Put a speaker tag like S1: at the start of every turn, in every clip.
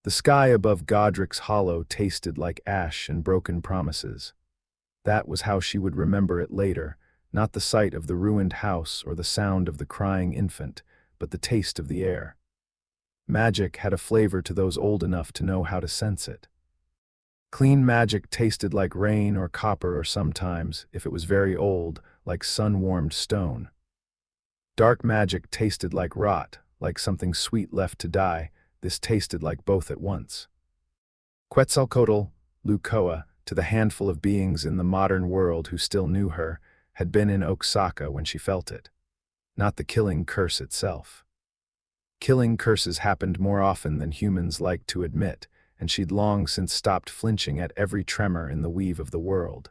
S1: The sky above Godric's Hollow tasted like ash and broken promises. That was how she would remember it later, not the sight of the ruined house or the sound of the crying infant, but the taste of the air. Magic had a flavor to those old enough to know how to sense it. Clean magic tasted like rain or copper, or sometimes, if it was very old, like sun-warmed stone. Dark magic tasted like rot, like something sweet left to die. This tasted like both at once. Quetzalcoatl, Luccoa, to the handful of beings in the modern world who still knew her, had been in Oaxaca when she felt it. Not the killing curse itself. Killing curses happened more often than humans liked to admit, and she'd long since stopped flinching at every tremor in the weave of the world.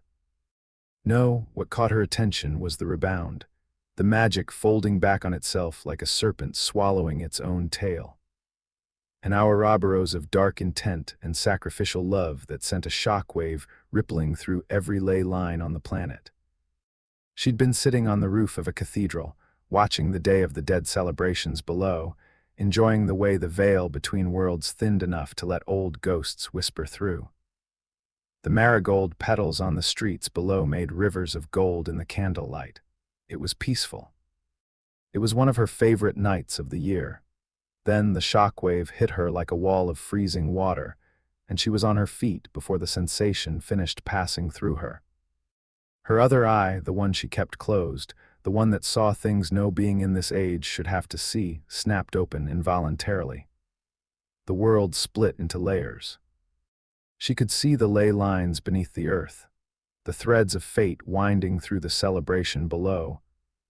S1: No, what caught her attention was the rebound, the magic folding back on itself like a serpent swallowing its own tail. An Ouroboros of dark intent and sacrificial love that sent a shockwave rippling through every ley line on the planet. She'd been sitting on the roof of a cathedral, watching the Day of the Dead celebrations below, enjoying the way the veil between worlds thinned enough to let old ghosts whisper through. The marigold petals on the streets below made rivers of gold in the candlelight. It was peaceful. It was one of her favorite nights of the year. Then the shockwave hit her like a wall of freezing water, and she was on her feet before the sensation finished passing through her. Her other eye, the one she kept closed, the one that saw things no being in this age should have to see, snapped open involuntarily. The world split into layers. She could see the ley lines beneath the earth, the threads of fate winding through the celebration below,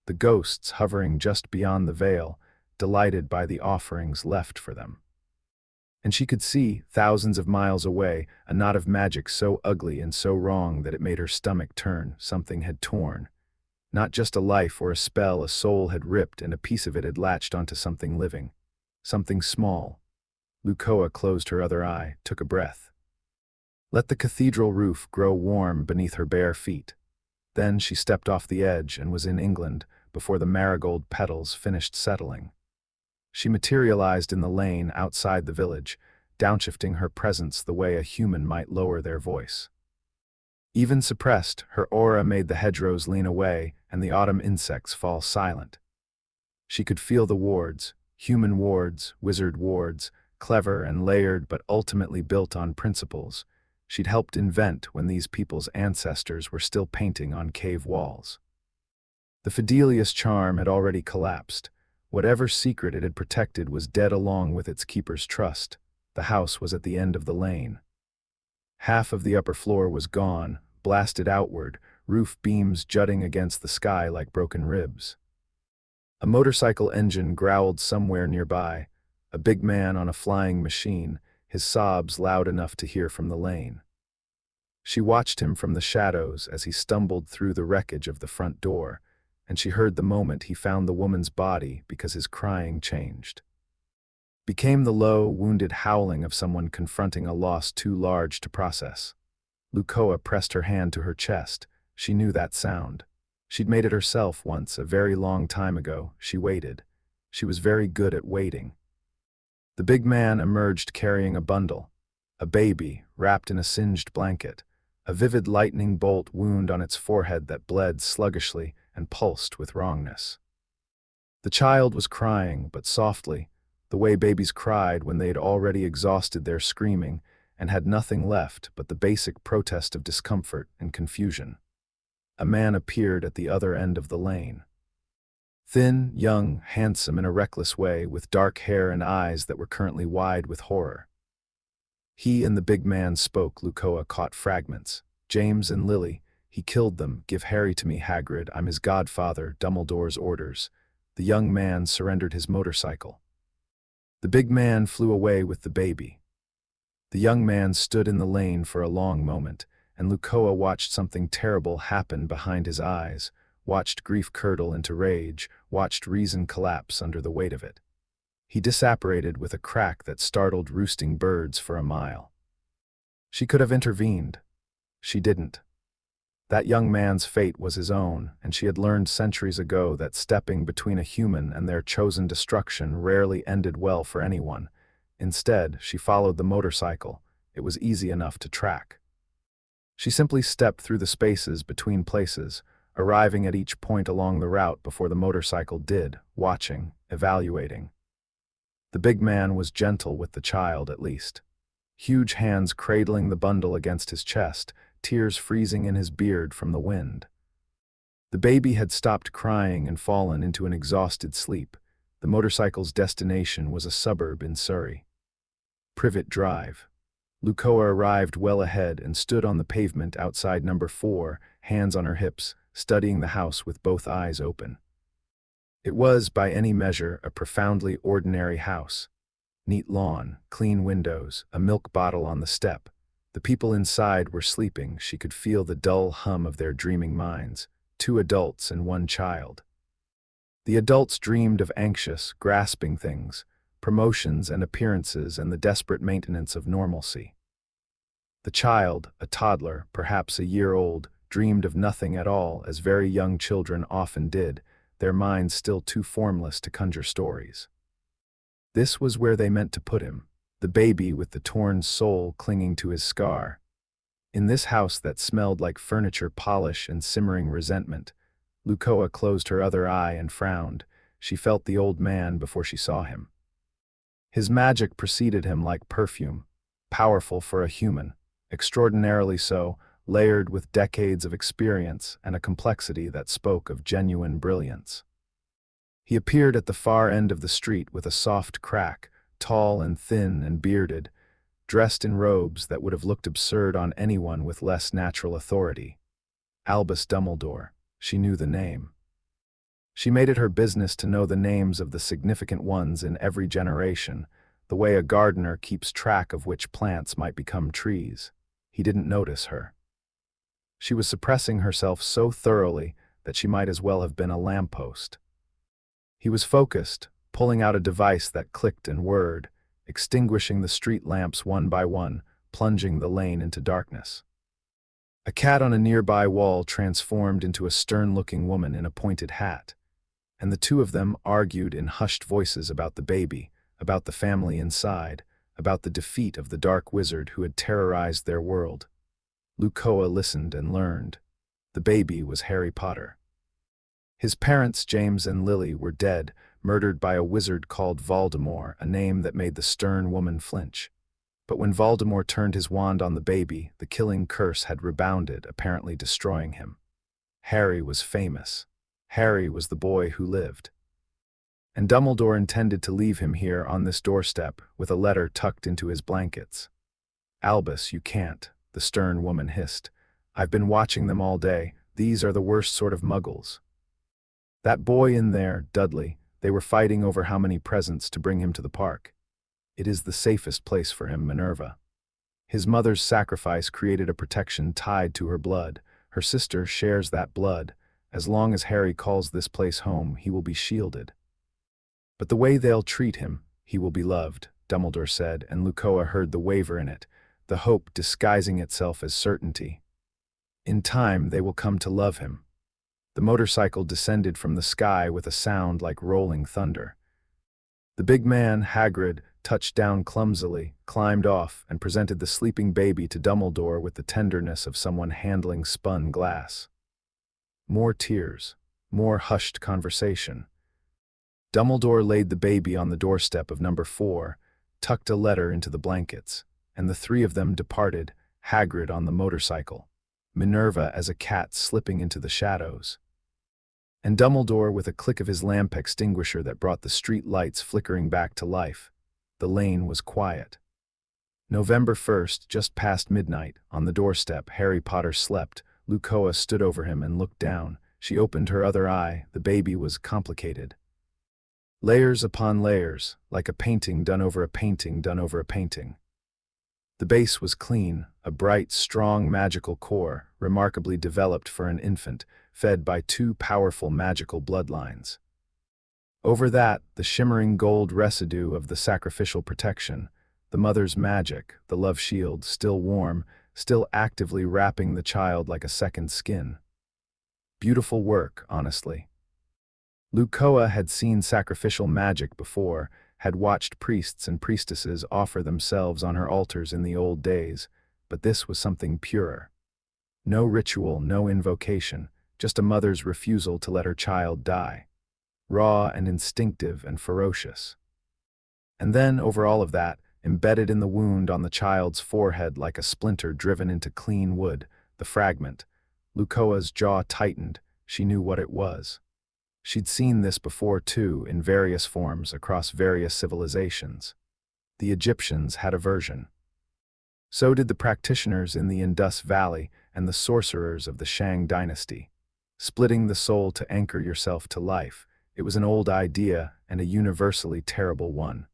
S1: the ghosts hovering just beyond the veil, delighted by the offerings left for them. And she could see, thousands of miles away, a knot of magic so ugly and so wrong that it made her stomach turn. Something had torn. Not just a life or a spell, a soul had ripped, and a piece of it had latched onto something living. Something small. Luccoa closed her other eye, took a breath. Let the cathedral roof grow warm beneath her bare feet. Then she stepped off the edge and was in England before the marigold petals finished settling. She materialized in the lane outside the village, downshifting her presence the way a human might lower their voice. Even suppressed, her aura made the hedgerows lean away and the autumn insects fall silent. She could feel the wards, human wards, wizard wards, clever and layered but ultimately built on principles she'd helped invent when these people's ancestors were still painting on cave walls. The Fidelius charm had already collapsed. Whatever secret it had protected was dead along with its keeper's trust. The house was at the end of the lane. Half of the upper floor was gone, blasted outward, roof beams jutting against the sky like broken ribs. A motorcycle engine growled somewhere nearby, a big man on a flying machine, his sobs loud enough to hear from the lane. She watched him from the shadows as he stumbled through the wreckage of the front door, and she heard the moment he found the woman's body because his crying changed. Became the low, wounded howling of someone confronting a loss too large to process. Luccoa pressed her hand to her chest. She knew that sound. She'd made it herself once, a very long time ago. She waited. She was very good at waiting. The big man emerged carrying a bundle. A baby, wrapped in a singed blanket. A vivid lightning bolt wound on its forehead that bled sluggishly and pulsed with wrongness. The child was crying, but softly, the way babies cried when they had already exhausted their screaming and had nothing left but the basic protest of discomfort and confusion. A man appeared at the other end of the lane. Thin, young, handsome in a reckless way, with dark hair and eyes that were currently wide with horror. He and the big man spoke. Luccoa caught fragments. James and Lily. He killed them. Give Harry to me, Hagrid. I'm his godfather. Dumbledore's orders. The young man surrendered his motorcycle. The big man flew away with the baby. The young man stood in the lane for a long moment, and Luccoa watched something terrible happen behind his eyes, watched grief curdle into rage, watched reason collapse under the weight of it. He disapparated with a crack that startled roosting birds for a mile. She could have intervened. She didn't. That young man's fate was his own, and she had learned centuries ago that stepping between a human and their chosen destruction rarely ended well for anyone. Instead, she followed the motorcycle. It was easy enough to track. She simply stepped through the spaces between places, arriving at each point along the route before the motorcycle did, watching, evaluating. The big man was gentle with the child, at least. Huge hands cradling the bundle against his chest, tears freezing in his beard from the wind. The baby had stopped crying and fallen into an exhausted sleep. The motorcycle's destination was a suburb in Surrey. Privet Drive. Luccoa arrived well ahead and stood on the pavement outside number 4, hands on her hips, studying the house with both eyes open. It was, by any measure, a profoundly ordinary house. Neat lawn, clean windows, a milk bottle on the step. The people inside were sleeping. She could feel the dull hum of their dreaming minds. 2 adults and 1 child. The adults dreamed of anxious, grasping things, promotions and appearances and the desperate maintenance of normalcy. The child, a toddler, perhaps a year old, dreamed of nothing at all, as very young children often did, their minds still too formless to conjure stories. This was where they meant to put him, the baby with the torn soul clinging to his scar. In this house that smelled like furniture polish and simmering resentment, Luccoa closed her other eye and frowned. She felt the old man before she saw him. His magic preceded him like perfume, powerful for a human, extraordinarily so, layered with decades of experience and a complexity that spoke of genuine brilliance. He appeared at the far end of the street with a soft crack, tall and thin and bearded, dressed in robes that would have looked absurd on anyone with less natural authority. Albus Dumbledore. She knew the name. She made it her business to know the names of the significant ones in every generation, the way a gardener keeps track of which plants might become trees. He didn't notice her. She was suppressing herself so thoroughly that she might as well have been a lamppost. He was focused, pulling out a device that clicked and whirred, extinguishing the street lamps one by one, plunging the lane into darkness. A cat on a nearby wall transformed into a stern-looking woman in a pointed hat, and the 2 of them argued in hushed voices about the baby, about the family inside, about the defeat of the dark wizard who had terrorized their world. Luccoa listened and learned. The baby was Harry Potter. His parents, James and Lily, were dead, murdered by a wizard called Voldemort, a name that made the stern woman flinch. But when Voldemort turned his wand on the baby, the killing curse had rebounded, apparently destroying him. Harry was famous. Harry was the boy who lived. And Dumbledore intended to leave him here on this doorstep, with a letter tucked into his blankets. "Albus, you can't," the stern woman hissed. "I've been watching them all day. These are the worst sort of muggles. That boy in there, Dudley, they were fighting over how many presents to bring him to the park. It is the safest place for him, Minerva. His mother's sacrifice created a protection tied to her blood. Her sister shares that blood. As long as Harry calls this place home, he will be shielded. But the way they'll treat him, he will be loved," Dumbledore said, and Luccoa heard the waver in it, the hope disguising itself as certainty. "In time, they will come to love him." The motorcycle descended from the sky with a sound like rolling thunder. The big man, Hagrid, touched down clumsily, climbed off, and presented the sleeping baby to Dumbledore with the tenderness of someone handling spun glass. More tears, more hushed conversation. Dumbledore laid the baby on the doorstep of number 4, tucked a letter into the blankets, and the 3 of them departed, Hagrid on the motorcycle, Minerva as a cat slipping into the shadows, and Dumbledore with a click of his lamp extinguisher that brought the street lights flickering back to life. The lane was quiet. November 1st, just past midnight, on the doorstep, Harry Potter slept. Luccoa stood over him and looked down. She opened her other eye. The baby was complicated. Layers upon layers, like a painting done over a painting done over a painting. The base was clean, a bright, strong magical core, remarkably developed for an infant, fed by 2 powerful magical bloodlines. Over that, the shimmering gold residue of the sacrificial protection, the mother's magic, the love shield, still warm, still actively wrapping the child like a second skin. Beautiful work, honestly. Luccoa had seen sacrificial magic before, had watched priests and priestesses offer themselves on her altars in the old days, but this was something purer. No ritual, no invocation, just a mother's refusal to let her child die. Raw and instinctive and ferocious. And then, over all of that, embedded in the wound on the child's forehead like a splinter driven into clean wood, the fragment. Luccoa's jaw tightened. She knew what it was. She'd seen this before too, in various forms across various civilizations. The Egyptians had a version. So did the practitioners in the Indus Valley and the sorcerers of the Shang dynasty. Splitting the soul to anchor yourself to life. It was an old idea and a universally terrible one.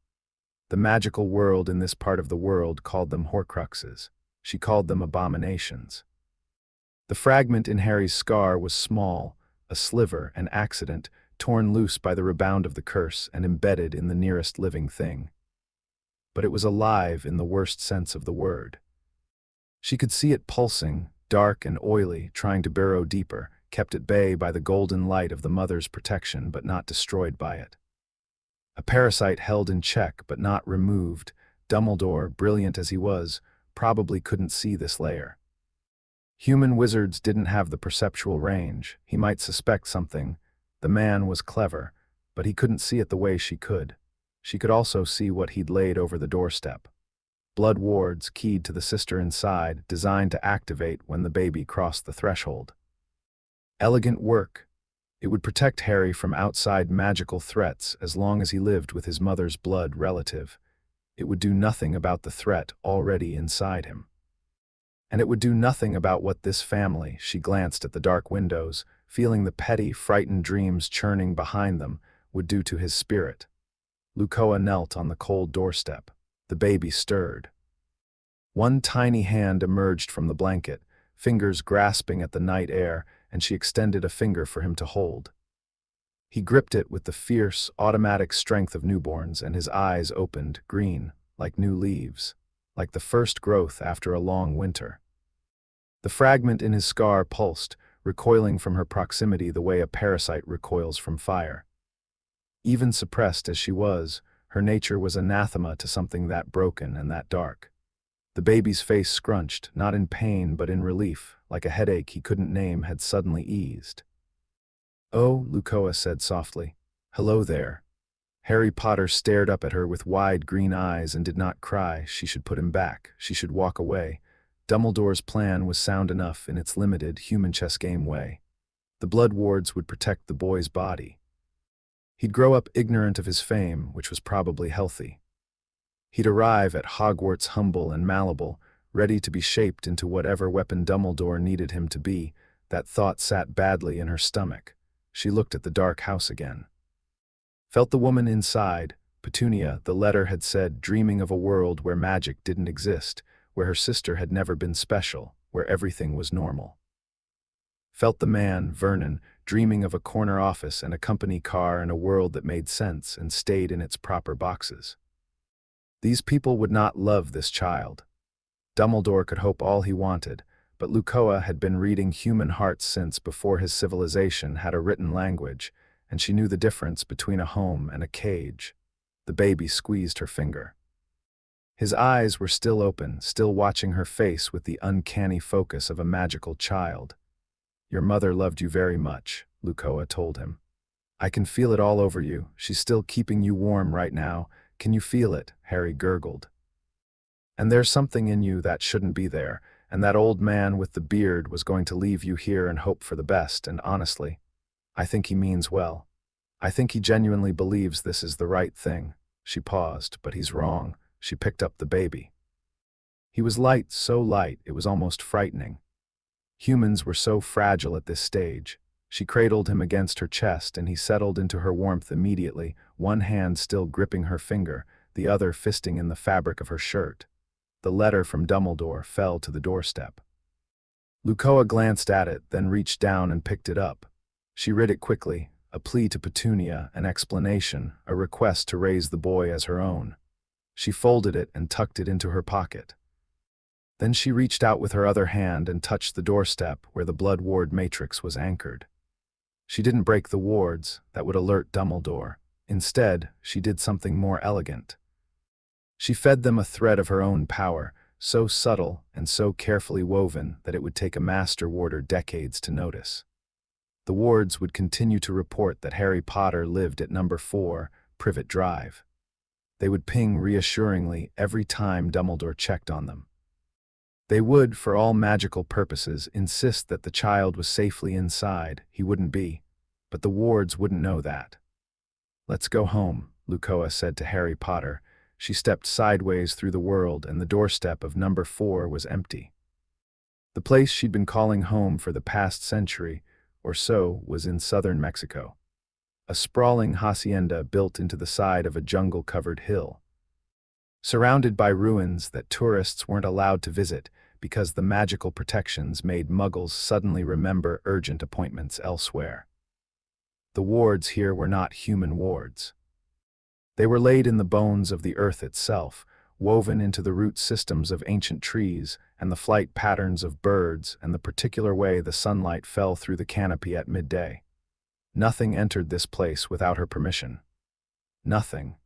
S1: The magical world in this part of the world called them horcruxes. She called them abominations. The fragment in Harry's scar was small, a sliver, an accident, torn loose by the rebound of the curse and embedded in the nearest living thing. But it was alive in the worst sense of the word. She could see it pulsing, dark and oily, trying to burrow deeper, kept at bay by the golden light of the mother's protection but not destroyed by it. A parasite held in check but not removed. Dumbledore, brilliant as he was, probably couldn't see this layer. Human wizards didn't have the perceptual range. He might suspect something. The man was clever, but he couldn't see it the way she could. She could also see what he'd laid over the doorstep. Blood wards keyed to the sister inside, designed to activate when the baby crossed the threshold. Elegant work. It would protect Harry from outside magical threats as long as he lived with his mother's blood relative. It would do nothing about the threat already inside him. And it would do nothing about what this family, she glanced at the dark windows, feeling the petty, frightened dreams churning behind them, would do to his spirit. Luccoa knelt on the cold doorstep. The baby stirred. One tiny hand emerged from the blanket, fingers grasping at the night air, and she extended a finger for him to hold. He gripped it with the fierce, automatic strength of newborns, and his eyes opened, green, like new leaves, like the first growth after a long winter. The fragment in his scar pulsed, recoiling from her proximity the way a parasite recoils from fire. Even suppressed as she was, her nature was anathema to something that broken and that dark. The baby's face scrunched, not in pain but in relief, like a headache he couldn't name had suddenly eased. "Oh," Luccoa said softly. "Hello there." Harry Potter stared up at her with wide green eyes and did not cry. She should put him back. She should walk away. Dumbledore's plan was sound enough in its limited, human chess game way. The blood wards would protect the boy's body. He'd grow up ignorant of his fame, which was probably healthy. He'd arrive at Hogwarts humble and malleable, ready to be shaped into whatever weapon Dumbledore needed him to be. That thought sat badly in her stomach. She looked at the dark house again. Felt the woman inside, Petunia, the letter had said, dreaming of a world where magic didn't exist, where her sister had never been special, where everything was normal. Felt the man, Vernon, dreaming of a corner office and a company car and a world that made sense and stayed in its proper boxes. These people would not love this child. Dumbledore could hope all he wanted, but Luccoa had been reading human hearts since before his civilization had a written language, and she knew the difference between a home and a cage. The baby squeezed her finger. His eyes were still open, still watching her face with the uncanny focus of a magical child. "Your mother loved you very much," Luccoa told him. "I can feel it all over you. She's still keeping you warm right now. Can you feel it?" Harry gurgled. "And there's something in you that shouldn't be there, and that old man with the beard was going to leave you here and hope for the best, and honestly, I think he means well. I think he genuinely believes this is the right thing." She paused, "But he's wrong." She picked up the baby. He was light, so light it was almost frightening. Humans were so fragile at this stage. She cradled him against her chest, and he settled into her warmth immediately, one hand still gripping her finger, the other fisting in the fabric of her shirt. The letter from Dumbledore fell to the doorstep. Luccoa glanced at it, then reached down and picked it up. She read it quickly, a plea to Petunia, an explanation, a request to raise the boy as her own. She folded it and tucked it into her pocket. Then she reached out with her other hand and touched the doorstep where the blood ward matrix was anchored. She didn't break the wards, that would alert Dumbledore. Instead, she did something more elegant. She fed them a thread of her own power, so subtle and so carefully woven that it would take a master warder decades to notice. The wards would continue to report that Harry Potter lived at number 4, Privet Drive. They would ping reassuringly every time Dumbledore checked on them. They would, for all magical purposes, insist that the child was safely inside. He wouldn't be, but the wards wouldn't know that. "Let's go home," Luccoa said to Harry Potter. She stepped sideways through the world, and the doorstep of number 4 was empty. The place she'd been calling home for the past century or so was in southern Mexico, a sprawling hacienda built into the side of a jungle-covered hill, surrounded by ruins that tourists weren't allowed to visit because the magical protections made Muggles suddenly remember urgent appointments elsewhere. The wards here were not human wards. They were laid in the bones of the earth itself, woven into the root systems of ancient trees and the flight patterns of birds and the particular way the sunlight fell through the canopy at midday. Nothing entered this place without her permission. Nothing.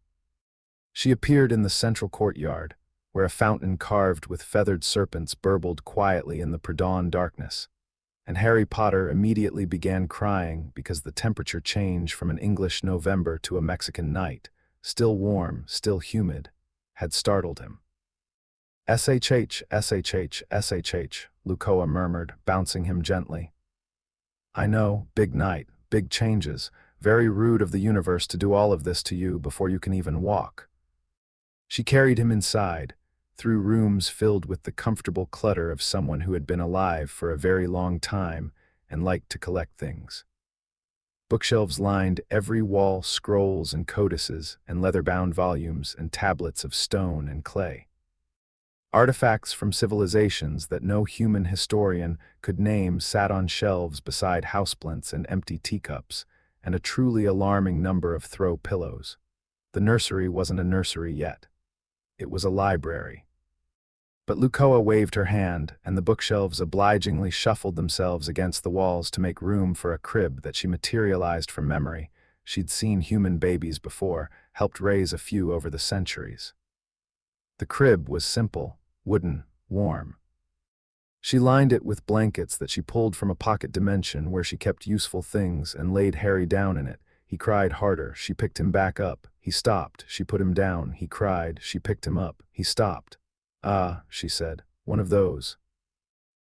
S1: She appeared in the central courtyard, where a fountain carved with feathered serpents burbled quietly in the pre-dawn darkness, and Harry Potter immediately began crying because the temperature change from an English November to a Mexican night, still warm, still humid, had startled him. "SHH, SHH, SHH," Luccoa murmured, bouncing him gently. "I know, big night, big changes, very rude of the universe to do all of this to you before you can even walk." She carried him inside, through rooms filled with the comfortable clutter of someone who had been alive for a very long time and liked to collect things. Bookshelves lined every wall, scrolls and codices and leather-bound volumes and tablets of stone and clay. Artifacts from civilizations that no human historian could name sat on shelves beside houseplints and empty teacups, and a truly alarming number of throw pillows. The nursery wasn't a nursery yet. It was a library. But Luccoa waved her hand, and the bookshelves obligingly shuffled themselves against the walls to make room for a crib that she materialized from memory. She'd seen human babies before, helped raise a few over the centuries. The crib was simple, wooden, warm. She lined it with blankets that she pulled from a pocket dimension where she kept useful things and laid Harry down in it. He cried harder. She picked him back up. He stopped. She put him down. He cried. She picked him up. He stopped. "Ah," she said, "one of those."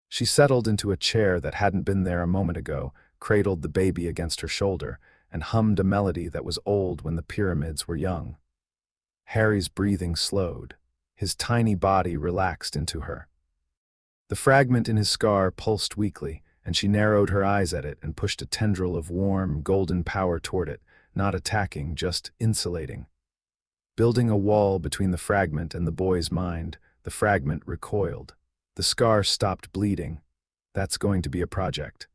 S1: She settled into a chair that hadn't been there a moment ago, cradled the baby against her shoulder, and hummed a melody that was old when the pyramids were young. Harry's breathing slowed. His tiny body relaxed into her. The fragment in his scar pulsed weakly, and she narrowed her eyes at it and pushed a tendril of warm, golden power toward it, not attacking, just insulating. Building a wall between the fragment and the boy's mind, the fragment recoiled. The scar stopped bleeding. "That's going to be a project."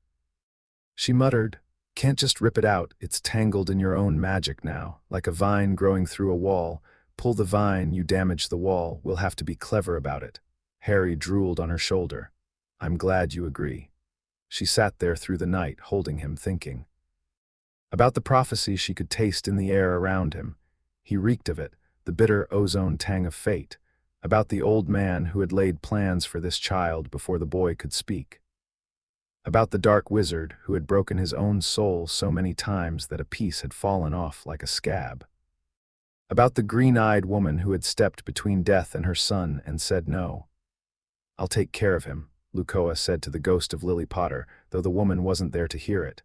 S1: She muttered, "Can't just rip it out, it's tangled in your own magic now, like a vine growing through a wall. Pull the vine, you damage the wall, we'll have to be clever about it." Harry drooled on her shoulder. "I'm glad you agree." She sat there through the night, holding him, thinking. About the prophecy she could taste in the air around him. He reeked of it, the bitter ozone tang of fate. About the old man who had laid plans for this child before the boy could speak. About the dark wizard who had broken his own soul so many times that a piece had fallen off like a scab. About the green-eyed woman who had stepped between death and her son and said no. "I'll take care of him," Luccoa said to the ghost of Lily Potter, though the woman wasn't there to hear it.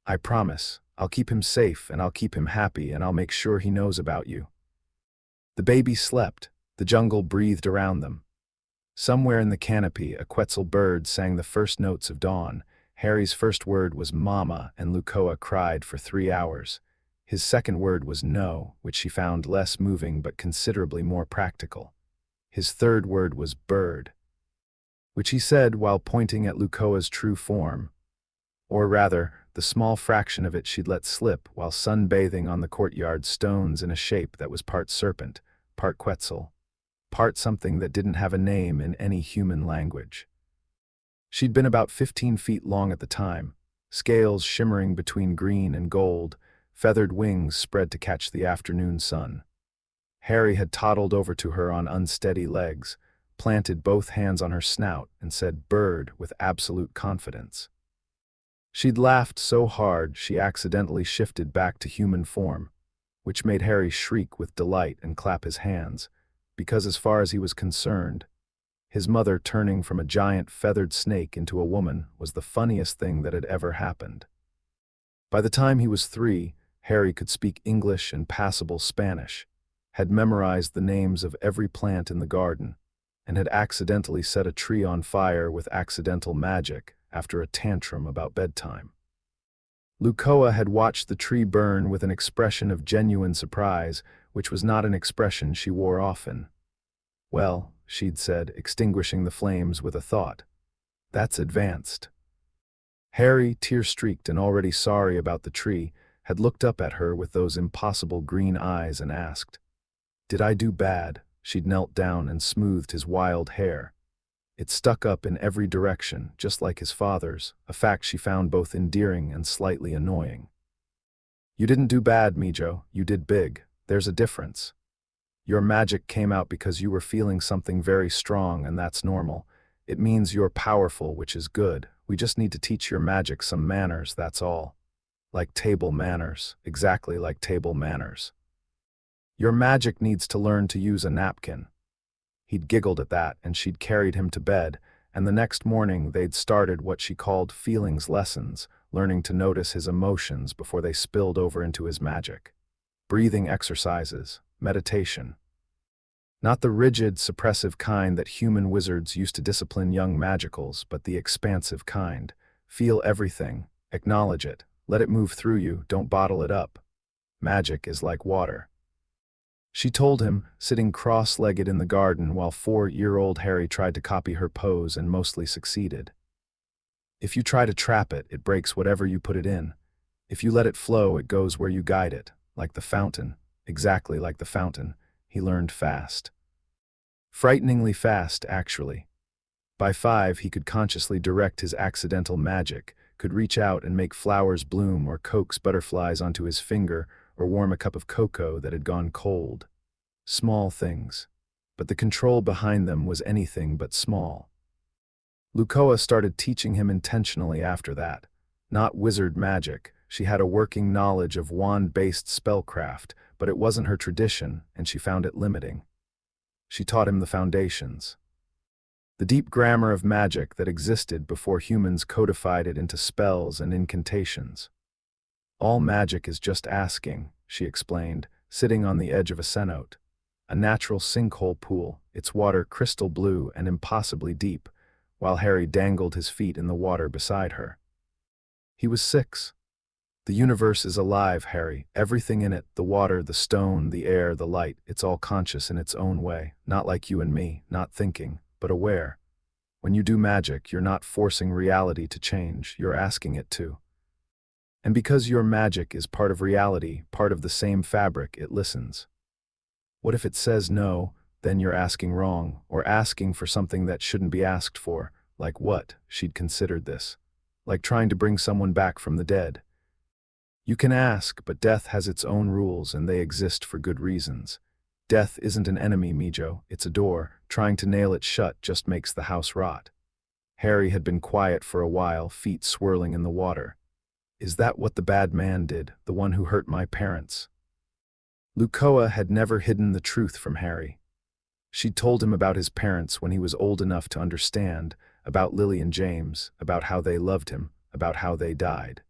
S1: "I promise. I'll keep him safe, and I'll keep him happy, and I'll make sure he knows about you." The baby slept. The jungle breathed around them. Somewhere in the canopy, a Quetzal bird sang the first notes of dawn. Harry's first word was "Mama," and Luccoa cried for 3 hours. His second word was "No," which she found less moving but considerably more practical. His third word was "Bird," which he said while pointing at Luccoa's true form. Or rather, the small fraction of it she'd let slip while sunbathing on the courtyard stones in a shape that was part serpent, part Quetzal, part something that didn't have a name in any human language. She'd been about 15 feet long at the time, scales shimmering between green and gold, feathered wings spread to catch the afternoon sun. Harry had toddled over to her on unsteady legs, planted both hands on her snout, and said "bird" with absolute confidence. She'd laughed so hard she accidentally shifted back to human form, which made Harry shriek with delight and clap his hands, because as far as he was concerned, his mother turning from a giant feathered snake into a woman was the funniest thing that had ever happened. By the time he was 3, Harry could speak English and passable Spanish, had memorized the names of every plant in the garden, and had accidentally set a tree on fire with accidental magic after a tantrum about bedtime. Luccoa had watched the tree burn with an expression of genuine surprise, which was not an expression she wore often. "Well," she'd said, extinguishing the flames with a thought, "that's advanced." Harry, tear-streaked and already sorry about the tree, had looked up at her with those impossible green eyes and asked, "Did I do bad?" She'd knelt down and smoothed his wild hair. It stuck up in every direction, just like his father's, a fact she found both endearing and slightly annoying. "You didn't do bad, Mijo, you did big. There's a difference. Your magic came out because you were feeling something very strong, and that's normal. It means you're powerful, which is good. We just need to teach your magic some manners, that's all. Like table manners, exactly like table manners. Your magic needs to learn to use a napkin." He'd giggled at that, and she'd carried him to bed, and the next morning they'd started what she called feelings lessons, learning to notice his emotions before they spilled over into his magic. Breathing exercises, meditation. Not the rigid, suppressive kind that human wizards used to discipline young magicals, but the expansive kind. Feel everything, acknowledge it, let it move through you, don't bottle it up. Magic is like water. She told him, sitting cross-legged in the garden while 4-year-old Harry tried to copy her pose and mostly succeeded. If you try to trap it, it breaks whatever you put it in. If you let it flow, it goes where you guide it, like the fountain, exactly like the fountain. He learned fast. Frighteningly fast, actually. By 5, he could consciously direct his accidental magic, could reach out and make flowers bloom or coax butterflies onto his finger or warm a cup of cocoa that had gone cold. Small things, but the control behind them was anything but small. Luccoa started teaching him intentionally after that. Not wizard magic, she had a working knowledge of wand-based spellcraft, but it wasn't her tradition, and she found it limiting. She taught him the foundations. The deep grammar of magic that existed before humans codified it into spells and incantations. All magic is just asking, she explained, sitting on the edge of a cenote. A natural sinkhole pool, its water crystal blue and impossibly deep, while Harry dangled his feet in the water beside her. He was 6. The universe is alive, Harry. Everything in it, the water, the stone, the air, the light, it's all conscious in its own way, not like you and me, not thinking, but aware. When you do magic, you're not forcing reality to change, you're asking it to. And because your magic is part of reality, part of the same fabric, it listens. What if it says no, then you're asking wrong, or asking for something that shouldn't be asked for? Like what? She'd considered this. Like trying to bring someone back from the dead. You can ask, but death has its own rules and they exist for good reasons. Death isn't an enemy, Mijo, it's a door. Trying to nail it shut just makes the house rot. Harry had been quiet for a while, feet swirling in the water. Is that what the bad man did, the one who hurt my parents? Luccoa had never hidden the truth from Harry. She'd told him about his parents when he was old enough to understand, about Lily and James, about how they loved him, about how they died.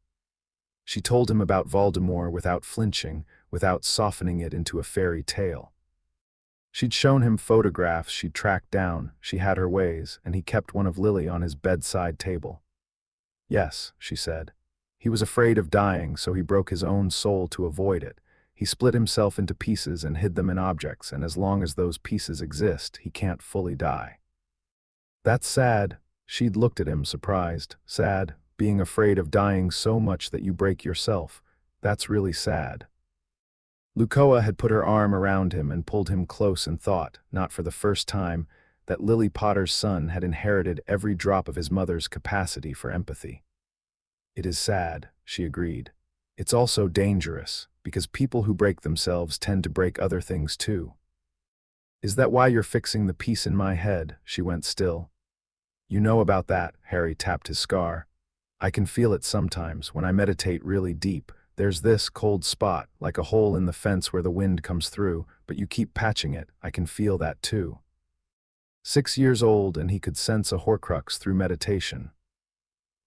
S1: She told him about Voldemort without flinching, without softening it into a fairy tale. She'd shown him photographs she'd tracked down, she had her ways, and he kept one of Lily on his bedside table. Yes, she said. He was afraid of dying, so he broke his own soul to avoid it. He split himself into pieces and hid them in objects, and as long as those pieces exist, he can't fully die. That's sad. She'd looked at him, surprised. Sad, being afraid of dying so much that you break yourself. That's really sad. Luccoa had put her arm around him and pulled him close and thought, not for the first time, that Lily Potter's son had inherited every drop of his mother's capacity for empathy. It is sad, she agreed. It's also dangerous, because people who break themselves tend to break other things too. Is that why you're fixing the piece in my head? She went still. You know about that, Harry tapped his scar. I can feel it sometimes, when I meditate really deep. There's this cold spot, like a hole in the fence where the wind comes through, but you keep patching it. I can feel that too. 6 years old, and he could sense a horcrux through meditation.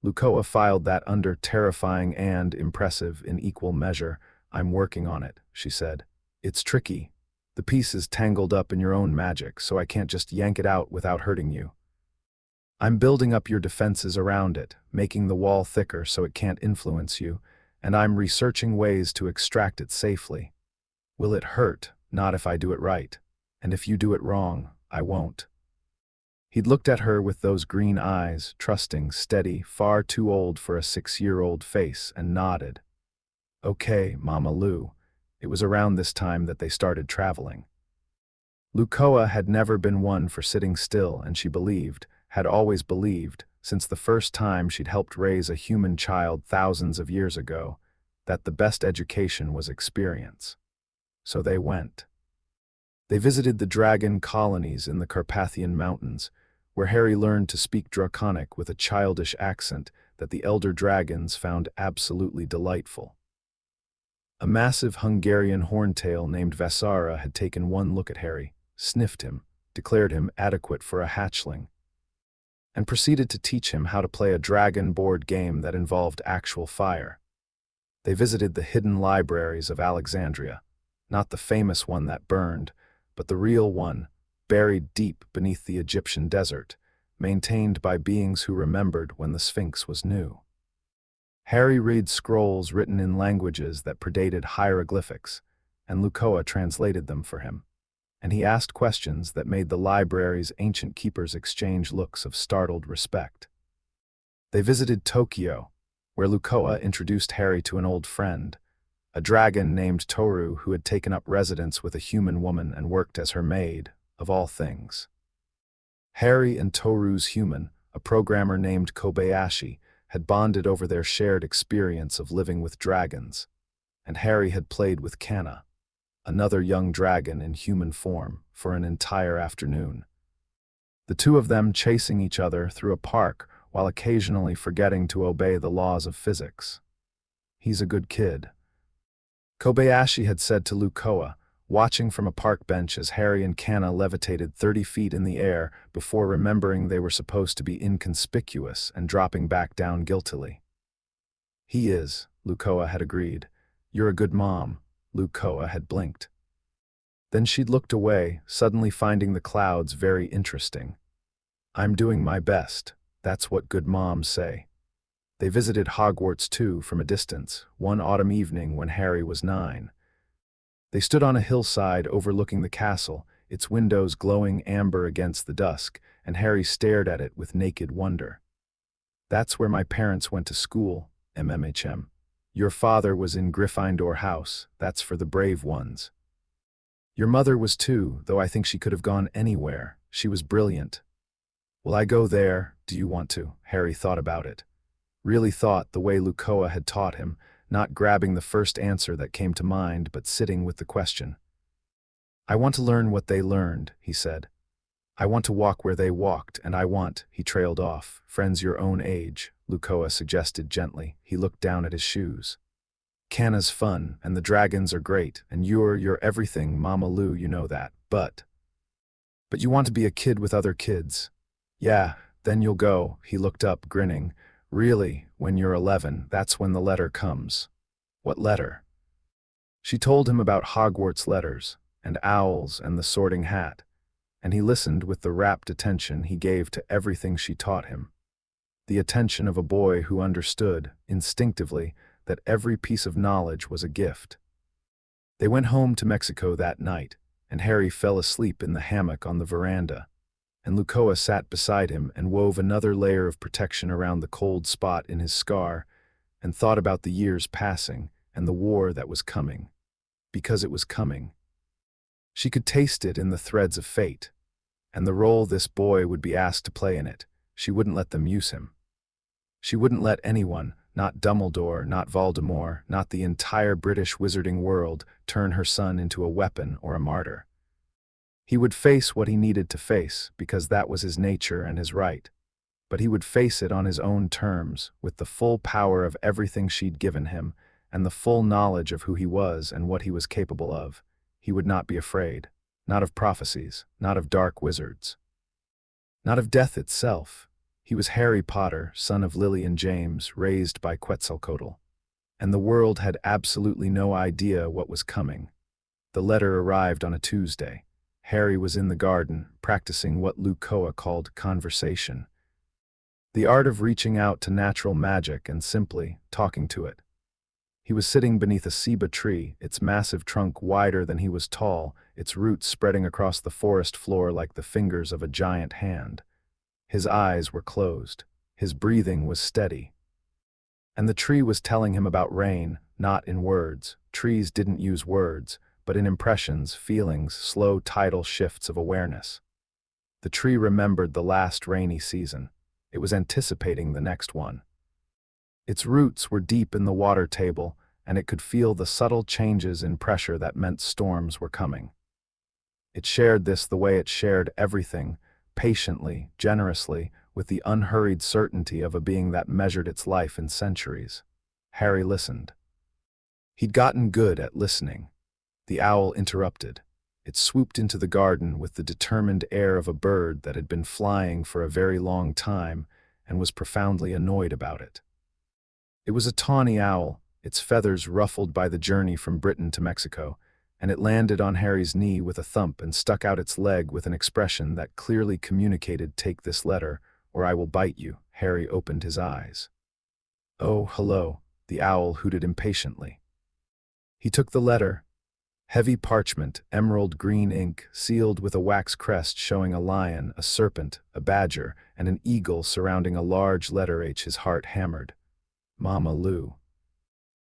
S1: Luccoa filed that under, terrifying and impressive in equal measure. I'm working on it, she said. It's tricky. The piece is tangled up in your own magic, so I can't just yank it out without hurting you. I'm building up your defenses around it, making the wall thicker so it can't influence you, and I'm researching ways to extract it safely. Will it hurt? Not if I do it right. And if you do it wrong, I won't. He'd looked at her with those green eyes, trusting, steady, far too old for a 6-year-old face, and nodded. Okay, Mama Lou. It was around this time that they started traveling. Luccoa had never been one for sitting still, and she believed, had always believed, since the first time she'd helped raise a human child thousands of years ago, that the best education was experience. So they went. They visited the dragon colonies in the Carpathian Mountains, where Harry learned to speak Draconic with a childish accent that the elder dragons found absolutely delightful. A massive Hungarian horntail named Vasara had taken one look at Harry, sniffed him, declared him adequate for a hatchling, and proceeded to teach him how to play a dragon board game that involved actual fire. They visited the hidden libraries of Alexandria, not the famous one that burned, but the real one, buried deep beneath the Egyptian desert, maintained by beings who remembered when the Sphinx was new. Harry read scrolls written in languages that predated hieroglyphics, and Luccoa translated them for him, and he asked questions that made the library's ancient keepers exchange looks of startled respect. They visited Tokyo, where Luccoa introduced Harry to an old friend, a dragon named Toru who had taken up residence with a human woman and worked as her maid, of all things. Harry and Toru's human, a programmer named Kobayashi, had bonded over their shared experience of living with dragons, and Harry had played with Kana, another young dragon in human form, for an entire afternoon. The two of them chasing each other through a park while occasionally forgetting to obey the laws of physics. He's a good kid, Kobayashi had said to Luccoa, watching from a park bench as Harry and Kana levitated 30 feet in the air before remembering they were supposed to be inconspicuous and dropping back down guiltily. He is, Luccoa had agreed. You're a good mom, Luccoa had blinked. Then she'd looked away, suddenly finding the clouds very interesting. I'm doing my best, that's what good moms say. They visited Hogwarts too from a distance, one autumn evening when Harry was 9. They stood on a hillside overlooking the castle, its windows glowing amber against the dusk, and Harry stared at it with naked wonder. That's where my parents went to school, MMHM. Your father was in Gryffindor House, that's for the brave ones. Your mother was too, though I think she could have gone anywhere. She was brilliant. Will I go there? Do you want to? Harry thought about it. Really thought the way Luccoa had taught him, not grabbing the first answer that came to mind, but sitting with the question. I want to learn what they learned, he said. I want to walk where they walked, and I want, he trailed off, friends your own age, Luccoa suggested gently. He looked down at his shoes. Cana's fun, and the dragons are great, and you're everything, Mama Lou, you know that, but you want to be a kid with other kids. Yeah, then you'll go, he looked up, grinning. Really, when you're 11, that's when the letter comes. What letter? She told him about Hogwarts letters, and owls and the Sorting Hat, and he listened with the rapt attention he gave to everything she taught him. The attention of a boy who understood, instinctively, that every piece of knowledge was a gift. They went home to Mexico that night, and Harry fell asleep in the hammock on the veranda, and Luccoa sat beside him and wove another layer of protection around the cold spot in his scar, and thought about the years passing and the war that was coming. Because it was coming. She could taste it in the threads of fate, and the role this boy would be asked to play in it. She wouldn't let them use him. She wouldn't let anyone, not Dumbledore, not Voldemort, not the entire British wizarding world turn her son into a weapon or a martyr. He would face what he needed to face, because that was his nature and his right. But he would face it on his own terms, with the full power of everything she'd given him, and the full knowledge of who he was and what he was capable of. He would not be afraid. Not of prophecies, not of dark wizards. Not of death itself. He was Harry Potter, son of Lily and James, raised by Quetzalcoatl. And the world had absolutely no idea what was coming. The letter arrived on a Tuesday. Harry was in the garden, practicing what Luccoa called conversation. The art of reaching out to natural magic and simply talking to it. He was sitting beneath a ceiba tree, its massive trunk wider than he was tall, its roots spreading across the forest floor like the fingers of a giant hand. His eyes were closed. His breathing was steady. And the tree was telling him about rain, not in words. Trees didn't use words, but in impressions, feelings, slow tidal shifts of awareness. The tree remembered the last rainy season. It was anticipating the next one. Its roots were deep in the water table, and it could feel the subtle changes in pressure that meant storms were coming. It shared this the way it shared everything, patiently, generously, with the unhurried certainty of a being that measured its life in centuries. Harry listened. He'd gotten good at listening. The owl interrupted. It swooped into the garden with the determined air of a bird that had been flying for a very long time and was profoundly annoyed about it. It was a tawny owl, its feathers ruffled by the journey from Britain to Mexico, and it landed on Harry's knee with a thump and stuck out its leg with an expression that clearly communicated, "Take this letter, or I will bite you." Harry opened his eyes. "Oh, hello," the owl hooted impatiently. He took the letter. Heavy parchment, emerald green ink, sealed with a wax crest showing a lion, a serpent, a badger, and an eagle surrounding a large letter H. His heart hammered. Mama Lou.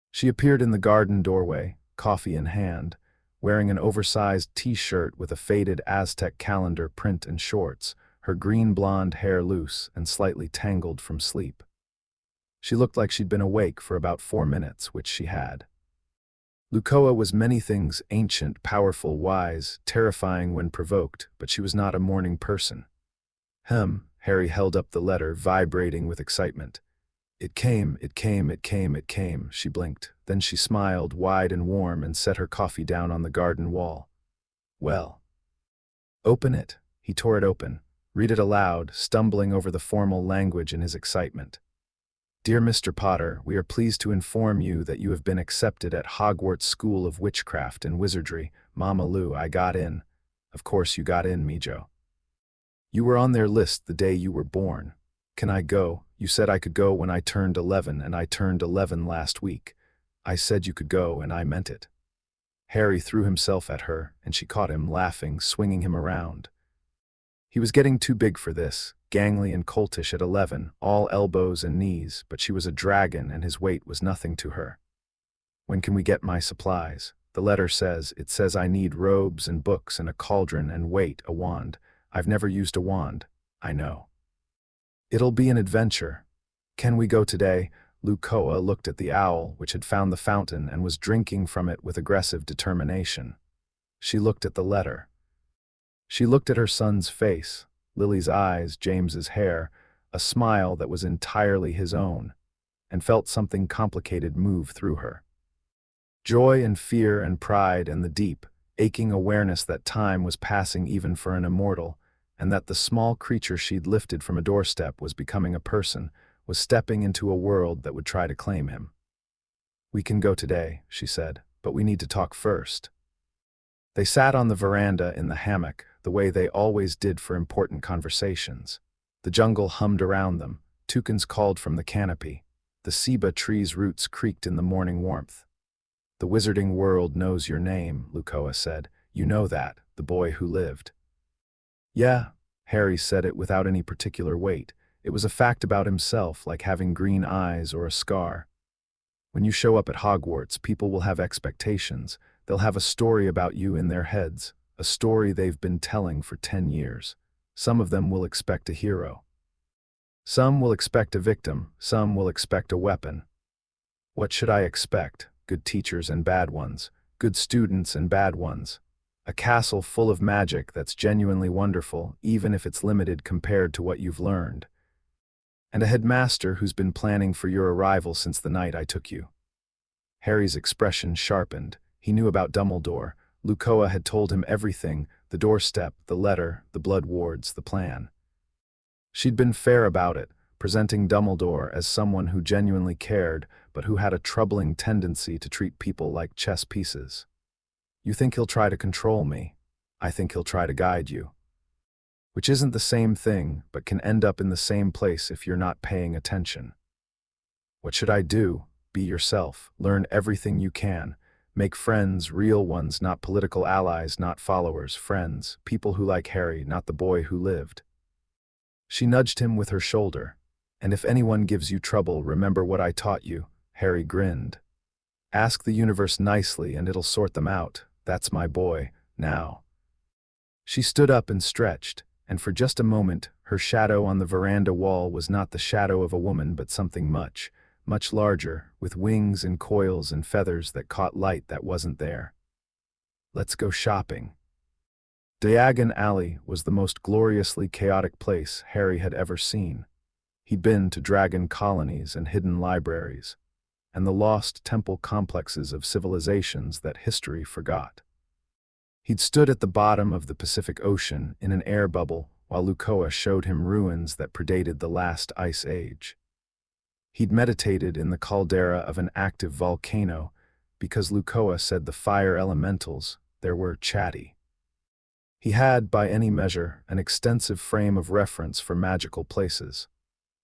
S1: She appeared in the garden doorway, coffee in hand, wearing an oversized t-shirt with a faded Aztec calendar print and shorts, her green blonde hair loose and slightly tangled from sleep. She looked like she'd been awake for about 4 minutes, which she had. Luccoa was many things: ancient, powerful, wise, terrifying when provoked, but she was not a morning person. Harry held up the letter, vibrating with excitement. It came, it came, it came, it came, she blinked. Then she smiled, wide and warm, and set her coffee down on the garden wall. Well. Open it. He tore it open. Read it aloud, stumbling over the formal language in his excitement. Dear Mr. Potter, we are pleased to inform you that you have been accepted at Hogwarts School of Witchcraft and Wizardry. Mama Lou, I got in. Of course you got in, Mijo. You were on their list the day you were born. Can I go? You said I could go when I turned 11, and I turned 11 last week. I said you could go, and I meant it. Harry threw himself at her, and she caught him, laughing, swinging him around. He was getting too big for this, gangly and coltish at 11, all elbows and knees, but she was a dragon and his weight was nothing to her. When can we get my supplies? The letter says, it says I need robes and books and a cauldron and wait, a wand. I've never used a wand. I know. It'll be an adventure. Can we go today? Luccoa looked at the owl, which had found the fountain and was drinking from it with aggressive determination. She looked at the letter. She looked at her son's face, Lily's eyes, James's hair, a smile that was entirely his own, and felt something complicated move through her. Joy and fear and pride and the deep, aching awareness that time was passing even for an immortal, and that the small creature she'd lifted from a doorstep was becoming a person, was stepping into a world that would try to claim him. We can go today, she said, but we need to talk first. They sat on the veranda in the hammock, the way they always did for important conversations. The jungle hummed around them, toucans called from the canopy. The ceiba tree's roots creaked in the morning warmth. The wizarding world knows your name, Luccoa said. You know that, the boy who lived. Yeah, Harry said it without any particular weight. It was a fact about himself, like having green eyes or a scar. When you show up at Hogwarts, people will have expectations. They'll have a story about you in their heads, a story they've been telling for 10 years. Some of them will expect a hero. Some will expect a victim, some will expect a weapon. What should I expect? Good teachers and bad ones. Good students and bad ones. A castle full of magic that's genuinely wonderful, even if it's limited compared to what you've learned. And a headmaster who's been planning for your arrival since the night I took you. Harry's expression sharpened. He knew about Dumbledore. Luccoa had told him everything, the doorstep, the letter, the blood wards, the plan. She'd been fair about it, presenting Dumbledore as someone who genuinely cared, but who had a troubling tendency to treat people like chess pieces. You think he'll try to control me. I think he'll try to guide you. Which isn't the same thing, but can end up in the same place if you're not paying attention. What should I do? Be yourself. Learn everything you can. Make friends, real ones, not political allies, not followers, friends, people who like Harry, not the boy who lived. She nudged him with her shoulder. And if anyone gives you trouble, remember what I taught you. Harry grinned. Ask the universe nicely and it'll sort them out. That's my boy, now. She stood up and stretched, and for just a moment, her shadow on the veranda wall was not the shadow of a woman but something much, much larger, with wings and coils and feathers that caught light that wasn't there. Let's go shopping. Diagon Alley was the most gloriously chaotic place Harry had ever seen. He'd been to dragon colonies and hidden libraries, and the lost temple complexes of civilizations that history forgot. He'd stood at the bottom of the Pacific Ocean in an air bubble while Luccoa showed him ruins that predated the last ice age. He'd meditated in the caldera of an active volcano because Luccoa said the fire elementals there were chatty. He had, by any measure, an extensive frame of reference for magical places.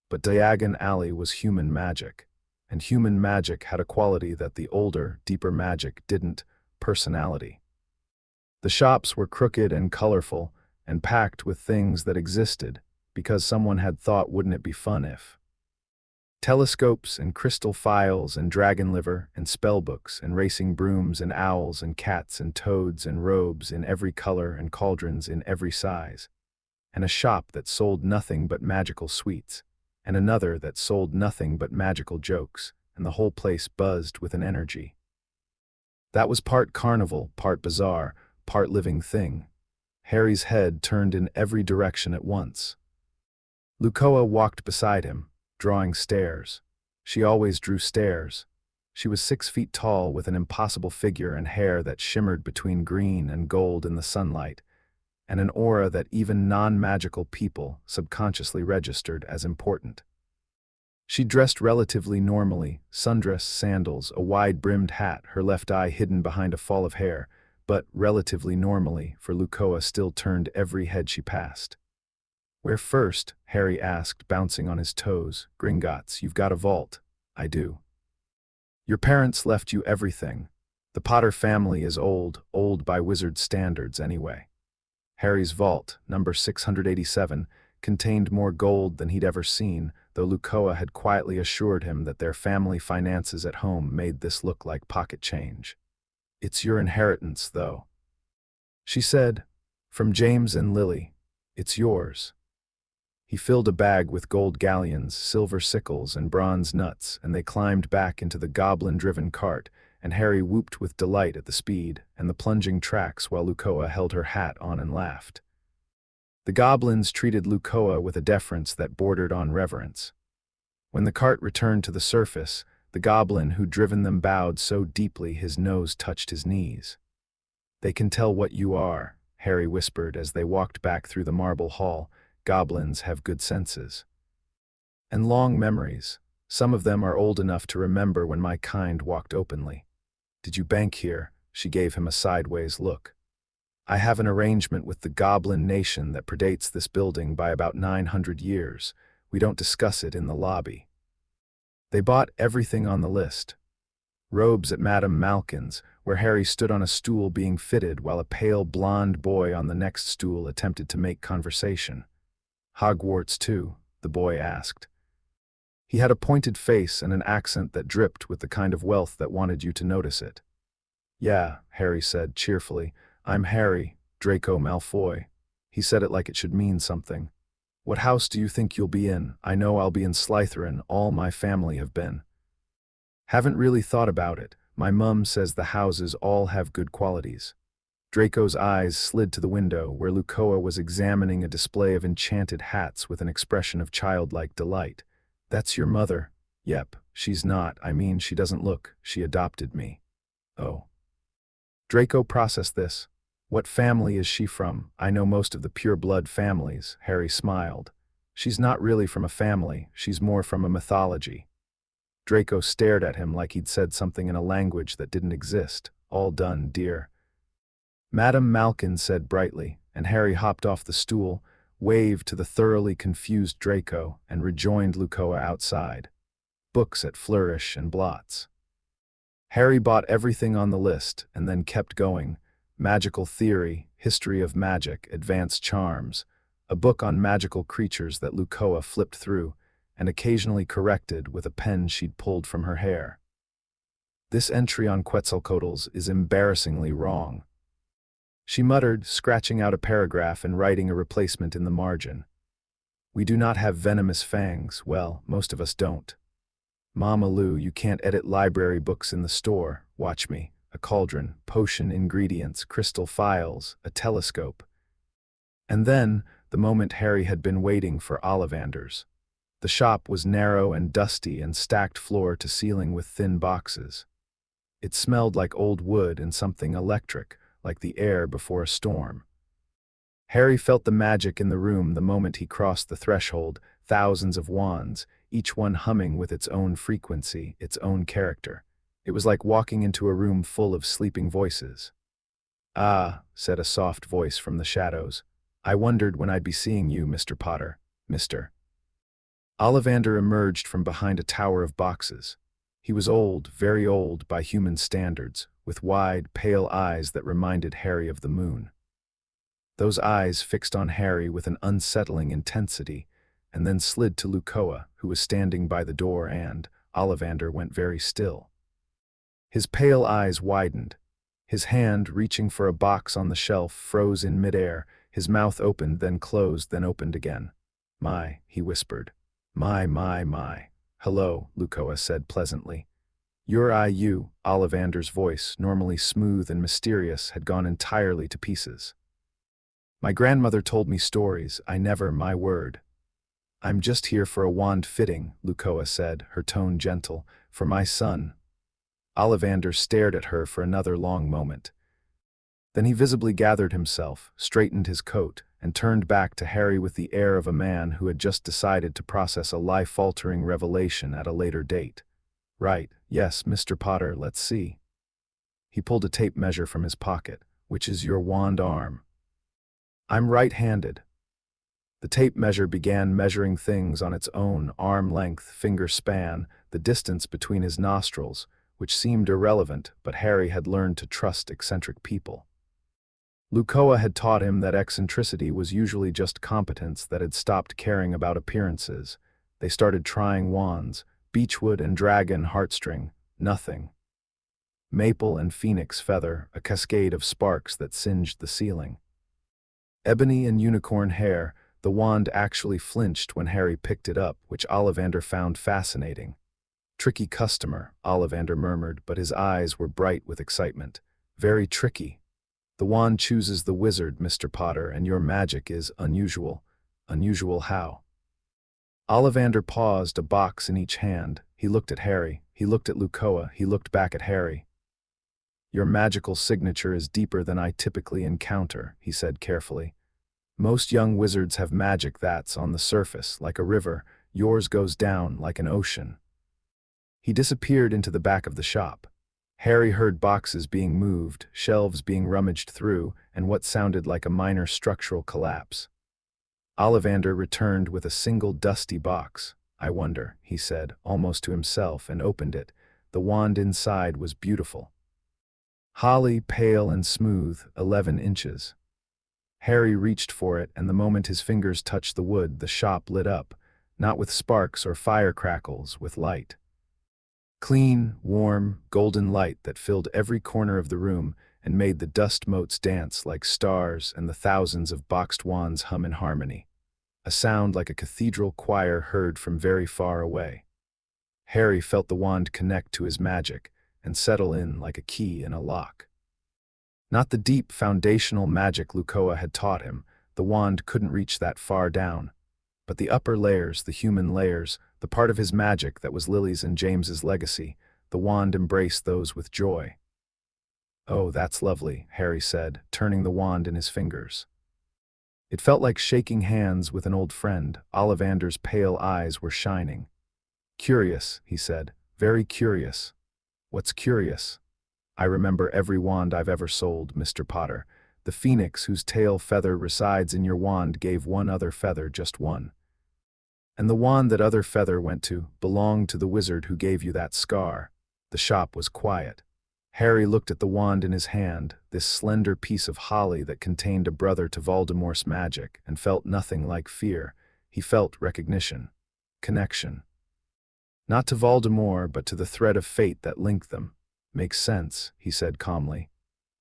S1: But Diagon Alley was human magic, and human magic had a quality that the older, deeper magic didn't: personality. The shops were crooked and colorful, and packed with things that existed, because someone had thought, wouldn't it be fun if? Telescopes and crystal phials and dragon liver and spellbooks and racing brooms and owls and cats and toads and robes in every color and cauldrons in every size. And a shop that sold nothing but magical sweets, and another that sold nothing but magical jokes, and the whole place buzzed with an energy. That was part carnival, part bazaar, part living thing. Harry's head turned in every direction at once. Luccoa walked beside him, drawing stares. She always drew stares. She was 6 feet tall with an impossible figure and hair that shimmered between green and gold in the sunlight, and an aura that even non-magical people subconsciously registered as important. She dressed relatively normally, sundress, sandals, a wide-brimmed hat, her left eye hidden behind a fall of hair, but relatively normally, for Luccoa still turned every head she passed. Where first? Harry asked, bouncing on his toes. Gringotts, you've got a vault. I do. Your parents left you everything. The Potter family is old by wizard standards anyway. Harry's vault, number 687, contained more gold than he'd ever seen, though Luccoa had quietly assured him that their family finances at home made this look like pocket change. It's your inheritance, though. She said, from James and Lily. It's yours. He filled a bag with gold galleons, silver sickles, and bronze nuts, and they climbed back into the goblin-driven cart, and Harry whooped with delight at the speed and the plunging tracks while Luccoa held her hat on and laughed. The goblins treated Luccoa with a deference that bordered on reverence. When the cart returned to the surface, the goblin who'd driven them bowed so deeply his nose touched his knees. They can tell what you are, Harry whispered as they walked back through the marble hall. Goblins have good senses. And long memories. Some of them are old enough to remember when my kind walked openly. Did you bank here? She gave him a sideways look. I have an arrangement with the Goblin Nation that predates this building by about 900 years. We don't discuss it in the lobby. They bought everything on the list. Robes at Madame Malkin's, where Harry stood on a stool being fitted while a pale blonde boy on the next stool attempted to make conversation. Hogwarts too? The boy asked. He had a pointed face and an accent that dripped with the kind of wealth that wanted you to notice it. Yeah, Harry said cheerfully. I'm Harry, Draco Malfoy. He said it like it should mean something. What house do you think you'll be in? I know I'll be in Slytherin. All my family have been. Haven't really thought about it. My mum says the houses all have good qualities. Draco's eyes slid to the window, where Luccoa was examining a display of enchanted hats with an expression of childlike delight. That's your mother? Yep, she's not. I mean, she doesn't look. She adopted me. Oh. Draco processed this. What family is she from? I know most of the pure-blood families. Harry smiled. She's not really from a family. She's more from a mythology. Draco stared at him like he'd said something in a language that didn't exist. All done, dear. Madame Malkin said brightly, and Harry hopped off the stool, waved to the thoroughly confused Draco, and rejoined Luccoa outside. Books at flourish and blots. Harry bought everything on the list, and then kept going. Magical theory, history of magic, advanced charms, a book on magical creatures that Luccoa flipped through, and occasionally corrected with a pen she'd pulled from her hair. This entry on Quetzalcoatl's is embarrassingly wrong, she muttered, scratching out a paragraph and writing a replacement in the margin. We do not have venomous fangs. Well, most of us don't. Mama Lou, you can't edit library books in the store. Watch me. A cauldron, potion ingredients, crystal files, a telescope. And then, the moment Harry had been waiting for Ollivander's. The shop was narrow and dusty and stacked floor to ceiling with thin boxes. It smelled like old wood and something electric, like the air before a storm. Harry felt the magic in the room the moment he crossed the threshold, thousands of wands, each one humming with its own frequency, its own character. It was like walking into a room full of sleeping voices. Ah, said a soft voice from the shadows. I wondered when I'd be seeing you, Mr. Potter, Mr. Ollivander emerged from behind a tower of boxes. He was old, very old by human standards, with wide, pale eyes that reminded Harry of the moon. Those eyes fixed on Harry with an unsettling intensity, and then slid to Luccoa, who was standing by the door, and Ollivander went very still. His pale eyes widened. His hand, reaching for a box on the shelf, froze in midair. His mouth opened, then closed, then opened again. My, he whispered. My. Hello, Luccoa said pleasantly. You, Ollivander's voice, normally smooth and mysterious, had gone entirely to pieces. My grandmother told me stories, I never, my word. I'm just here for a wand fitting, Luccoa said, her tone gentle, for my son. Ollivander stared at her for another long moment. Then he visibly gathered himself, straightened his coat, and turned back to Harry with the air of a man who had just decided to process a life-altering revelation at a later date. Right, yes, Mr. Potter, let's see. He pulled a tape measure from his pocket. Which is your wand arm? I'm right-handed. The tape measure began measuring things on its own arm-length finger span, the distance between his nostrils, which seemed irrelevant, but Harry had learned to trust eccentric people. Luccoa had taught him that eccentricity was usually just competence that had stopped caring about appearances. They started trying wands, beechwood and dragon heartstring, nothing. Maple and phoenix feather, a cascade of sparks that singed the ceiling. Ebony and unicorn hair, the wand actually flinched when Harry picked it up, which Ollivander found fascinating. Tricky customer, Ollivander murmured, but his eyes were bright with excitement. Very tricky. The wand chooses the wizard, Mr. Potter, and your magic is unusual. Unusual how? Ollivander paused, a box in each hand. He looked at Harry, he looked at Luccoa, he looked back at Harry. Your magical signature is deeper than I typically encounter, he said carefully. Most young wizards have magic that's on the surface, like a river. Yours goes down like an ocean. He disappeared into the back of the shop. Harry heard boxes being moved, shelves being rummaged through, and what sounded like a minor structural collapse. Ollivander returned with a single dusty box. I wonder, he said, almost to himself, and opened it. The wand inside was beautiful. Holly, pale and smooth, 11 inches. Harry reached for it, and the moment his fingers touched the wood, the shop lit up, not with sparks or fire crackles, with light. Clean, warm, golden light that filled every corner of the room and made the dust motes dance like stars and the thousands of boxed wands hum in harmony. A sound like a cathedral choir heard from very far away. Harry felt the wand connect to his magic and settle in like a key in a lock. Not the deep, foundational magic Luccoa had taught him. The wand couldn't reach that far down. But the upper layers, the human layers, the part of his magic that was Lily's and James's legacy, the wand embraced those with joy. "Oh, that's lovely," Harry said, turning the wand in his fingers. It felt like shaking hands with an old friend. Ollivander's pale eyes were shining. "Curious," he said, "very curious." "What's curious?" "I remember every wand I've ever sold, Mr. Potter. The phoenix whose tail feather resides in your wand gave one other feather, just one. And the wand that other feather went to belonged to the wizard who gave you that scar." The shop was quiet. Harry looked at the wand in his hand, this slender piece of holly that contained a brother to Voldemort's magic, and felt nothing like fear. He felt recognition, connection. Not to Voldemort, but to the thread of fate that linked them. "Makes sense," he said calmly.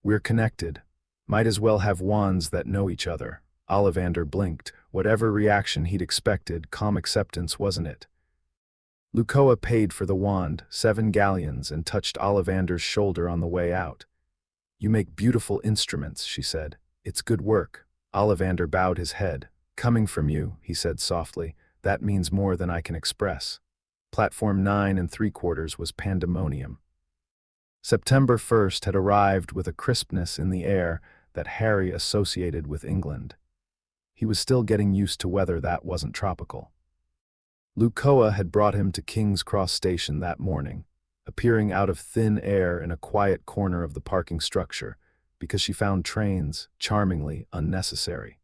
S1: "We're connected. Might as well have wands that know each other." Ollivander blinked. Whatever reaction he'd expected, calm acceptance wasn't it. Luccoa paid for the wand, 7 galleons, and touched Ollivander's shoulder on the way out. "You make beautiful instruments," she said. "It's good work." Ollivander bowed his head. "Coming from you," he said softly, "that means more than I can express." Platform 9 3/4 was pandemonium. September 1st had arrived with a crispness in the air that Harry associated with England. He was still getting used to weather that wasn't tropical. Luccoa had brought him to King's Cross Station that morning, appearing out of thin air in a quiet corner of the parking structure, because she found trains charmingly unnecessary.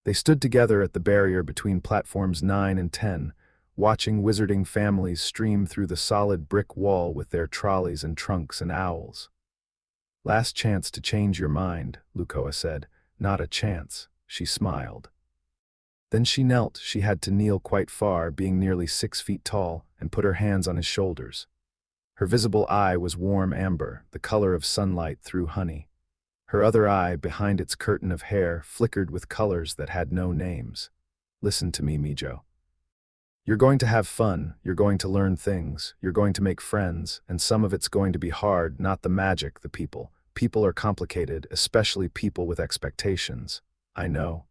S1: They stood together at the barrier between platforms 9 and 10, watching wizarding families stream through the solid brick wall with their trolleys and trunks and owls. "Last chance to change your mind," Luccoa said. "Not a chance," she smiled. Then she knelt. She had to kneel quite far, being nearly 6 feet tall, and put her hands on his shoulders. Her visible eye was warm amber, the color of sunlight through honey. Her other eye, behind its curtain of hair, flickered with colors that had no names. "Listen to me, Mijo. You're going to have fun, you're going to learn things, you're going to make friends, and some of it's going to be hard, not the magic, the people. People are complicated, especially people with expectations. I know.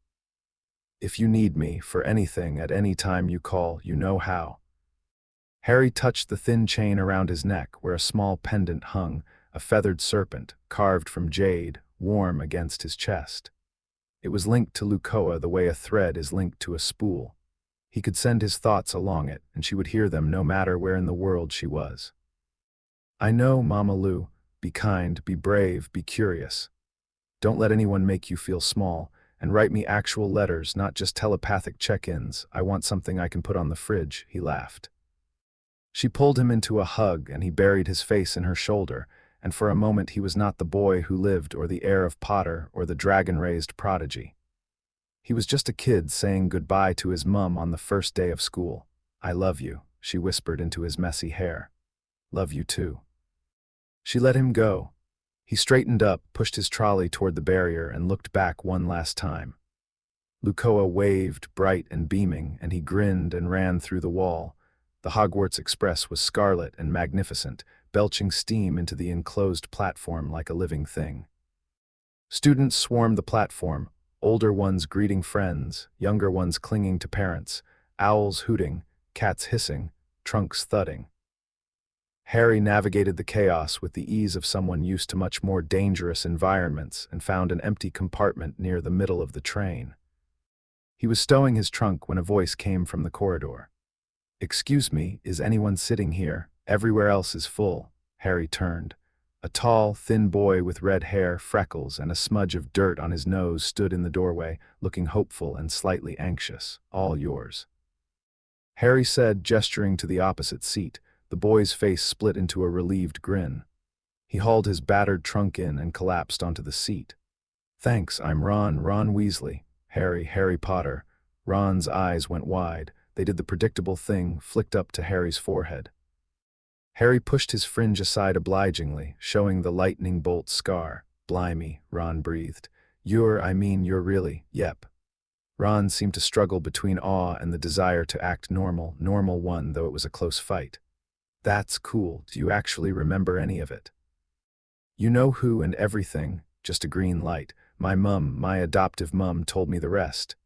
S1: If you need me for anything at any time you call, you know how." Harry touched the thin chain around his neck where a small pendant hung, a feathered serpent, carved from jade, warm against his chest. It was linked to Luccoa the way a thread is linked to a spool. He could send his thoughts along it, and she would hear them no matter where in the world she was. "I know, Mama Lou. Be kind, be brave, be curious. Don't let anyone make you feel small. And write me actual letters, not just telepathic check-ins. I want something I can put on the fridge," he laughed. She pulled him into a hug, and he buried his face in her shoulder, and for a moment he was not the boy who lived or the heir of Potter or the dragon-raised prodigy. He was just a kid saying goodbye to his mum on the first day of school. "I love you," she whispered into his messy hair. "Love you too." She let him go. He straightened up, pushed his trolley toward the barrier, and looked back one last time. Luccoa waved, bright and beaming, and he grinned and ran through the wall. The Hogwarts Express was scarlet and magnificent, belching steam into the enclosed platform like a living thing. Students swarmed the platform, older ones greeting friends, younger ones clinging to parents, owls hooting, cats hissing, trunks thudding. Harry navigated the chaos with the ease of someone used to much more dangerous environments and found an empty compartment near the middle of the train. He was stowing his trunk when a voice came from the corridor. "Excuse me, is anyone sitting here? Everywhere else is full." Harry turned. A tall, thin boy with red hair, freckles, and a smudge of dirt on his nose stood in the doorway, looking hopeful and slightly anxious. "All yours," Harry said, gesturing to the opposite seat. The boy's face split into a relieved grin. He hauled his battered trunk in and collapsed onto the seat. "Thanks, I'm Ron Weasley." Harry Potter." Ron's eyes went wide. They did the predictable thing, flicked up to Harry's forehead. Harry pushed his fringe aside obligingly, showing the lightning bolt scar. "Blimey," Ron breathed. You're really, yep." Ron seemed to struggle between awe and the desire to act normal one, though it was a close fight. That's cool. Do you actually remember any of it? You know who and everything, just a green light. My adoptive mum told me the rest.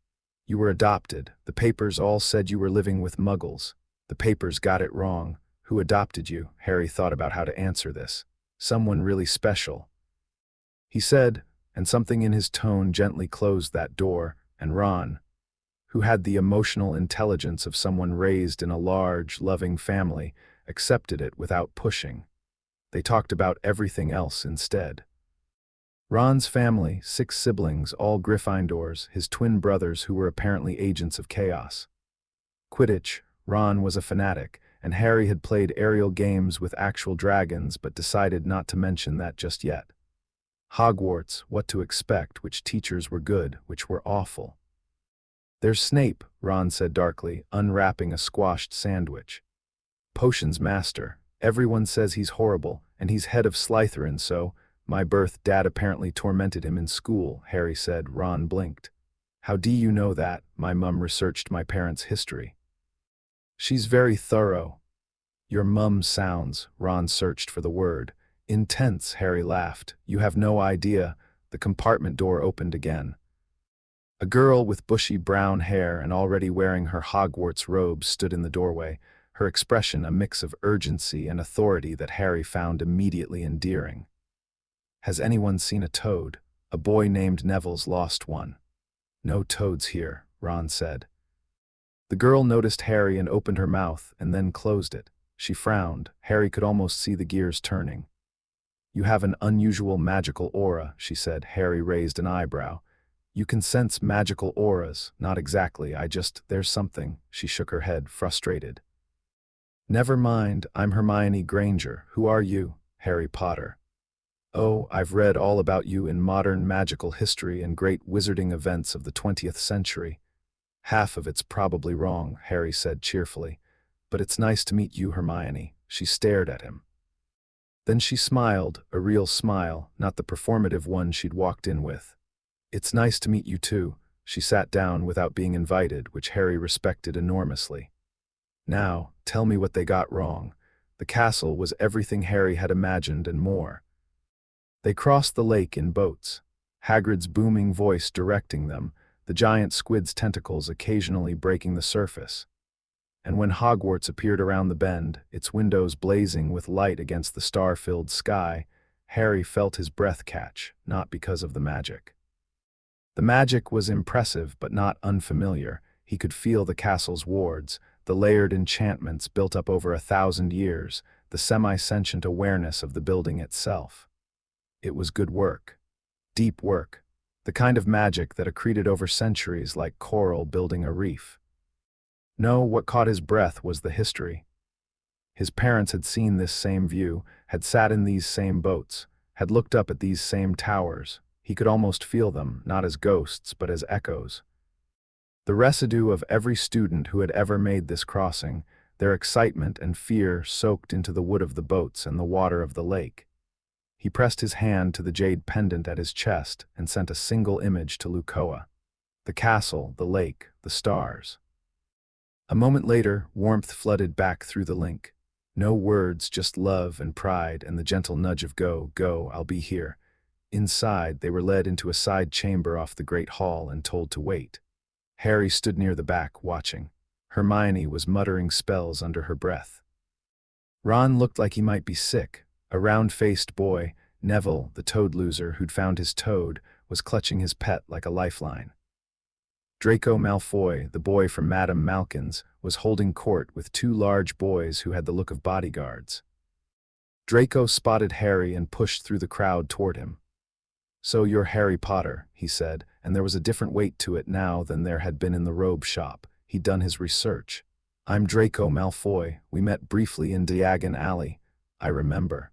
S1: You were adopted. The papers all said you were living with muggles. The papers got it wrong. Who adopted you? Harry thought about how to answer this. Someone really special. He said, and something in his tone gently closed that door, and Ron, who had the emotional intelligence of someone raised in a large, loving family, accepted it without pushing. They talked about everything else instead. Ron's family, 6 siblings, all Gryffindors, his twin brothers who were apparently agents of chaos. Quidditch, Ron was a fanatic, and Harry had played aerial games with actual dragons but decided not to mention that just yet. Hogwarts, what to expect, which teachers were good, which were awful. There's Snape, Ron said darkly, unwrapping a squashed sandwich. Potions master. Everyone says he's horrible, and he's head of Slytherin, so, my birth dad apparently tormented him in school, Harry said. Ron blinked. How do you know that? My mum researched my parents' history. She's very thorough. Your mum sounds, Ron searched for the word. Intense, Harry laughed. You have no idea. The compartment door opened again. A girl with bushy brown hair and already wearing her Hogwarts robe stood in the doorway, her expression a mix of urgency and authority that Harry found immediately endearing. Has anyone seen a toad? A boy named Neville's lost one. No toads here, Ron said. The girl noticed Harry and opened her mouth and then closed it. She frowned. Harry could almost see the gears turning. You have an unusual magical aura, she said. Harry raised an eyebrow. You can sense magical auras. Not exactly, there's something. She shook her head, frustrated. Never mind, I'm Hermione Granger. Who are you? Harry Potter. Oh, I've read all about you in modern magical history and great wizarding events of the 20th century. Half of it's probably wrong, Harry said cheerfully. But it's nice to meet you, Hermione. She stared at him. Then she smiled, a real smile, not the performative one she'd walked in with. It's nice to meet you too. She sat down without being invited, which Harry respected enormously. Now, tell me what they got wrong. The castle was everything Harry had imagined and more. They crossed the lake in boats, Hagrid's booming voice directing them, the giant squid's tentacles occasionally breaking the surface. And when Hogwarts appeared around the bend, its windows blazing with light against the star-filled sky, Harry felt his breath catch, not because of the magic. The magic was impressive but not unfamiliar. He could feel the castle's wards, the layered enchantments built up over 1,000 years, the semi-sentient awareness of the building itself. It was good work. Deep work. The kind of magic that accreted over centuries like coral building a reef. No, what caught his breath was the history. His parents had seen this same view, had sat in these same boats, had looked up at these same towers. He could almost feel them, not as ghosts, but as echoes. The residue of every student who had ever made this crossing, their excitement and fear soaked into the wood of the boats and the water of the lake. He pressed his hand to the jade pendant at his chest and sent a single image to Luccoa. The castle, the lake, the stars. A moment later, warmth flooded back through the link. No words, just love and pride and the gentle nudge of go, I'll be here. Inside, they were led into a side chamber off the great hall and told to wait. Harry stood near the back, watching. Hermione was muttering spells under her breath. Ron looked like he might be sick. A round-faced boy, Neville, the toad loser who'd found his toad, was clutching his pet like a lifeline. Draco Malfoy, the boy from Madame Malkin's, was holding court with 2 large boys who had the look of bodyguards. Draco spotted Harry and pushed through the crowd toward him. So you're Harry Potter, he said, and there was a different weight to it now than there had been in the robe shop. He'd done his research. I'm Draco Malfoy. We met briefly in Diagon Alley. I remember.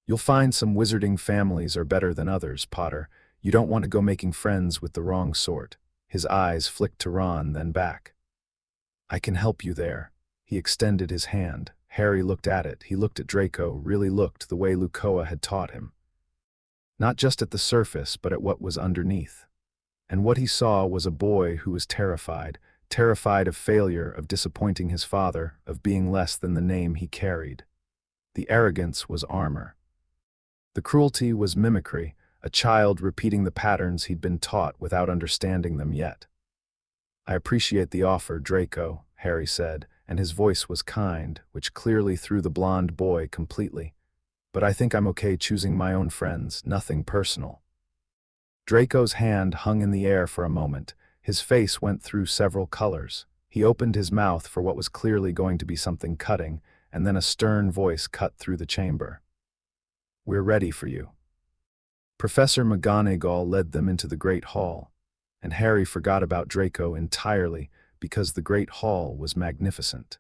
S1: You'll find some wizarding families are better than others, Potter. You don't want to go making friends with the wrong sort. His eyes flicked to Ron, then back. I can help you there. He extended his hand. Harry looked at it. He looked at Draco, really looked the way Luccoa had taught him. Not just at the surface, but at what was underneath. And what he saw was a boy who was terrified, terrified of failure, of disappointing his father, of being less than the name he carried. The arrogance was armor. The cruelty was mimicry, a child repeating the patterns he'd been taught without understanding them yet. "I appreciate the offer, Draco," Harry said, and his voice was kind, which clearly threw the blonde boy completely. "But I think I'm okay choosing my own friends, nothing personal." Draco's hand hung in the air for a moment. His face went through several colors. He opened his mouth for what was clearly going to be something cutting, and then a stern voice cut through the chamber. "We're ready for you." Professor McGonagall led them into the Great Hall, and Harry forgot about Draco entirely because the Great Hall was magnificent.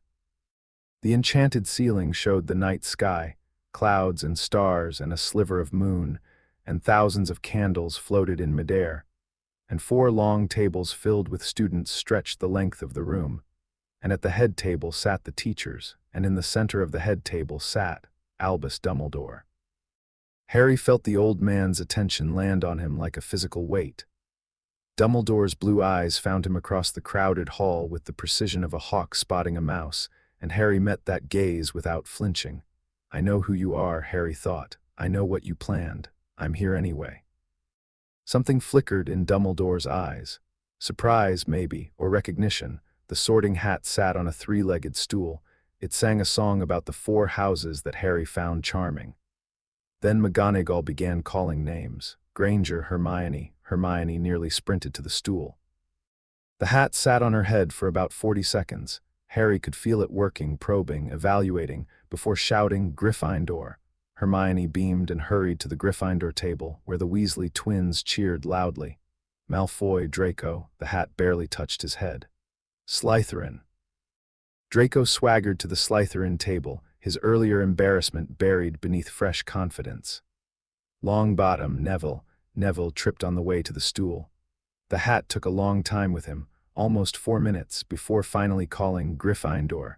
S1: The enchanted ceiling showed the night sky, clouds and stars and a sliver of moon, and thousands of candles floated in midair, and 4 long tables filled with students stretched the length of the room, and at the head table sat the teachers, and in the center of the head table sat Albus Dumbledore. Harry felt the old man's attention land on him like a physical weight. Dumbledore's blue eyes found him across the crowded hall with the precision of a hawk spotting a mouse, and Harry met that gaze without flinching. "I know who you are," Harry thought. "I know what you planned. I'm here anyway." Something flickered in Dumbledore's eyes. Surprise, maybe, or recognition. The Sorting Hat sat on a 3-legged stool. It sang a song about the 4 houses that Harry found charming. Then McGonagall began calling names. Granger, Hermione. Hermione nearly sprinted to the stool. The hat sat on her head for about 40 seconds. Harry could feel it working, probing, evaluating, before shouting, "Gryffindor." Hermione beamed and hurried to the Gryffindor table, where the Weasley twins cheered loudly. "Malfoy, Draco." The hat barely touched his head. "Slytherin." Draco swaggered to the Slytherin table, his earlier embarrassment buried beneath fresh confidence. "Longbottom, Neville." Neville tripped on the way to the stool. The hat took a long time with him, almost 4 minutes, before finally calling Gryffindor.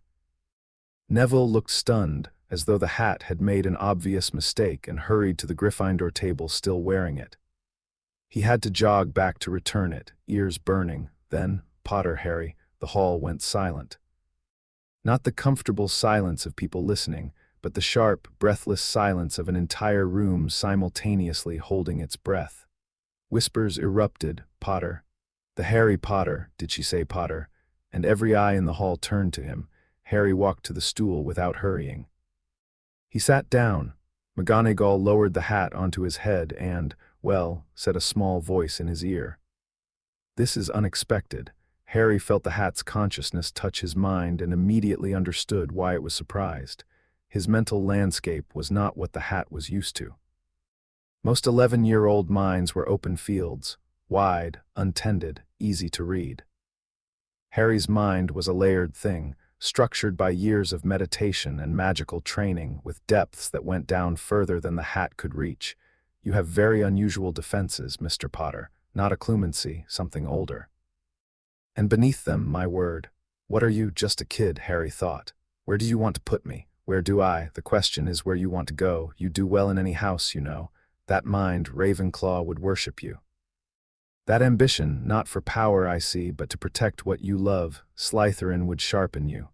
S1: Neville looked stunned, as though the hat had made an obvious mistake, and hurried to the Gryffindor table still wearing it. He had to jog back to return it, ears burning. Then, "Potter, Harry." The hall went silent. Not the comfortable silence of people listening, but the sharp, breathless silence of an entire room simultaneously holding its breath. Whispers erupted. "Potter." The Harry Potter, did she say Potter? And every eye in the hall turned to him. Harry walked to the stool without hurrying. He sat down. McGonagall lowered the hat onto his head and, "Well," said a small voice in his ear. "This is unexpected." Harry felt the hat's consciousness touch his mind and immediately understood why it was surprised. His mental landscape was not what the hat was used to. Most 11-year-old minds were open fields, wide, untended, easy to read. Harry's mind was a layered thing, structured by years of meditation and magical training, with depths that went down further than the hat could reach. "You have very unusual defenses, Mr. Potter, not a clumsy, something older. And beneath them, my word. What are you, just a kid?" Harry thought. "Where do you want to put me? Where do I? The question is where you want to go. You do well in any house, you know. That mind, Ravenclaw, would worship you. That ambition, not for power, I see, but to protect what you love, Slytherin would sharpen you.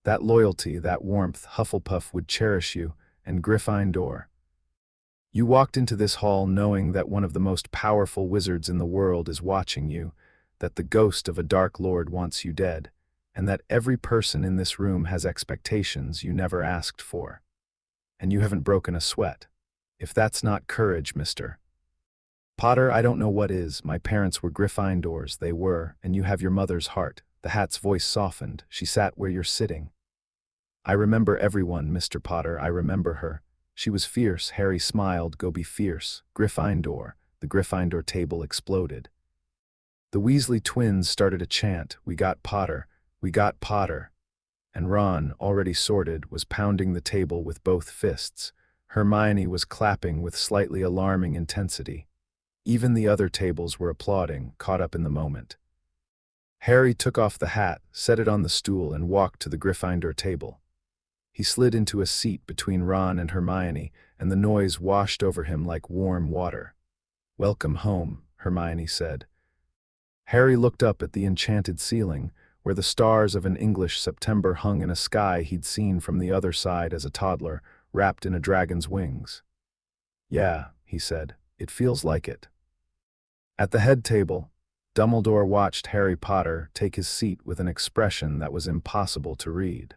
S1: That loyalty, that warmth, Hufflepuff would cherish you, and Gryffindor. You walked into this hall knowing that one of the most powerful wizards in the world is watching you, that the ghost of a Dark Lord wants you dead, and that every person in this room has expectations you never asked for. And you haven't broken a sweat. If that's not courage, Mr. Potter, I don't know what is. My parents were Gryffindors, they were, and you have your mother's heart." The hat's voice softened. "She sat where you're sitting. I remember everyone, Mr. Potter, I remember her. She was fierce." Harry smiled. "Go be fierce. Gryffindor." The Gryffindor table exploded. The Weasley twins started a chant, "We got Potter, we got Potter." And Ron, already sorted, was pounding the table with both fists. Hermione was clapping with slightly alarming intensity. Even the other tables were applauding, caught up in the moment. Harry took off the hat, set it on the stool, and walked to the Gryffindor table. He slid into a seat between Ron and Hermione, and the noise washed over him like warm water. "Welcome home," Hermione said. Harry looked up at the enchanted ceiling, where the stars of an English September hung in a sky he'd seen from the other side as a toddler, wrapped in a dragon's wings. "Yeah," he said, "it feels like it." At the head table, Dumbledore watched Harry Potter take his seat with an expression that was impossible to read.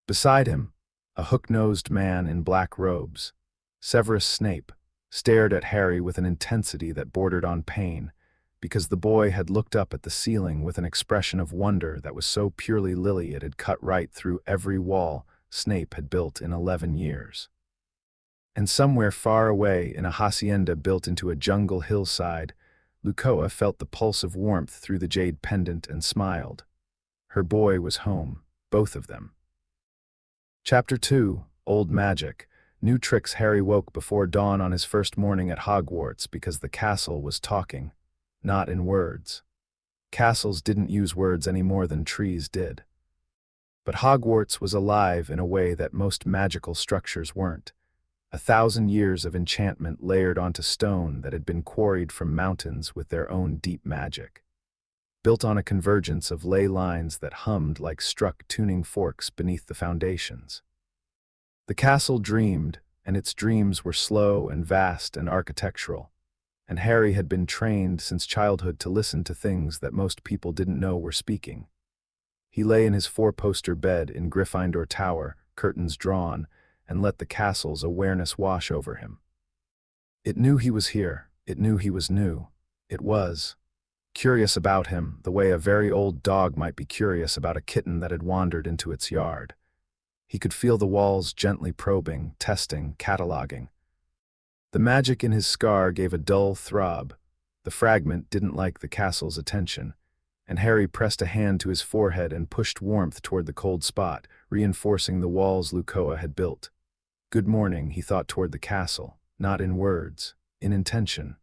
S1: Beside him, a hook-nosed man in black robes, Severus Snape, stared at Harry with an intensity that bordered on pain, because the boy had looked up at the ceiling with an expression of wonder that was so purely Lily it had cut right through every wall Snape had built in 11 years. And somewhere far away in a hosianda built into a jungle hillside, Luccoa felt the pulse of warmth through the jade pendant and smiled. Her boy was home, both of them. Chapter 2, Old Magic. New tricks. Harry woke before dawn on his first morning at Hogwarts because the castle was talking, not in words. Castles didn't use words any more than trees did. But Hogwarts was alive in a way that most magical structures weren't. 1,000 years of enchantment layered onto stone that had been quarried from mountains with their own deep magic. Built on a convergence of ley lines that hummed like struck tuning forks beneath the foundations. The castle dreamed, and its dreams were slow and vast and architectural, and Harry had been trained since childhood to listen to things that most people didn't know were speaking. He lay in his four-poster bed in Gryffindor Tower, curtains drawn, and let the castle's awareness wash over him. It knew he was here, it knew he was new. It was curious about him, the way a very old dog might be curious about a kitten that had wandered into its yard. He could feel the walls gently probing, testing, cataloging. The magic in his scar gave a dull throb. The fragment didn't like the castle's attention, and Harry pressed a hand to his forehead and pushed warmth toward the cold spot, reinforcing the walls Luccoa had built. Good morning, he thought toward the castle, not in words, in intention.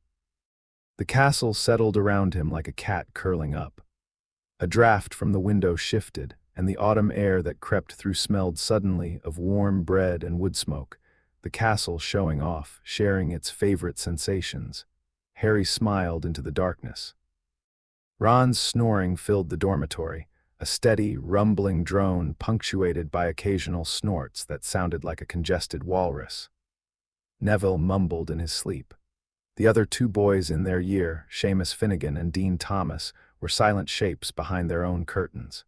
S1: The castle settled around him like a cat curling up. A draft from the window shifted, and the autumn air that crept through smelled suddenly of warm bread and wood smoke, the castle showing off, sharing its favorite sensations. Harry smiled into the darkness. Ron's snoring filled the dormitory, a steady, rumbling drone punctuated by occasional snorts that sounded like a congested walrus. Neville mumbled in his sleep. The other two boys in their year, Seamus Finnegan and Dean Thomas, were silent shapes behind their own curtains.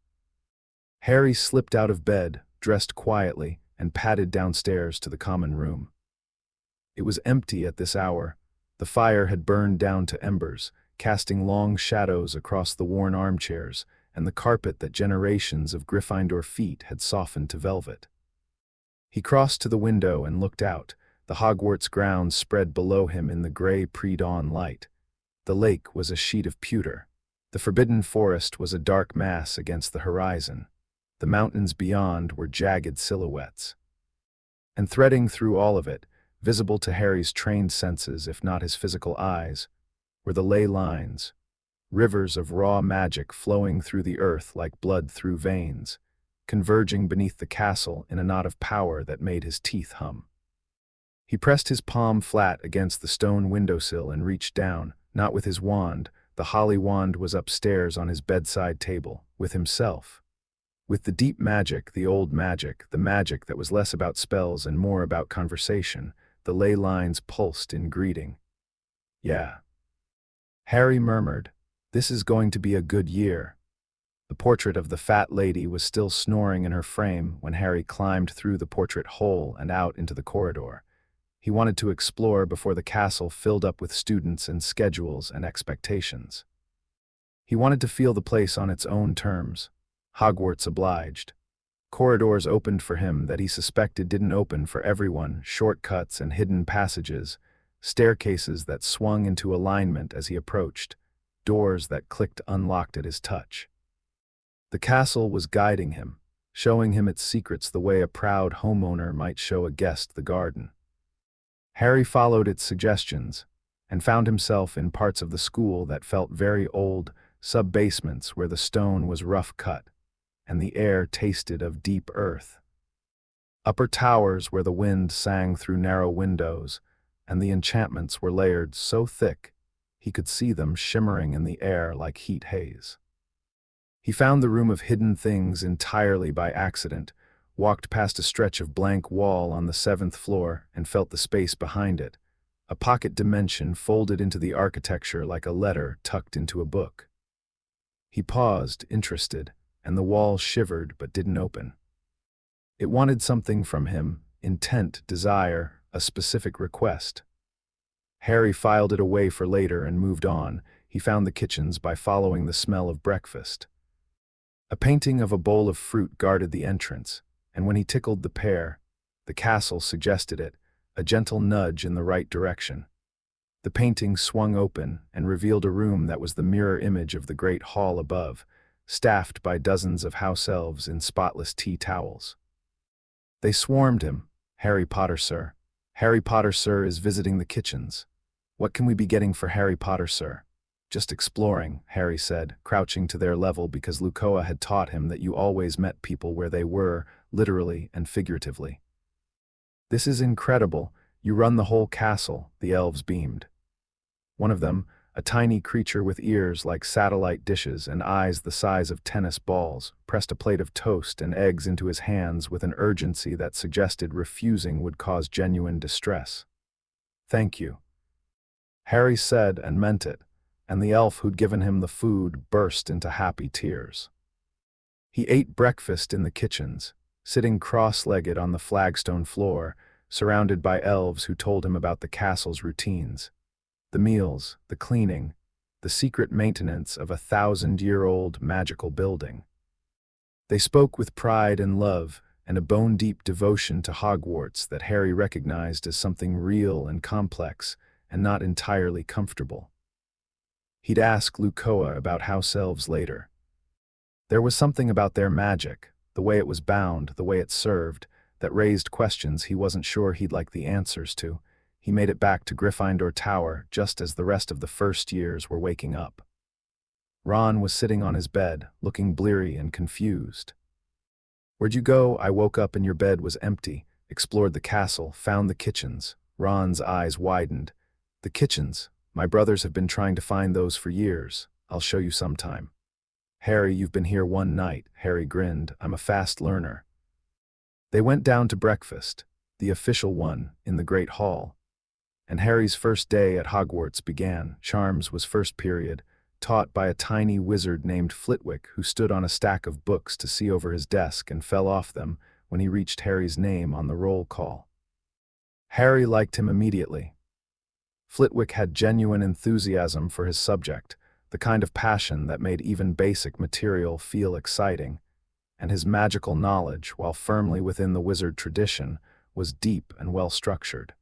S1: Harry slipped out of bed, dressed quietly, and padded downstairs to the common room. It was empty at this hour. The fire had burned down to embers, casting long shadows across the worn armchairs and the carpet that generations of Gryffindor feet had softened to velvet. He crossed to the window and looked out. The Hogwarts grounds spread below him in the gray pre-dawn light. The lake was a sheet of pewter. The forbidden forest was a dark mass against the horizon. The mountains beyond were jagged silhouettes. And threading through all of it, visible to Harry's trained senses if not his physical eyes, were the ley lines, rivers of raw magic flowing through the earth like blood through veins, converging beneath the castle in a knot of power that made his teeth hum. He pressed his palm flat against the stone windowsill and reached down, not with his wand. The holly wand was upstairs on his bedside table, with himself. With the deep magic, the old magic, the magic that was less about spells and more about conversation, the ley lines pulsed in greeting. "Yeah." Harry murmured, "This is going to be a good year." The portrait of the fat lady was still snoring in her frame when Harry climbed through the portrait hole and out into the corridor. He wanted to explore before the castle filled up with students and schedules and expectations. He wanted to feel the place on its own terms. Hogwarts obliged. Corridors opened for him that he suspected didn't open for everyone, shortcuts and hidden passages, staircases that swung into alignment as he approached, doors that clicked unlocked at his touch. The castle was guiding him, showing him its secrets the way a proud homeowner might show a guest the garden. Harry followed its suggestions, and found himself in parts of the school that felt very old, sub-basements where the stone was rough cut, and the air tasted of deep earth. Upper towers where the wind sang through narrow windows, and the enchantments were layered so thick He could see them shimmering in the air like heat haze. He found the room of hidden things entirely by accident, walked past a stretch of blank wall on the 7th floor and felt the space behind it, a pocket dimension folded into the architecture like a letter tucked into a book. He paused, interested, and the wall shivered but didn't open. It wanted something from him, intent, desire, a specific request. Harry filed it away for later and moved on. He found the kitchens by following the smell of breakfast. A painting of a bowl of fruit guarded the entrance, and when he tickled the pear, the castle suggested it, a gentle nudge in the right direction. The painting swung open and revealed a room that was the mirror image of the great hall above, staffed by dozens of house elves in spotless tea towels. They swarmed him. "Harry Potter, sir. Harry Potter, sir, is visiting the kitchens. What can we be getting for Harry Potter, sir?" "Just exploring," Harry said, crouching to their level because Luccoa had taught him that you always met people where they were, literally and figuratively. "This is incredible. You run the whole castle," the elves beamed. One of them, a tiny creature with ears like satellite dishes and eyes the size of tennis balls, pressed a plate of toast and eggs into his hands with an urgency that suggested refusing would cause genuine distress. "Thank you," Harry said and meant it, and the elf who'd given him the food burst into happy tears. He ate breakfast in the kitchens, sitting cross-legged on the flagstone floor, surrounded by elves who told him about the castle's routines. The meals, the cleaning, the secret maintenance of a 1,000-year-old magical building. They spoke with pride and love and a bone-deep devotion to Hogwarts that Harry recognized as something real and complex and not entirely comfortable. He'd ask Luccoa about house elves later. There was something about their magic, the way it was bound, the way it served, that raised questions he wasn't sure he'd like the answers to. He made it back to Gryffindor Tower just as the rest of the first years were waking up. Ron was sitting on his bed, looking bleary and confused. "Where'd you go?" "I woke up and your bed was empty, explored the castle, found the kitchens." Ron's eyes widened. "The kitchens? My brothers have been trying to find those for years. I'll show you sometime." "Harry, you've been here one night." Harry grinned. "I'm a fast learner." They went down to breakfast, the official one, in the Great Hall. And Harry's first day at Hogwarts began. Charms was first period, taught by a tiny wizard named Flitwick who stood on a stack of books to see over his desk and fell off them when he reached Harry's name on the roll call. Harry liked him immediately. Flitwick had genuine enthusiasm for his subject, the kind of passion that made even basic material feel exciting, and his magical knowledge, while firmly within the wizard tradition, was deep and well-structured.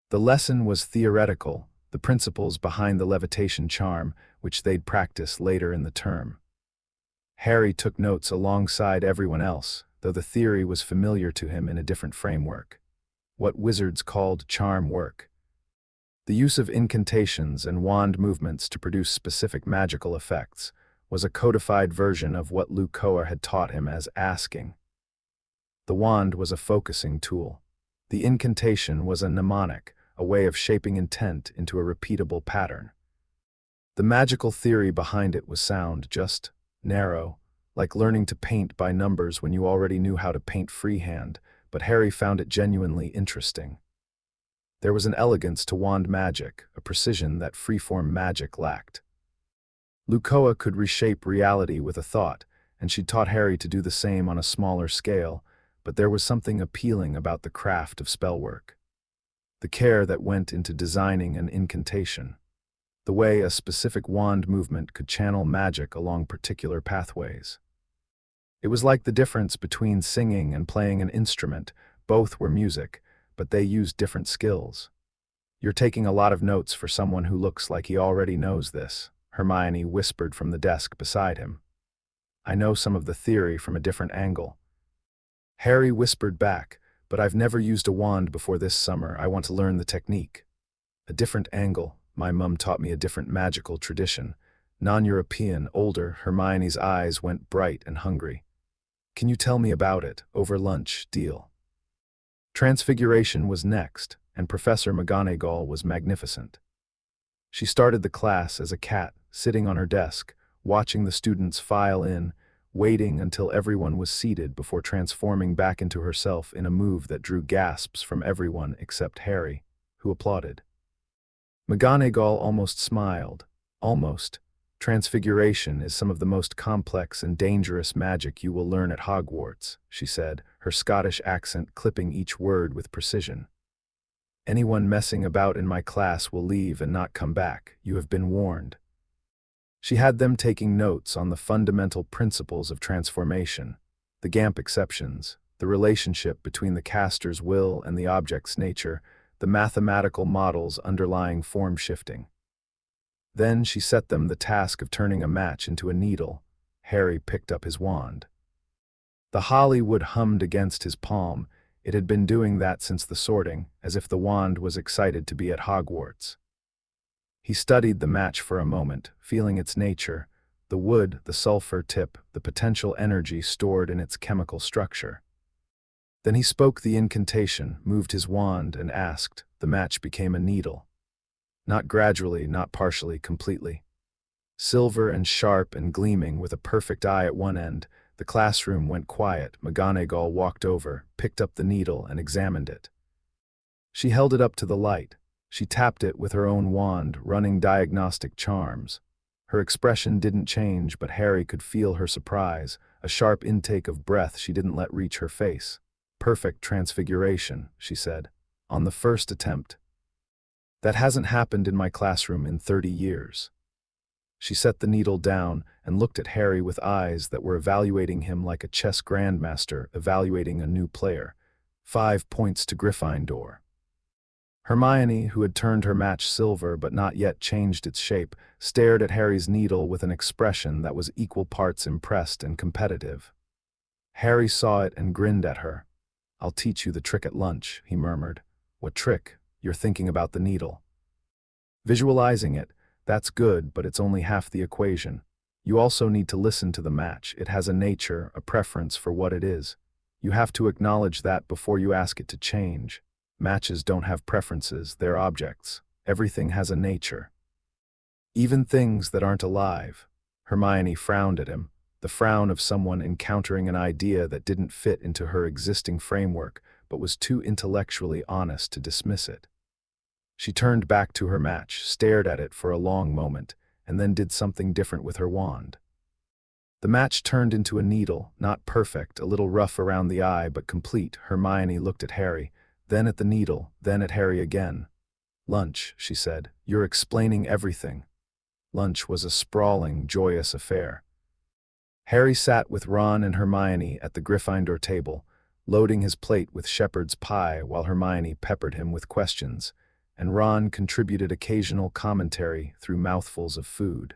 S1: The lesson was theoretical, the principles behind the levitation charm, which they'd practice later in the term. Harry took notes alongside everyone else, though the theory was familiar to him in a different framework. What wizards called charm work. The use of incantations and wand movements to produce specific magical effects was a codified version of what Luccoa had taught him as asking. The wand was a focusing tool. The incantation was a mnemonic, a way of shaping intent into a repeatable pattern. The magical theory behind it was sound, just narrow, like learning to paint by numbers when you already knew how to paint freehand, but Harry found it genuinely interesting. There was an elegance to wand magic, a precision that freeform magic lacked. Luccoa could reshape reality with a thought, and she taught Harry to do the same on a smaller scale, but there was something appealing about the craft of spellwork. The care that went into designing an incantation. The way a specific wand movement could channel magic along particular pathways. It was like the difference between singing and playing an instrument. Both were music, but they used different skills. "You're taking a lot of notes for someone who looks like he already knows this," Hermione whispered from the desk beside him. "I know some of the theory from a different angle." Harry whispered back, "But I've never used a wand before this summer. I want to learn the technique." "A different angle. My mum taught me a different magical tradition. Non-European, older." Hermione's eyes went bright and hungry. "Can you tell me about it? Over lunch, deal." Transfiguration was next, and Professor McGonagall was magnificent. She started the class as a cat, sitting on her desk, watching the students file in, waiting until everyone was seated before transforming back into herself in a move that drew gasps from everyone except Harry, who applauded. McGonagall almost smiled. Almost. Transfiguration is some of the most complex and dangerous magic you will learn at Hogwarts, she said, her Scottish accent clipping each word with precision. Anyone messing about in my class will leave and not come back. You have been warned. She had them taking notes on the fundamental principles of transformation, the Gamp exceptions, the relationship between the caster's will and the object's nature, the mathematical models underlying form shifting. Then she set them the task of turning a match into a needle. Harry picked up his wand. The holly wood hummed against his palm. It had been doing that since the sorting, as if the wand was excited to be at Hogwarts. He studied the match for a moment, feeling its nature, the wood, the sulfur tip, the potential energy stored in its chemical structure. Then he spoke the incantation, moved his wand, and asked. The match became a needle. Not gradually, not partially, completely. Silver and sharp and gleaming with a perfect eye at one end, the classroom went quiet. McGonagall walked over, picked up the needle, and examined it. She held it up to the light. She tapped it with her own wand, running diagnostic charms. Her expression didn't change, but Harry could feel her surprise, a sharp intake of breath she didn't let reach her face. Perfect transfiguration, she said, on the first attempt. That hasn't happened in my classroom in 30 years. She set the needle down and looked at Harry with eyes that were evaluating him like a chess grandmaster evaluating a new player. 5 points to Gryffindor. Hermione, who had turned her match silver but not yet changed its shape, stared at Harry's needle with an expression that was equal parts impressed and competitive. Harry saw it and grinned at her. "I'll teach you the trick at lunch," he murmured. "What trick? You're thinking about the needle." "Visualizing it. That's good, but it's only half the equation. You also need to listen to the match. It has a nature, a preference for what it is. You have to acknowledge that before you ask it to change. Matches don't have preferences, they're objects. Everything has a nature. Even things that aren't alive." Hermione frowned at him, the frown of someone encountering an idea that didn't fit into her existing framework, but was too intellectually honest to dismiss it. She turned back to her match, stared at it for a long moment, and then did something different with her wand. The match turned into a needle, not perfect, a little rough around the eye, but complete. Hermione looked at Harry, then at the needle, then at Harry again. "Lunch," she said. "You're explaining everything." Lunch was a sprawling, joyous affair. Harry sat with Ron and Hermione at the Gryffindor table, loading his plate with shepherd's pie while Hermione peppered him with questions, and Ron contributed occasional commentary through mouthfuls of food.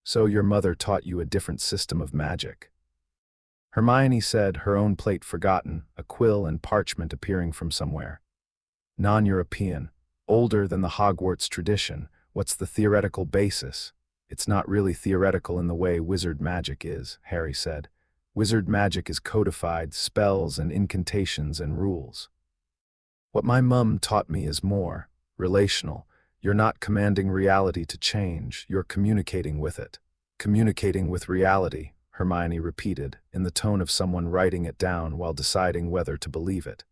S1: "So your mother taught you a different system of magic?" Hermione said, her own plate forgotten, a quill and parchment appearing from somewhere. "Non-European, older than the Hogwarts tradition. What's the theoretical basis?" "It's not really theoretical in the way wizard magic is," Harry said. "Wizard magic is codified, spells and incantations and rules. What my mum taught me is more relational. You're not commanding reality to change, you're communicating with it." "Communicating with reality," Hermione repeated, in the tone of someone writing it down while deciding whether to believe it.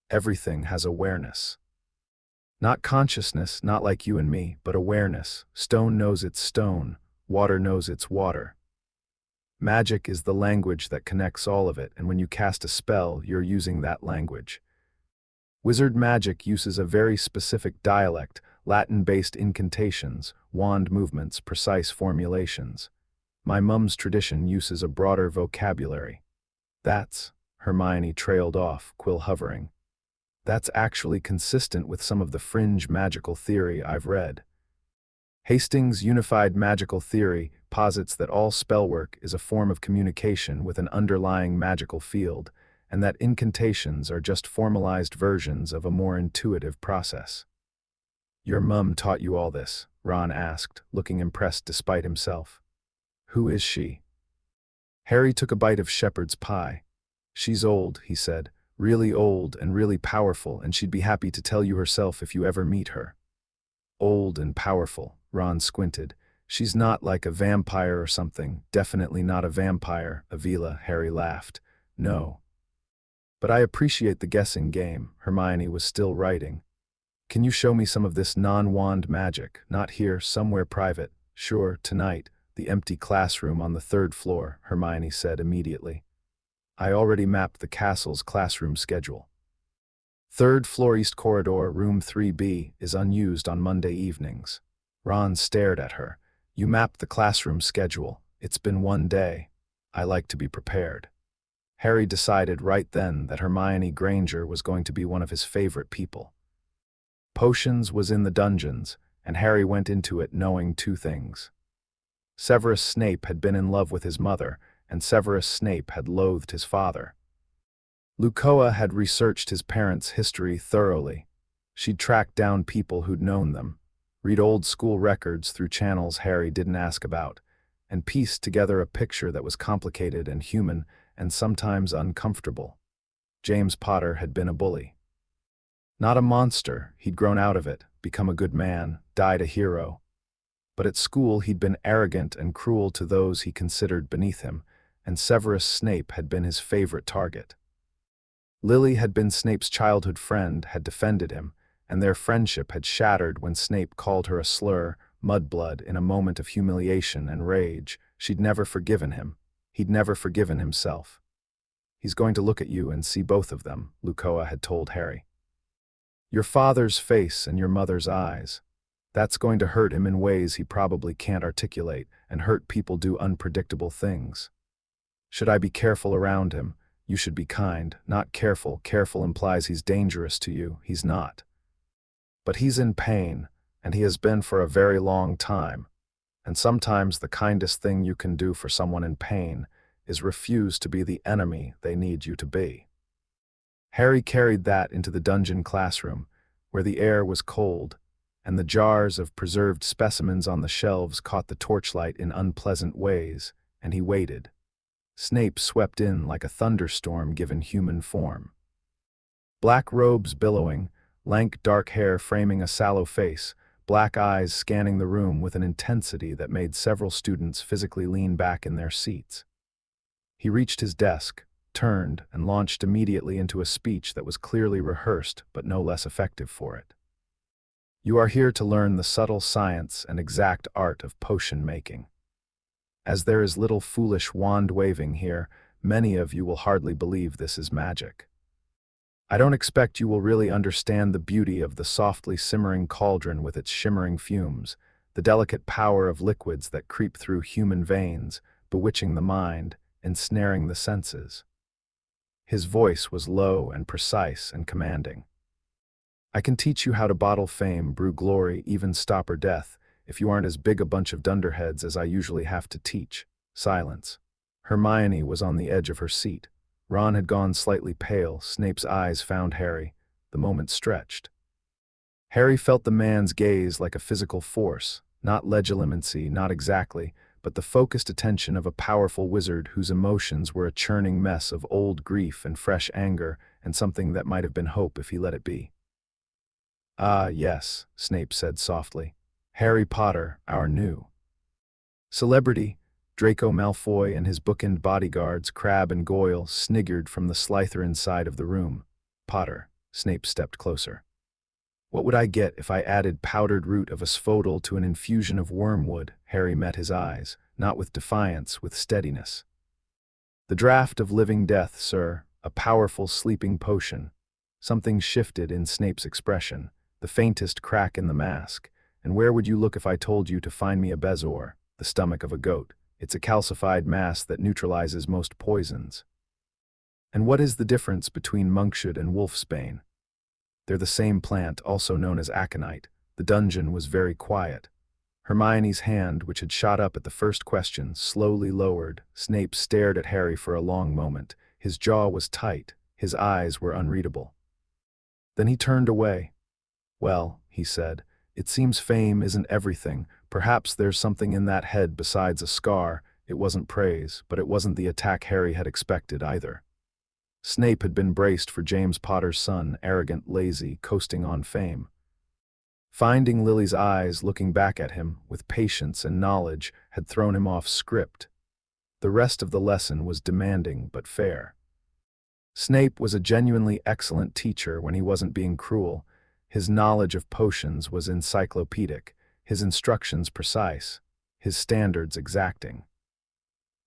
S1: "Everything has awareness. Not consciousness, not like you and me, but awareness. Stone knows it's stone, water knows it's water. Magic is the language that connects all of it, and when you cast a spell, you're using that language. Wizard magic uses a very specific dialect, Latin-based incantations, wand movements, precise formulations. My mum's tradition uses a broader vocabulary." "That's," Hermione trailed off, quill hovering. "That's actually consistent with some of the fringe magical theory I've read. Hastings' unified magical theory posits that all spellwork is a form of communication with an underlying magical field, and that incantations are just formalized versions of a more intuitive process." "Your mum taught you all this?" Ron asked, looking impressed despite himself. "Who is she?" Harry took a bite of shepherd's pie. "She's old," he said, "really old and really powerful, and she'd be happy to tell you herself if you ever meet her." old and powerful. Ron squinted. She's not like a vampire or something. Definitely not a vampire, Avila, Harry laughed. No. But I appreciate the guessing game. Hermione was still writing. Can you show me some of this non-wand magic? Not here, somewhere private. Sure, tonight. The empty classroom on the 3rd floor, Hermione said immediately. I already mapped the castle's classroom schedule. 3rd floor east corridor, room 3B, is unused on Monday evenings. Ron stared at her. You mapped the classroom schedule. It's been one day. I like to be prepared. Harry decided right then that Hermione Granger was going to be one of his favorite people. Potions was in the dungeons, and Harry went into it knowing 2 things. Severus Snape had been in love with his mother, and Severus Snape had loathed his father. Luccoa had researched his parents' history thoroughly. She'd tracked down people who'd known them, read old school records through channels Harry didn't ask about, and pieced together a picture that was complicated and human and sometimes uncomfortable. James Potter had been a bully. Not a monster, he'd grown out of it, become a good man, died a hero. But at school he'd been arrogant and cruel to those he considered beneath him, and Severus Snape had been his favorite target. Lily had been Snape's childhood friend, had defended him, and their friendship had shattered when Snape called her a slur, mudblood, in a moment of humiliation and rage. She'd never forgiven him. He'd never forgiven himself. He's going to look at you and see both of them, Luccoa had told Harry. Your father's face and your mother's eyes. That's going to hurt him in ways he probably can't articulate, and hurt people do unpredictable things. Should I be careful around him? You should be kind, not careful. Careful implies he's dangerous to you. He's not. But he's in pain, and he has been for a very long time. And sometimes the kindest thing you can do for someone in pain is refuse to be the enemy they need you to be. Harry carried that into the dungeon classroom, where the air was cold, and the jars of preserved specimens on the shelves caught the torchlight in unpleasant ways, and he waited. Snape swept in like a thunderstorm given human form. Black robes billowing, lank dark hair framing a sallow face, black eyes scanning the room with an intensity that made several students physically lean back in their seats. He reached his desk, turned, and launched immediately into a speech that was clearly rehearsed but no less effective for it. You are here to learn the subtle science and exact art of potion making. As there is little foolish wand-waving here, many of you will hardly believe this is magic. I don't expect you will really understand the beauty of the softly simmering cauldron with its shimmering fumes, the delicate power of liquids that creep through human veins, bewitching the mind, ensnaring the senses. His voice was low and precise and commanding. I can teach you how to bottle fame, brew glory, even stop or death, if you aren't as big a bunch of dunderheads as I usually have to teach. Silence. Hermione was on the edge of her seat. Ron had gone slightly pale. Snape's eyes found Harry. The moment stretched. Harry felt the man's gaze like a physical force, not legilimency, not exactly, but the focused attention of a powerful wizard whose emotions were a churning mess of old grief and fresh anger and something that might have been hope if he let it be. Ah, yes, Snape said softly. Harry Potter, our new celebrity. Draco Malfoy and his bookend bodyguards, Crabbe and Goyle, sniggered from the Slytherin side of the room. Potter. Snape stepped closer. What would I get if I added powdered root of asphodel to an infusion of wormwood? Harry met his eyes, not with defiance, with steadiness. The draught of living death, sir, a powerful sleeping potion. Something shifted in Snape's expression, the faintest crack in the mask. And where would you look if I told you to find me a bezoar, the stomach of a goat? It's a calcified mass that neutralizes most poisons. And what is the difference between monkshood and wolfsbane? They're the same plant, also known as aconite. The dungeon was very quiet. Hermione's hand, which had shot up at the first question, slowly lowered. Snape stared at Harry for a long moment. His jaw was tight. His eyes were unreadable. Then he turned away. Well, he said, it seems fame isn't everything. Perhaps there's something in that head besides a scar. It wasn't praise, but it wasn't the attack Harry had expected either. Snape had been braced for James Potter's son, arrogant, lazy, coasting on fame. Finding Lily's eyes looking back at him with patience and knowledge had thrown him off script. The rest of the lesson was demanding but fair. Snape was a genuinely excellent teacher when he wasn't being cruel. His knowledge of potions was encyclopedic, his instructions precise, his standards exacting.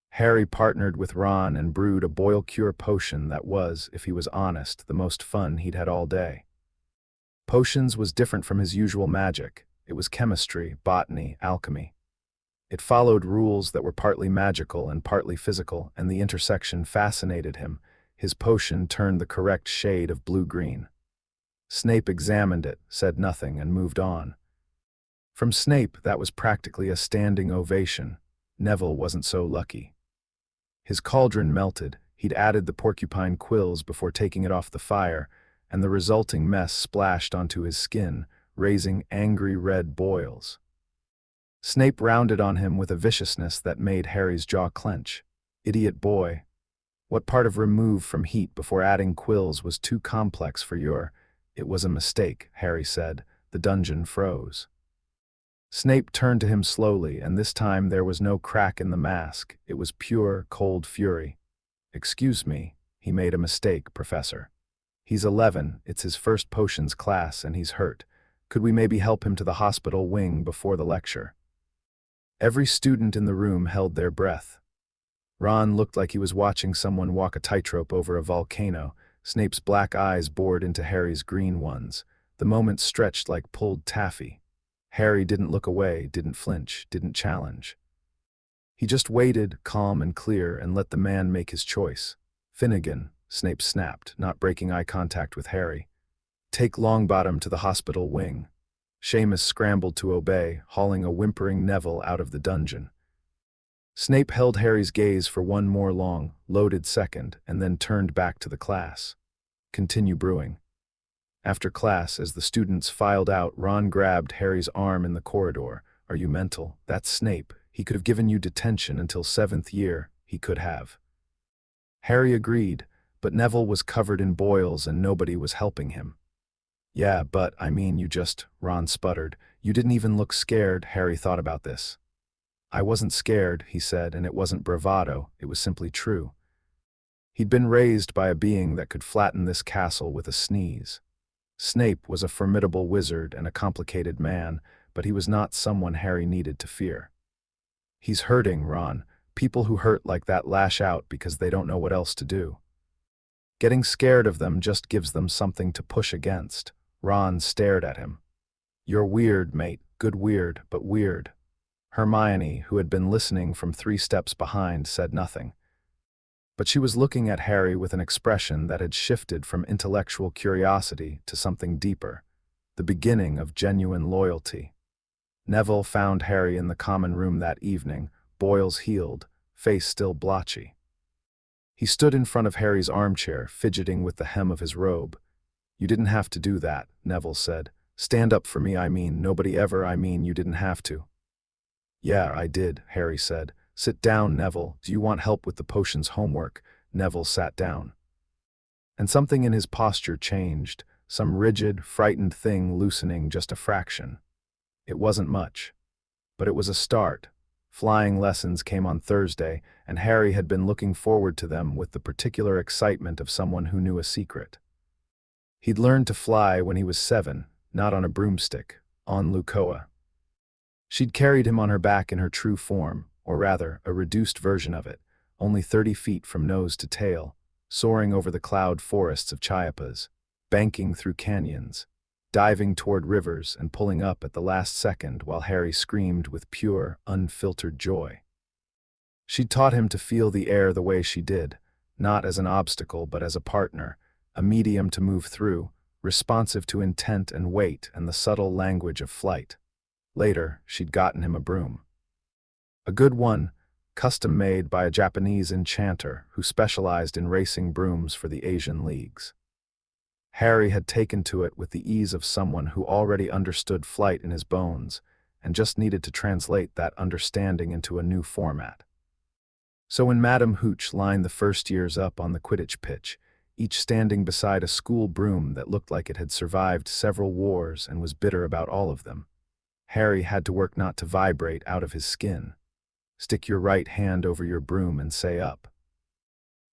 S1: Harry partnered with Ron and brewed a boil-cure potion that was, if he was honest, the most fun he'd had all day. Potions was different from his usual magic. It was chemistry, botany, alchemy. It followed rules that were partly magical and partly physical, and the intersection fascinated him. His potion turned the correct shade of blue-green. Snape examined it, said nothing, and moved on. From Snape, that was practically a standing ovation. Neville wasn't so lucky. His cauldron melted. He'd added the porcupine quills before taking it off the fire, and the resulting mess splashed onto his skin, raising angry red boils. Snape rounded on him with a viciousness that made Harry's jaw clench. Idiot boy. What part of remove from heat before adding quills was too complex for your— It was a mistake, Harry said. The dungeon froze. Snape turned to him slowly, and this time there was no crack in the mask. It was pure, cold fury. Excuse me, he made a mistake, Professor. He's 11, it's his first potions class, and he's hurt. Could we maybe help him to the hospital wing before the lecture? Every student in the room held their breath. Ron looked like he was watching someone walk a tightrope over a volcano. Snape's black eyes bored into Harry's green ones. The moment stretched like pulled taffy. Harry didn't look away, didn't flinch, didn't challenge. He just waited, calm and clear, and let the man make his choice. Finnegan, Snape snapped, not breaking eye contact with Harry. Take Longbottom to the hospital wing. Seamus scrambled to obey, hauling a whimpering Neville out of the dungeon. Snape held Harry's gaze for one more long, loaded second, and then turned back to the class. Continue brewing. After class, as the students filed out, Ron grabbed Harry's arm in the corridor. Are you mental? That's Snape. He could have given you detention until 7th year. He could have. Harry agreed, but Neville was covered in boils and nobody was helping him. Yeah, but, I mean, you just— Ron sputtered. You didn't even look scared. Harry thought about this. I wasn't scared, he said, and it wasn't bravado, it was simply true. He'd been raised by a being that could flatten this castle with a sneeze. Snape was a formidable wizard and a complicated man, but he was not someone Harry needed to fear. He's hurting, Ron. People who hurt like that lash out because they don't know what else to do. Getting scared of them just gives them something to push against. Ron stared at him. You're weird, mate. Good weird, but weird. Hermione, who had been listening from 3 steps behind, said nothing. But she was looking at Harry with an expression that had shifted from intellectual curiosity to something deeper, the beginning of genuine loyalty. Neville found Harry in the common room that evening, boils healed, face still blotchy. He stood in front of Harry's armchair, fidgeting with the hem of his robe. You didn't have to do that, Neville said. Stand up for me, I mean, nobody ever, I mean, you didn't have to. Yeah, I did, Harry said. Sit down, Neville. Do you want help with the potions homework? Neville sat down. And something in his posture changed, some rigid, frightened thing loosening just a fraction. It wasn't much, but it was a start. Flying lessons came on Thursday, and Harry had been looking forward to them with the particular excitement of someone who knew a secret. He'd learned to fly when he was 7, not on a broomstick, on Luccoa. She'd carried him on her back in her true form, or rather, a reduced version of it, only 30 feet from nose to tail, soaring over the cloud forests of Chiapas, banking through canyons, diving toward rivers and pulling up at the last second while Harry screamed with pure, unfiltered joy. She'd taught him to feel the air the way she did, not as an obstacle but as a partner, a medium to move through, responsive to intent and weight and the subtle language of flight. Later, she'd gotten him a broom. A good one, custom made by a Japanese enchanter who specialized in racing brooms for the Asian leagues. Harry had taken to it with the ease of someone who already understood flight in his bones and just needed to translate that understanding into a new format. So when Madame Hooch lined the first years up on the Quidditch pitch, each standing beside a school broom that looked like it had survived several wars and was bitter about all of them. Harry had to work not to vibrate out of his skin. Stick your right hand over your broom and say up.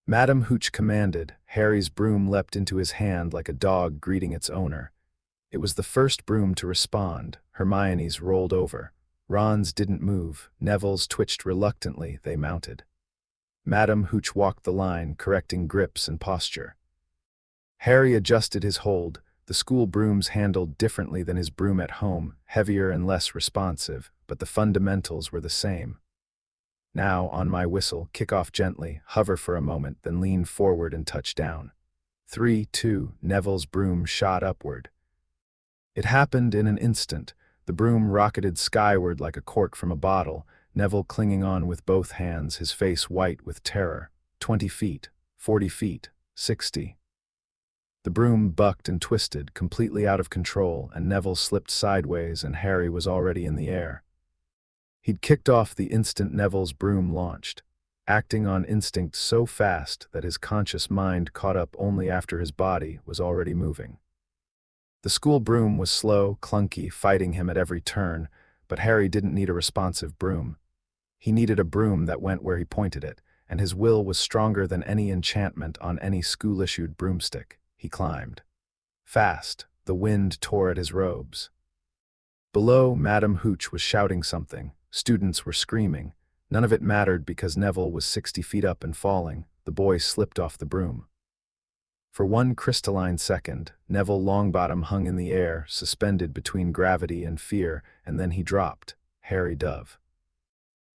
S1: Madam Hooch commanded. Harry's broom leapt into his hand like a dog greeting its owner. It was the first broom to respond. Hermione's rolled over. Ron's didn't move. Neville's twitched reluctantly. They mounted. Madam Hooch walked the line, correcting grips and posture. Harry adjusted his hold. The school brooms handled differently than his broom at home, heavier and less responsive, but the fundamentals were the same. Now, on my whistle, kick off gently, hover for a moment, then lean forward and touch down. 3, 2, Neville's broom shot upward. It happened in an instant. The broom rocketed skyward like a cork from a bottle, Neville clinging on with both hands, his face white with terror. 20 feet, 40 feet, 60. The broom bucked and twisted, completely out of control, and Neville slipped sideways and Harry was already in the air. He'd kicked off the instant Neville's broom launched, acting on instinct so fast that his conscious mind caught up only after his body was already moving. The school broom was slow, clunky, fighting him at every turn, but Harry didn't need a responsive broom. He needed a broom that went where he pointed it, and his will was stronger than any enchantment on any school-issued broomstick. He climbed. Fast, the wind tore at his robes. Below, Madam Hooch was shouting something. Students were screaming. None of it mattered because Neville was 60 feet up and falling. The boy slipped off the broom. For one crystalline second, Neville Longbottom hung in the air, suspended between gravity and fear, and then he dropped. Harry Dove.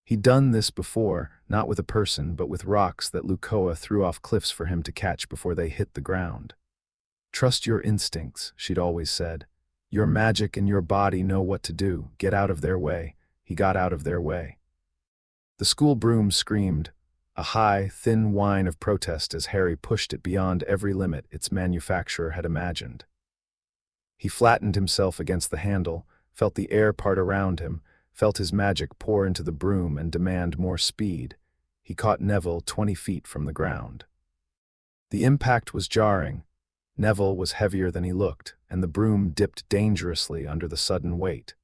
S1: He'd done this before, not with a person, but with rocks that Luccoa threw off cliffs for him to catch before they hit the ground. Trust your instincts, she'd always said. Your magic and your body know what to do. Get out of their way. He got out of their way. The school broom screamed, a high, thin whine of protest as Harry pushed it beyond every limit its manufacturer had imagined. He flattened himself against the handle, felt the air part around him, felt his magic pour into the broom and demand more speed. He caught Neville 20 feet from the ground. The impact was jarring. Neville was heavier than he looked, and the broom dipped dangerously under the sudden weight.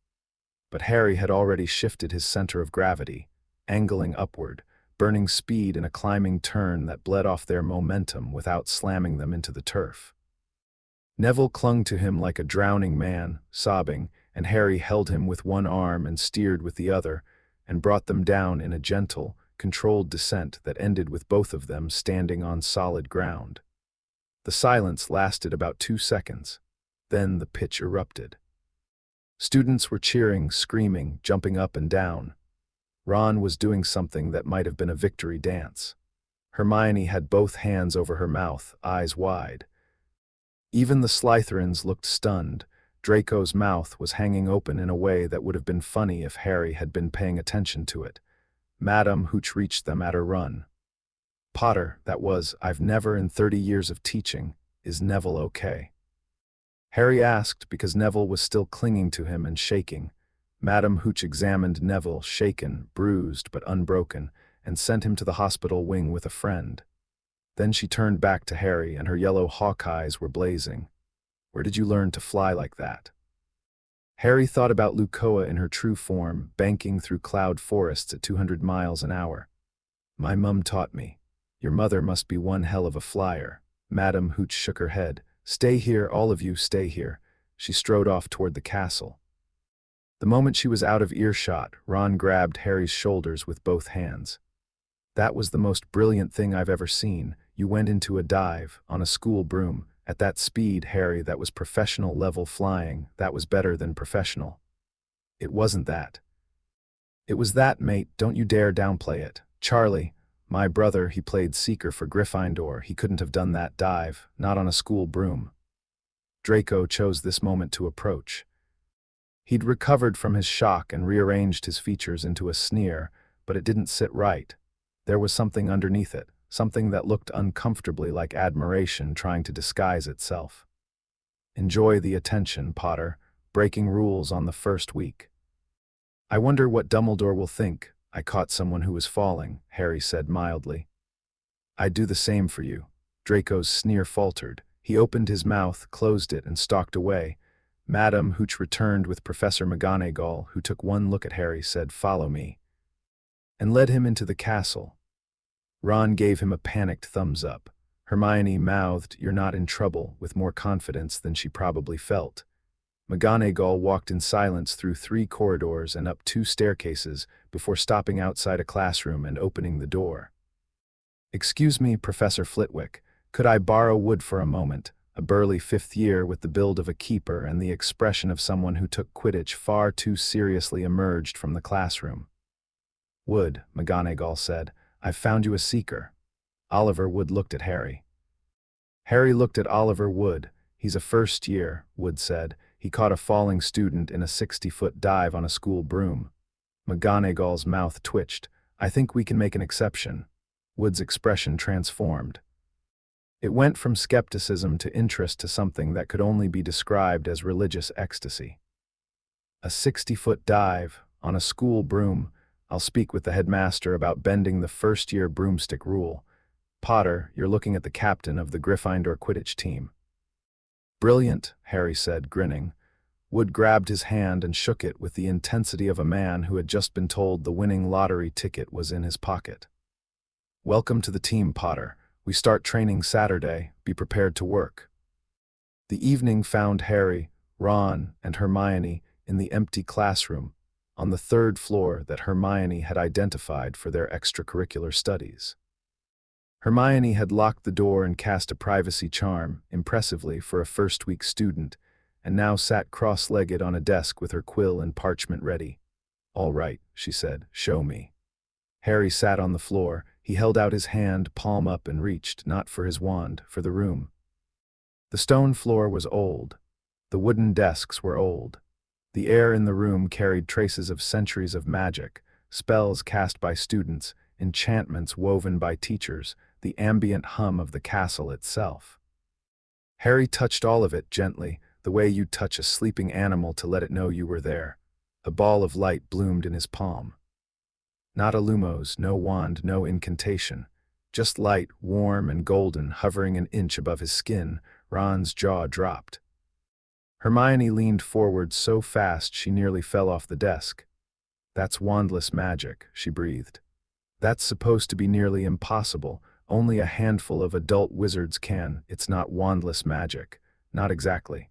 S1: But Harry had already shifted his center of gravity, angling upward, burning speed in a climbing turn that bled off their momentum without slamming them into the turf. Neville clung to him like a drowning man, sobbing, and Harry held him with one arm and steered with the other, and brought them down in a gentle, controlled descent that ended with both of them standing on solid ground. The silence lasted about 2 seconds. Then the pitch erupted. Students were cheering, screaming, jumping up and down. Ron was doing something that might have been a victory dance. Hermione had both hands over her mouth, eyes wide. Even the Slytherins looked stunned. Draco's mouth was hanging open in a way that would have been funny if Harry had been paying attention to it. Madam Hooch reached them at a run. Potter, that was, I've never in 30 years of teaching, is Neville okay? Harry asked because Neville was still clinging to him and shaking. Madam Hooch examined Neville, shaken, bruised but unbroken, and sent him to the hospital wing with a friend. Then she turned back to Harry, and her yellow hawk eyes were blazing. Where did you learn to fly like that? Harry thought about Luccoa in her true form, banking through cloud forests at 200 miles an hour. My mum taught me. Your mother must be one hell of a flyer. Madam Hooch shook her head. Stay here, all of you, stay here. She strode off toward the castle. The moment she was out of earshot, Ron grabbed Harry's shoulders with both hands. That was the most brilliant thing I've ever seen. You went into a dive, on a school broom. At that speed, Harry, that was professional level flying. That was better than professional. It wasn't that. It was that, mate, don't you dare downplay it. Charlie, my brother, he played Seeker for Gryffindor. He couldn't have done that dive, not on a school broom. Draco chose this moment to approach. He'd recovered from his shock and rearranged his features into a sneer, but it didn't sit right. There was something underneath it, something that looked uncomfortably like admiration trying to disguise itself. Enjoy the attention, Potter, breaking rules on the first week. I wonder what Dumbledore will think. I caught someone who was falling, Harry said mildly. I'd do the same for you. Draco's sneer faltered. He opened his mouth, closed it, and stalked away. Madame Hooch returned with Professor McGonagall, who took one look at Harry, said, "Follow me," and led him into the castle. Ron gave him a panicked thumbs up. Hermione mouthed, "You're not in trouble," with more confidence than she probably felt. McGonagall walked in silence through 3 corridors and up 2 staircases before stopping outside a classroom and opening the door. "Excuse me, Professor Flitwick, could I borrow wood for a moment?" A burly 5th year with the build of a keeper and the expression of someone who took Quidditch far too seriously emerged from the classroom. "Wood," McGonagall said. "I've found you a seeker." Oliver Wood looked at Harry. Harry looked at Oliver Wood. "He's a 1st year," Wood said. "He caught a falling student in a 60-foot dive on a school broom." McGonagall's mouth twitched. "I think we can make an exception." Wood's expression transformed. It went from skepticism to interest to something that could only be described as religious ecstasy. "A 60-foot dive on a school broom. I'll speak with the headmaster about bending the 1st-year broomstick rule. Potter, you're looking at the captain of the Gryffindor Quidditch team." "Brilliant," Harry said, grinning. Wood grabbed his hand and shook it with the intensity of a man who had just been told the winning lottery ticket was in his pocket. "Welcome to the team, Potter. We start training Saturday. Be prepared to work." The evening found Harry, Ron, and Hermione in the empty classroom on the 3rd floor that Hermione had identified for their extracurricular studies. Hermione had locked the door and cast a privacy charm, impressively for a first-week student, and now sat cross-legged on a desk with her quill and parchment ready. "All right," she said, "show me." Harry sat on the floor. He held out his hand, palm up, and reached, not for his wand, for the room. The stone floor was old. The wooden desks were old. The air in the room carried traces of centuries of magic, spells cast by students, enchantments woven by teachers, the ambient hum of the castle itself. Harry touched all of it gently, the way you'd touch a sleeping animal to let it know you were there. A ball of light bloomed in his palm. Not a lumos, no wand, no incantation. Just light, warm and golden, hovering an inch above his skin. Ron's jaw dropped. Hermione leaned forward so fast she nearly fell off the desk. "That's wandless magic," she breathed. "That's supposed to be nearly impossible. Only a handful of adult wizards can. It's not wandless magic. Not exactly."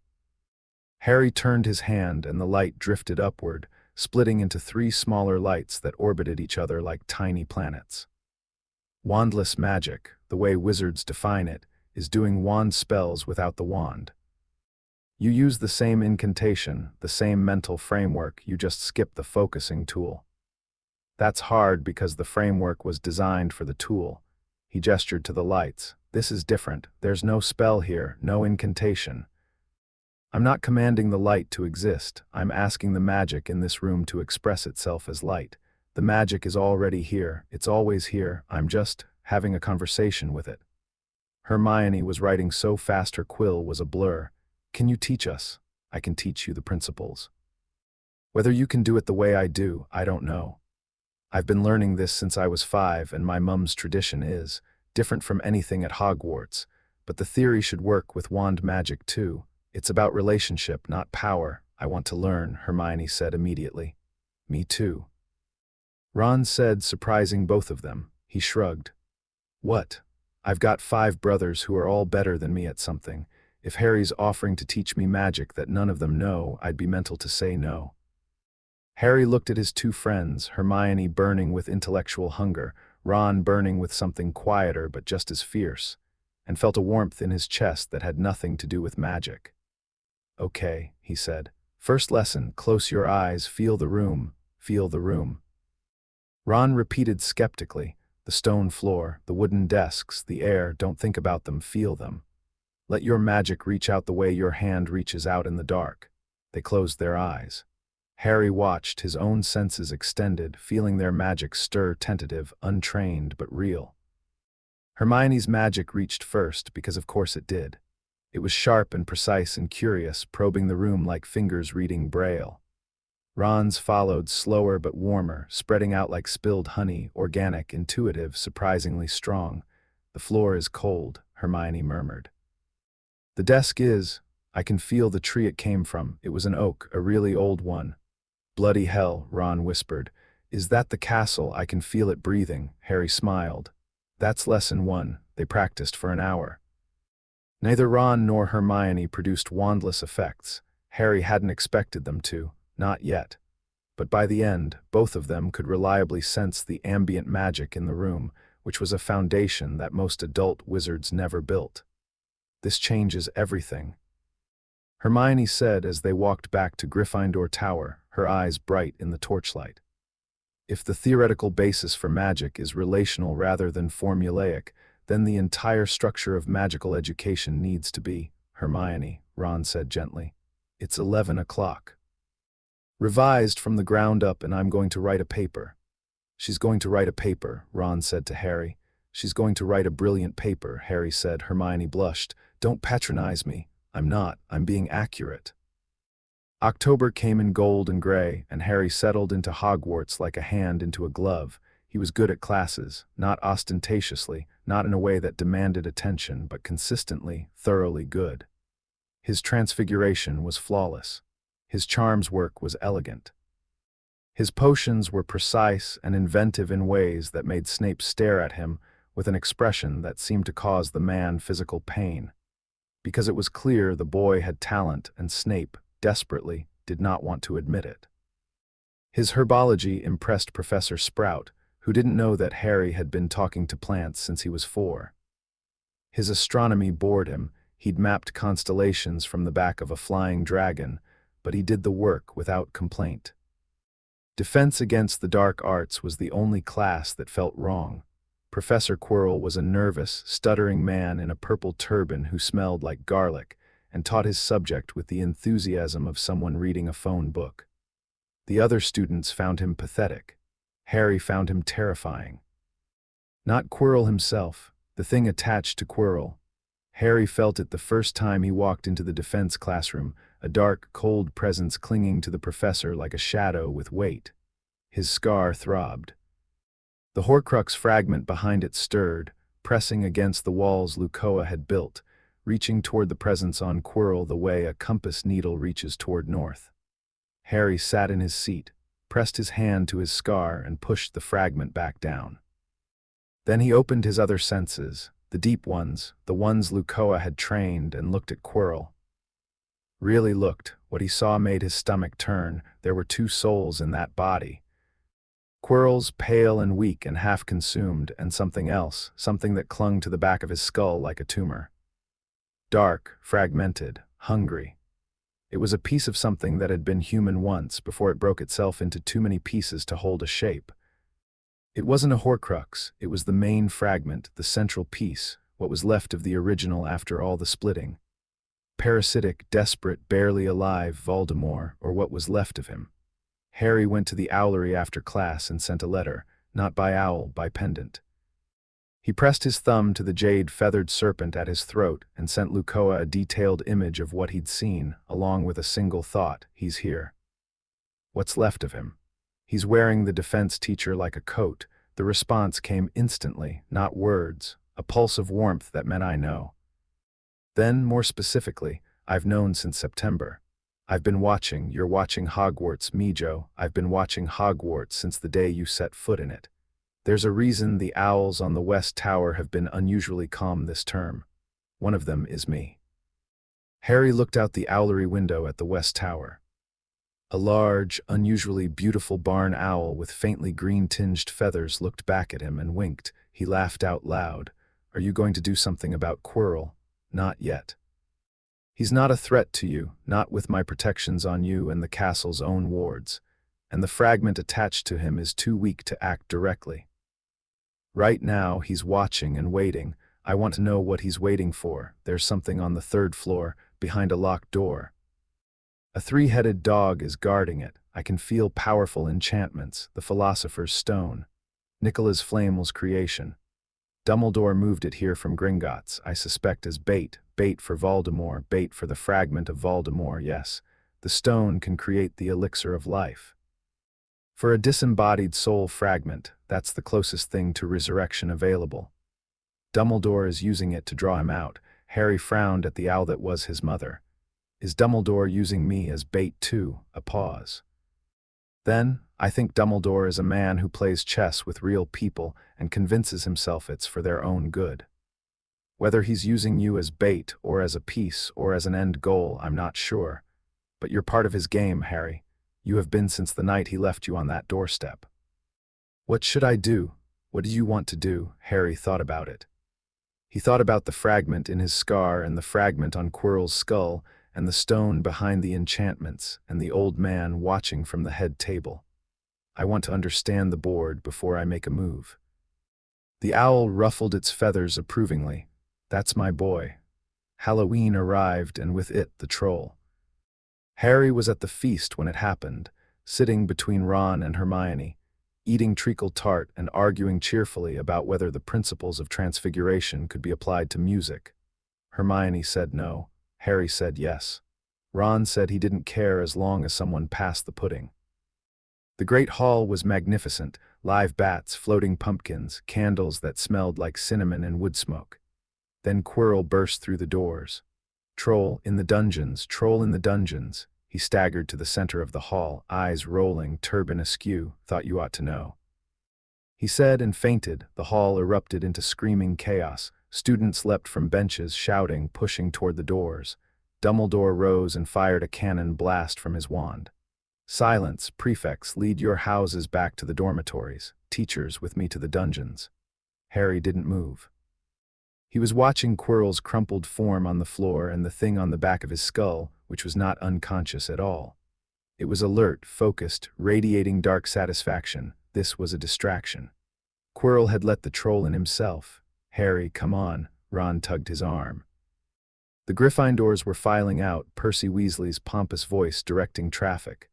S1: Harry turned his hand and the light drifted upward, splitting into 3 smaller lights that orbited each other like tiny planets. Wandless magic, the way wizards define it, is doing wand spells without the wand. You use the same incantation, the same mental framework, you just skip the focusing tool. That's hard because the framework was designed for the tool. He gestured to the lights. "This is different. There's no spell here, no incantation. I'm not commanding the light to exist. I'm asking the magic in this room to express itself as light. The magic is already here. It's always here. I'm just having a conversation with it." Hermione was writing so fast her quill was a blur. "Can you teach us?" "I can teach you the principles. Whether you can do it the way I do, I don't know. I've been learning this since I was 5, and my mum's tradition is different from anything at Hogwarts, but the theory should work with wand magic too. It's about relationship, not power. I want to learn," Hermione said immediately. "Me too." Ron said, surprising both of them. He shrugged. "What? I've got 5 brothers who are all better than me at something. If Harry's offering to teach me magic that none of them know, I'd be mental to say no." Harry looked at his 2 friends, Hermione burning with intellectual hunger, Ron burning with something quieter but just as fierce, and felt a warmth in his chest that had nothing to do with magic. "Okay," he said. "First lesson, close your eyes, feel the room, feel the room." Ron repeated skeptically, "The stone floor, the wooden desks, the air, don't think about them, feel them. Let your magic reach out the way your hand reaches out in the dark." They closed their eyes. Harry watched, his own senses extended, feeling their magic stir, tentative, untrained, but real. Hermione's magic reached first, because of course it did. It was sharp and precise and curious, probing the room like fingers reading Braille. Ron's followed, slower but warmer, spreading out like spilled honey, organic, intuitive, surprisingly strong. "The floor is cold," Hermione murmured. The desk is. I can feel the tree it came from. It was an oak, a really old one. Bloody hell, Ron whispered. Is that the castle? I can feel it breathing. Harry smiled. That's lesson 1. They practiced for an hour. Neither Ron nor Hermione produced wandless effects. Harry hadn't expected them to, not yet. But by the end, both of them could reliably sense the ambient magic in the room, which was a foundation that most adult wizards never built. This changes everything, Hermione said as they walked back to Gryffindor Tower, her eyes bright in the torchlight. If the theoretical basis for magic is relational rather than formulaic, then the entire structure of magical education needs to be. Hermione, Ron said gently. It's 11 o'clock. Revised from the ground up, and I'm going to write a paper. She's going to write a paper, Ron said to Harry. She's going to write a brilliant paper, Harry said. Hermione blushed. Don't patronize me. I'm not. I'm being accurate. October came in gold and gray, and Harry settled into Hogwarts like a hand into a glove. He was good at classes, not ostentatiously, not in a way that demanded attention, but consistently, thoroughly good. His transfiguration was flawless. His charms work was elegant. His potions were precise and inventive in ways that made Snape stare at him with an expression that seemed to cause the man physical pain. Because it was clear the boy had talent, and Snape, desperately, did not want to admit it. His herbology impressed Professor Sprout, who didn't know that Harry had been talking to plants since he was 4. His astronomy bored him. He'd mapped constellations from the back of a flying dragon, but he did the work without complaint. Defense against the dark arts was the only class that felt wrong. Professor Quirrell was a nervous, stuttering man in a purple turban who smelled like garlic, and taught his subject with the enthusiasm of someone reading a phone book. The other students found him pathetic. Harry found him terrifying. Not Quirrell himself, the thing attached to Quirrell. Harry felt it the first time he walked into the defense classroom, a dark, cold presence clinging to the professor like a shadow with weight. His scar throbbed. The horcrux fragment behind it stirred, pressing against the walls Luccoa had built, reaching toward the presence on Quirrell the way a compass needle reaches toward north. Harry sat in his seat, pressed his hand to his scar, and pushed the fragment back down. Then he opened his other senses, the deep ones, the ones Luccoa had trained, and looked at Quirrell. Really looked. What he saw made his stomach turn. There were 2 souls in that body. Quirrell's pale and weak and half-consumed, and something else, something that clung to the back of his skull like a tumor. Dark, fragmented, hungry. It was a piece of something that had been human once before it broke itself into too many pieces to hold a shape. It wasn't a horcrux, it was the main fragment, the central piece, what was left of the original after all the splitting. Parasitic, desperate, barely alive Voldemort, or what was left of him. Harry went to the owlery after class and sent a letter, not by owl, by pendant. He pressed his thumb to the jade-feathered serpent at his throat and sent Luccoa a detailed image of what he'd seen, along with a single thought: he's here. What's left of him? He's wearing the defense teacher like a coat. The response came instantly, not words, a pulse of warmth that meant I know. Then, more specifically, I've known since September. I've been watching, you're watching Hogwarts, Mijo. I've been watching Hogwarts since the day you set foot in it. There's a reason the owls on the West Tower have been unusually calm this term. One of them is me. Harry looked out the owlery window at the West Tower. A large, unusually beautiful barn owl with faintly green-tinged feathers looked back at him and winked. He laughed out loud. Are you going to do something about Quirrell? Not yet. He's not a threat to you, not with my protections on you and the castle's own wards, and the fragment attached to him is too weak to act directly. Right now, he's watching and waiting. I want to know what he's waiting for. There's something on the 3rd floor, behind a locked door. A 3-headed dog is guarding it. I can feel powerful enchantments, the philosopher's stone. Nicola's Flamel's creation. Dumbledore moved it here from Gringotts, I suspect as bait for Voldemort, bait for the fragment of Voldemort, yes. The stone can create the elixir of life. For a disembodied soul fragment, that's the closest thing to resurrection available. Dumbledore is using it to draw him out. Harry frowned at the owl that was his mother. Is Dumbledore using me as bait too? A pause. Then, I think Dumbledore is a man who plays chess with real people and convinces himself it's for their own good. Whether he's using you as bait or as a piece or as an end goal, I'm not sure. But you're part of his game, Harry. You have been since the night he left you on that doorstep. What should I do? What do you want to do? Harry thought about it. He thought about the fragment in his scar and the fragment on Quirrell's skull and the stone behind the enchantments and the old man watching from the head table. I want to understand the board before I make a move. The owl ruffled its feathers approvingly. That's my boy. Halloween arrived and with it the troll. Harry was at the feast when it happened, sitting between Ron and Hermione, eating treacle tart and arguing cheerfully about whether the principles of transfiguration could be applied to music. Hermione said no. Harry said yes. Ron said he didn't care as long as someone passed the pudding. The great hall was magnificent, live bats, floating pumpkins, candles that smelled like cinnamon and wood smoke. Then Quirrell burst through the doors. Troll in the dungeons, troll in the dungeons. He staggered to the center of the hall, eyes rolling, turban askew, thought you ought to know. He said and fainted. The hall erupted into screaming chaos. Students leapt from benches, shouting, pushing toward the doors. Dumbledore rose and fired a cannon blast from his wand. Silence, prefects, lead your houses back to the dormitories. Teachers, with me to the dungeons. Harry didn't move. He was watching Quirrell's crumpled form on the floor and the thing on the back of his skull, which was not unconscious at all. It was alert, focused, radiating dark satisfaction. This was a distraction. Quirrell had let the troll in himself. Harry, come on. Ron tugged his arm. The Gryffindors were filing out, Percy Weasley's pompous voice directing traffic.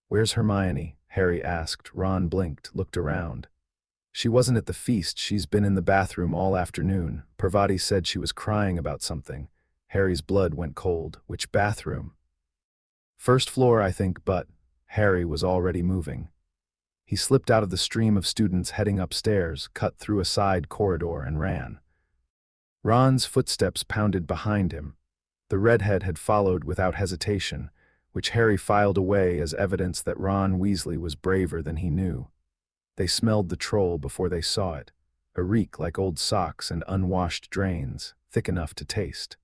S1: Where's Hermione? Harry asked. Ron blinked, looked around. She wasn't at the feast. She's been in the bathroom all afternoon. Parvati said she was crying about something. Harry's blood went cold. Which bathroom? First floor, I think, but Harry was already moving. He slipped out of the stream of students heading upstairs, cut through a side corridor, and ran. Ron's footsteps pounded behind him. The redhead had followed without hesitation, which Harry filed away as evidence that Ron Weasley was braver than he knew. They smelled the troll before they saw it, a reek like old socks and unwashed drains, thick enough to taste.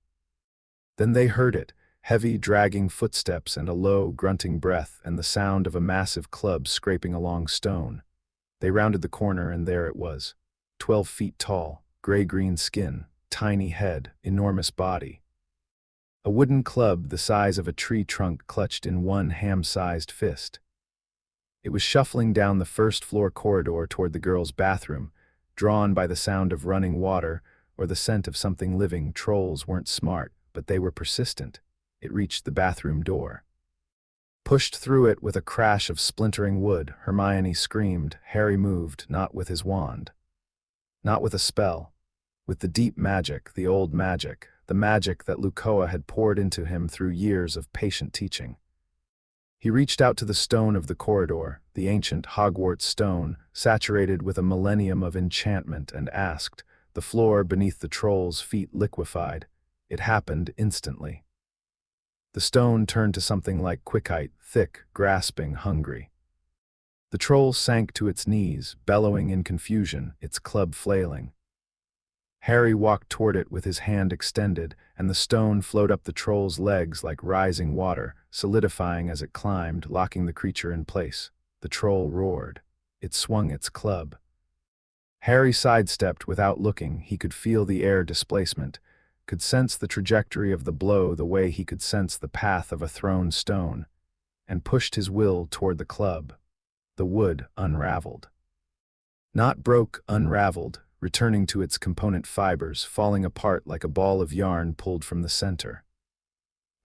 S1: Then they heard it, heavy, dragging footsteps and a low, grunting breath and the sound of a massive club scraping along stone. They rounded the corner and there it was, 12 feet tall, gray-green skin, tiny head, enormous body. A wooden club the size of a tree trunk clutched in one ham-sized fist. It was shuffling down the first-floor corridor toward the girls' bathroom, drawn by the sound of running water or the scent of something living. Trolls weren't smart, but they were persistent. It reached the bathroom door. Pushed through it with a crash of splintering wood, Hermione screamed. Harry moved, not with his wand. Not with a spell. With the deep magic, the old magic, the magic that Luccoa had poured into him through years of patient teaching. He reached out to the stone of the corridor, the ancient Hogwarts stone, saturated with a millennium of enchantment, and asked. The floor beneath the troll's feet liquefied. It happened instantly. The stone turned to something like quicite, thick, grasping, hungry. The troll sank to its knees, bellowing in confusion, its club flailing. Harry walked toward it with his hand extended, and the stone flowed up the troll's legs like rising water, solidifying as it climbed, locking the creature in place. The troll roared. It swung its club. Harry sidestepped without looking. He could feel the air displacement, could sense the trajectory of the blow the way he could sense the path of a thrown stone, and pushed his will toward the club. The wood unraveled. Not broke, unraveled, returning to its component fibers, falling apart like a ball of yarn pulled from the center.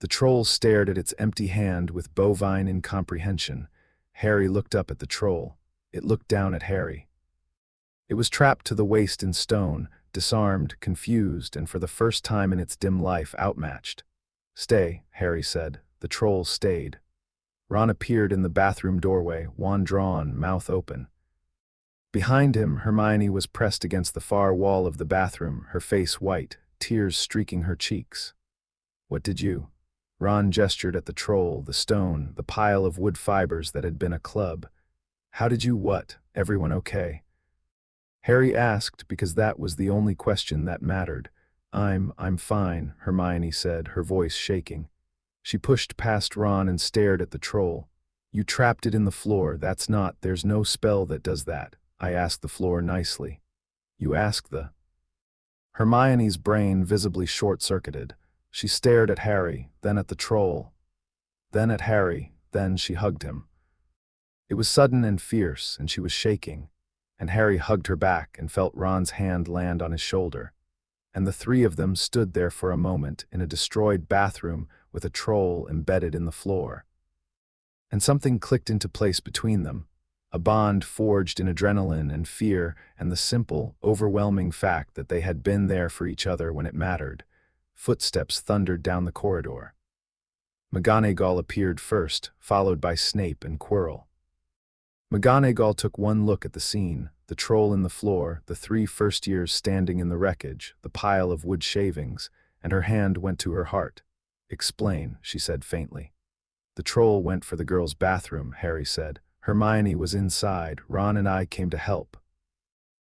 S1: The troll stared at its empty hand with bovine incomprehension. Harry looked up at the troll. It looked down at Harry. It was trapped to the waist in stone, disarmed, confused, and for the first time in its dim life outmatched. Stay, Harry said. The troll stayed. Ron appeared in the bathroom doorway, wand drawn, mouth open. Behind him, Hermione was pressed against the far wall of the bathroom, her face white, tears streaking her cheeks. "What did you?" Ron gestured at the troll, the stone, the pile of wood fibers that had been a club. "How did you what? Everyone okay?" Harry asked because that was the only question that mattered. I'm fine," Hermione said, her voice shaking. She pushed past Ron and stared at the troll. "You trapped it in the floor, there's no spell that does that. I asked the floor nicely." "You asked the—" Hermione's brain visibly short-circuited. She stared at Harry, then at the troll. Then at Harry, then she hugged him. It was sudden and fierce, and she was shaking. And Harry hugged her back and felt Ron's hand land on his shoulder. And the three of them stood there for a moment in a destroyed bathroom with a troll embedded in the floor. And something clicked into place between them, a bond forged in adrenaline and fear and the simple, overwhelming fact that they had been there for each other when it mattered. Footsteps thundered down the corridor. McGonagall appeared first, followed by Snape and Quirrell. McGonagall took one look at the scene, the troll in the floor, the three first-years standing in the wreckage, the pile of wood shavings, and her hand went to her heart. "Explain," she said faintly. "The troll went for the girls' bathroom," Harry said. "Hermione was inside. Ron and I came to help."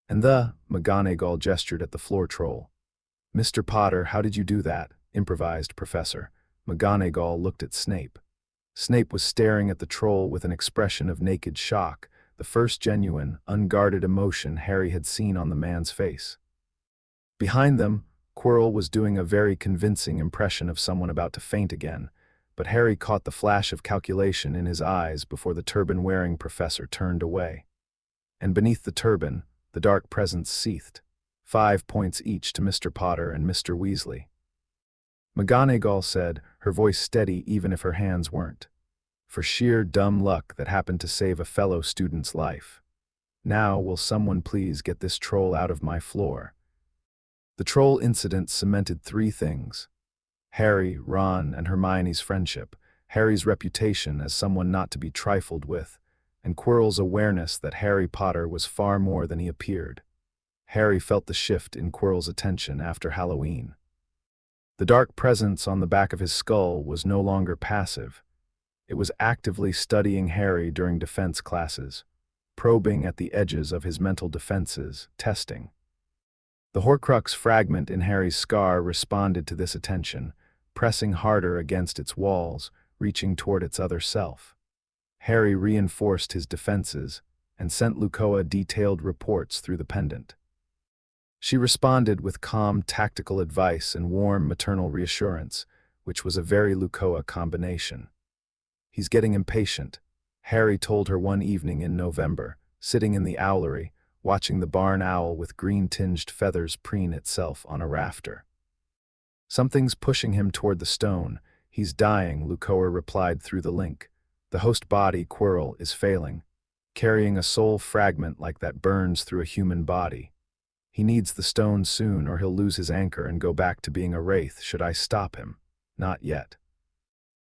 S1: "And McGonagall gestured at the floor troll. "Mr. Potter, how did you do that?" improvised Professor. McGonagall looked at Snape. Snape was staring at the troll with an expression of naked shock, the first genuine, unguarded emotion Harry had seen on the man's face. Behind them, Quirrell was doing a very convincing impression of someone about to faint again, but Harry caught the flash of calculation in his eyes before the turban-wearing professor turned away. And beneath the turban, the dark presence seethed, 5 points each to Mr. Potter and Mr. Weasley. McGonagall said, her voice steady even if her hands weren't. "For sheer dumb luck that happened to save a fellow student's life. Now will someone please get this troll out of my floor?" The troll incident cemented 3 things. Harry, Ron, and Hermione's friendship, Harry's reputation as someone not to be trifled with, and Quirrell's awareness that Harry Potter was far more than he appeared. Harry felt the shift in Quirrell's attention after Halloween. The dark presence on the back of his skull was no longer passive. It was actively studying Harry during defense classes, probing at the edges of his mental defenses, testing. The horcrux fragment in Harry's scar responded to this attention, pressing harder against its walls, reaching toward its other self. Harry reinforced his defenses and sent Luccoa detailed reports through the pendant. She responded with calm tactical advice and warm maternal reassurance, which was a very Luccoa combination. "He's getting impatient," Harry told her one evening in November, sitting in the owlery, watching the barn owl with green-tinged feathers preen itself on a rafter. "Something's pushing him toward the stone. He's dying," Luccoa replied through the link. "The host body, Quirrell, is failing, carrying a soul fragment like that burns through a human body. He needs the stone soon or he'll lose his anchor and go back to being a wraith. Should I stop him? Not yet.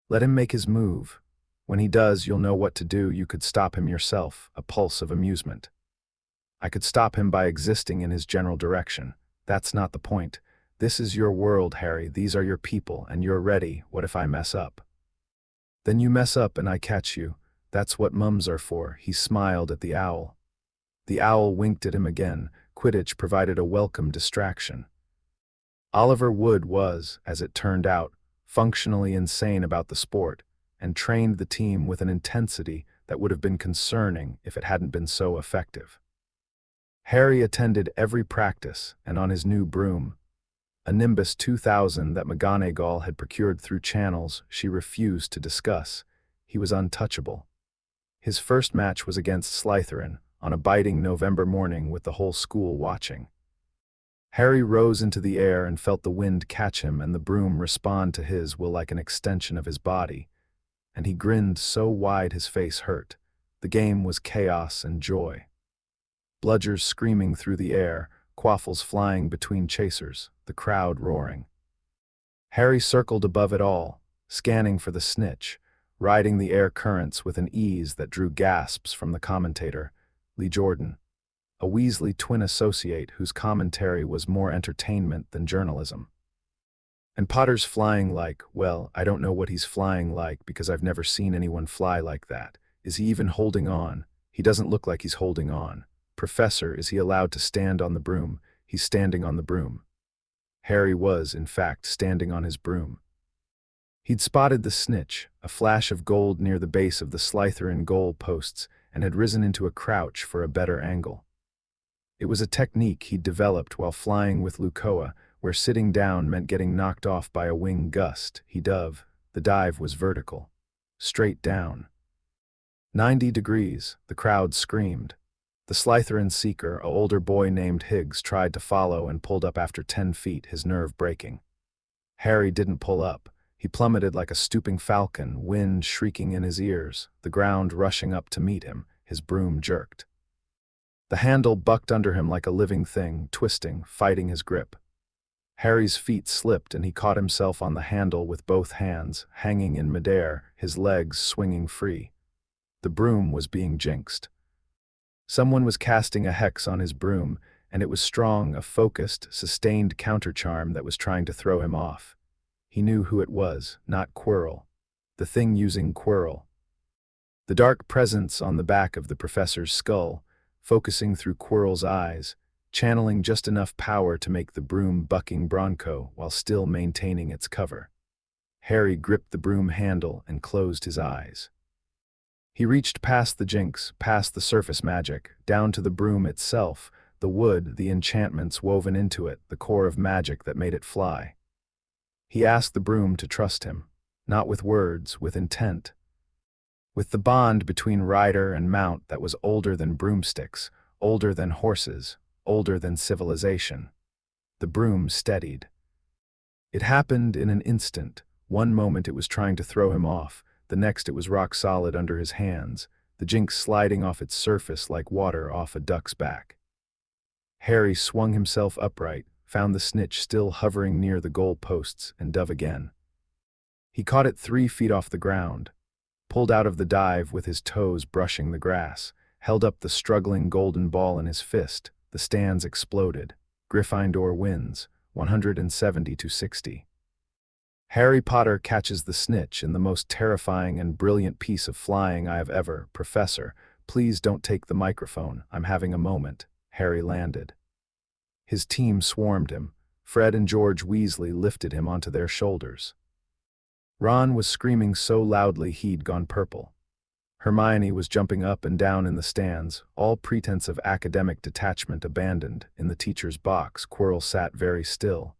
S1: Let him make his move. When he does, you'll know what to do. You could stop him yourself," a pulse of amusement. "I could stop him by existing in his general direction. That's not the point. This is your world, Harry. These are your people, and you're ready. What if I mess up?" "Then you mess up and I catch you. That's what mums are for." He smiled at the owl. The owl winked at him again. Quidditch provided a welcome distraction. Oliver Wood was, as it turned out, functionally insane about the sport, and trained the team with an intensity that would have been concerning if it hadn't been so effective. Harry attended every practice, and on his new broom, a Nimbus 2000 that McGonagall had procured through channels she refused to discuss, he was untouchable. His first match was against Slytherin, on a biting November morning with the whole school watching. Harry rose into the air and felt the wind catch him and the broom respond to his will like an extension of his body, and he grinned so wide his face hurt. The game was chaos and joy. Bludgers screaming through the air, quaffles flying between chasers, the crowd roaring. Harry circled above it all, scanning for the snitch, riding the air currents with an ease that drew gasps from the commentator, Lee Jordan. a Weasley twin associate whose commentary was more entertainment than journalism. And Potter's flying like, well, I don't know what he's flying like because I've never seen anyone fly like that. Is he even holding on? He doesn't look like he's holding on. Professor, is he allowed to stand on the broom? He's standing on the broom. Harry was, in fact, standing on his broom. He'd spotted the snitch, a flash of gold near the base of the Slytherin goal posts, and had risen into a crouch for a better angle. It was a technique he'd developed while flying with Luccoa, where sitting down meant getting knocked off by a wing gust. He dove. The dive was vertical. Straight down. 90 degrees, the crowd screamed. The Slytherin seeker, a older boy named Higgs, tried to follow and pulled up after 10 feet, his nerve breaking. Harry didn't pull up. He plummeted like a stooping falcon, wind shrieking in his ears, the ground rushing up to meet him, his broom jerked. The handle bucked under him like a living thing, twisting, fighting his grip. Harry's feet slipped and he caught himself on the handle with both hands, hanging in midair, his legs swinging free. The broom was being jinxed. Someone was casting a hex on his broom, and it was strong, a focused, sustained countercharm that was trying to throw him off. He knew who it was, not Quirrell. The thing using Quirrell. The dark presence on the back of the professor's skull, focusing through Quirrell's eyes, channeling just enough power to make the broom bucking bronco while still maintaining its cover. Harry gripped the broom handle and closed his eyes. He reached past the jinx, past the surface magic, down to the broom itself, the wood, the enchantments woven into it, the core of magic that made it fly. He asked the broom to trust him, not with words, with intent. With the bond between rider and mount that was older than broomsticks, older than horses, older than civilization. The broom steadied. It happened in an instant. One moment it was trying to throw him off, the next it was rock solid under his hands, the jinx sliding off its surface like water off a duck's back. Harry swung himself upright, found the snitch still hovering near the goal posts, and dove again. He caught it 3 feet off the ground, pulled out of the dive with his toes brushing the grass, held up the struggling golden ball in his fist. The stands exploded. Gryffindor wins, 170-60. Harry Potter catches the snitch in the most terrifying and brilliant piece of flying I have ever. Professor, please don't take the microphone. I'm having a moment. Harry landed. His team swarmed him. Fred and George Weasley lifted him onto their shoulders. Ron was screaming so loudly he'd gone purple. Hermione was jumping up and down in the stands, all pretense of academic detachment abandoned. In the teacher's box, Quirrell sat very still.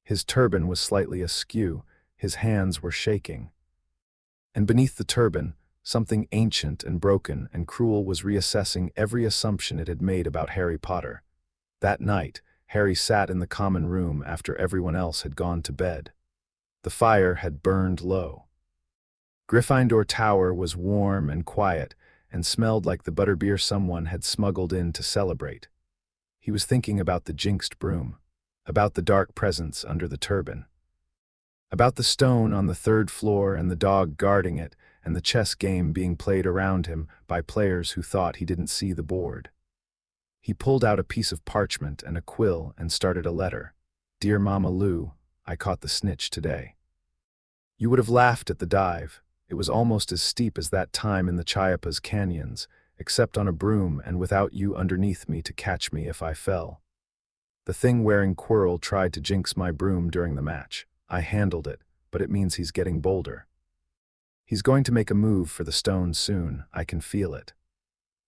S1: His turban was slightly askew, his hands were shaking. And beneath the turban, something ancient and broken and cruel was reassessing every assumption it had made about Harry Potter. That night, Harry sat in the common room after everyone else had gone to bed. The fire had burned low. Gryffindor Tower was warm and quiet and smelled like the butterbeer someone had smuggled in to celebrate. He was thinking about the jinxed broom, about the dark presence under the turban, about the stone on the 3rd floor and the dog guarding it and the chess game being played around him by players who thought he didn't see the board. He pulled out a piece of parchment and a quill and started a letter. Dear Mama Lou, I caught the snitch today. You would have laughed at the dive. It was almost as steep as that time in the Chiapas canyons, except on a broom and without you underneath me to catch me if I fell. The thing wearing Quirrell tried to jinx my broom during the match. I handled it, but it means he's getting bolder. He's going to make a move for the stone soon. I can feel it.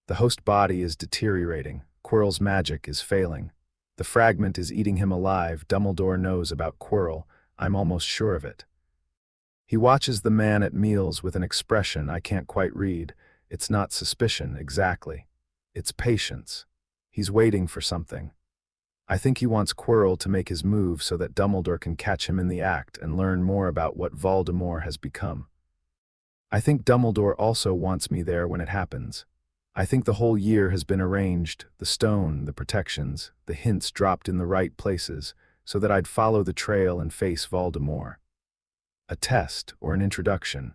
S1: The host body is deteriorating. Quirrell's magic is failing. The fragment is eating him alive. Dumbledore knows about Quirrell. I'm almost sure of it. He watches the man at meals with an expression I can't quite read. It's not suspicion, exactly. It's patience. He's waiting for something. I think he wants Quirrell to make his move so that Dumbledore can catch him in the act and learn more about what Voldemort has become. I think Dumbledore also wants me there when it happens. I think the whole year has been arranged, the stone, the protections, the hints dropped in the right places, so that I'd follow the trail and face Voldemort. A test or an introduction.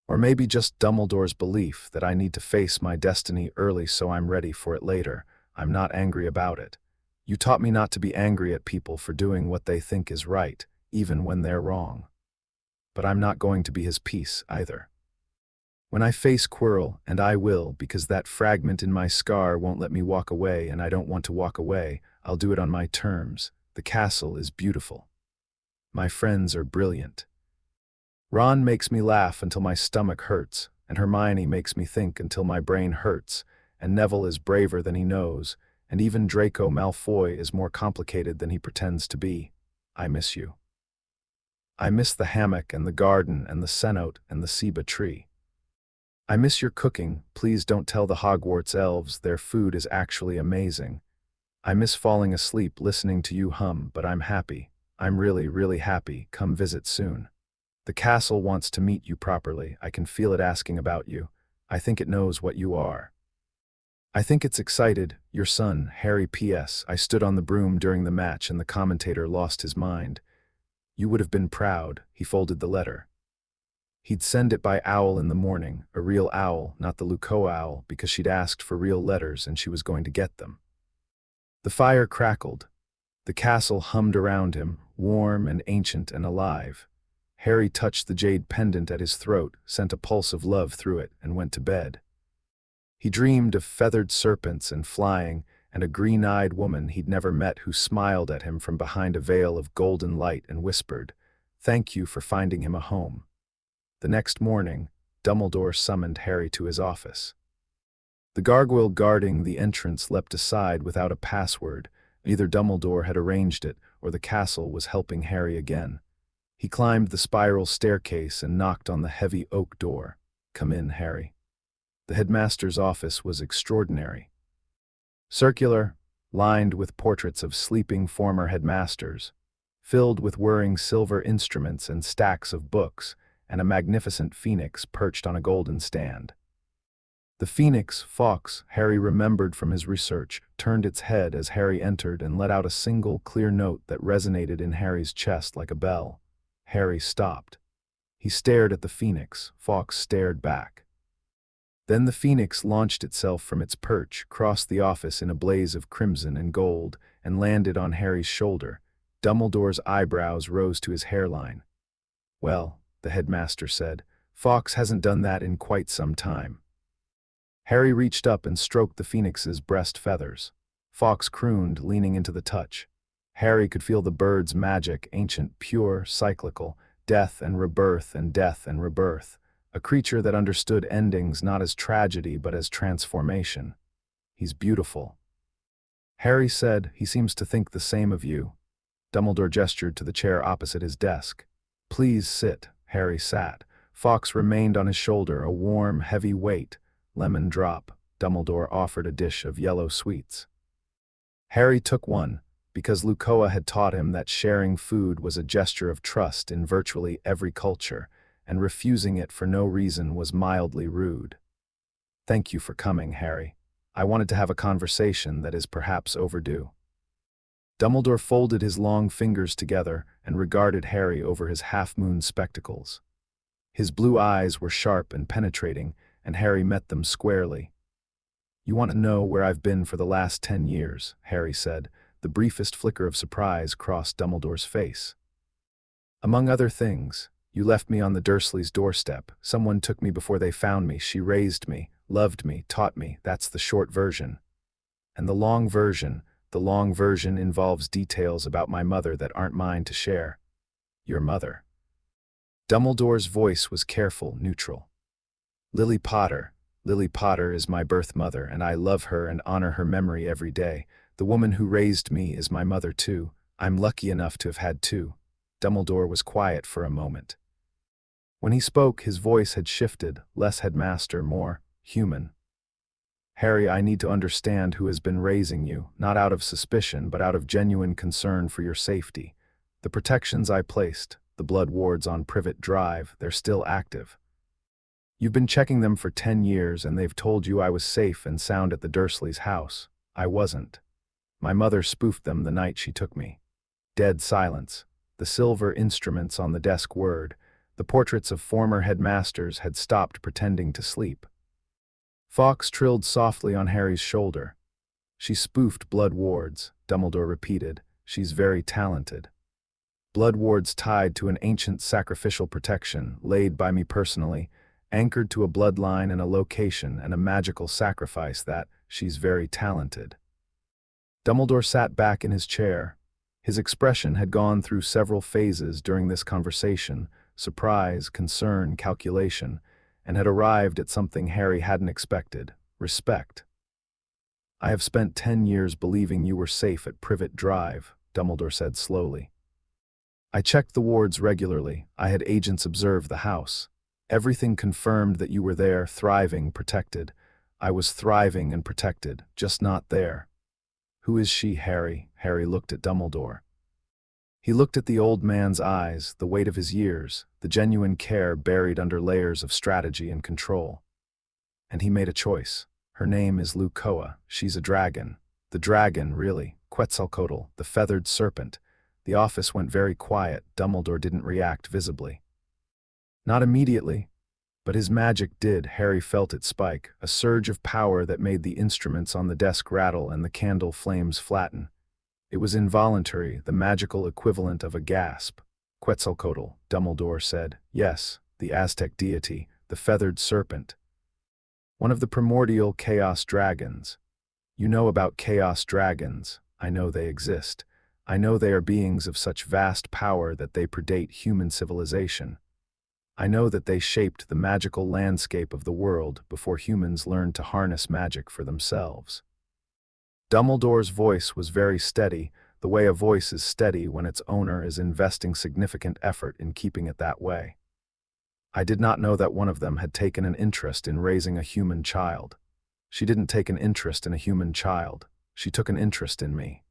S1: Or maybe just Dumbledore's belief that I need to face my destiny early so I'm ready for it later. I'm not angry about it. You taught me not to be angry at people for doing what they think is right, even when they're wrong. But I'm not going to be his piece, either. When I face Quirrell, and I will, because that fragment in my scar won't let me walk away and I don't want to walk away, I'll do it on my terms. The castle is beautiful. My friends are brilliant. Ron makes me laugh until my stomach hurts, and Hermione makes me think until my brain hurts, and Neville is braver than he knows, and even Draco Malfoy is more complicated than he pretends to be. I miss you. I miss the hammock and the garden and the cenote and the ceiba tree. I miss your cooking. Please don't tell the Hogwarts elves their food is actually amazing. I miss falling asleep listening to you hum, but I'm happy. I'm really, really happy. Come visit soon. The castle wants to meet you properly. I can feel it asking about you. I think it knows what you are. I think it's excited. Your son, Harry P.S. I stood on the broom during the match and the commentator lost his mind. You would have been proud. He folded the letter. He'd send it by owl in the morning, a real owl, not the Luccoa owl, because she'd asked for real letters and she was going to get them. The fire crackled. The castle hummed around him, warm and ancient and alive. Harry touched the jade pendant at his throat, sent a pulse of love through it, and went to bed. He dreamed of feathered serpents and flying, and a green-eyed woman he'd never met who smiled at him from behind a veil of golden light and whispered, "Thank you for finding him a home." The next morning, Dumbledore summoned Harry to his office. The gargoyle guarding the entrance leapt aside without a password. Either Dumbledore had arranged it, or the castle was helping Harry again. He climbed the spiral staircase and knocked on the heavy oak door. "Come in, Harry." The headmaster's office was extraordinary. Circular, lined with portraits of sleeping former headmasters, filled with whirring silver instruments and stacks of books, and a magnificent phoenix perched on a golden stand. The phoenix, Fawkes, Harry remembered from his research, turned its head as Harry entered and let out a single clear note that resonated in Harry's chest like a bell. Harry stopped. He stared at the phoenix. Fawkes stared back. Then the phoenix launched itself from its perch, crossed the office in a blaze of crimson and gold, and landed on Harry's shoulder. Dumbledore's eyebrows rose to his hairline. "Well," the headmaster said, "Fawkes hasn't done that in quite some time." Harry reached up and stroked the phoenix's breast feathers. Fawkes crooned, leaning into the touch. Harry could feel the bird's magic, ancient, pure, cyclical, death and rebirth and death and rebirth. A creature that understood endings not as tragedy but as transformation. "He's beautiful." Harry said, "He seems to think the same of you." Dumbledore gestured to the chair opposite his desk. "Please sit." Harry sat. Fawkes remained on his shoulder, a warm, heavy weight. Lemon drop. Dumbledore offered a dish of yellow sweets. Harry took one, because Luccoa had taught him that sharing food was a gesture of trust in virtually every culture, and refusing it for no reason was mildly rude. "Thank you for coming, Harry. I wanted to have a conversation that is perhaps overdue." Dumbledore folded his long fingers together and regarded Harry over his half-moon spectacles. His blue eyes were sharp and penetrating, and Harry met them squarely. "You want to know where I've been for the last 10 years, Harry said. The briefest flicker of surprise crossed Dumbledore's face. "Among other things, you left me on the Dursleys' doorstep. Someone took me before they found me. She raised me, loved me, taught me. That's the short version. And the long version involves details about my mother that aren't mine to share." "Your mother?" Dumbledore's voice was careful, neutral. Lily Potter is my birth mother, and I love her and honor her memory every day. The woman who raised me is my mother too. I'm lucky enough to have had two." Dumbledore was quiet for a moment. When he spoke, his voice had shifted, less headmaster, more human. "Harry, I need to understand who has been raising you, not out of suspicion, but out of genuine concern for your safety. The protections I placed, the blood wards on Privet Drive, they're still active. You've been checking them for 10 years, and they've told you I was safe and sound at the Dursleys' house. I wasn't. My mother spoofed them the night she took me." Dead silence. The silver instruments on the desk whirred. The portraits of former headmasters had stopped pretending to sleep. Fawkes trilled softly on Harry's shoulder. She spoofed blood wards, Dumbledore repeated. She's very talented. Blood wards tied to an ancient sacrificial protection, laid by me personally, anchored to a bloodline and a location and a magical sacrifice that, she's very talented. Dumbledore sat back in his chair. His expression had gone through several phases during this conversation, surprise, concern, calculation, and had arrived at something Harry hadn't expected, respect. I have spent 10 years believing you were safe at Privet Drive, Dumbledore said slowly. I checked the wards regularly. I had agents observe the house. Everything confirmed that you were there, thriving, protected. I was thriving and protected, just not there. Who is she, Harry? Harry looked at Dumbledore. He looked at the old man's eyes, the weight of his years, the genuine care buried under layers of strategy and control. And he made a choice. Her name is Luccoa. She's a dragon. The dragon, really. Quetzalcoatl, the feathered serpent. The office went very quiet. Dumbledore didn't react visibly. Not immediately, but his magic did. Harry felt it spike, a surge of power that made the instruments on the desk rattle and the candle flames flatten. It was involuntary, the magical equivalent of a gasp. Quetzalcoatl, Dumbledore said. Yes, the Aztec deity, the feathered serpent. One of the primordial chaos dragons. You know about chaos dragons. I know they exist. I know they are beings of such vast power that they predate human civilization. I know that they shaped the magical landscape of the world before humans learned to harness magic for themselves. Dumbledore's voice was very steady, the way a voice is steady when its owner is investing significant effort in keeping it that way. I did not know that one of them had taken an interest in raising a human child. She didn't take an interest in a human child. She took an interest in me.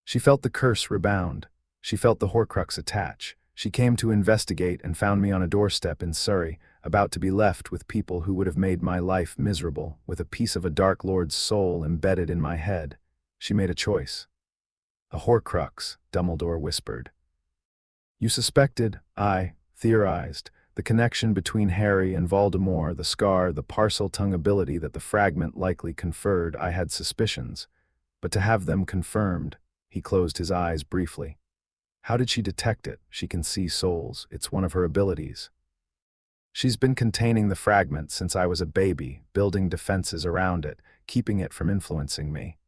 S1: She felt the curse rebound. She felt the horcrux attach. She came to investigate and found me on a doorstep in Surrey, about to be left with people who would have made my life miserable, with a piece of a Dark Lord's soul embedded in my head. She made a choice. A horcrux, Dumbledore whispered. You suspected, I theorized, the connection between Harry and Voldemort, the scar, the parcel-tongue ability that the fragment likely conferred. I had suspicions. But to have them confirmed, he closed his eyes briefly. How did she detect it? She can see souls. It's one of her abilities. She's been containing the fragment since I was a baby, building defenses around it, keeping it from influencing me.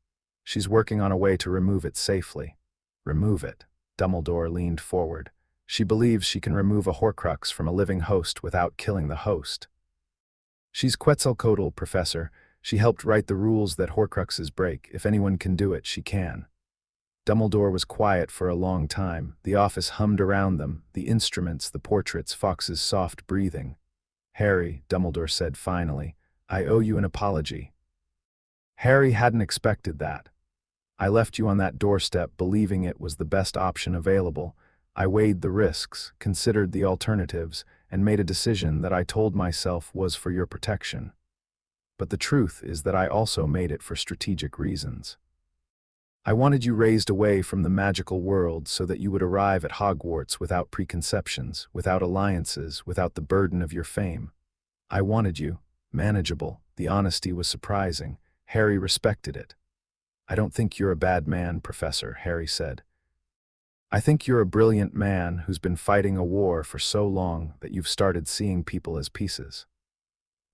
S1: She's working on a way to remove it safely. Remove it? Dumbledore leaned forward. She believes she can remove a horcrux from a living host without killing the host. She's Quetzalcoatl, Professor. She helped write the rules that horcruxes break. If anyone can do it, she can. Dumbledore was quiet for a long time. The office hummed around them, the instruments, the portraits, Fawkes's soft breathing. Harry, Dumbledore said finally, I owe you an apology. Harry hadn't expected that. I left you on that doorstep believing it was the best option available. I weighed the risks, considered the alternatives, and made a decision that I told myself was for your protection. But the truth is that I also made it for strategic reasons. I wanted you raised away from the magical world so that you would arrive at Hogwarts without preconceptions, without alliances, without the burden of your fame. I wanted you manageable. The honesty was surprising. Harry respected it. I don't think you're a bad man, Professor, Harry said. I think you're a brilliant man who's been fighting a war for so long that you've started seeing people as pieces.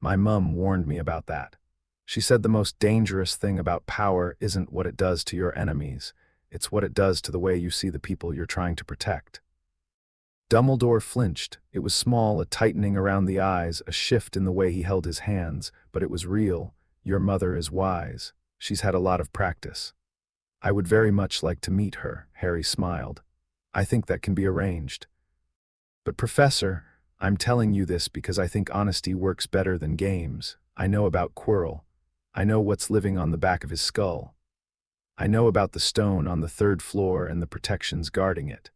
S1: My mum warned me about that. She said the most dangerous thing about power isn't what it does to your enemies, it's what it does to the way you see the people you're trying to protect. Dumbledore flinched. It was small, a tightening around the eyes, a shift in the way he held his hands, but it was real. Your mother is wise. She's had a lot of practice. I would very much like to meet her, Harry smiled. I think that can be arranged. But Professor, I'm telling you this because I think honesty works better than games. I know about Quirrell. I know what's living on the back of his skull. I know about the stone on the 3rd floor and the protections guarding it.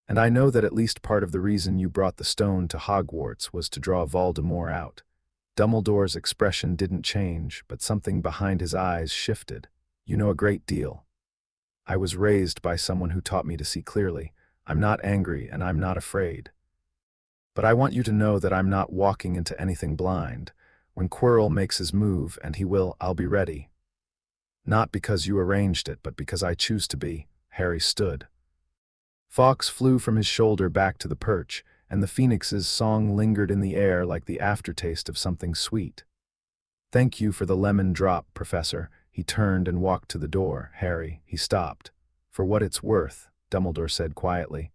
S1: And I know that at least part of the reason you brought the stone to Hogwarts was to draw Voldemort out. Dumbledore's expression didn't change, but something behind his eyes shifted. You know a great deal. I was raised by someone who taught me to see clearly. I'm not angry and I'm not afraid. But I want you to know that I'm not walking into anything blind. When Quirrell makes his move, and he will, I'll be ready. Not because you arranged it, but because I choose to be. Harry stood. Fawkes flew from his shoulder back to the perch, and the phoenix's song lingered in the air like the aftertaste of something sweet. Thank you for the lemon drop, Professor. He turned and walked to the door. Harry, he stopped. For what it's worth, Dumbledore said quietly.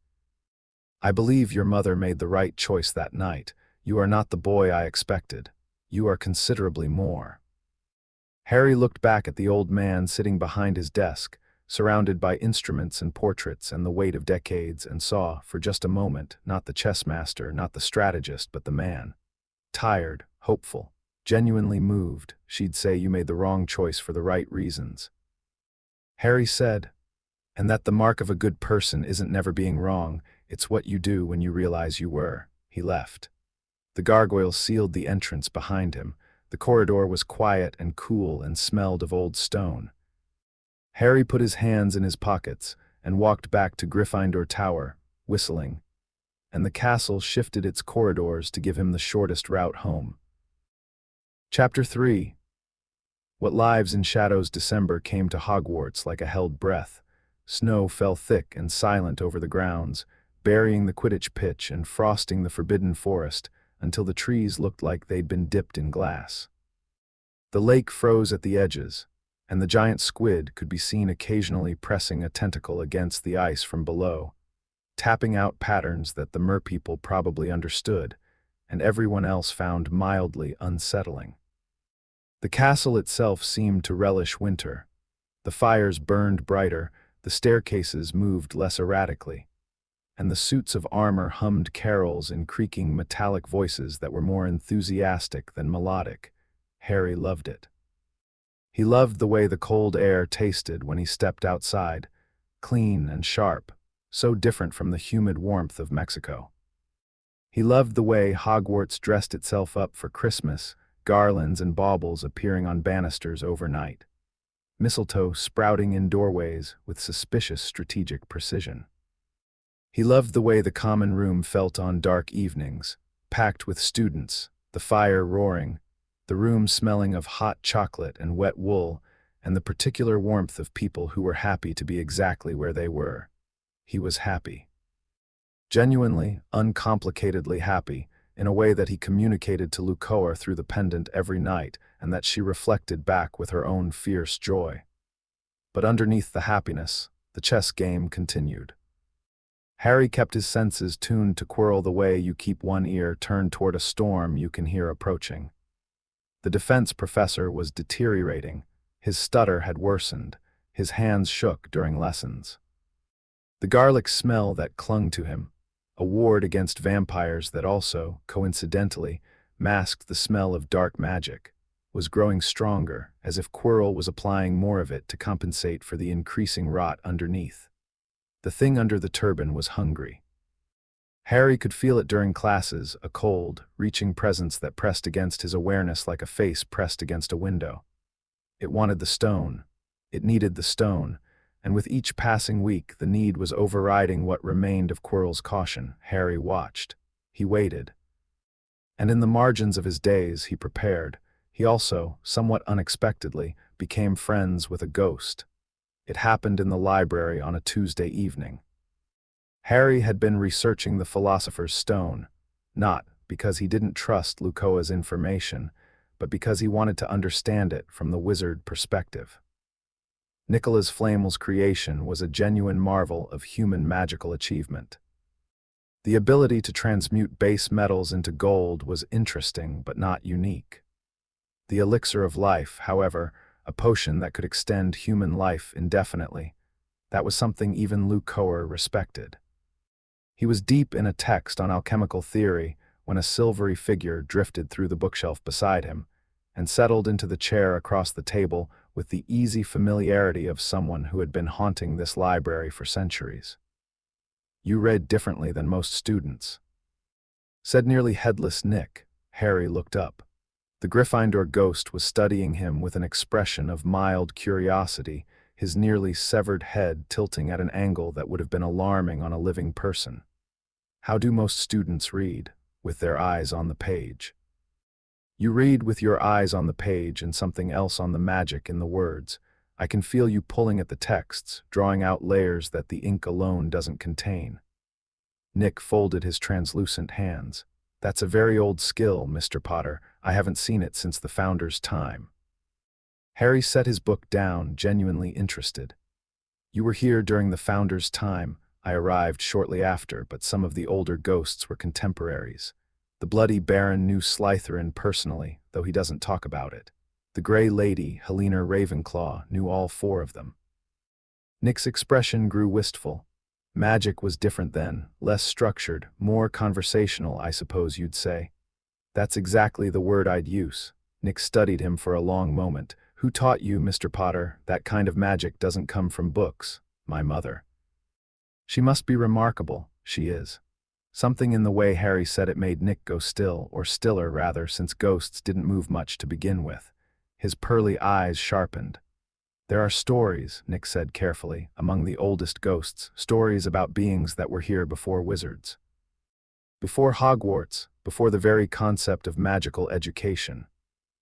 S1: I believe your mother made the right choice that night. You are not the boy I expected. You are considerably more. Harry looked back at the old man sitting behind his desk, surrounded by instruments and portraits and the weight of decades, and saw, for just a moment, not the chess master, not the strategist, but the man. Tired, hopeful, genuinely moved. She'd say you made the wrong choice for the right reasons. Harry said, and that the mark of a good person isn't never being wrong, it's what you do when you realize you were. He left. The gargoyle sealed the entrance behind him. The corridor was quiet and cool and smelled of old stone. Harry put his hands in his pockets and walked back to Gryffindor Tower, whistling, and the castle shifted its corridors to give him the shortest route home. Chapter 3. What lives in shadows December came to Hogwarts like a held breath. Snow fell thick and silent over the grounds, burying the Quidditch pitch and frosting the forbidden forest until the trees looked like they'd been dipped in glass. The lake froze at the edges, and the giant squid could be seen occasionally pressing a tentacle against the ice from below, tapping out patterns that the merpeople probably understood, and everyone else found mildly unsettling. The castle itself seemed to relish winter. The fires burned brighter, the staircases moved less erratically, and the suits of armor hummed carols in creaking metallic voices that were more enthusiastic than melodic. Harry loved it. He loved the way the cold air tasted when he stepped outside, clean and sharp, so different from the humid warmth of Mexico. He loved the way Hogwarts dressed itself up for Christmas, garlands and baubles appearing on banisters overnight, mistletoe sprouting in doorways with suspicious strategic precision. He loved the way the common room felt on dark evenings, packed with students, the fire roaring, the room smelling of hot chocolate and wet wool, and the particular warmth of people who were happy to be exactly where they were. He was happy. Genuinely, uncomplicatedly happy, in a way that he communicated to Luccoa through the pendant every night, and that she reflected back with her own fierce joy. But underneath the happiness, the chess game continued. Harry kept his senses tuned to Quirrell the way you keep one ear turned toward a storm you can hear approaching. The defense professor was deteriorating. His stutter had worsened. His hands shook during lessons. The garlic smell that clung to him, a ward against vampires that also, coincidentally, masked the smell of dark magic, was growing stronger, as if Quirrell was applying more of it to compensate for the increasing rot underneath. The thing under the turban was hungry. Harry could feel it during classes, a cold, reaching presence that pressed against his awareness like a face pressed against a window. It wanted the stone. It needed the stone, and with each passing week the need was overriding what remained of Quirrell's caution. Harry watched. He waited. And in the margins of his days he prepared. He also, somewhat unexpectedly, became friends with a ghost. It happened in the library on a Tuesday evening. Harry had been researching the Philosopher's Stone, not because he didn't trust Luccoa's information, but because he wanted to understand it from the wizard perspective. Nicholas Flamel's creation was a genuine marvel of human magical achievement. The ability to transmute base metals into gold was interesting but not unique. The elixir of life, however, a potion that could extend human life indefinitely, that was something even Luccoa respected. He was deep in a text on alchemical theory when a silvery figure drifted through the bookshelf beside him and settled into the chair across the table with the easy familiarity of someone who had been haunting this library for centuries. "You read differently than most students," said nearly headless Nick. Harry looked up. The Gryffindor ghost was studying him with an expression of mild curiosity, his nearly severed head tilting at an angle that would have been alarming on a living person. "How do most students read? With their eyes on the page." "You read with your eyes on the page and something else on the magic in the words. I can feel you pulling at the texts, drawing out layers that the ink alone doesn't contain. Nick folded his translucent hands. That's a very old skill, Mr. Potter. I haven't seen it since the Founder's time. Harry set his book down, genuinely interested. You were here during the Founder's time. I arrived shortly after, but some of the older ghosts were contemporaries. The Bloody Baron knew Slytherin personally, though he doesn't talk about it. The Grey Lady, Helena Ravenclaw, knew all four of them. Nick's expression grew wistful. Magic was different then, less structured, more conversational, I suppose you'd say. That's exactly the word I'd use. Nick studied him for a long moment. Who taught you, Mr. Potter? That kind of magic doesn't come from books. My mother. She must be remarkable. She is. Something in the way Harry said it made Nick go still, or stiller rather, since ghosts didn't move much to begin with. His pearly eyes sharpened. There are stories, Nick said carefully, among the oldest ghosts, stories about beings that were here before wizards. Before Hogwarts, before the very concept of magical education.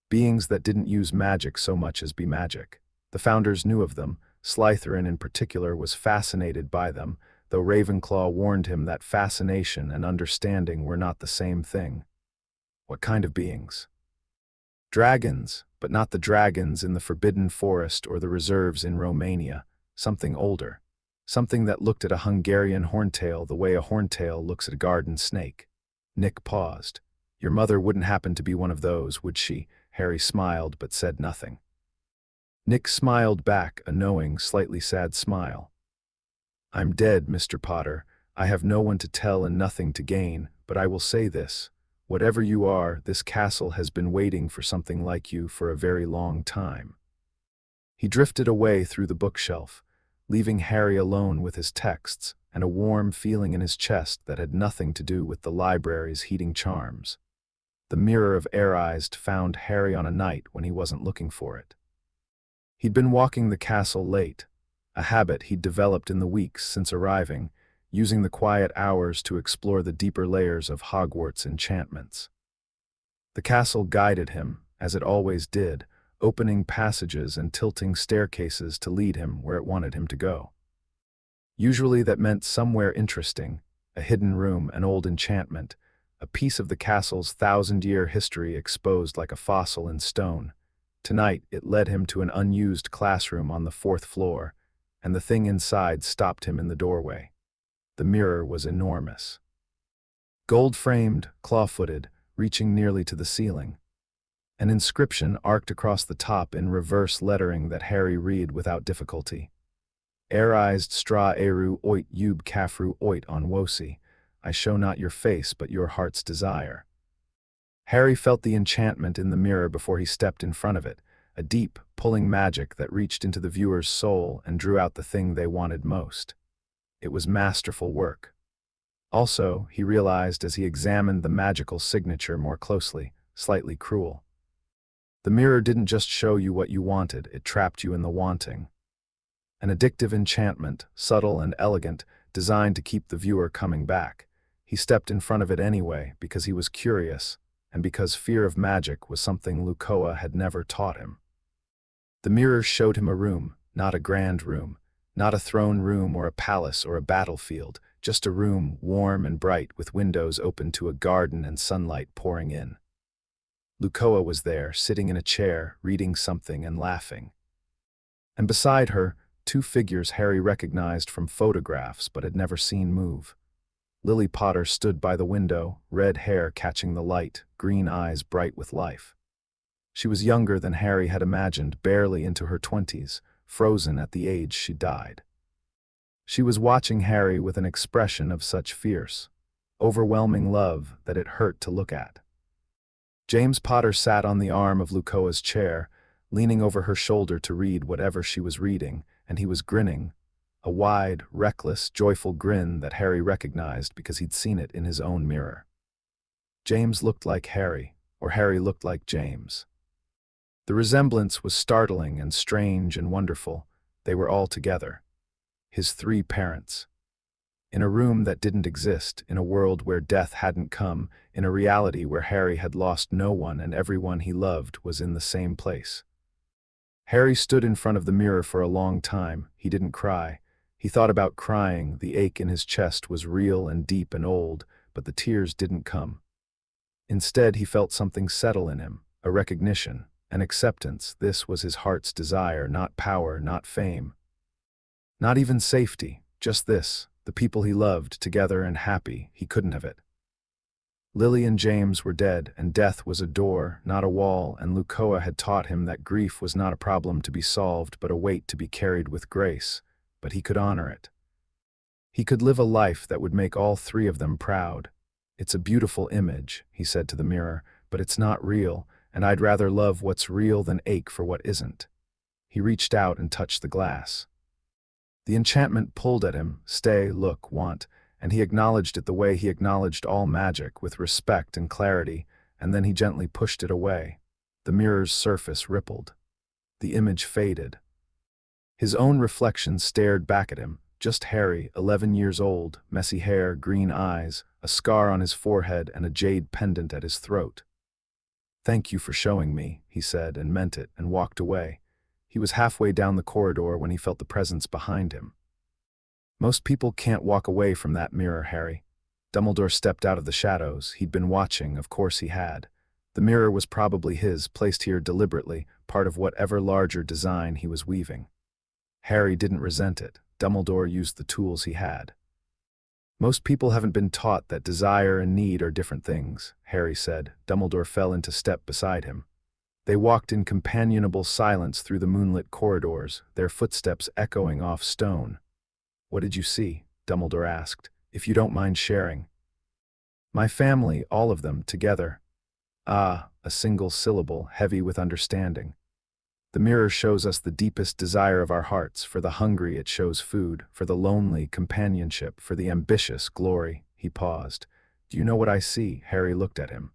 S1: Beings that didn't use magic so much as be magic. The Founders knew of them. Slytherin in particular was fascinated by them, though Ravenclaw warned him that fascination and understanding were not the same thing. What kind of beings? Dragons, but not the dragons in the Forbidden Forest or the reserves in Romania. Something older. Something that looked at a Hungarian horntail the way a horntail looks at a garden snake. Nick paused. Your mother wouldn't happen to be one of those, would she? Harry smiled but said nothing. Nick smiled back, a knowing, slightly sad smile. I'm dead, Mr. Potter. I have no one to tell and nothing to gain, but I will say this. Whatever you are, this castle has been waiting for something like you for a very long time. He drifted away through the bookshelf, leaving Harry alone with his texts and a warm feeling in his chest that had nothing to do with the library's heating charms. The Mirror of Air-Eyes found Harry on a night when he wasn't looking for it. He'd been walking the castle late, a habit he'd developed in the weeks since arriving, using the quiet hours to explore the deeper layers of Hogwarts enchantments. The castle guided him, as it always did, opening passages and tilting staircases to lead him where it wanted him to go. Usually that meant somewhere interesting, a hidden room, an old enchantment, a piece of the castle's thousand-year history exposed like a fossil in stone. Tonight it led him to an unused classroom on the 4th floor, and the thing inside stopped him in the doorway. The mirror was enormous. Gold-framed, claw-footed, reaching nearly to the ceiling. An inscription arced across the top in reverse lettering that Harry read without difficulty. Air-eyes stra eru oit ub kafru oit on wosi. I show not your face but your heart's desire. Harry felt the enchantment in the mirror before he stepped in front of it, a deep, pulling magic that reached into the viewer's soul and drew out the thing they wanted most. It was masterful work. Also, he realized as he examined the magical signature more closely, slightly cruel. The mirror didn't just show you what you wanted, it trapped you in the wanting. An addictive enchantment, subtle and elegant, designed to keep the viewer coming back. He stepped in front of it anyway because he was curious, and because fear of magic was something Luccoa had never taught him. The mirror showed him a room, not a grand room, not a throne room or a palace or a battlefield, just a room warm and bright with windows open to a garden and sunlight pouring in. Luccoa was there, sitting in a chair, reading something and laughing. And beside her, two figures Harry recognized from photographs but had never seen move. Lily Potter stood by the window, red hair catching the light, green eyes bright with life. She was younger than Harry had imagined, barely into her 20s, frozen at the age she died. She was watching Harry with an expression of such fierce, overwhelming love that it hurt to look at. James Potter sat on the arm of Luccoa's chair, leaning over her shoulder to read whatever she was reading, and he was grinning, a wide, reckless, joyful grin that Harry recognized because he'd seen it in his own mirror. James looked like Harry, or Harry looked like James. The resemblance was startling and strange and wonderful. They were all together. His three parents. In a room that didn't exist, in a world where death hadn't come, in a reality where Harry had lost no one and everyone he loved was in the same place. Harry stood in front of the mirror for a long time. He didn't cry. He thought about crying. The ache in his chest was real and deep and old, but the tears didn't come. Instead, he felt something settle in him, a recognition, an acceptance. This was his heart's desire, not power, not fame. Not even safety, just this, the people he loved, together and happy. He couldn't have it. Lily and James were dead, and death was a door, not a wall, and Luccoa had taught him that grief was not a problem to be solved, but a weight to be carried with grace. But he could honor it. He could live a life that would make all three of them proud. "It's a beautiful image," he said to the mirror, "but it's not real, and I'd rather love what's real than ache for what isn't." He reached out and touched the glass. The enchantment pulled at him, stay, look, want, and he acknowledged it the way he acknowledged all magic, with respect and clarity, and then he gently pushed it away. The mirror's surface rippled. The image faded. His own reflection stared back at him, just Harry, 11 years old, messy hair, green eyes, a scar on his forehead and a jade pendant at his throat. "Thank you for showing me," he said, and meant it, and walked away. He was halfway down the corridor when he felt the presence behind him. "Most people can't walk away from that mirror, Harry." Dumbledore stepped out of the shadows. He'd been watching, of course he had. The mirror was probably his, placed here deliberately, part of whatever larger design he was weaving. Harry didn't resent it. Dumbledore used the tools he had. "Most people haven't been taught that desire and need are different things," Harry said. Dumbledore fell into step beside him. They walked in companionable silence through the moonlit corridors, their footsteps echoing off stone. "What did you see?" Dumbledore asked, "if you don't mind sharing." "My family, all of them, together." "Ah," a single syllable, heavy with understanding. "The mirror shows us the deepest desire of our hearts. For the hungry it shows food, for the lonely companionship, for the ambitious glory." He paused. "Do you know what I see?" Harry looked at him.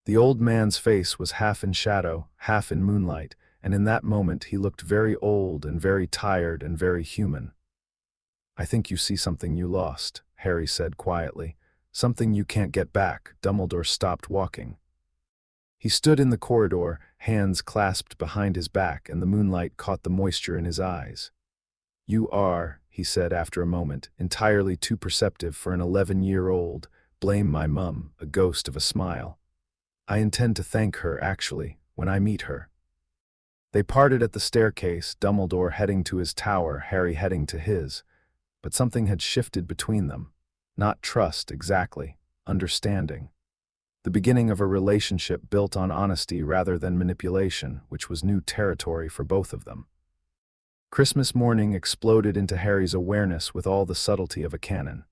S1: The old man's face was half in shadow, half in moonlight, and in that moment he looked very old and very tired and very human. "I think you see something you lost," Harry said quietly. "Something you can't get back." Dumbledore stopped walking. He stood in the corridor, hands clasped behind his back, and the moonlight caught the moisture in his eyes. "You are," he said after a moment, entirely too perceptive for an 11-year-old. "Blame my mum," a ghost of a smile. "I intend to thank her, actually, when I meet her." They parted at the staircase, Dumbledore heading to his tower, Harry heading to his. But something had shifted between them. Not trust, exactly. Understanding. The beginning of a relationship built on honesty rather than manipulation, which was new territory for both of them. Christmas morning exploded into Harry's awareness with all the subtlety of a cannon.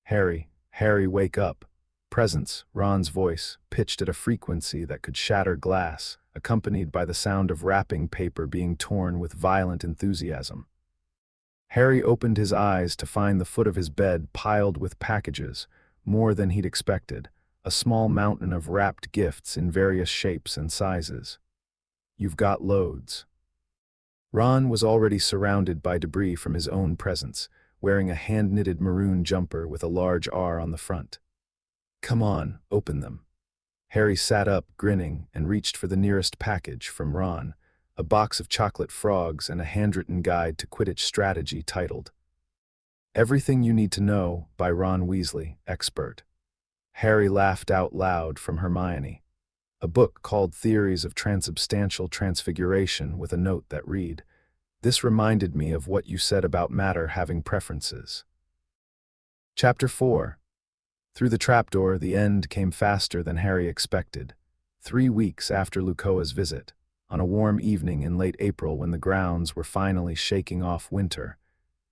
S1: "Harry, Harry, wake up." Presence, Ron's voice, pitched at a frequency that could shatter glass, accompanied by the sound of wrapping paper being torn with violent enthusiasm. Harry opened his eyes to find the foot of his bed piled with packages, more than he'd expected, a small mountain of wrapped gifts in various shapes and sizes. "You've got loads." Ron was already surrounded by debris from his own presence, wearing a hand-knitted maroon jumper with a large R on the front. "Come on, open them." Harry sat up, grinning, and reached for the nearest package from Ron, a box of chocolate frogs and a handwritten guide to Quidditch strategy titled "Everything You Need to Know" by Ron Weasley, Expert. Harry laughed out loud from Hermione. A book called Theories of Transubstantial Transfiguration, with a note that read, "This reminded me of what you said about matter having preferences." Chapter 4. Through the trapdoor, the end came faster than Harry expected. 3 weeks after Luccoa's visit, on a warm evening in late April when the grounds were finally shaking off winter,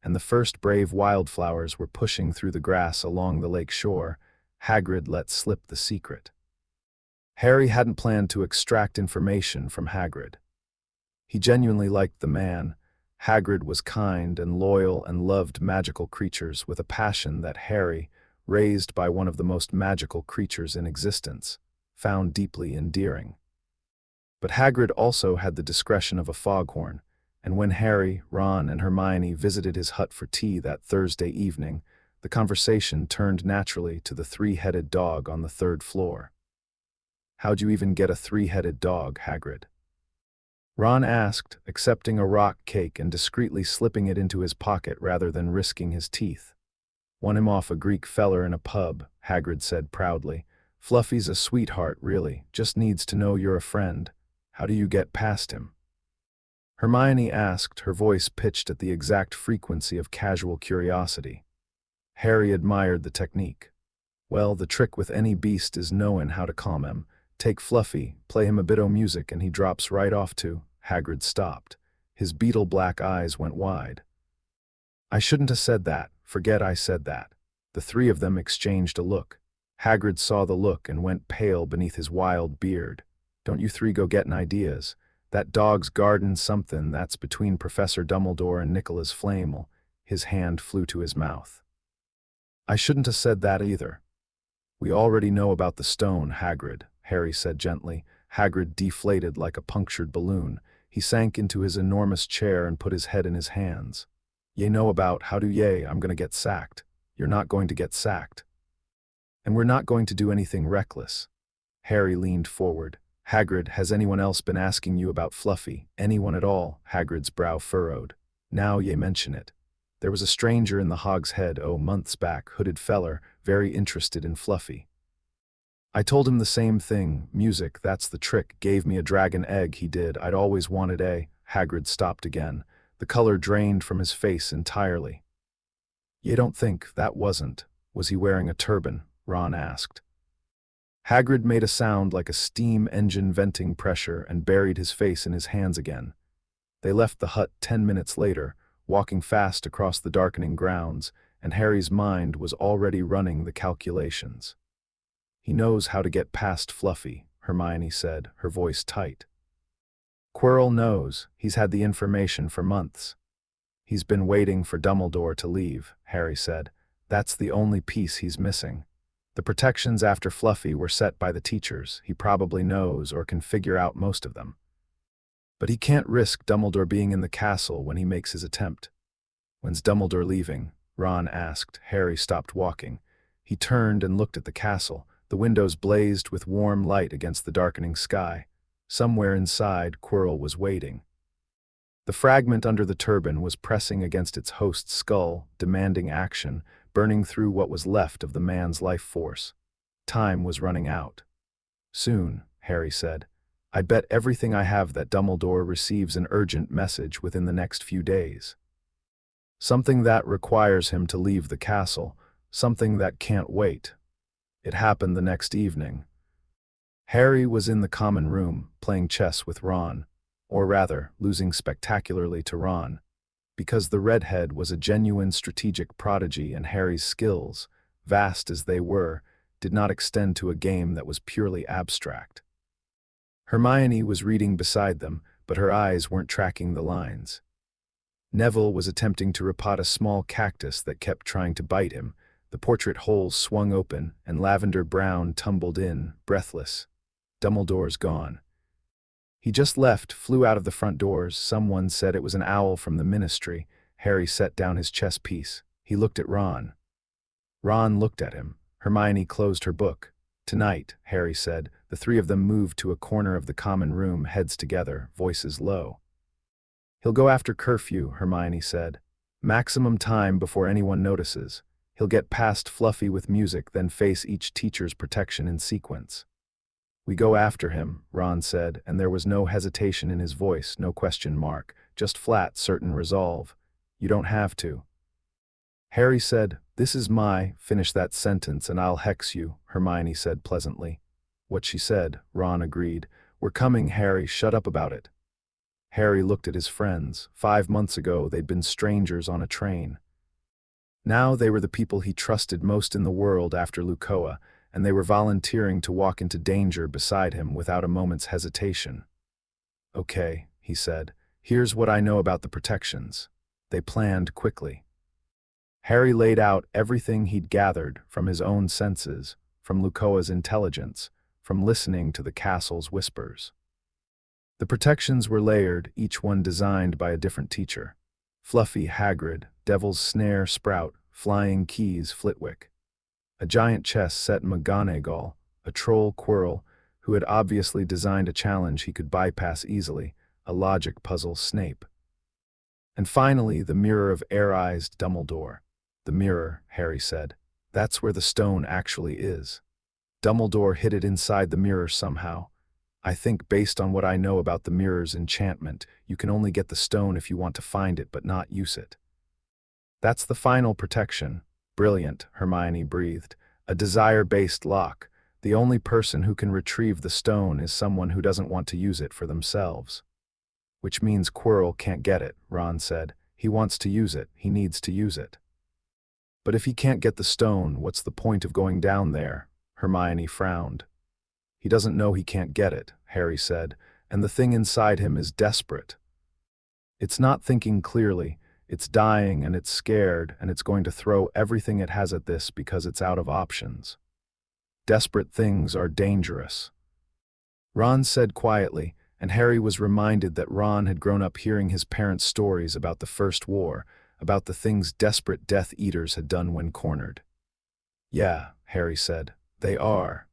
S1: and the first brave wildflowers were pushing through the grass along the lake shore, Hagrid let slip the secret. Harry hadn't planned to extract information from Hagrid. He genuinely liked the man. Hagrid was kind and loyal and loved magical creatures with a passion that Harry, raised by one of the most magical creatures in existence, found deeply endearing. But Hagrid also had the discretion of a foghorn, and when Harry, Ron, and Hermione visited his hut for tea that Thursday evening, the conversation turned naturally to the 3-headed dog on the 3rd floor. "How'd you even get a 3-headed dog, Hagrid?" Ron asked, accepting a rock cake and discreetly slipping it into his pocket rather than risking his teeth. "Won him off a Greek feller in a pub," Hagrid said proudly. "Fluffy's a sweetheart, really, just needs to know you're a friend. How do you get past him?" Hermione asked, her voice pitched at the exact frequency of casual curiosity. Harry admired the technique. "Well, the trick with any beast is knowin' how to calm him. Take Fluffy, play him a bit o' music and he drops right off to—" Hagrid stopped. His beetle-black eyes went wide. "I shouldn't have said that. Forget I said that." The three of them exchanged a look. Hagrid saw the look and went pale beneath his wild beard. "Don't you three go gettin' ideas. That dog's guardin' something that's between Professor Dumbledore and Nicholas Flamel." His hand flew to his mouth. "I shouldn't have said that either." "We already know about the stone, Hagrid," Harry said gently. Hagrid deflated like a punctured balloon. He sank into his enormous chair and put his head in his hands. "Ye know about, how do ye? I'm going to get sacked." "You're not going to get sacked. And we're not going to do anything reckless." Harry leaned forward. "Hagrid, has anyone else been asking you about Fluffy? Anyone at all?" Hagrid's brow furrowed. "Now ye mention it. There was a stranger in the Hog's Head, months back, hooded feller, very interested in Fluffy. I told him the same thing, music, that's the trick, gave me a dragon egg, he did, I'd always wanted a—" Hagrid stopped again. The color drained from his face entirely. "You don't think that wasn't— Was he wearing a turban?" Ron asked. Hagrid made a sound like a steam engine venting pressure and buried his face in his hands again. They left the hut 10 minutes later, walking fast across the darkening grounds, and Harry's mind was already running the calculations. "He knows how to get past Fluffy," Hermione said, her voice tight. "Quirrell knows. He's had the information for months." "He's been waiting for Dumbledore to leave," Harry said. "That's the only piece he's missing. The protections after Fluffy were set by the teachers. He probably knows or can figure out most of them. But he can't risk Dumbledore being in the castle when he makes his attempt." "When's Dumbledore leaving?" Ron asked. Harry stopped walking. He turned and looked at the castle. The windows blazed with warm light against the darkening sky. Somewhere inside, Quirrell was waiting. The fragment under the turban was pressing against its host's skull, demanding action, burning through what was left of the man's life force. Time was running out. "Soon," Harry said. "I'd bet everything I have that Dumbledore receives an urgent message within the next few days. Something that requires him to leave the castle, something that can't wait." It happened the next evening. Harry was in the common room, playing chess with Ron, or rather, losing spectacularly to Ron, because the redhead was a genuine strategic prodigy and Harry's skills, vast as they were, did not extend to a game that was purely abstract. Hermione was reading beside them, but her eyes weren't tracking the lines. Neville was attempting to repot a small cactus that kept trying to bite him. The portrait holes swung open, and Lavender Brown tumbled in, breathless. "Dumbledore's gone. He just left, flew out of the front doors. Someone said it was an owl from the ministry." Harry set down his chess piece. He looked at Ron. Ron looked at him. Hermione closed her book. "Tonight," Harry said. The three of them moved to a corner of the common room, heads together, voices low. "He'll go after curfew," Hermione said. "Maximum time before anyone notices. He'll get past Fluffy with music, then face each teacher's protection in sequence." "We go after him," Ron said, and there was no hesitation in his voice, no question mark, just flat, certain resolve. "You don't have to." Harry said, "This is finish that sentence and I'll hex you," Hermione said pleasantly. "What she said," Ron agreed. "We're coming, Harry, shut up about it." Harry looked at his friends. 5 months ago, they'd been strangers on a train. Now they were the people he trusted most in the world after Luccoa, and they were volunteering to walk into danger beside him without a moment's hesitation. "Okay," he said, "here's what I know about the protections." They planned quickly. Harry laid out everything he'd gathered from his own senses, from Luccoa's intelligence, from listening to the castle's whispers. The protections were layered, each one designed by a different teacher. Fluffy, Hagrid; Devil's Snare, Sprout; Flying Keys, Flitwick. A giant chess set McGonagall; a troll, Quirrell, who had obviously designed a challenge he could bypass easily; a logic puzzle Snape. And finally, the mirror of air-eyed Dumbledore. The mirror, Harry said. That's where the stone actually is. Dumbledore hid it inside the mirror somehow. I think based on what I know about the mirror's enchantment, you can only get the stone if you want to find it but not use it. That's the final protection. Brilliant, Hermione breathed. A desire-based lock. The only person who can retrieve the stone is someone who doesn't want to use it for themselves. Which means Quirrell can't get it, Ron said. He wants to use it, he needs to use it. But if he can't get the stone, what's the point of going down there? Hermione frowned. He doesn't know he can't get it, Harry said, and the thing inside him is desperate. It's not thinking clearly, it's dying and it's scared and it's going to throw everything it has at this because it's out of options. Desperate things are dangerous. Ron said quietly, and Harry was reminded that Ron had grown up hearing his parents' stories about the First War, about the things desperate Death Eaters had done when cornered. Yeah, Harry said, they are.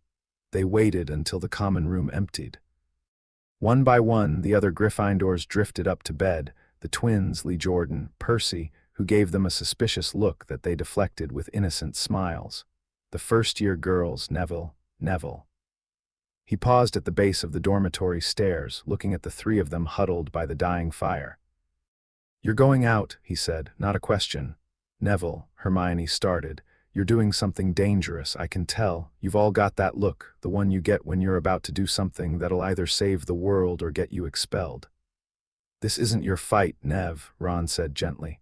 S1: They waited until the common room emptied. One by one, the other Gryffindors drifted up to bed, the twins, Lee Jordan, Percy, who gave them a suspicious look that they deflected with innocent smiles. The first-year girls, Neville. He paused at the base of the dormitory stairs, looking at the three of them huddled by the dying fire. You're going out, he said, not a question. Neville, Hermione started. You're doing something dangerous, I can tell. You've all got that look, the one you get when you're about to do something that'll either save the world or get you expelled. This isn't your fight, Nev, Ron said gently.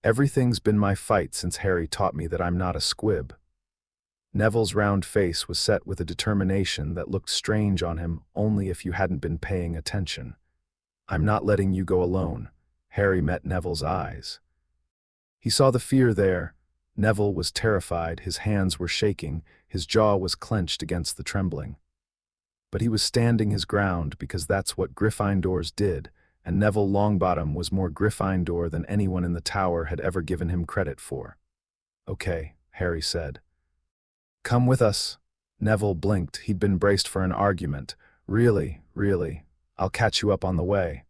S1: Everything's been my fight since Harry taught me that I'm not a squib. Neville's round face was set with a determination that looked strange on him only if you hadn't been paying attention. I'm not letting you go alone. Harry met Neville's eyes. He saw the fear there. Neville was terrified, his hands were shaking, his jaw was clenched against the trembling. But he was standing his ground because that's what Gryffindors did, and Neville Longbottom was more Gryffindor than anyone in the tower had ever given him credit for. Okay, Harry said. Come with us. Neville blinked, he'd been braced for an argument. Really, I'll catch you up on the way.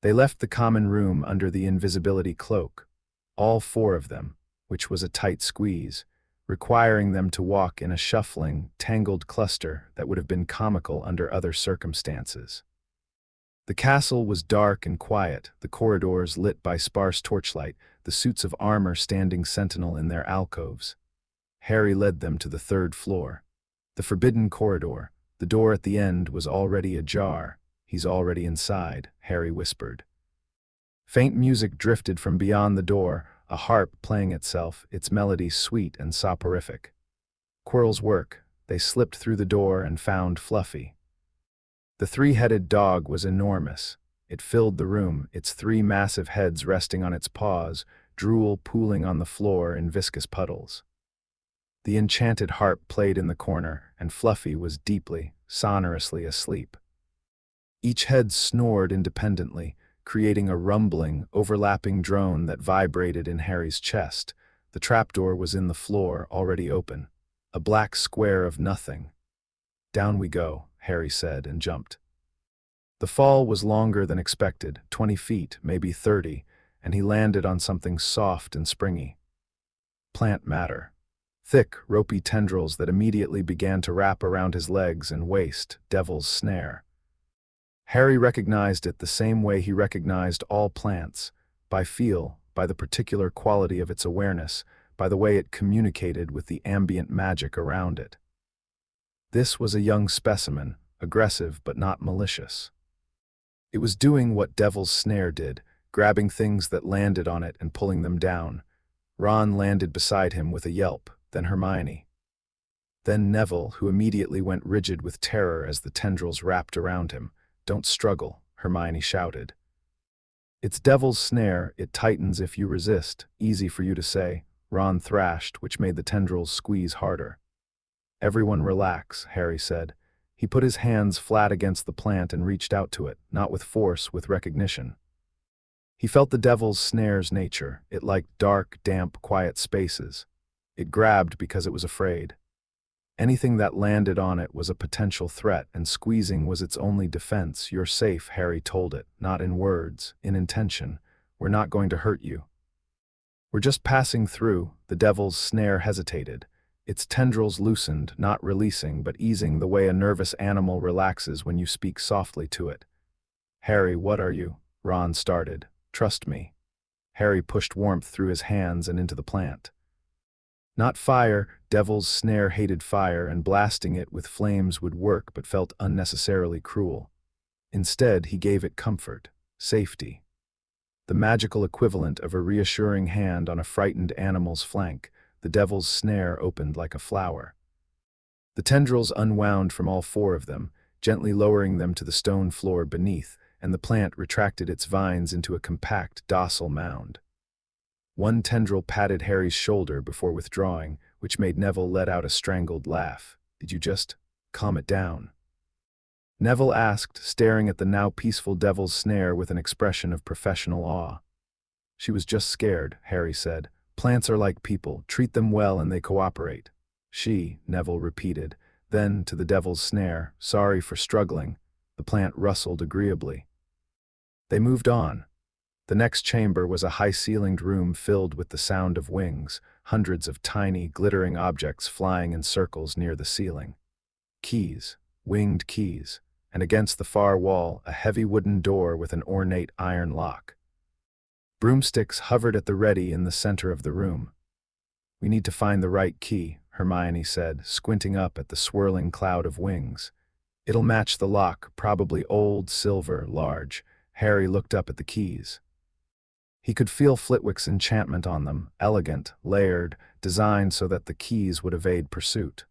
S1: They left the common room under the invisibility cloak, all four of them, which was a tight squeeze, requiring them to walk in a shuffling, tangled cluster that would have been comical under other circumstances. The castle was dark and quiet, the corridors lit by sparse torchlight, the suits of armor standing sentinel in their alcoves. Harry led them to the third floor. The forbidden corridor, the door at the end was already ajar. He's already inside, Harry whispered. Faint music drifted from beyond the door, a harp playing itself, its melody sweet and soporific. Quirrell's work. They slipped through the door and found Fluffy. The three-headed dog was enormous. It filled the room, its three massive heads resting on its paws, drool pooling on the floor in viscous puddles. The enchanted harp played in the corner, and Fluffy was deeply, sonorously asleep. Each head snored independently, creating a rumbling, overlapping drone that vibrated in Harry's chest. The trapdoor was in the floor, already open. A black square of nothing. Down we go, Harry said, and jumped. The fall was longer than expected, 20 feet, maybe 30, and he landed on something soft and springy. Plant matter. Thick, ropey tendrils that immediately began to wrap around his legs and waist, devil's snare. Harry recognized it the same way he recognized all plants, by feel, by the particular quality of its awareness, by the way it communicated with the ambient magic around it. This was a young specimen, aggressive but not malicious. It was doing what devil's snare did, grabbing things that landed on it and pulling them down. Ron landed beside him with a yelp, then Hermione. Then Neville, who immediately went rigid with terror as the tendrils wrapped around him. Don't struggle, Hermione shouted. It's devil's snare, it tightens if you resist, easy for you to say, Ron thrashed, which made the tendrils squeeze harder. Everyone relax, Harry said. He put his hands flat against the plant and reached out to it, not with force, with recognition. He felt the devil's snare's nature. It liked dark, damp, quiet spaces. It grabbed because it was afraid. Anything that landed on it was a potential threat, and squeezing was its only defense. "You're safe," Harry told it, not in words, in intention. "We're not going to hurt you. We're just passing through." The devil's snare hesitated. Its tendrils loosened, not releasing, but easing the way a nervous animal relaxes when you speak softly to it. "Harry, what are you?" Ron started. "Trust me." Harry pushed warmth through his hands and into the plant. Not fire. Devil's snare hated fire, and blasting it with flames would work but felt unnecessarily cruel. Instead, he gave it comfort, safety. The magical equivalent of a reassuring hand on a frightened animal's flank. The devil's snare opened like a flower. The tendrils unwound from all four of them, gently lowering them to the stone floor beneath, and the plant retracted its vines into a compact, docile mound. One tendril patted Harry's shoulder before withdrawing, which made Neville let out a strangled laugh. "Did you just calm it down?" Neville asked, staring at the now peaceful devil's snare with an expression of professional awe. "She was just scared," Harry said. "Plants are like people. Treat them well and they cooperate." Neville repeated. Then, to the devil's snare, "Sorry for struggling." The plant rustled agreeably. They moved on. The next chamber was a high-ceilinged room filled with the sound of wings, hundreds of tiny, glittering objects flying in circles near the ceiling. Keys, winged keys, and against the far wall, a heavy wooden door with an ornate iron lock. Broomsticks hovered at the ready in the center of the room. "We need to find the right key," Hermione said, squinting up at the swirling cloud of wings. "It'll match the lock, probably old, silver, large." Harry looked up at the keys. He could feel Flitwick's enchantment on them, elegant, layered, designed so that the keys would evade pursuit.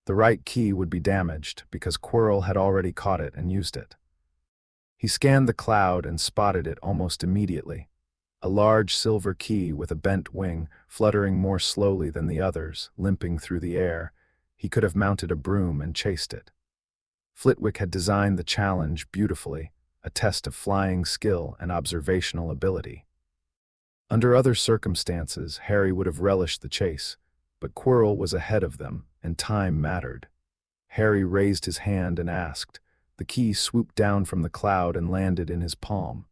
S1: The right key would be damaged, because Quirrell had already caught it and used it. He scanned the cloud and spotted it almost immediately. A large silver key with a bent wing, fluttering more slowly than the others, limping through the air. He could have mounted a broom and chased it. Flitwick had designed the challenge beautifully, a test of flying skill and observational ability. Under other circumstances, Harry would have relished the chase, but Quirrell was ahead of them, and time mattered. Harry raised his hand and asked. The key swooped down from the cloud and landed in his palm.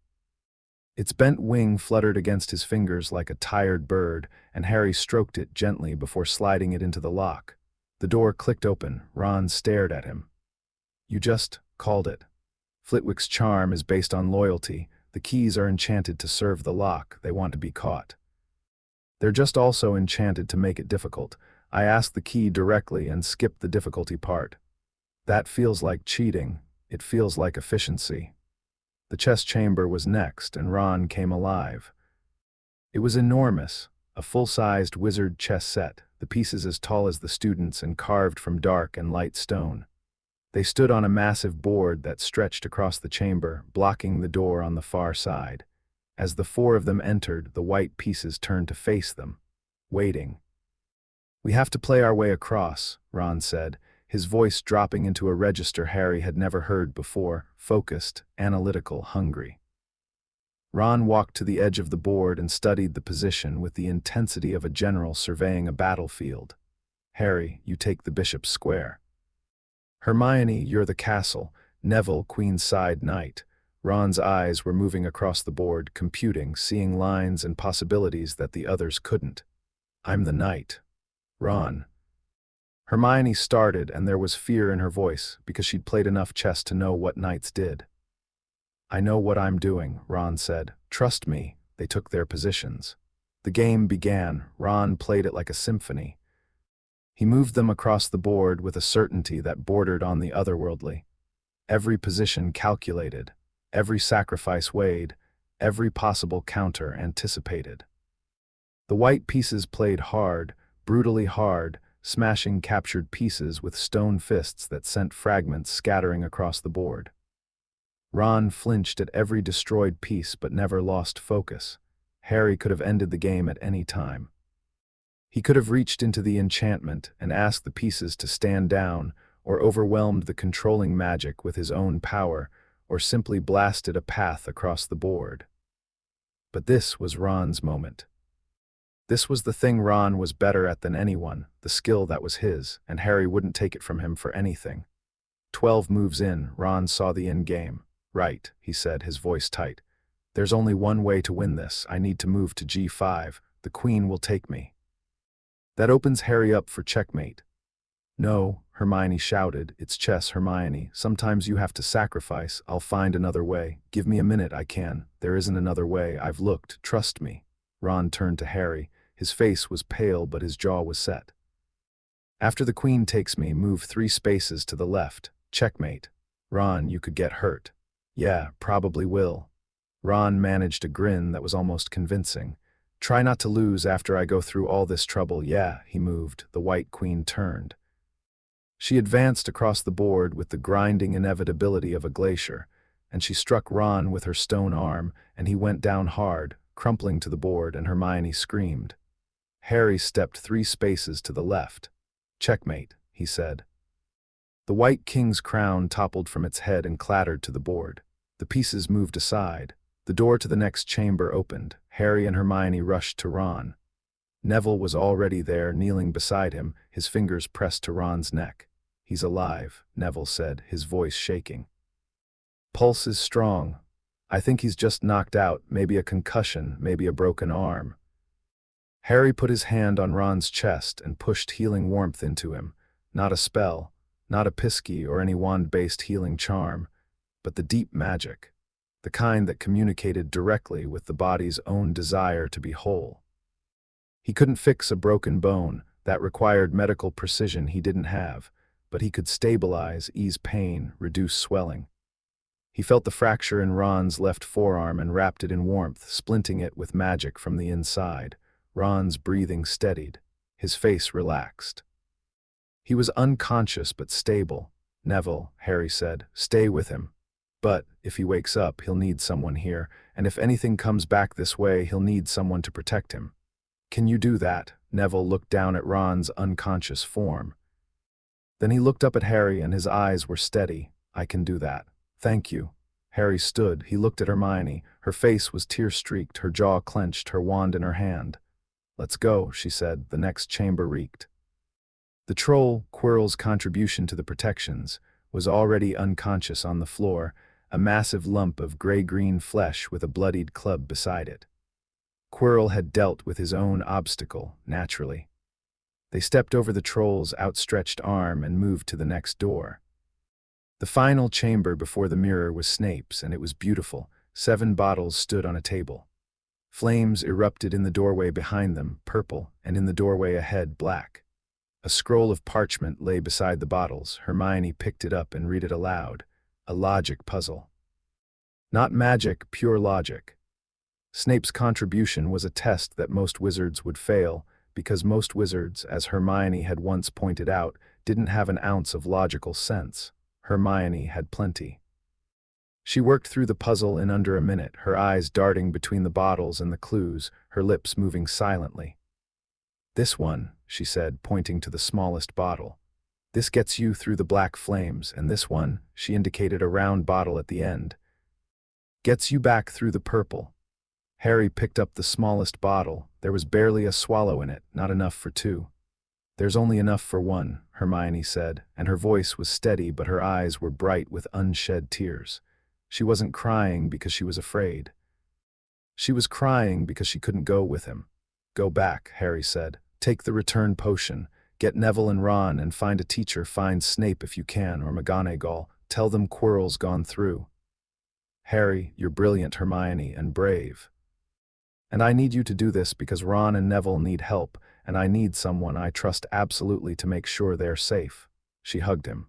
S1: Its bent wing fluttered against his fingers like a tired bird, and Harry stroked it gently before sliding it into the lock. The door clicked open. Ron stared at him. "You just called it." "Flitwick's charm is based on loyalty. The keys are enchanted to serve the lock. They want to be caught. They're just also enchanted to make it difficult. I asked the key directly and skipped the difficulty part. That feels like cheating. It feels like efficiency." The chess chamber was next, and Ron came alive. It was enormous, a full-sized wizard chess set, the pieces as tall as the students and carved from dark and light stone. They stood on a massive board that stretched across the chamber, blocking the door on the far side. As the four of them entered, the white pieces turned to face them, waiting. "We have to play our way across," Ron said, his voice dropping into a register Harry had never heard before, focused, analytical, hungry. Ron walked to the edge of the board and studied the position with the intensity of a general surveying a battlefield. "Harry, you take the bishop's square. Hermione, you're the castle. Neville, queen's side knight." Ron's eyes were moving across the board, computing, seeing lines and possibilities that the others couldn't. "I'm the knight." "Ron." Hermione started, and there was fear in her voice, because she'd played enough chess to know what knights did. "I know what I'm doing," Ron said. "Trust me." They took their positions. The game began. Ron played it like a symphony. He moved them across the board with a certainty that bordered on the otherworldly. Every position calculated, every sacrifice weighed, every possible counter anticipated. The white pieces played hard, brutally hard, smashing captured pieces with stone fists that sent fragments scattering across the board. Ron flinched at every destroyed piece but never lost focus. Harry could have ended the game at any time. He could have reached into the enchantment and asked the pieces to stand down, or overwhelmed the controlling magic with his own power, or simply blasted a path across the board. But this was Ron's moment. This was the thing Ron was better at than anyone, the skill that was his, and Harry wouldn't take it from him for anything. 12 moves in, Ron saw the end game. Right, he said, his voice tight. There's only one way to win this. I need to move to G5. The queen will take me. That opens Harry up for checkmate. No, Hermione shouted. It's chess, Hermione. Sometimes you have to sacrifice. I'll find another way. Give me a minute, I can. There isn't another way. I've looked. Trust me. Ron turned to Harry. His face was pale, but his jaw was set. After the queen takes me, move 3 spaces to the left. Checkmate. Ron, you could get hurt. Yeah, probably will. Ron managed a grin that was almost convincing. Try not to lose after I go through all this trouble. Yeah, he moved. The White Queen turned. She advanced across the board with the grinding inevitability of a glacier, and she struck Ron with her stone arm, and he went down hard, crumpling to the board, and Hermione screamed. Harry stepped 3 spaces to the left. Checkmate, he said. The White King's crown toppled from its head and clattered to the board. The pieces moved aside. The door to the next chamber opened. Harry and Hermione rushed to Ron. Neville was already there, kneeling beside him, his fingers pressed to Ron's neck. He's alive, Neville said, his voice shaking. Pulse is strong. I think he's just knocked out, maybe a concussion, maybe a broken arm. Harry put his hand on Ron's chest and pushed healing warmth into him. Not a spell, not a pisky or any wand-based healing charm, but the deep magic, the kind that communicated directly with the body's own desire to be whole. He couldn't fix a broken bone, that required medical precision he didn't have, but he could stabilize, ease pain, reduce swelling. He felt the fracture in Ron's left forearm and wrapped it in warmth, splinting it with magic from the inside. Ron's breathing steadied, his face relaxed. He was unconscious but stable. Neville, Harry said, stay with him. But, if he wakes up, he'll need someone here, and if anything comes back this way, he'll need someone to protect him. Can you do that? Neville looked down at Ron's unconscious form. Then he looked up at Harry and his eyes were steady. I can do that. Thank you. Harry stood. He looked at Hermione. Her face was tear-streaked, her jaw clenched, her wand in her hand. Let's go, she said. The next chamber reeked. The troll, Quirrell's contribution to the protections, was already unconscious on the floor, a massive lump of gray-green flesh with a bloodied club beside it. Quirrell had dealt with his own obstacle, naturally. They stepped over the troll's outstretched arm and moved to the next door. The final chamber before the mirror was Snape's, and it was beautiful. 7 bottles stood on a table. Flames erupted in the doorway behind them, purple, and in the doorway ahead, black. A scroll of parchment lay beside the bottles. Hermione picked it up and read it aloud. A logic puzzle. Not magic, pure logic. Snape's contribution was a test that most wizards would fail, because most wizards, as Hermione had once pointed out, didn't have an ounce of logical sense. Hermione had plenty. She worked through the puzzle in under a minute, her eyes darting between the bottles and the clues, her lips moving silently. This one, she said, pointing to the smallest bottle. This gets you through the black flames, and this one, she indicated a round bottle at the end, gets you back through the purple. Harry picked up the smallest bottle. There was barely a swallow in it, not enough for 2. There's only enough for 1, Hermione said, and her voice was steady, but her eyes were bright with unshed tears. She wasn't crying because she was afraid. She was crying because she couldn't go with him. Go back, Harry said. Take the return potion. Get Neville and Ron and find a teacher. Find Snape if you can, or McGonagall. Tell them Quirrell's gone through. Harry, you're brilliant, Hermione, and brave. And I need you to do this because Ron and Neville need help, and I need someone I trust absolutely to make sure they're safe. She hugged him.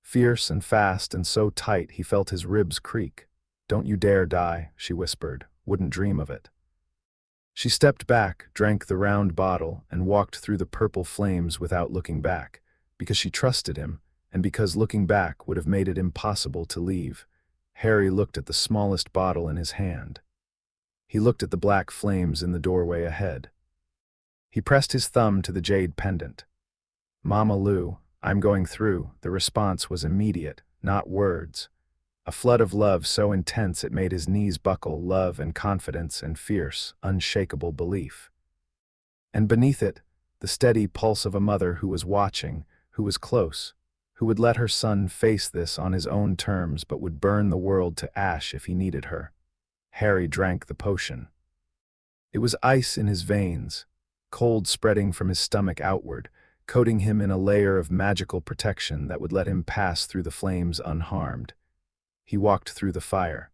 S1: Fierce and fast and so tight he felt his ribs creak. Don't you dare die, she whispered. Wouldn't dream of it. She stepped back, drank the round bottle, and walked through the purple flames without looking back, because she trusted him, and because looking back would have made it impossible to leave. Harry looked at the smallest bottle in his hand. He looked at the black flames in the doorway ahead. He pressed his thumb to the jade pendant. Mama Lou, I'm going through. The response was immediate, not words. A flood of love so intense it made his knees buckle, love and confidence and fierce, unshakable belief. And beneath it, the steady pulse of a mother who was watching, who was close, who would let her son face this on his own terms but would burn the world to ash if he needed her. Harry drank the potion. It was ice in his veins, cold spreading from his stomach outward, coating him in a layer of magical protection that would let him pass through the flames unharmed. He walked through the fire.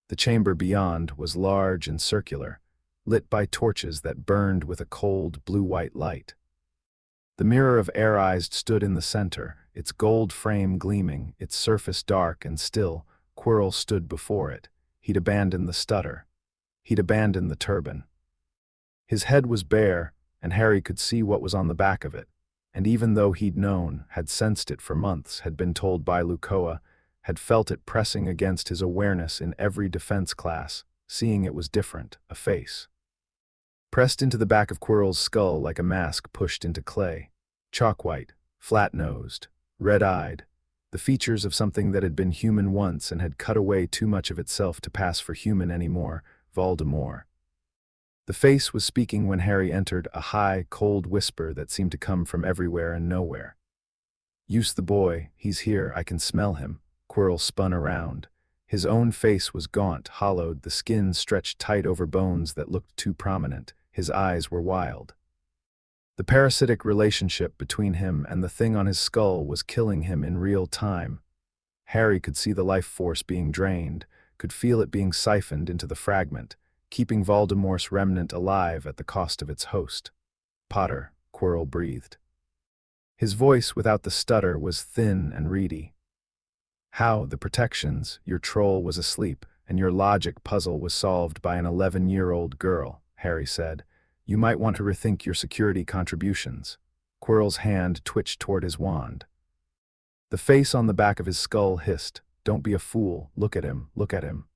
S1: The chamber beyond was large and circular, lit by torches that burned with a cold blue-white light. The mirror of Air Eyes stood in the center, its gold frame gleaming, its surface dark and still. Quirrell stood before it. He'd abandoned the stutter. He'd abandoned the turban. His head was bare, and Harry could see what was on the back of it, and even though he'd known, had sensed it for months, had been told by Luccoa, had felt it pressing against his awareness in every defense class, seeing it was different, a face. Pressed into the back of Quirrell's skull like a mask pushed into clay. Chalk-white, flat-nosed, red-eyed, the features of something that had been human once and had cut away too much of itself to pass for human anymore, Voldemort. The face was speaking when Harry entered, a high, cold whisper that seemed to come from everywhere and nowhere. "Use the boy, he's here, I can smell him." Quirrell spun around. His own face was gaunt, hollowed, the skin stretched tight over bones that looked too prominent. His eyes were wild. The parasitic relationship between him and the thing on his skull was killing him in real time. Harry could see the life force being drained, could feel it being siphoned into the fragment, keeping Voldemort's remnant alive at the cost of its host. "Potter," Quirrell breathed. His voice, without the stutter, was thin and reedy. "How, the protections, your troll was asleep, and your logic puzzle was solved by an 11-year-old girl," Harry said. "You might want to rethink your security contributions." Quirrell's hand twitched toward his wand. The face on the back of his skull hissed, "Don't be a fool, look at him, look at him."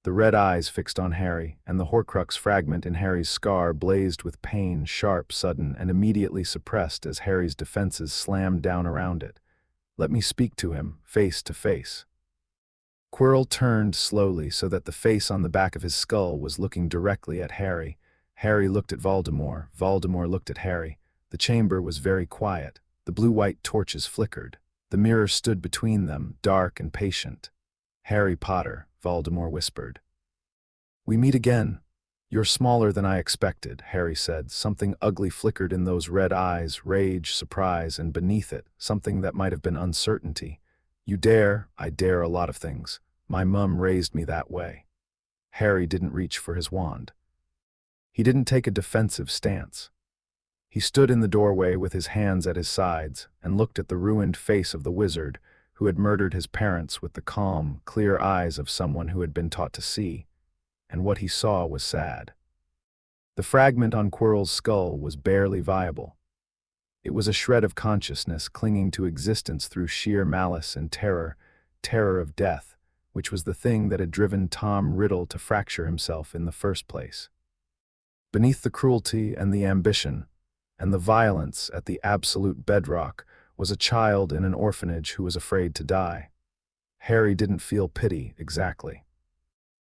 S1: The red eyes fixed on Harry, and the horcrux fragment in Harry's scar blazed with pain, sharp, sudden, and immediately suppressed as Harry's defenses slammed down around it. "Let me speak to him, face to face." Quirrell turned slowly so that the face on the back of his skull was looking directly at Harry. Harry looked at Voldemort. Voldemort looked at Harry. The chamber was very quiet. The blue-white torches flickered. The mirror stood between them, dark and patient. "Harry Potter," Voldemort whispered. "We meet again." "You're smaller than I expected," Harry said. Something ugly flickered in those red eyes, rage, surprise, and beneath it, something that might have been uncertainty. "You dare?" "I dare a lot of things. My mum raised me that way." Harry didn't reach for his wand. He didn't take a defensive stance. He stood in the doorway with his hands at his sides and looked at the ruined face of the wizard who had murdered his parents with the calm, clear eyes of someone who had been taught to see. And what he saw was sad. The fragment on Quirrell's skull was barely viable. It was a shred of consciousness clinging to existence through sheer malice and terror, terror of death, which was the thing that had driven Tom Riddle to fracture himself in the first place. Beneath the cruelty and the ambition, and the violence at the absolute bedrock, was a child in an orphanage who was afraid to die. Harry didn't feel pity exactly.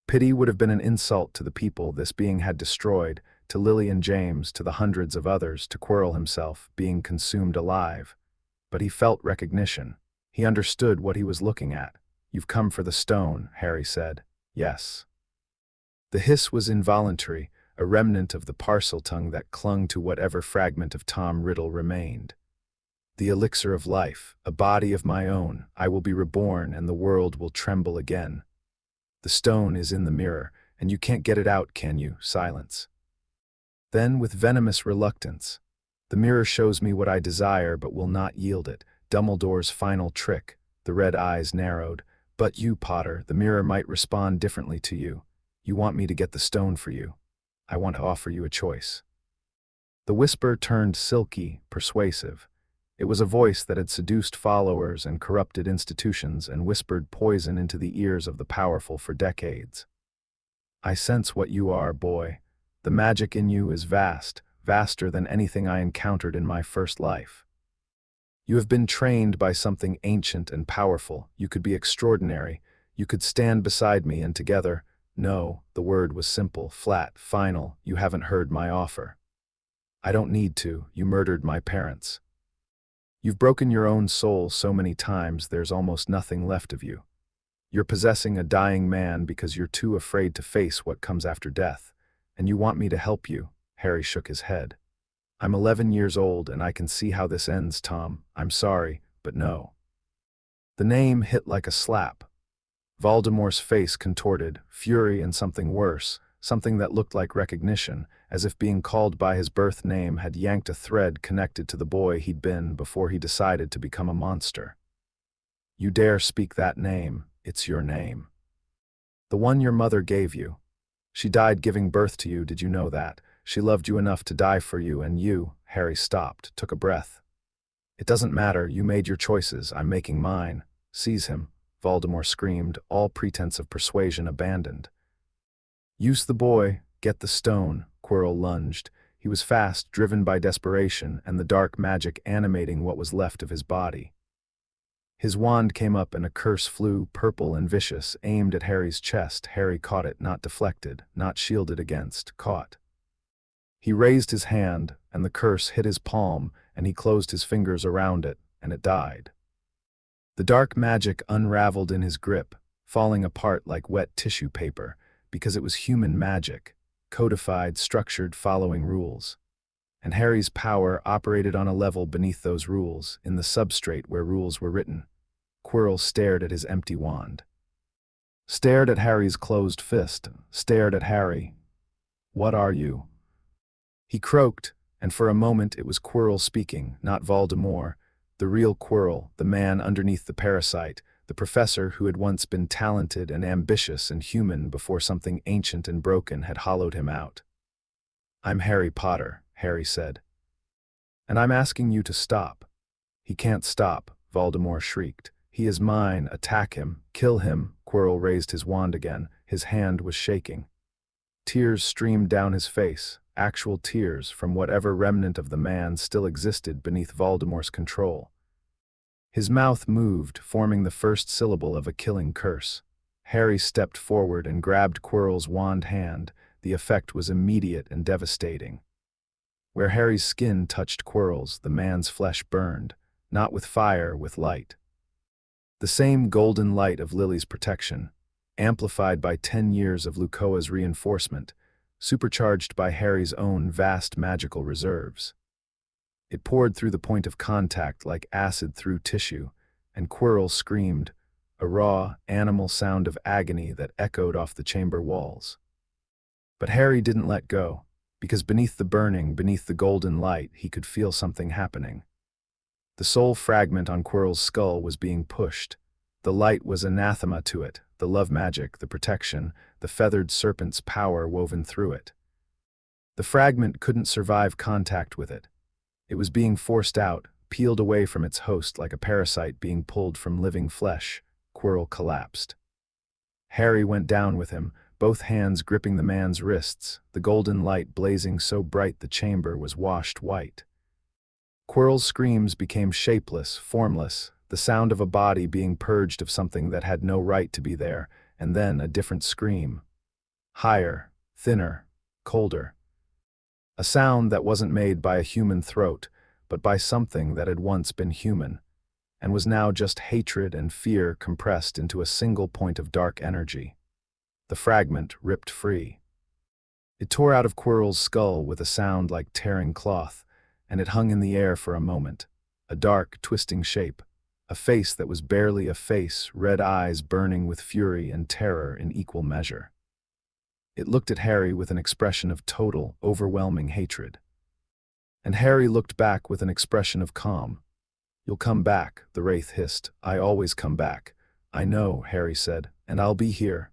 S1: Pity would have been an insult to the people this being had destroyed, to Lily and James, to the hundreds of others, to Quirrell himself, being consumed alive. But he felt recognition. He understood what he was looking at. "You've come for the stone," Harry said. "Yes." The hiss was involuntary, a remnant of the parcel tongue that clung to whatever fragment of Tom Riddle remained. "The elixir of life, a body of my own, I will be reborn and the world will tremble again. The stone is in the mirror, and you can't get it out, can you?" Silence. Then, with venomous reluctance, "The mirror shows me what I desire but will not yield it. Dumbledore's final trick." The red eyes narrowed. "But you, Potter, the mirror might respond differently to you. You want me to get the stone for you. I want to offer you a choice." The whisper turned silky, persuasive. It was a voice that had seduced followers and corrupted institutions and whispered poison into the ears of the powerful for decades. "I sense what you are, boy. The magic in you is vast, vaster than anything I encountered in my first life. You have been trained by something ancient and powerful. You could be extraordinary. You could stand beside me and together—" "No," the word was simple, flat, final. "You haven't heard my offer." I don't need to. You murdered my parents. You've broken your own soul so many times there's almost nothing left of you. You're possessing a dying man because you're too afraid to face what comes after death, and you want me to help you." Harry shook his head. "I'm 11 years old and I can see how this ends, Tom. I'm sorry, but no." The name hit like a slap. Voldemort's face contorted, fury and something worse, something that looked like recognition, as if being called by his birth name had yanked a thread connected to the boy he'd been before he decided to become a monster. "You dare speak that name, it's your name. The one your mother gave you. She died giving birth to you, did you know that? She loved you enough to die for you, and you—" Harry stopped, took a breath. "It doesn't matter, you made your choices, I'm making mine." "Seize him," Voldemort screamed, all pretense of persuasion abandoned. "Use the boy, get the stone," Quirrell lunged. He was fast, driven by desperation, and the dark magic animating what was left of his body. His wand came up and a curse flew, purple and vicious, aimed at Harry's chest. Harry caught it, not deflected, not shielded against, caught. He raised his hand, and the curse hit his palm, and he closed his fingers around it, and it died. The dark magic unraveled in his grip, falling apart like wet tissue paper, because it was human magic, codified, structured, following rules. And Harry's power operated on a level beneath those rules, in the substrate where rules were written. Quirrell stared at his empty wand. Stared at Harry's closed fist, stared at Harry. "What are you?" He croaked, and for a moment it was Quirrell speaking, not Voldemort, the real Quirrell, the man underneath the parasite, the professor who had once been talented and ambitious and human before something ancient and broken had hollowed him out. "I'm Harry Potter," Harry said. "And I'm asking you to stop." "He can't stop," Voldemort shrieked. "He is mine, attack him, kill him." Quirrell raised his wand again, his hand was shaking. Tears streamed down his face, actual tears from whatever remnant of the man still existed beneath Voldemort's control. His mouth moved, forming the first syllable of a killing curse. Harry stepped forward and grabbed Quirrell's wand hand. The effect was immediate and devastating. Where Harry's skin touched Quirrell's, the man's flesh burned, not with fire, with light. The same golden light of Lily's protection, amplified by 10 years of Luccoa's reinforcement, supercharged by Harry's own vast magical reserves. It poured through the point of contact like acid through tissue, and Quirrell screamed, a raw, animal sound of agony that echoed off the chamber walls. But Harry didn't let go, because beneath the burning, beneath the golden light, he could feel something happening. The soul fragment on Quirrell's skull was being pushed. The light was anathema to it, the love magic, the protection, the feathered serpent's power woven through it. The fragment couldn't survive contact with it. It was being forced out, peeled away from its host like a parasite being pulled from living flesh. Quirrell collapsed. Harry went down with him, both hands gripping the man's wrists, the golden light blazing so bright the chamber was washed white. Quirrell's screams became shapeless, formless, the sound of a body being purged of something that had no right to be there, and then a different scream. Higher, thinner, colder. A sound that wasn't made by a human throat, but by something that had once been human, and was now just hatred and fear compressed into a single point of dark energy. The fragment ripped free. It tore out of Quirrell's skull with a sound like tearing cloth, and it hung in the air for a moment, a dark, twisting shape, a face that was barely a face, red eyes burning with fury and terror in equal measure. It looked at Harry with an expression of total, overwhelming hatred. And Harry looked back with an expression of calm. "You'll come back," the wraith hissed. "I always come back." "I know," Harry said, "and I'll be here."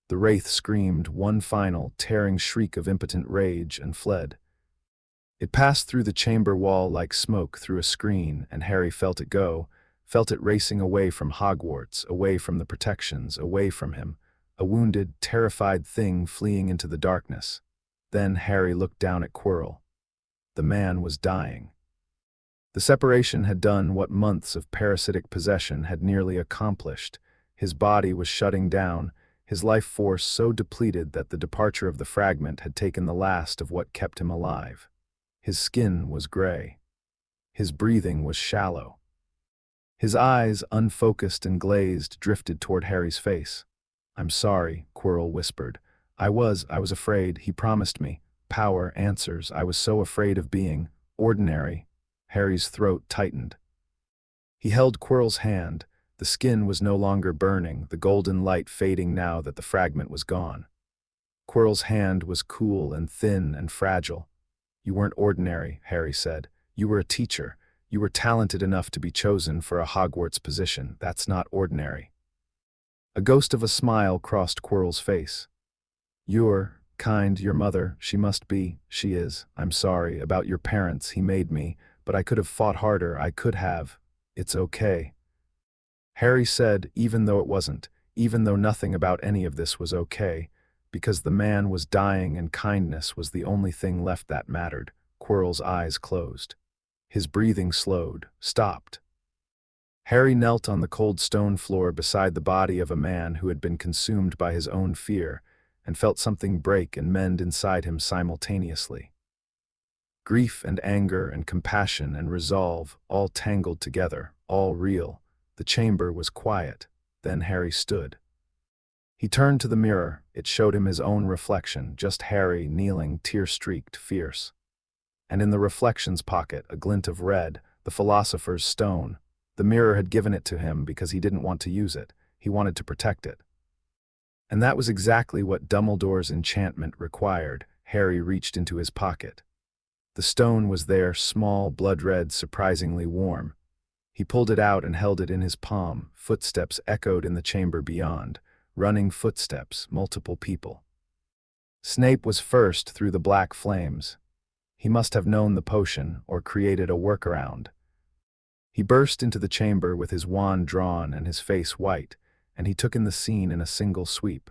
S1: The wraith screamed, one final, tearing shriek of impotent rage, and fled. It passed through the chamber wall like smoke through a screen, and Harry felt it go, felt it racing away from Hogwarts, away from the protections, away from him, a wounded, terrified thing fleeing into the darkness. Then Harry looked down at Quirrell. The man was dying. The separation had done what months of parasitic possession had nearly accomplished. His body was shutting down, his life force so depleted that the departure of the fragment had taken the last of what kept him alive. His skin was gray. His breathing was shallow. His eyes, unfocused and glazed, drifted toward Harry's face. "I'm sorry," Quirrell whispered. I was afraid, he promised me. Power, answers, I was so afraid of being ordinary." Harry's throat tightened. He held Quirrell's hand. The skin was no longer burning, the golden light fading now that the fragment was gone. Quirrell's hand was cool and thin and fragile. "You weren't ordinary," Harry said. "You were a teacher. You were talented enough to be chosen for a Hogwarts position. That's not ordinary." A ghost of a smile crossed Quirrell's face. "You're kind, your mother, she must be, she is. I'm sorry, about your parents, he made me, but I could have fought harder, I could have. It's okay." Harry said, even though it wasn't, even though nothing about any of this was okay, because the man was dying and kindness was the only thing left that mattered. Quirrell's eyes closed. His breathing slowed, stopped. Harry knelt on the cold stone floor beside the body of a man who had been consumed by his own fear, and felt something break and mend inside him simultaneously. Grief and anger and compassion and resolve, all tangled together, all real. The chamber was quiet. Then Harry stood. He turned to the mirror. It showed him his own reflection, just Harry, kneeling, tear-streaked, fierce. And in the reflection's pocket, a glint of red, the philosopher's stone. The mirror had given it to him because he didn't want to use it. He wanted to protect it. And that was exactly what Dumbledore's enchantment required. Harry reached into his pocket. The stone was there, small, blood-red, surprisingly warm. He pulled it out and held it in his palm. Footsteps echoed in the chamber beyond. Running footsteps, multiple people. Snape was first through the black flames. He must have known the potion, or created a workaround. He burst into the chamber with his wand drawn and his face white, and he took in the scene in a single sweep.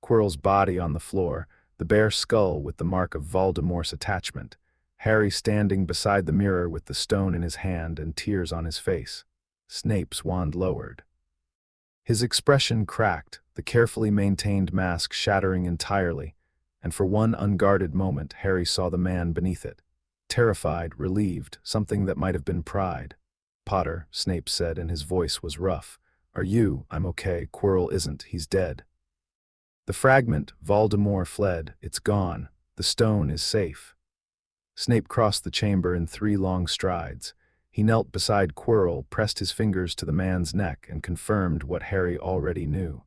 S1: Quirrell's body on the floor, the bare skull with the mark of Voldemort's attachment. Harry standing beside the mirror with the stone in his hand and tears on his face. Snape's wand lowered. His expression cracked, the carefully maintained mask shattering entirely, and for one unguarded moment Harry saw the man beneath it. Terrified, relieved, something that might have been pride. "Potter," Snape said, and his voice was rough. "Are you?" "I'm okay. Quirrell isn't. He's dead." "The fragment, Voldemort fled. It's gone. The stone is safe." Snape crossed the chamber in 3 long strides. He knelt beside Quirrell, pressed his fingers to the man's neck, and confirmed what Harry already knew.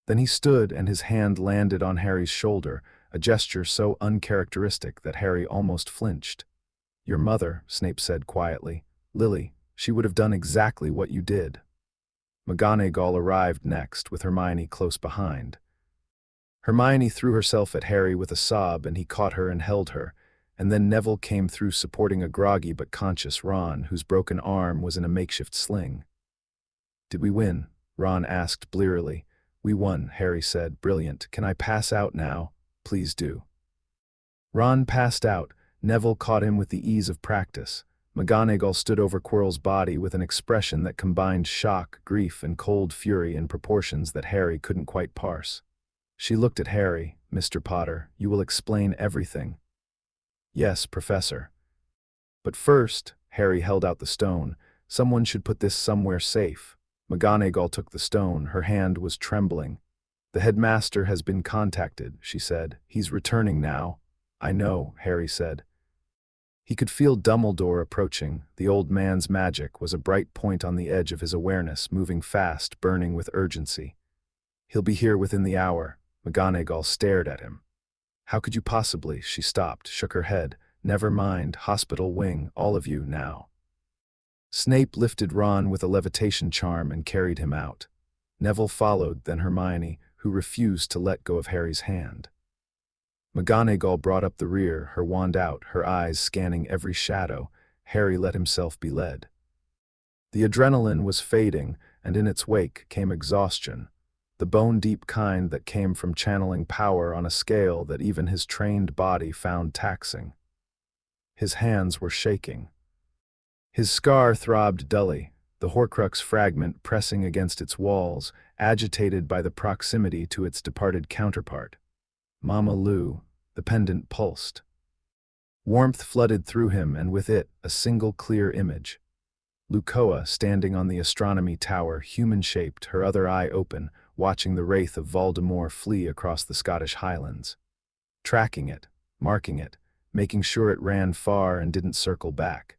S1: Then he stood and his hand landed on Harry's shoulder, a gesture so uncharacteristic that Harry almost flinched. "Your mother," Snape said quietly. "Lily, she would have done exactly what you did." McGonagall arrived next, with Hermione close behind. Hermione threw herself at Harry with a sob, and he caught her and held her. And then Neville came through supporting a groggy but conscious Ron, whose broken arm was in a makeshift sling. "Did we win?" Ron asked blearily. "We won," Harry said. "Brilliant. Can I pass out now?" "Please do." Ron passed out. Neville caught him with the ease of practice. McGonagall stood over Quirrell's body with an expression that combined shock, grief, and cold fury in proportions that Harry couldn't quite parse. She looked at Harry. "Mr. Potter, you will explain everything." "Yes, Professor." "But first," Harry held out the stone, "someone should put this somewhere safe." McGonagall took the stone. Her hand was trembling. "The headmaster has been contacted," she said. "He's returning now." "I know," Harry said. He could feel Dumbledore approaching. The old man's magic was a bright point on the edge of his awareness, moving fast, burning with urgency. "He'll be here within the hour." McGonagall stared at him. "How could you possibly?" She stopped, shook her head. "Never mind, hospital wing, all of you, now." Snape lifted Ron with a levitation charm and carried him out. Neville followed, then Hermione, who refused to let go of Harry's hand. McGonagall brought up the rear, her wand out, her eyes scanning every shadow. Harry let himself be led. The adrenaline was fading, and in its wake came exhaustion. The bone-deep kind that came from channeling power on a scale that even his trained body found taxing. His hands were shaking. His scar throbbed dully, the horcrux fragment pressing against its walls, agitated by the proximity to its departed counterpart. Mama Lou, the pendant pulsed. Warmth flooded through him, and with it, a single clear image. Luccoa, standing on the astronomy tower, human-shaped, her other eye open, watching the wraith of Voldemort flee across the Scottish Highlands. Tracking it, marking it, making sure it ran far and didn't circle back.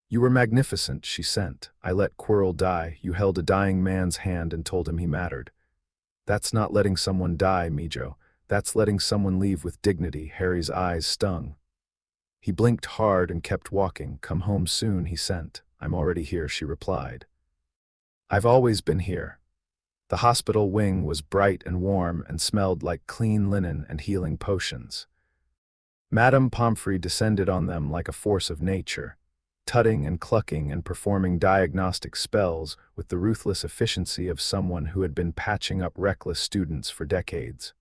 S1: "You were magnificent," she sent. "I let Quirrell die. You held a dying man's hand and told him he mattered." "That's not letting someone die, Mijo. That's letting someone leave with dignity." Harry's eyes stung. He blinked hard and kept walking. "Come home soon," he sent. "I'm already here," she replied. "I've always been here." The hospital wing was bright and warm and smelled like clean linen and healing potions. Madame Pomfrey descended on them like a force of nature, tutting and clucking and performing diagnostic spells with the ruthless efficiency of someone who had been patching up reckless students for decades.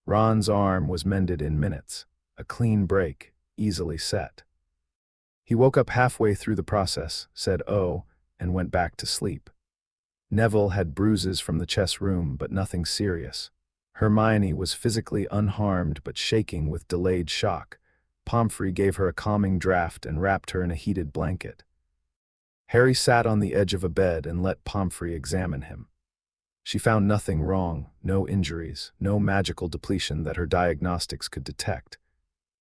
S1: Ron's arm was mended in minutes, a clean break, easily set. He woke up halfway through the process, said "oh," and went back to sleep. Neville had bruises from the chess room, but nothing serious. Hermione was physically unharmed but shaking with delayed shock. Pomfrey gave her a calming draught and wrapped her in a heated blanket. Harry sat on the edge of a bed and let Pomfrey examine him. She found nothing wrong, no injuries, no magical depletion that her diagnostics could detect.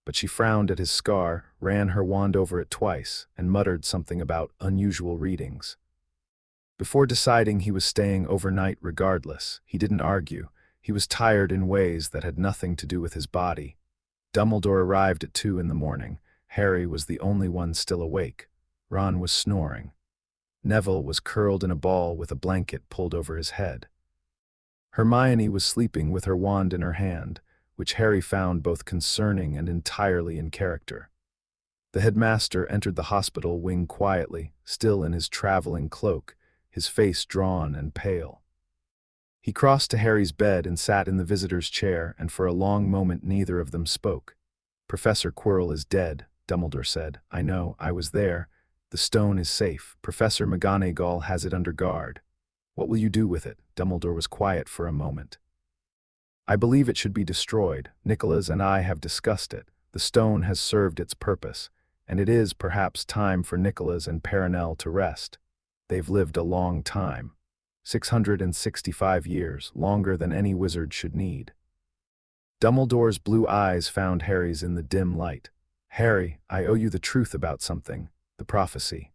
S1: But she frowned at his scar, ran her wand over it twice, and muttered something about unusual readings. Before deciding he was staying overnight regardless, he didn't argue. He was tired in ways that had nothing to do with his body. Dumbledore arrived at 2 in the morning. Harry was the only one still awake. Ron was snoring. Neville was curled in a ball with a blanket pulled over his head. Hermione was sleeping with her wand in her hand, which Harry found both concerning and entirely in character. The headmaster entered the hospital wing quietly, still in his traveling cloak, his face drawn and pale. He crossed to Harry's bed and sat in the visitor's chair, and for a long moment neither of them spoke. "Professor Quirrell is dead," Dumbledore said. "I know, I was there. The stone is safe. Professor McGonagall has it under guard." "What will you do with it?" Dumbledore was quiet for a moment. "I believe it should be destroyed. Nicholas and I have discussed it. The stone has served its purpose, and it is perhaps time for Nicholas and Perenelle to rest. They've lived a long time. 665 years, longer than any wizard should need." Dumbledore's blue eyes found Harry's in the dim light. "Harry, I owe you the truth about something, the prophecy."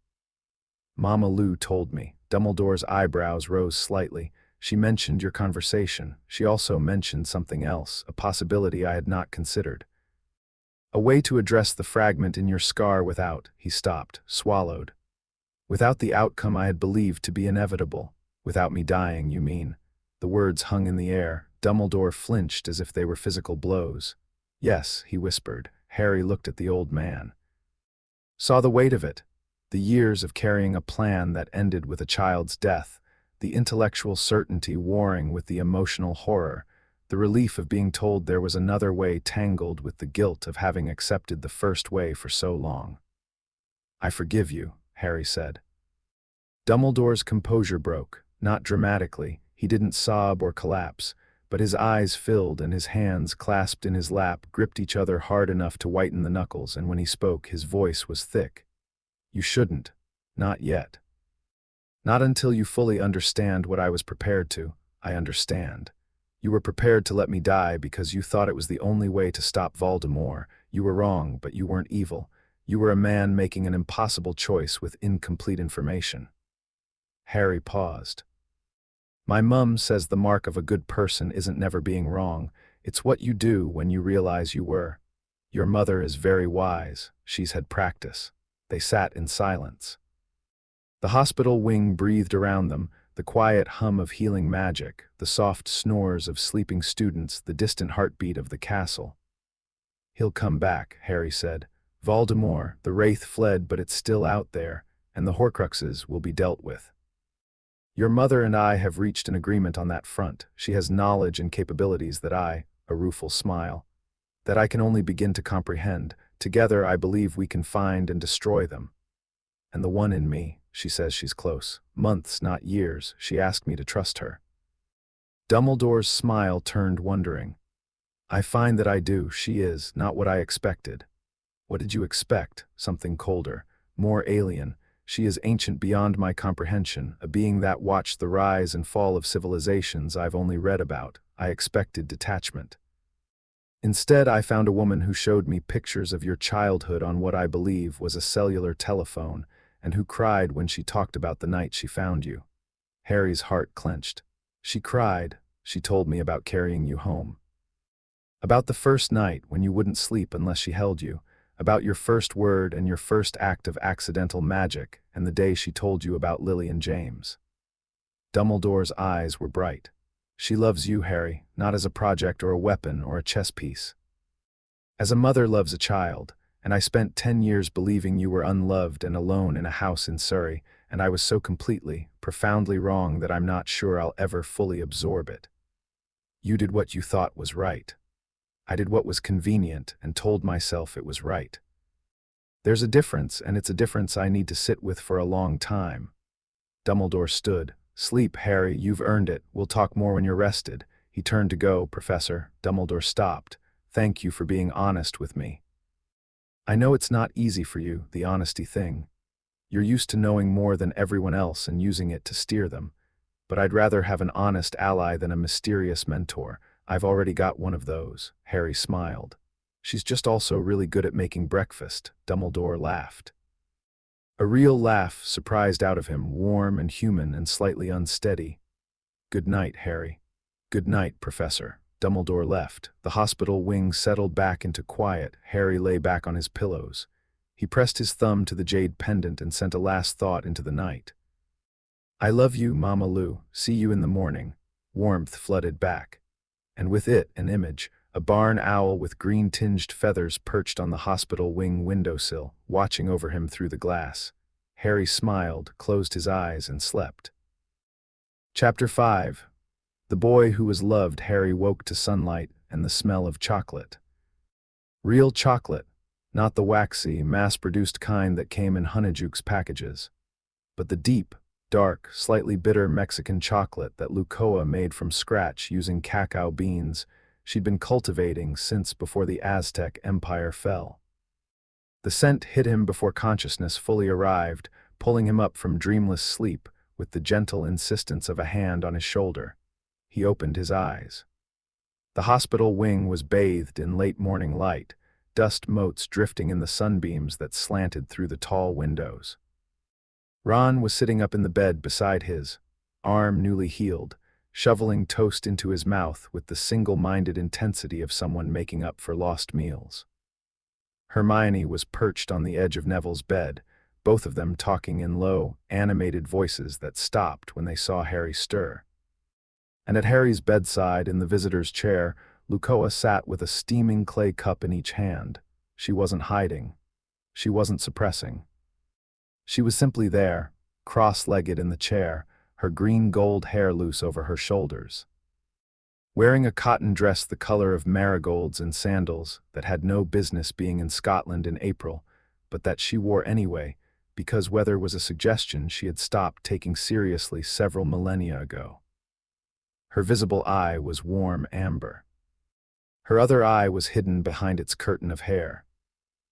S1: "Mama Lou told me." Dumbledore's eyebrows rose slightly. "She mentioned your conversation. She also mentioned something else, a possibility I had not considered. A way to address the fragment in your scar without—" He stopped, swallowed. "Without the outcome I had believed to be inevitable. Without me dying, you mean?" The words hung in the air. Dumbledore flinched as if they were physical blows. "Yes," he whispered. Harry looked at the old man. Saw the weight of it. The years of carrying a plan that ended with a child's death, the intellectual certainty warring with the emotional horror, the relief of being told there was another way tangled with the guilt of having accepted the first way for so long. "I forgive you," Harry said. Dumbledore's composure broke, not dramatically. He didn't sob or collapse, but his eyes filled and his hands, clasped in his lap, gripped each other hard enough to whiten the knuckles, and when he spoke, his voice was thick. "You shouldn't. Not yet. Not until you fully understand what I was prepared to." "I understand. You were prepared to let me die because you thought it was the only way to stop Voldemort. You were wrong, but you weren't evil. You were a man making an impossible choice with incomplete information." Harry paused. "My mum says the mark of a good person isn't never being wrong. It's what you do when you realize you were. Your mother is very wise. She's had practice." They sat in silence. The hospital wing breathed around them, the quiet hum of healing magic, the soft snores of sleeping students, the distant heartbeat of the castle. "He'll come back," Harry said. "Voldemort, the wraith fled, but it's still out there, and the horcruxes will be dealt with. Your mother and I have reached an agreement on that front. She has knowledge and capabilities that a rueful smile, that I can only begin to comprehend. Together, I believe we can find and destroy them. And the one in me, she says she's close. Months, not years. She asked me to trust her." Dumbledore's smile turned wondering. "I find that I do. She is not what I expected." What did you expect? Something colder, more alien. She is ancient beyond my comprehension, a being that watched the rise and fall of civilizations I've only read about. I expected detachment. Instead, I found a woman who showed me pictures of your childhood on what I believe was a cellular telephone, and who cried when she talked about the night she found you. Harry's heart clenched. She cried. She told me about carrying you home. About the first night when you wouldn't sleep unless she held you. About your first word and your first act of accidental magic, and the day she told you about Lily and James. Dumbledore's eyes were bright. She loves you, Harry, not as a project or a weapon or a chess piece. As a mother loves a child, and I spent 10 years believing you were unloved and alone in a house in Surrey, and I was so completely, profoundly wrong that I'm not sure I'll ever fully absorb it. You did what you thought was right. I did what was convenient and told myself it was right. There's a difference, and it's a difference I need to sit with for a long time. Dumbledore stood. Sleep, Harry, you've earned it. We'll talk more when you're rested. He turned to go. Professor. Dumbledore stopped. Thank you for being honest with me. I know it's not easy for you, the honesty thing. You're used to knowing more than everyone else and using it to steer them. But I'd rather have an honest ally than a mysterious mentor. I've already got one of those. Harry smiled. She's just also really good at making breakfast. Dumbledore laughed. A real laugh surprised out of him, warm and human and slightly unsteady. Good night, Harry. Good night, Professor. Dumbledore left. The hospital wing settled back into quiet. Harry lay back on his pillows. He pressed his thumb to the jade pendant and sent a last thought into the night. I love you, Mama Lou. See you in the morning. Warmth flooded back. And with it, an image, a barn owl with green-tinged feathers perched on the hospital wing windowsill, watching over him through the glass. Harry smiled, closed his eyes, and slept. Chapter 5. The boy who was loved. Harry woke to sunlight and the smell of chocolate. Real chocolate, not the waxy, mass-produced kind that came in Honeyjuke's packages, but the deep, dark, slightly bitter Mexican chocolate that Luccoa made from scratch using cacao beans she'd been cultivating since before the Aztec Empire fell. The scent hit him before consciousness fully arrived, pulling him up from dreamless sleep with the gentle insistence of a hand on his shoulder. He opened his eyes. The hospital wing was bathed in late morning light, dust motes drifting in the sunbeams that slanted through the tall windows. Ron was sitting up in the bed beside his, arm newly healed, shoveling toast into his mouth with the single-minded intensity of someone making up for lost meals. Hermione was perched on the edge of Neville's bed, both of them talking in low, animated voices that stopped when they saw Harry stir. And at Harry's bedside, in the visitor's chair, Luccoa sat with a steaming clay cup in each hand. She wasn't hiding. She wasn't suppressing. She was simply there, cross-legged in the chair, her green-gold hair loose over her shoulders. Wearing a cotton dress the color of marigolds and sandals that had no business being in Scotland in April, but that she wore anyway, because weather was a suggestion she had stopped taking seriously several millennia ago. Her visible eye was warm amber. Her other eye was hidden behind its curtain of hair.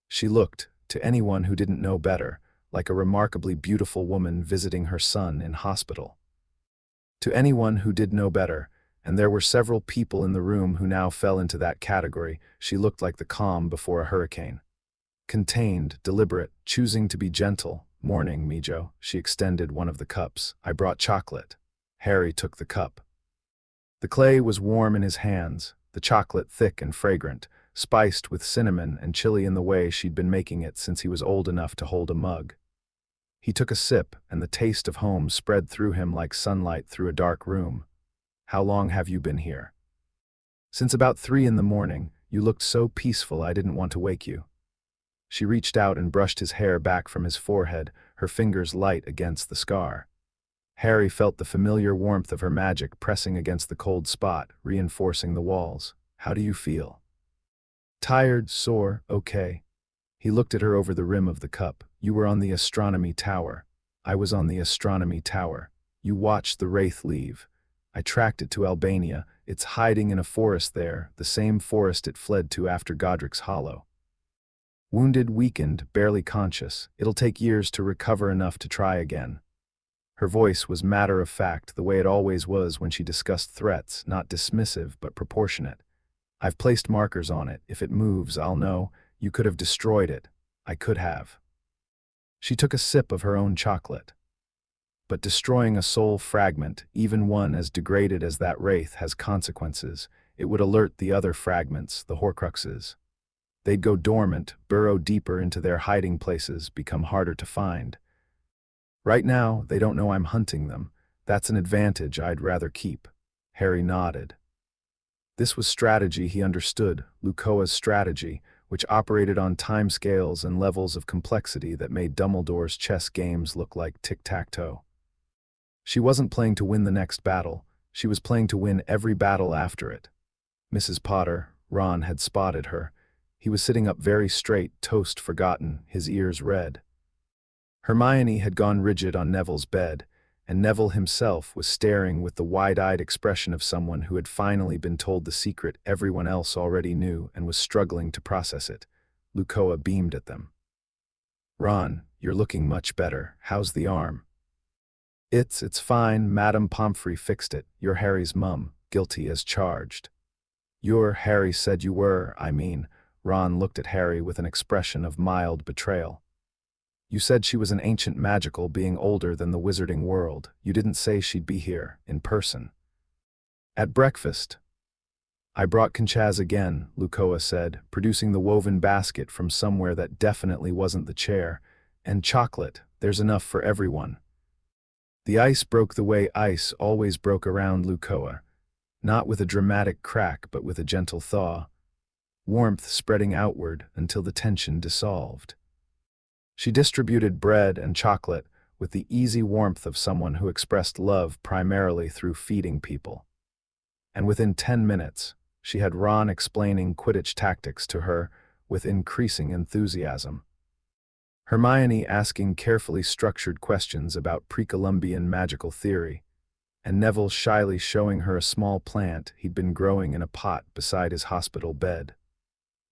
S1: She looked, to anyone who didn't know better, like a remarkably beautiful woman visiting her son in hospital. To anyone who did know better, and there were several people in the room who now fell into that category, she looked like the calm before a hurricane. Contained, deliberate, choosing to be gentle. Morning, Mijo. She extended one of the cups. I brought chocolate. Harry took the cup. The clay was warm in his hands, the chocolate thick and fragrant, spiced with cinnamon and chilly in the way she'd been making it since he was old enough to hold a mug. He took a sip, and the taste of home spread through him like sunlight through a dark room. How long have you been here? Since about 3 in the morning. You looked so peaceful I didn't want to wake you. She reached out and brushed his hair back from his forehead, her fingers light against the scar. Harry felt the familiar warmth of her magic pressing against the cold spot, reinforcing the walls. How do you feel? Tired, sore, okay. He looked at her over the rim of the cup. You were on the astronomy tower. I was on the astronomy tower. You watched the wraith leave. I tracked it to Albania. It's hiding in a forest there, the same forest it fled to after Godric's Hollow. Wounded, weakened, barely conscious. It'll take years to recover enough to try again. Her voice was matter-of-fact, the way it always was when she discussed threats, not dismissive but proportionate. I've placed markers on it. If it moves, I'll know. You could have destroyed it. I could have. She took a sip of her own chocolate. But destroying a soul fragment, even one as degraded as that wraith, has consequences. It would alert the other fragments, the horcruxes. They'd go dormant, burrow deeper into their hiding places, become harder to find. Right now, they don't know I'm hunting them. That's an advantage I'd rather keep. Harry nodded. This was strategy he understood, Luccoa's strategy, which operated on timescales and levels of complexity that made Dumbledore's chess games look like tic-tac-toe. She wasn't playing to win the next battle. She was playing to win every battle after it. Mrs. Potter, Ron, had spotted her. He was sitting up very straight, toast forgotten, his ears red. Hermione had gone rigid on Neville's bed, and Neville himself was staring with the wide-eyed expression of someone who had finally been told the secret everyone else already knew and was struggling to process it. Luccoa beamed at them. "Ron, you're looking much better. How's the arm?" It's fine. Madame Pomfrey fixed it. You're Harry's mum, guilty as charged." Harry said you were, I mean." Ron looked at Harry with an expression of mild betrayal. "You said she was an ancient magical being older than the wizarding world. You didn't say she'd be here, in person." "At breakfast." "I brought Conchaz again," Luccoa said, producing the woven basket from somewhere that definitely wasn't the chair. "And chocolate. There's enough for everyone." The ice broke the way ice always broke around Luccoa, not with a dramatic crack but with a gentle thaw, warmth spreading outward until the tension dissolved. She distributed bread and chocolate with the easy warmth of someone who expressed love primarily through feeding people. And within 10 minutes, she had Ron explaining Quidditch tactics to her with increasing enthusiasm. Hermione asking carefully structured questions about pre-Columbian magical theory, and Neville shyly showing her a small plant he'd been growing in a pot beside his hospital bed.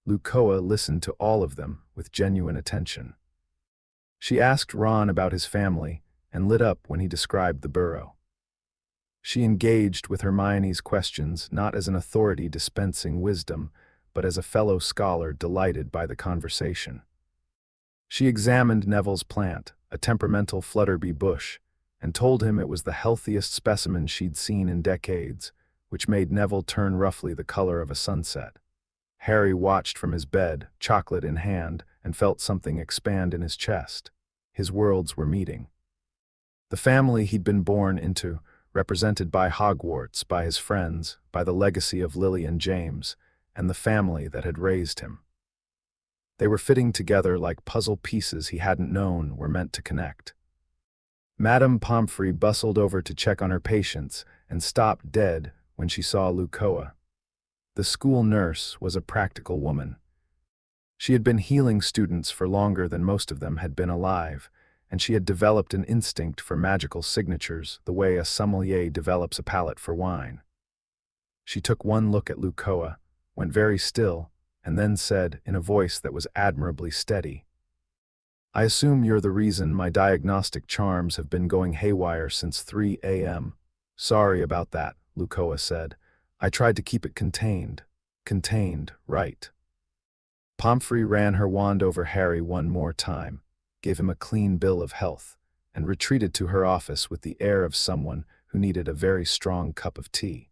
S1: Luccoa listened to all of them with genuine attention. She asked Ron about his family and lit up when he described the burrow. She engaged with Hermione's questions not as an authority dispensing wisdom, but as a fellow scholar delighted by the conversation. She examined Neville's plant, a temperamental Flutterby bush, and told him it was the healthiest specimen she'd seen in decades, which made Neville turn roughly the color of a sunset. Harry watched from his bed, chocolate in hand, and felt something expand in his chest. His worlds were meeting. The family he'd been born into, represented by Hogwarts, by his friends, by the legacy of Lily and James, and the family that had raised him. They were fitting together like puzzle pieces he hadn't known were meant to connect. Madame Pomfrey bustled over to check on her patients and stopped dead when she saw Luccoa. The school nurse was a practical woman. She had been healing students for longer than most of them had been alive, and she had developed an instinct for magical signatures the way a sommelier develops a palate for wine. She took one look at Luccoa, went very still, and then said, in a voice that was admirably steady, "I assume you're the reason my diagnostic charms have been going haywire since 3 a.m. "Sorry about that," Luccoa said. "I tried to keep it contained." "Contained, right." Pomfrey ran her wand over Harry one more time, gave him a clean bill of health, and retreated to her office with the air of someone who needed a very strong cup of tea.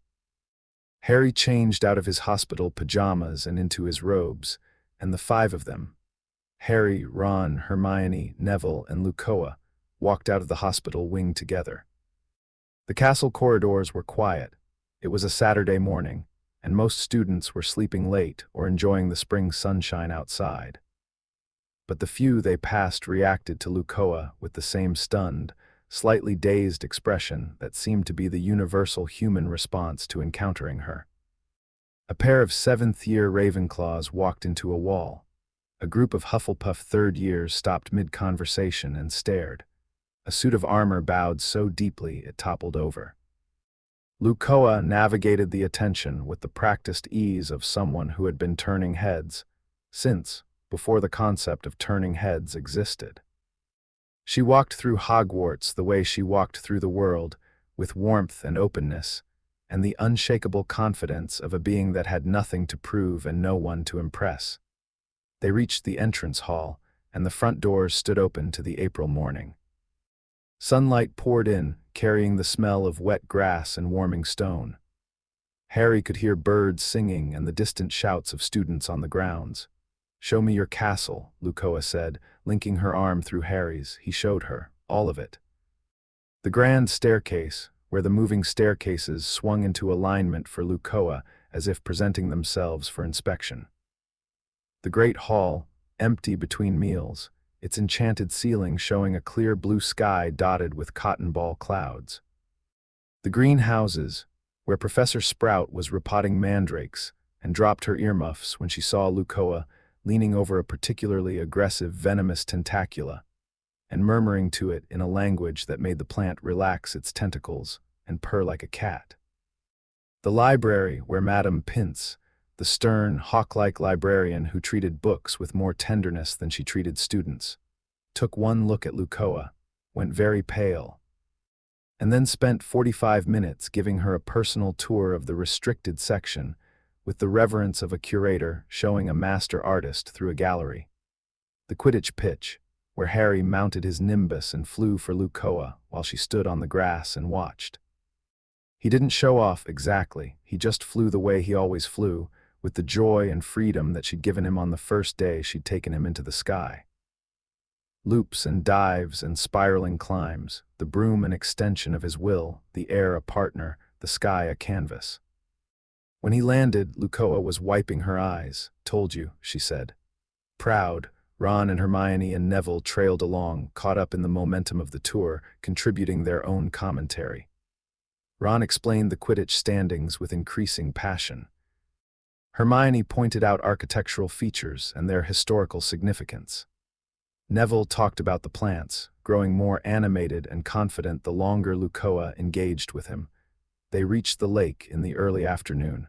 S1: Harry changed out of his hospital pajamas and into his robes, and the 5 of them, Harry, Ron, Hermione, Neville, and Luccoa, walked out of the hospital wing together. The castle corridors were quiet. It was a Saturday morning, and most students were sleeping late or enjoying the spring sunshine outside. But the few they passed reacted to Luccoa with the same stunned, slightly dazed expression that seemed to be the universal human response to encountering her. A pair of 7th-year Ravenclaws walked into a wall. A group of Hufflepuff 3rd years stopped mid-conversation and stared. A suit of armor bowed so deeply it toppled over. Luccoa navigated the attention with the practiced ease of someone who had been turning heads, since, before the concept of turning heads existed. She walked through Hogwarts the way she walked through the world, with warmth and openness, and the unshakable confidence of a being that had nothing to prove and no one to impress. They reached the entrance hall, and the front doors stood open to the April morning. Sunlight poured in, carrying the smell of wet grass and warming stone. Harry could hear birds singing and the distant shouts of students on the grounds. "Show me your castle," Luccoa said, linking her arm through Harry's. He showed her, all of it. The grand staircase, where the moving staircases swung into alignment for Luccoa as if presenting themselves for inspection. The great hall, empty between meals, its enchanted ceiling showing a clear blue sky dotted with cotton ball clouds. The greenhouses, where Professor Sprout was repotting mandrakes, and dropped her earmuffs when she saw Luccoa leaning over a particularly aggressive venomous tentacula, and murmuring to it in a language that made the plant relax its tentacles and purr like a cat. The library where Madame Pince, the stern, hawk-like librarian who treated books with more tenderness than she treated students, took one look at Luccoa, went very pale, and then spent 45 minutes giving her a personal tour of the restricted section, with the reverence of a curator showing a master artist through a gallery. The Quidditch pitch, where Harry mounted his nimbus and flew for Luccoa while she stood on the grass and watched. He didn't show off exactly, he just flew the way he always flew, with the joy and freedom that she'd given him on the first day she'd taken him into the sky. Loops and dives and spiraling climbs, the broom an extension of his will, the air a partner, the sky a canvas. When he landed, Luccoa was wiping her eyes. "Told you," she said. Proud, Ron and Hermione and Neville trailed along, caught up in the momentum of the tour, contributing their own commentary. Ron explained the Quidditch standings with increasing passion. Hermione pointed out architectural features and their historical significance. Neville talked about the plants, growing more animated and confident the longer Luccoa engaged with him. They reached the lake in the early afternoon.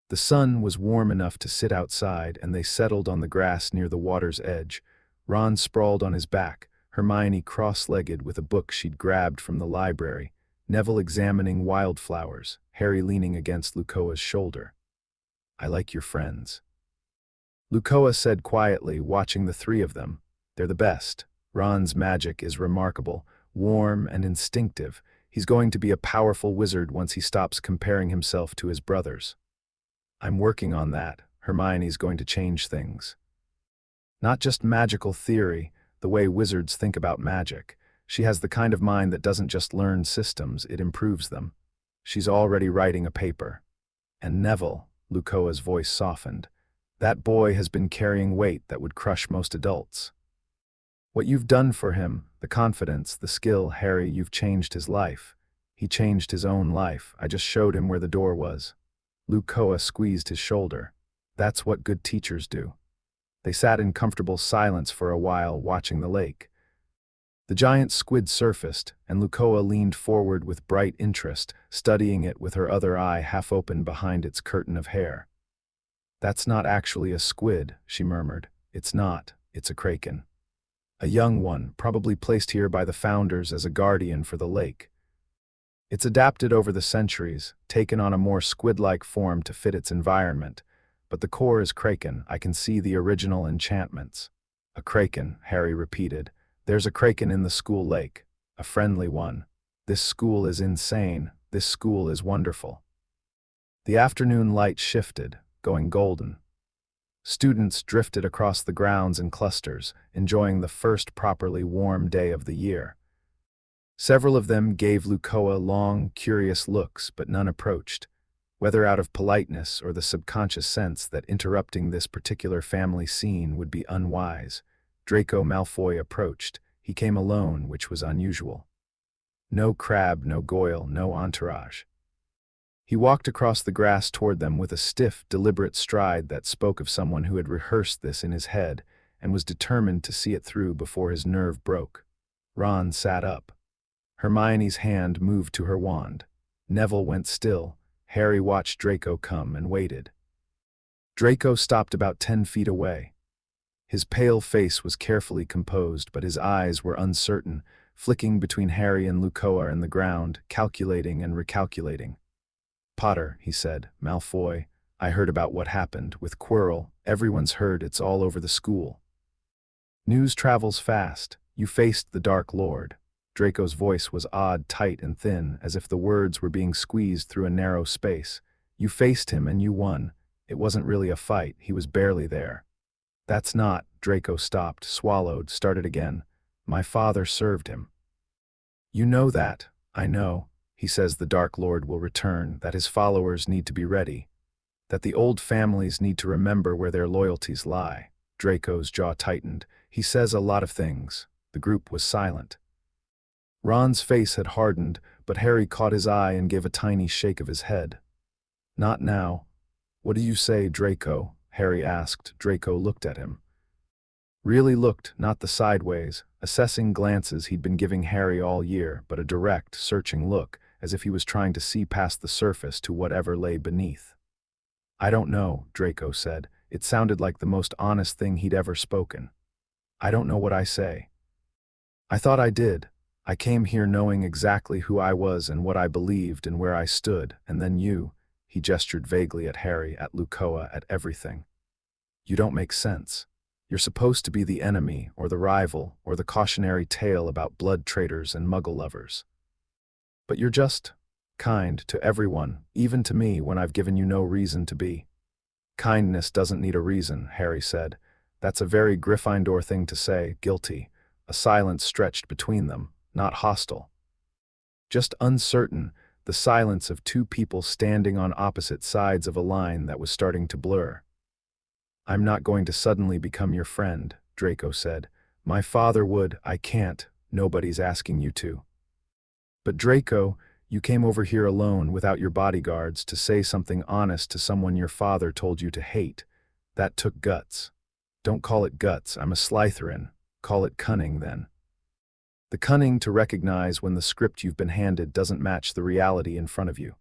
S1: The sun was warm enough to sit outside, and they settled on the grass near the water's edge. Ron sprawled on his back, Hermione cross-legged with a book she'd grabbed from the library, Neville examining wildflowers, Harry leaning against Luccoa's shoulder. "I like your friends," Luccoa said quietly, watching the three of them. "They're the best. Ron's magic is remarkable, warm and instinctive. He's going to be a powerful wizard once he stops comparing himself to his brothers." "I'm working on that. Hermione's going to change things. Not just magical theory, the way wizards think about magic. She has the kind of mind that doesn't just learn systems, it improves them. She's already writing a paper." "And Neville," Luccoa's voice softened, "that boy has been carrying weight that would crush most adults. What you've done for him, the confidence, the skill, Harry, you've changed his life. He changed his own life. I just showed him where the door was." Luccoa squeezed his shoulder. "That's what good teachers do." They sat in comfortable silence for a while, watching the lake. The giant squid surfaced, and Luccoa leaned forward with bright interest, studying it with her other eye half open behind its curtain of hair. "That's not actually a squid," she murmured. "It's not. It's a kraken. A young one, probably placed here by the founders as a guardian for the lake. It's adapted over the centuries, taken on a more squid-like form to fit its environment, but the core is kraken. I can see the original enchantments." "A kraken," Harry repeated. "There's a kraken in the school lake. A friendly one. This school is insane. This school is wonderful." The afternoon light shifted, going golden. Students drifted across the grounds in clusters, enjoying the first properly warm day of the year. Several of them gave Luccoa long, curious looks, but none approached, whether out of politeness or the subconscious sense that interrupting this particular family scene would be unwise. Draco Malfoy approached. He came alone, which was unusual. No Crabbe, no Goyle, no entourage. He walked across the grass toward them with a stiff, deliberate stride that spoke of someone who had rehearsed this in his head and was determined to see it through before his nerve broke. Ron sat up. Hermione's hand moved to her wand. Neville went still. Harry watched Draco come and waited. Draco stopped about 10 feet away. His pale face was carefully composed, but his eyes were uncertain, flicking between Harry and Luccoa and the ground, calculating and recalculating. "Potter," he said, "Malfoy, I heard about what happened, with Quirrell. Everyone's heard, it's all over the school. News travels fast. You faced the Dark Lord." Draco's voice was odd, tight and thin, as if the words were being squeezed through a narrow space. "You faced him and you won. It wasn't really a fight, he was barely there." "That's not," Draco stopped, swallowed, started again. "My father served him." "You know that." "I know. He says the Dark Lord will return, that his followers need to be ready, that the old families need to remember where their loyalties lie." Draco's jaw tightened. "He says a lot of things." The group was silent. Ron's face had hardened, but Harry caught his eye and gave a tiny shake of his head. "Not now." "What do you say, Draco?" Harry asked. Draco looked at him. Really looked, not the sideways, assessing glances he'd been giving Harry all year, but a direct, searching look, as if he was trying to see past the surface to whatever lay beneath. "I don't know," Draco said. It sounded like the most honest thing he'd ever spoken. "I don't know what I say. I thought I did. I came here knowing exactly who I was and what I believed and where I stood, and then you," he gestured vaguely at Harry, at Luccoa, at everything. "You don't make sense. You're supposed to be the enemy, or the rival, or the cautionary tale about blood traitors and muggle lovers. But you're just kind to everyone, even to me when I've given you no reason to be." "Kindness doesn't need a reason," Harry said. "That's a very Gryffindor thing to say, guilty." A silence stretched between them, not hostile. Just uncertain, the silence of two people standing on opposite sides of a line that was starting to blur. "I'm not going to suddenly become your friend," Draco said. "My father would. I can't. Nobody's asking you to." "But Draco, you came over here alone without your bodyguards to say something honest to someone your father told you to hate. That took guts." "Don't call it guts. I'm a Slytherin. Call it cunning, then. The cunning to recognize when the script you've been handed doesn't match the reality in front of you."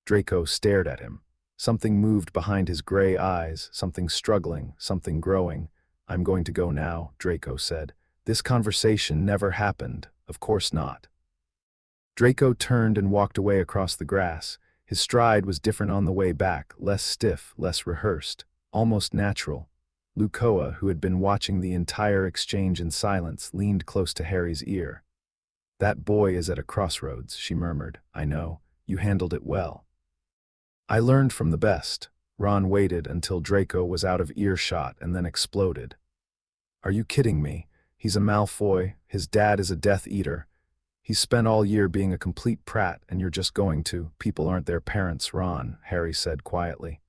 S1: Draco stared at him. Something moved behind his gray eyes, something struggling, something growing. "I'm going to go now," Draco said. "This conversation never happened. Of course not." Draco turned and walked away across the grass. His stride was different on the way back, less stiff, less rehearsed, almost natural. Luccoa, who had been watching the entire exchange in silence, leaned close to Harry's ear. "That boy is at a crossroads," she murmured. "I know. You handled it well." "I learned from the best." Ron waited until Draco was out of earshot and then exploded. "Are you kidding me? He's a Malfoy, his dad is a Death Eater. He's spent all year being a complete prat and you're just going to. People aren't their parents, Ron," Harry said quietly.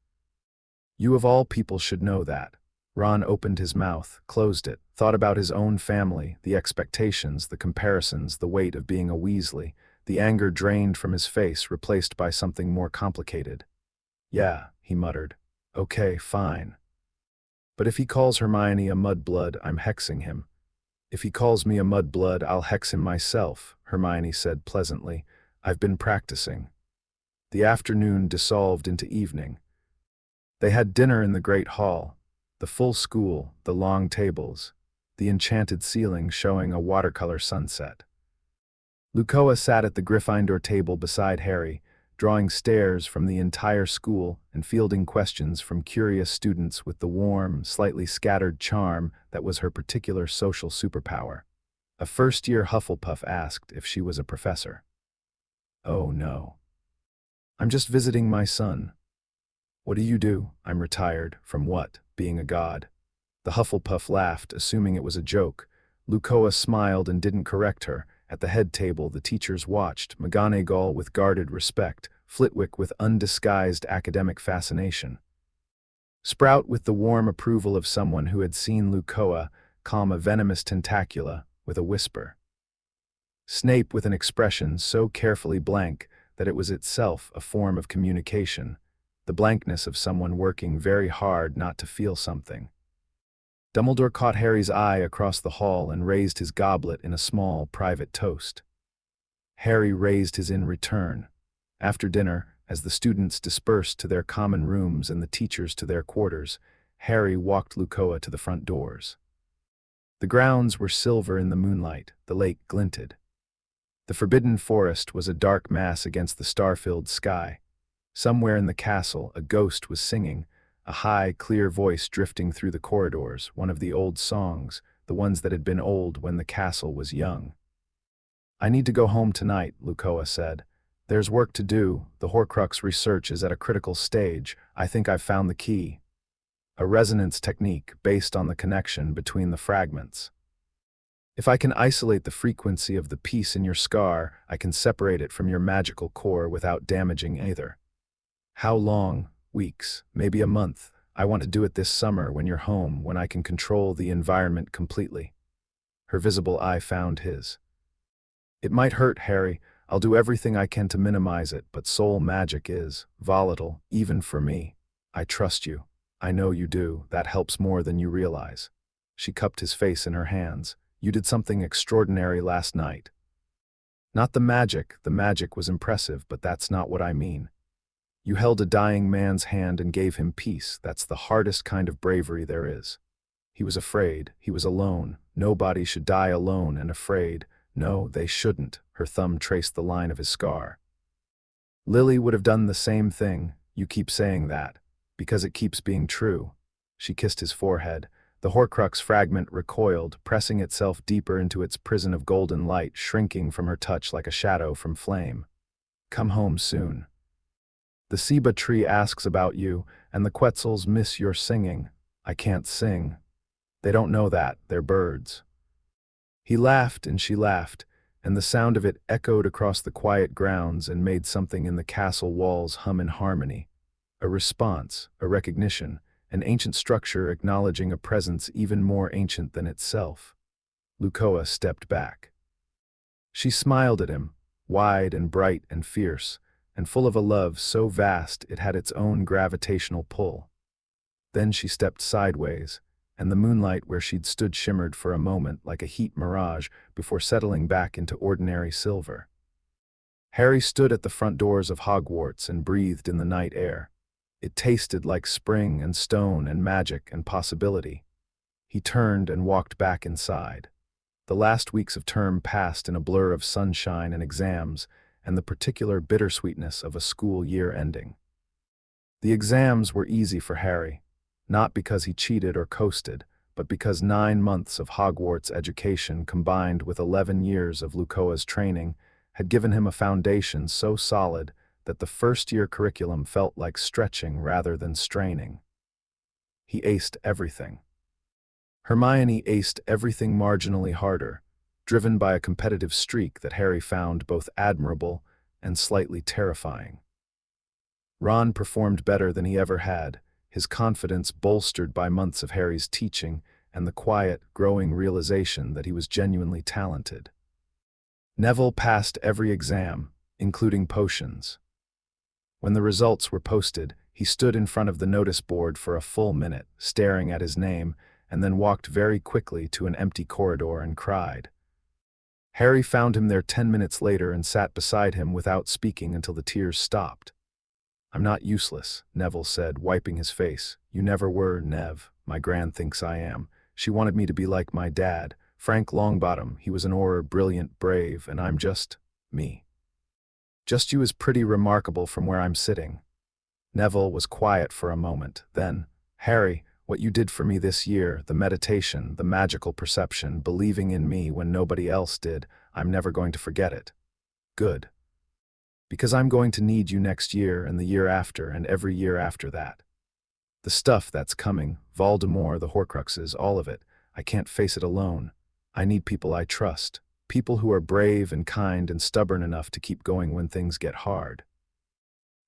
S1: "You of all people should know that." Ron opened his mouth, closed it, thought about his own family, the expectations, the comparisons, the weight of being a Weasley. The anger drained from his face, replaced by something more complicated. "Yeah," he muttered. "Okay, fine. But if he calls Hermione a mudblood, I'm hexing him." "If he calls me a mudblood, I'll hex him myself," Hermione said pleasantly. "I've been practicing." The afternoon dissolved into evening. They had dinner in the great hall. The full school, the long tables, the enchanted ceiling showing a watercolor sunset. Luccoa sat at the Gryffindor table beside Harry, drawing stares from the entire school and fielding questions from curious students with the warm, slightly scattered charm that was her particular social superpower. A first-year Hufflepuff asked if she was a professor. "Oh no. I'm just visiting my son." "What do you do?" "I'm retired." "From what?" "Being a god." The Hufflepuff laughed, assuming it was a joke. Luccoa smiled and didn't correct her. At the head table, the teachers watched, McGonagall with guarded respect, Flitwick with undisguised academic fascination. Sprout with the warm approval of someone who had seen Luccoa calm a venomous tentacula with a whisper. Snape with an expression so carefully blank that it was itself a form of communication, the blankness of someone working very hard not to feel something. Dumbledore caught Harry's eye across the hall and raised his goblet in a small, private toast. Harry raised his in return. After dinner, as the students dispersed to their common rooms and the teachers to their quarters, Harry walked Luccoa to the front doors. The grounds were silver in the moonlight, the lake glinted. The forbidden forest was a dark mass against the star-filled sky. Somewhere in the castle, a ghost was singing, a high, clear voice drifting through the corridors, one of the old songs, the ones that had been old when the castle was young. "I need to go home tonight," Luccoa said. "There's work to do. The horcrux research is at a critical stage. I think I've found the key. A resonance technique based on the connection between the fragments. If I can isolate the frequency of the piece in your scar, I can separate it from your magical core without damaging either. How long? Weeks, maybe a month. I want to do it this summer when you're home, when I can control the environment completely." Her visible eye found his. "It might hurt, Harry. I'll do everything I can to minimize it, but soul magic is volatile, even for me. I trust you. I know you do. That helps more than you realize." She cupped his face in her hands. "You did something extraordinary last night." "Not the magic. The magic was impressive, but that's not what I mean. You held a dying man's hand and gave him peace. That's the hardest kind of bravery there is. He was afraid. He was alone. Nobody should die alone and afraid. No, they shouldn't." Her thumb traced the line of his scar. "Lily would have done the same thing. You keep saying that, because it keeps being true." She kissed his forehead. The horcrux fragment recoiled, pressing itself deeper into its prison of golden light, shrinking from her touch like a shadow from flame. "Come home soon. The ceiba tree asks about you, and the quetzals miss your singing." "I can't sing." "They don't know that. They're birds." He laughed and she laughed, and the sound of it echoed across the quiet grounds and made something in the castle walls hum in harmony. A response, a recognition, an ancient structure acknowledging a presence even more ancient than itself. Luccoa stepped back. She smiled at him, wide and bright and fierce, and full of a love so vast it had its own gravitational pull. Then she stepped sideways, and the moonlight where she'd stood shimmered for a moment like a heat mirage before settling back into ordinary silver. Harry stood at the front doors of Hogwarts and breathed in the night air. It tasted like spring and stone and magic and possibility. He turned and walked back inside. The last weeks of term passed in a blur of sunshine and exams and the particular bittersweetness of a school year ending. The exams were easy for Harry, not because he cheated or coasted, but because 9 months of Hogwarts education combined with 11 years of Luccoa's training had given him a foundation so solid that the first-year curriculum felt like stretching rather than straining. He aced everything. Hermione aced everything marginally harder, driven by a competitive streak that Harry found both admirable and slightly terrifying. Ron performed better than he ever had, his confidence bolstered by months of Harry's teaching and the quiet, growing realization that he was genuinely talented. Neville passed every exam, including potions. When the results were posted, he stood in front of the notice board for a full minute, staring at his name, and then walked very quickly to an empty corridor and cried. Harry found him there 10 minutes later and sat beside him without speaking until the tears stopped. "I'm not useless," Neville said, wiping his face. "You never were, Nev. My gran thinks I am. She wanted me to be like my dad, Frank Longbottom. He was an auror, brilliant, brave, and I'm just me. Just you is pretty remarkable from where I'm sitting." Neville was quiet for a moment. Then, "Harry, what you did for me this year, the meditation, the magical perception, believing in me when nobody else did, I'm never going to forget it." "Good. Because I'm going to need you next year and the year after and every year after that. The stuff that's coming, Voldemort, the horcruxes, all of it, I can't face it alone. I need people I trust, people who are brave and kind and stubborn enough to keep going when things get hard."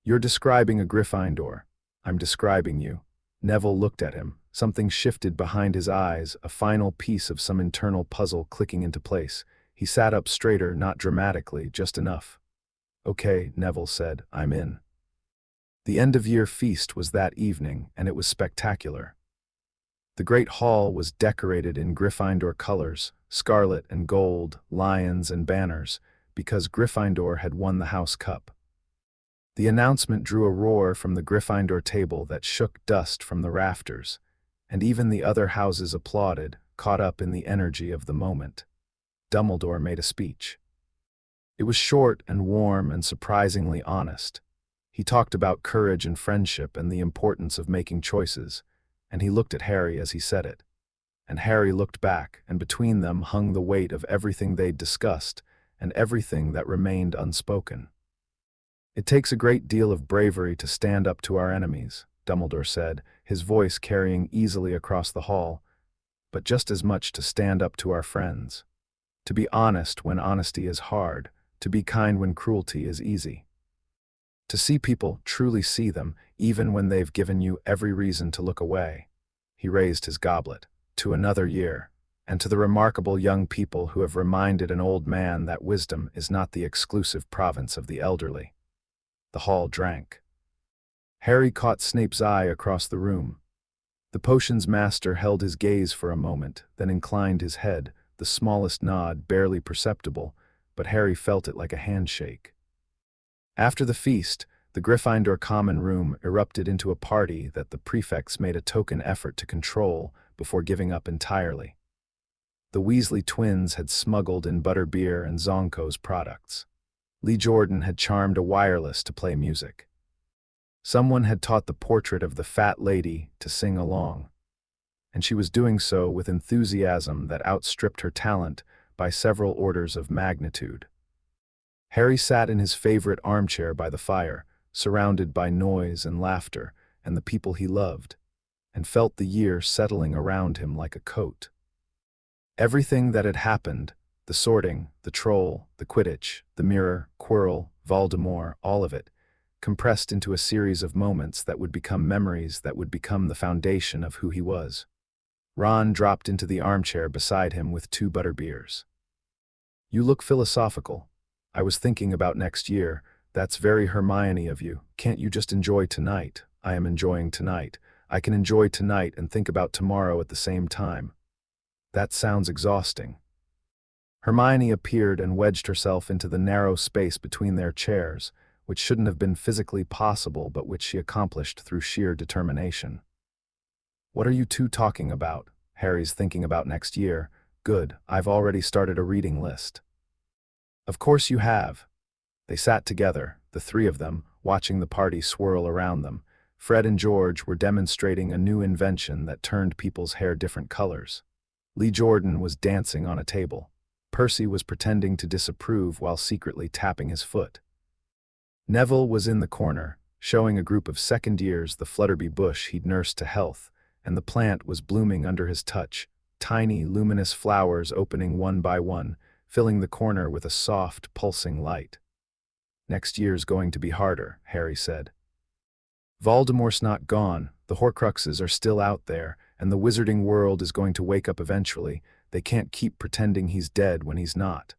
S1: "You're describing a Gryffindor. I'm describing you." Neville looked at him. Something shifted behind his eyes, a final piece of some internal puzzle clicking into place. He sat up straighter, not dramatically, just enough. "Okay," Neville said, "I'm in." The end-of-year feast was that evening, and it was spectacular. The great hall was decorated in Gryffindor colors, scarlet and gold, lions and banners, because Gryffindor had won the House Cup. The announcement drew a roar from the Gryffindor table that shook dust from the rafters. and even the other houses applauded, caught up in the energy of the moment. Dumbledore made a speech. It was short and warm and surprisingly honest. He talked about courage and friendship and the importance of making choices, and he looked at Harry as he said it. And Harry looked back, and between them hung the weight of everything they'd discussed and everything that remained unspoken. "It takes a great deal of bravery to stand up to our enemies," Dumbledore said, his voice carrying easily across the hall, "but just as much to stand up to our friends. To be honest when honesty is hard, to be kind when cruelty is easy. To see people, truly see them, even when they've given you every reason to look away." He raised his goblet. "To another year, and to the remarkable young people who have reminded an old man that wisdom is not the exclusive province of the elderly." The hall drank. Harry caught Snape's eye across the room. The potions master held his gaze for a moment, then inclined his head, the smallest nod barely perceptible, but Harry felt it like a handshake. After the feast, the Gryffindor common room erupted into a party that the prefects made a token effort to control before giving up entirely. The Weasley twins had smuggled in butterbeer and Zonko's products. Lee Jordan had charmed a wireless to play music. Someone had taught the portrait of the fat lady to sing along, and she was doing so with enthusiasm that outstripped her talent by several orders of magnitude. Harry sat in his favorite armchair by the fire, surrounded by noise and laughter and the people he loved, and felt the year settling around him like a coat. Everything that had happened, the sorting, the troll, the Quidditch, the mirror, Quirrell, Voldemort, all of it, compressed into a series of moments that would become memories that would become the foundation of who he was. Ron dropped into the armchair beside him with 2 butterbeers. "You look philosophical. I was thinking about next year. That's very Hermione of you. Can't you just enjoy tonight? I am enjoying tonight. I can enjoy tonight and think about tomorrow at the same time." "That sounds exhausting." Hermione appeared and wedged herself into the narrow space between their chairs, which shouldn't have been physically possible but which she accomplished through sheer determination. "What are you two talking about?" "Harry's thinking about next year." "Good, I've already started a reading list." "Of course you have." They sat together, the 3 of them, watching the party swirl around them. Fred and George were demonstrating a new invention that turned people's hair different colors. Lee Jordan was dancing on a table. Percy was pretending to disapprove while secretly tapping his foot. Neville was in the corner, showing a group of second years the Flutterby bush he'd nursed to health, and the plant was blooming under his touch, tiny, luminous flowers opening one by one, filling the corner with a soft, pulsing light. "Next year's going to be harder," Harry said. "Voldemort's not gone, the horcruxes are still out there, and the wizarding world is going to wake up eventually. They can't keep pretending he's dead when he's not."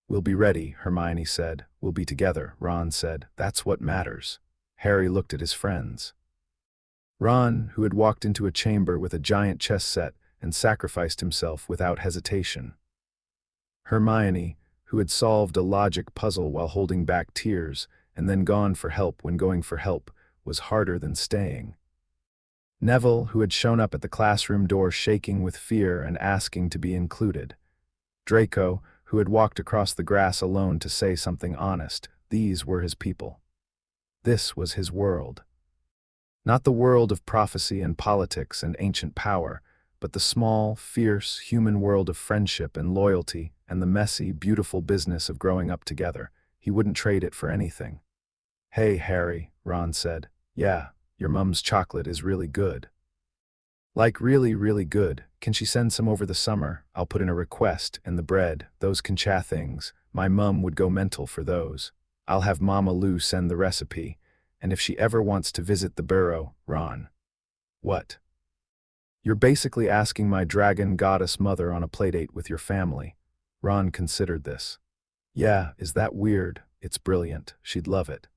S1: "We'll be ready," Hermione said. "We'll be together," Ron said. "That's what matters." Harry looked at his friends. Ron, who had walked into a chamber with a giant chess set and sacrificed himself without hesitation. Hermione, who had solved a logic puzzle while holding back tears and then gone for help when going for help was harder than staying. Neville, who had shown up at the classroom door shaking with fear and asking to be included. Draco, who had walked across the grass alone to say something honest. These were his people. This was his world. Not the world of prophecy and politics and ancient power, but the small, fierce, human world of friendship and loyalty and the messy, beautiful business of growing up together. He wouldn't trade it for anything. "Hey, Harry," Ron said. "Yeah, your mum's chocolate is really good." "Like really, really good. Can she send some over the summer? I'll put in a request, and the bread, those concha things. My mum would go mental for those. I'll have Mama Lou send the recipe, and if she ever wants to visit the burrow." "Ron." "What?" "You're basically asking my dragon goddess mother on a playdate with your family." Ron considered this. "Yeah, is that weird? It's brilliant. She'd love it."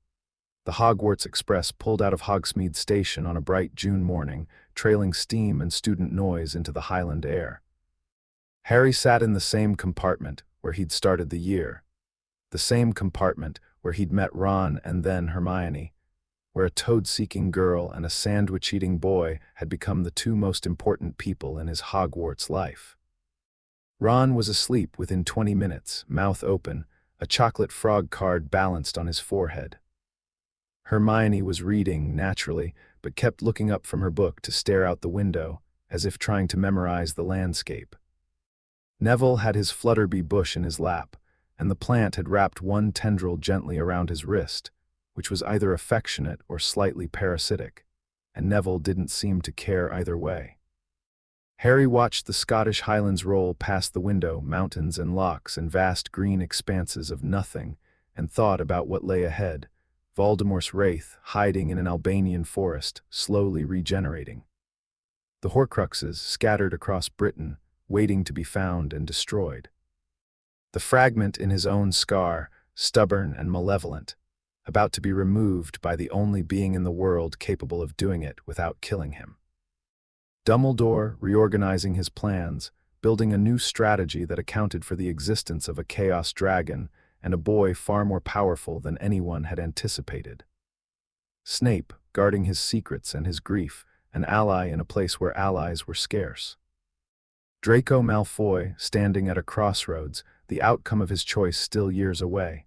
S1: The Hogwarts Express pulled out of Hogsmeade Station on a bright June morning, trailing steam and student noise into the Highland air. Harry sat in the same compartment where he'd started the year. The same compartment where he'd met Ron and then Hermione. where a toad-seeking girl and a sandwich-eating boy had become the two most important people in his Hogwarts life. Ron was asleep within 20 minutes, mouth open, a chocolate frog card balanced on his forehead. Hermione was reading, naturally, but kept looking up from her book to stare out the window, as if trying to memorize the landscape. Neville had his Flutterby bush in his lap, and the plant had wrapped one tendril gently around his wrist, which was either affectionate or slightly parasitic, and Neville didn't seem to care either way. Harry watched the Scottish Highlands roll past the window, mountains and lochs and vast green expanses of nothing, and thought about what lay ahead, Voldemort's wraith hiding in an Albanian forest, slowly regenerating. The horcruxes scattered across Britain, waiting to be found and destroyed. The fragment in his own scar, stubborn and malevolent, about to be removed by the only being in the world capable of doing it without killing him. Dumbledore reorganizing his plans, building a new strategy that accounted for the existence of a chaos dragon and a boy far more powerful than anyone had anticipated. Snape guarding his secrets and his grief, an ally in a place where allies were scarce. Draco Malfoy standing at a crossroads, the outcome of his choice still years away.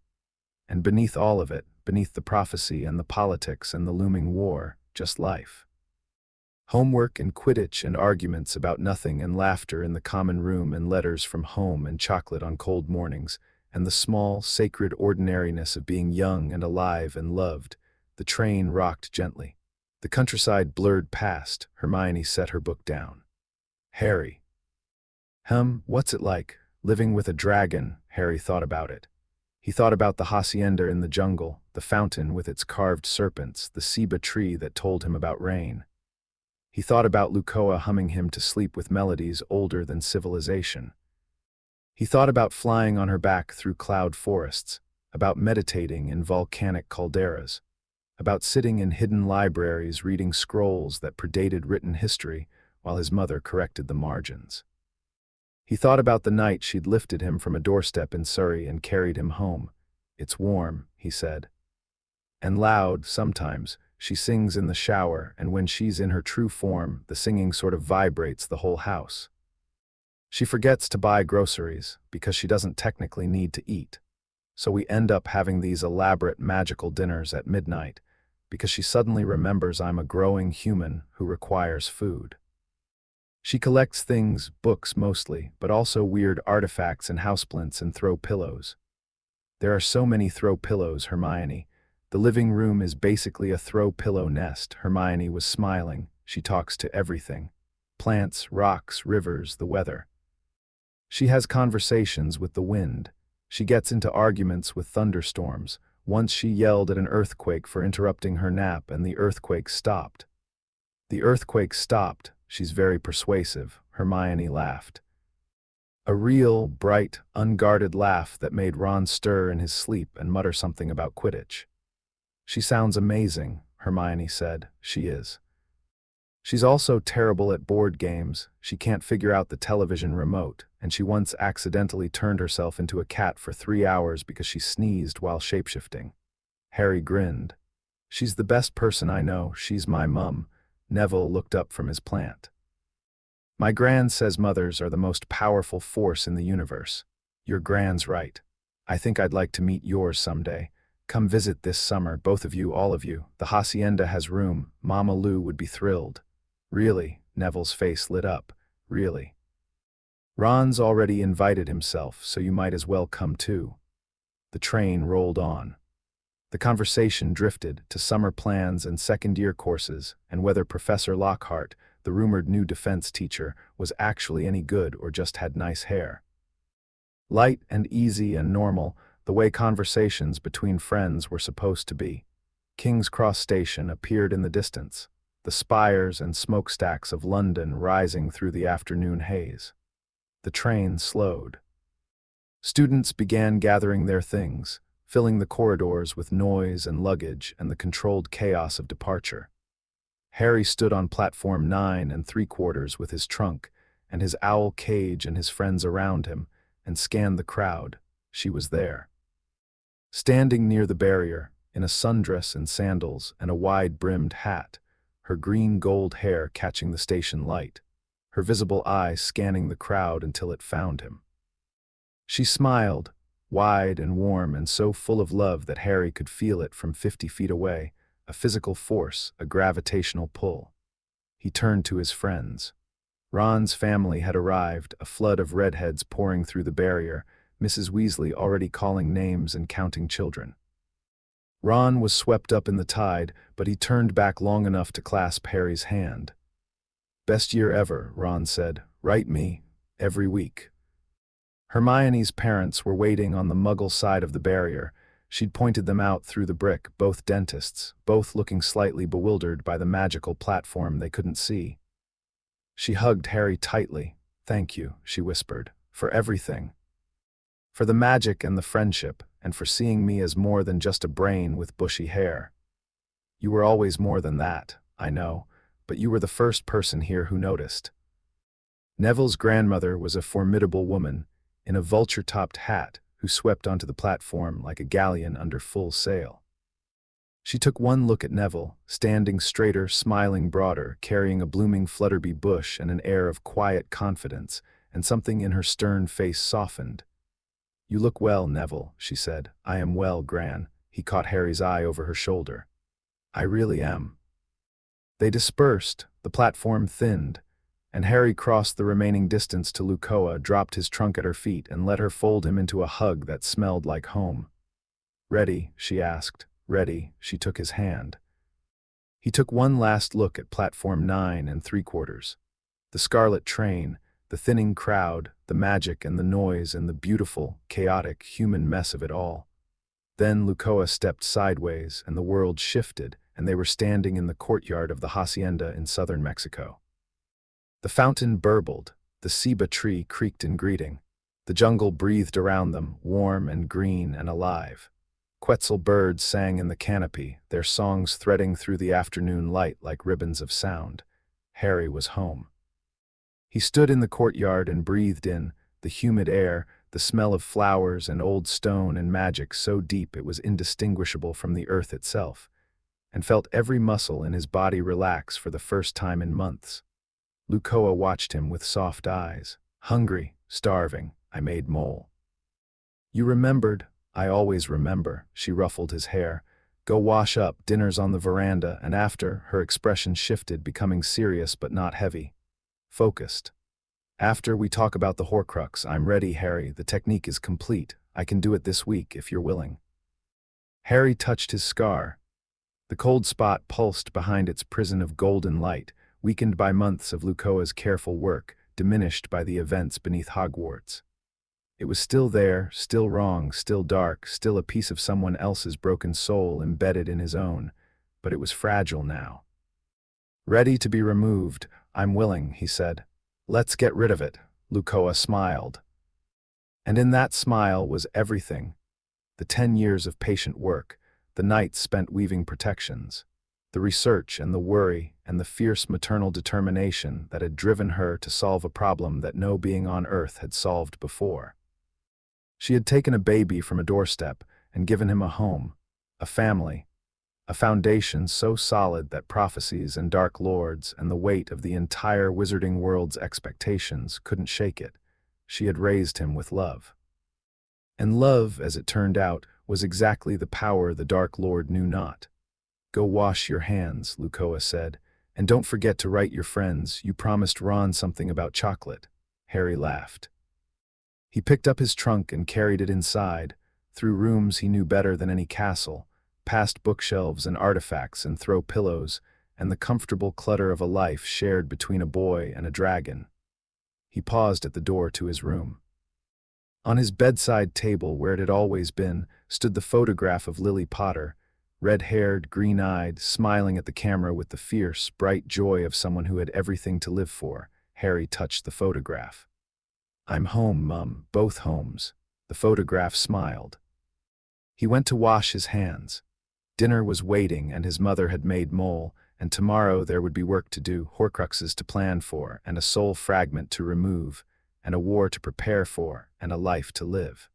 S1: And beneath all of it, beneath the prophecy and the politics and the looming war, just life. Homework and Quidditch and arguments about nothing and laughter in the common room and letters from home and chocolate on cold mornings, and the small, sacred ordinariness of being young and alive and loved. The train rocked gently. The countryside blurred past. Hermione set her book down. Harry. What's it like, living with a dragon? Harry thought about it. He thought about the hosianda in the jungle, the fountain with its carved serpents, the ceiba tree that told him about rain. He thought about Luccoa humming him to sleep with melodies older than civilization. He thought about flying on her back through cloud forests, about meditating in volcanic calderas, about sitting in hidden libraries reading scrolls that predated written history while his mother corrected the margins. He thought about the night she'd lifted him from a doorstep in Surrey and carried him home. "It's warm," he said. And loud, sometimes, she sings in the shower, and when she's in her true form, the singing sort of vibrates the whole house. She forgets to buy groceries, because she doesn't technically need to eat. So we end up having these elaborate magical dinners at midnight, because she suddenly remembers I'm a growing human who requires food. She collects things, books mostly, but also weird artifacts and houseplants and throw pillows. There are so many throw pillows, Hermione. The living room is basically a throw pillow nest. Hermione was smiling. She talks to everything. Plants, rocks, rivers, the weather. She has conversations with the wind. She gets into arguments with thunderstorms. Once she yelled at an earthquake for interrupting her nap, and the earthquake stopped. The earthquake stopped. She's very persuasive. Hermione laughed. A real, bright, unguarded laugh that made Ron stir in his sleep and mutter something about Quidditch. "She sounds amazing," Hermione said. "She is. She's also terrible at board games. She can't figure out the television remote, and she once accidentally turned herself into a cat for 3 hours because she sneezed while shapeshifting." Harry grinned. "She's the best person I know. She's my mum." Neville looked up from his plant. "My gran says mothers are the most powerful force in the universe." "Your gran's right. I think I'd like to meet yours someday. Come visit this summer, both of you, all of you. The hacienda has room. Mama Lou would be thrilled." "Really?" Neville's face lit up. "Really?" "Ron's already invited himself, so you might as well come too." The train rolled on. The conversation drifted to summer plans and second-year courses, and whether Professor Lockhart, the rumored new defense teacher, was actually any good or just had nice hair. Light and easy and normal, the way conversations between friends were supposed to be. King's Cross Station appeared in the distance, the spires and smokestacks of London rising through the afternoon haze. The train slowed. Students began gathering their things, filling the corridors with noise and luggage and the controlled chaos of departure. Harry stood on platform 9 3/4 with his trunk and his owl cage and his friends around him, and scanned the crowd. She was there. Standing near the barrier, in a sundress and sandals and a wide-brimmed hat, her green-gold hair catching the station light, her visible eyes scanning the crowd until it found him. She smiled, wide and warm and so full of love that Harry could feel it from 50 feet away, a physical force, a gravitational pull. He turned to his friends. Ron's family had arrived, a flood of redheads pouring through the barrier, Mrs. Weasley already calling names and counting children. Ron was swept up in the tide, but he turned back long enough to clasp Harry's hand. "Best year ever," Ron said. "Write me, every week." Hermione's parents were waiting on the Muggle side of the barrier. She'd pointed them out through the brick, both dentists, both looking slightly bewildered by the magical platform they couldn't see. She hugged Harry tightly. "Thank you," she whispered, "for everything. For the magic and the friendship, and for seeing me as more than just a brain with bushy hair. You were always more than that, I know, but you were the first person here who noticed." Neville's grandmother was a formidable woman, in a vulture-topped hat, who swept onto the platform like a galleon under full sail. She took one look at Neville, standing straighter, smiling broader, carrying a blooming Flutterby bush and an air of quiet confidence, and something in her stern face softened. "You look well, Neville," she said. "I am well, Gran." He caught Harry's eye over her shoulder. "I really am." They dispersed, the platform thinned, and Harry crossed the remaining distance to Luccoa, dropped his trunk at her feet, and let her fold him into a hug that smelled like home. "Ready?" she asked. "Ready." She took his hand. He took one last look at platform 9 3/4. The scarlet train, the thinning crowd, the magic and the noise and the beautiful, chaotic, human mess of it all. Then Luccoa stepped sideways, and the world shifted, and they were standing in the courtyard of the hosianda in southern Mexico. The fountain burbled, the ceiba tree creaked in greeting. The jungle breathed around them, warm and green and alive. Quetzal birds sang in the canopy, their songs threading through the afternoon light like ribbons of sound. Harry was home. He stood in the courtyard and breathed in the humid air, the smell of flowers and old stone and magic so deep it was indistinguishable from the earth itself, and felt every muscle in his body relax for the first time in months. Luccoa watched him with soft eyes. "Hungry, starving, I made mole." "You remembered." "I always remember." She ruffled his hair. "Go wash up, dinner's on the veranda," and after, her expression shifted, becoming serious but not heavy. Focused. "After we talk about the horcrux, I'm ready, Harry. The technique is complete. I can do it this week if you're willing." Harry touched his scar. The cold spot pulsed behind its prison of golden light, weakened by months of Luccoa's careful work, diminished by the events beneath Hogwarts. It was still there, still wrong, still dark, still a piece of someone else's broken soul embedded in his own, but it was fragile now. "Ready to be removed. I'm willing," he said. "Let's get rid of it." Luccoa smiled. And in that smile was everything. The 10 years of patient work, the nights spent weaving protections, the research and the worry and the fierce maternal determination that had driven her to solve a problem that no being on Earth had solved before. She had taken a baby from a doorstep and given him a home, a family, a foundation so solid that prophecies and dark lords and the weight of the entire wizarding world's expectations couldn't shake it. She had raised him with love. And love, as it turned out, was exactly the power the Dark Lord knew not. "Go wash your hands," Luccoa said, "and don't forget to write your friends. You promised Ron something about chocolate." Harry laughed. He picked up his trunk and carried it inside, through rooms he knew better than any castle, past bookshelves and artifacts and throw pillows, and the comfortable clutter of a life shared between a boy and a dragon. He paused at the door to his room. On his bedside table, where it had always been, stood the photograph of Lily Potter, red-haired, green-eyed, smiling at the camera with the fierce, bright joy of someone who had everything to live for. Harry touched the photograph. "I'm home, Mum, both homes." The photograph smiled. He went to wash his hands. Dinner was waiting, and his mother had made mole, and tomorrow there would be work to do, horcruxes to plan for, and a soul fragment to remove, and a war to prepare for, and a life to live.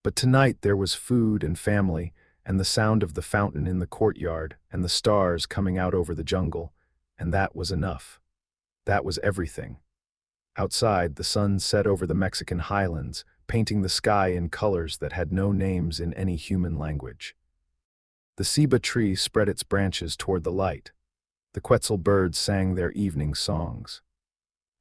S1: But tonight there was food and family, and the sound of the fountain in the courtyard, and the stars coming out over the jungle, and that was enough. That was everything. Outside, the sun set over the Mexican highlands, painting the sky in colors that had no names in any human language. The ceiba tree spread its branches toward the light. The quetzal birds sang their evening songs.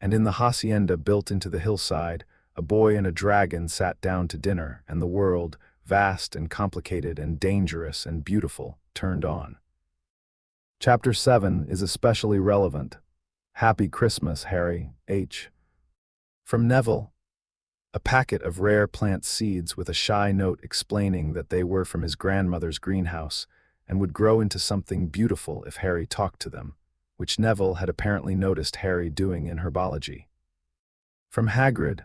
S1: And in the hosianda built into the hillside, a boy and a dragon sat down to dinner, and the world, vast and complicated and dangerous and beautiful, turned on. Chapter 7 is especially relevant. Happy Christmas, Harry H. From Neville. A packet of rare plant seeds with a shy note explaining that they were from his grandmother's greenhouse and would grow into something beautiful if Harry talked to them, which Neville had apparently noticed Harry doing in herbology. From Hagrid.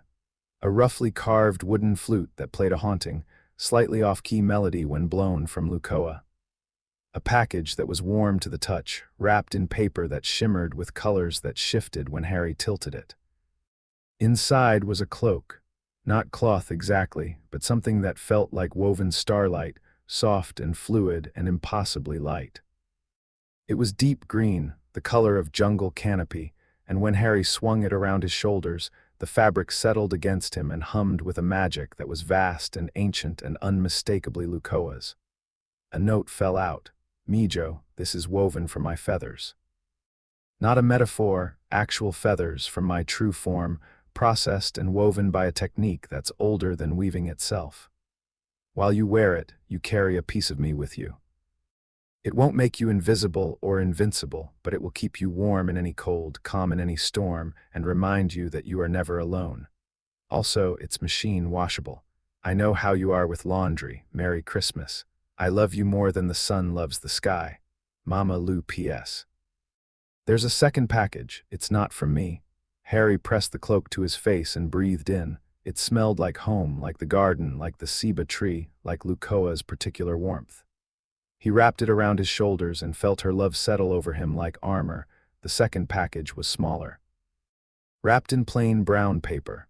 S1: A roughly carved wooden flute that played a haunting, slightly off-key melody when blown from Luccoa. A package that was warm to the touch, wrapped in paper that shimmered with colors that shifted when Harry tilted it. Inside was a cloak. Not cloth exactly, but something that felt like woven starlight, soft and fluid and impossibly light. It was deep green, the color of jungle canopy, and when Harry swung it around his shoulders, the fabric settled against him and hummed with a magic that was vast and ancient and unmistakably Luccoa's. A note fell out. "Mijo, this is woven from my feathers." Not a metaphor, actual feathers from my true form, processed and woven by a technique that's older than weaving itself. While you wear it, you carry a piece of me with you. It won't make you invisible or invincible, but it will keep you warm in any cold, calm in any storm, and remind you that you are never alone. Also, it's machine washable. I know how you are with laundry. Merry Christmas. I love you more than the sun loves the sky. Mama Lou P.S. There's a second package. It's not from me. Harry pressed the cloak to his face and breathed in. It smelled like home, like the garden, like the ceiba tree, like Luccoa's particular warmth. He wrapped it around his shoulders and felt her love settle over him like armor. The second package was smaller. Wrapped in plain brown paper.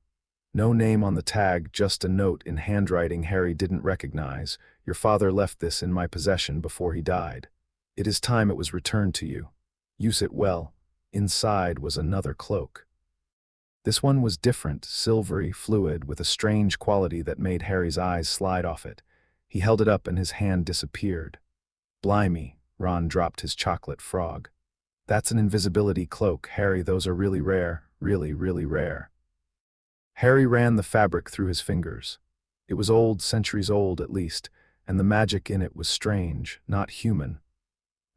S1: No name on the tag, just a note in handwriting Harry didn't recognize. Your father left this in my possession before he died. It is time it was returned to you. Use it well. Inside was another cloak. This one was different, silvery, fluid, with a strange quality that made Harry's eyes slide off it. He held it up and his hand disappeared. Blimey, Ron dropped his chocolate frog. That's an invisibility cloak, Harry. Those are really rare, really, really rare. Harry ran the fabric through his fingers. It was old, centuries old at least, and the magic in it was strange, not human.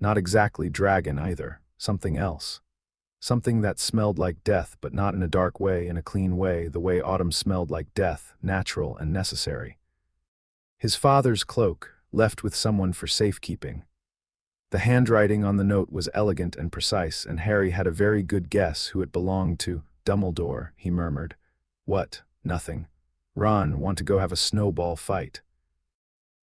S1: Not exactly dragon either, something else. Something that smelled like death, but not in a dark way, in a clean way, the way autumn smelled like death, natural and necessary. His father's cloak, left with someone for safekeeping. The handwriting on the note was elegant and precise, and Harry had a very good guess who it belonged to. Dumbledore, he murmured. What? Nothing. Ron, want to go have a snowball fight.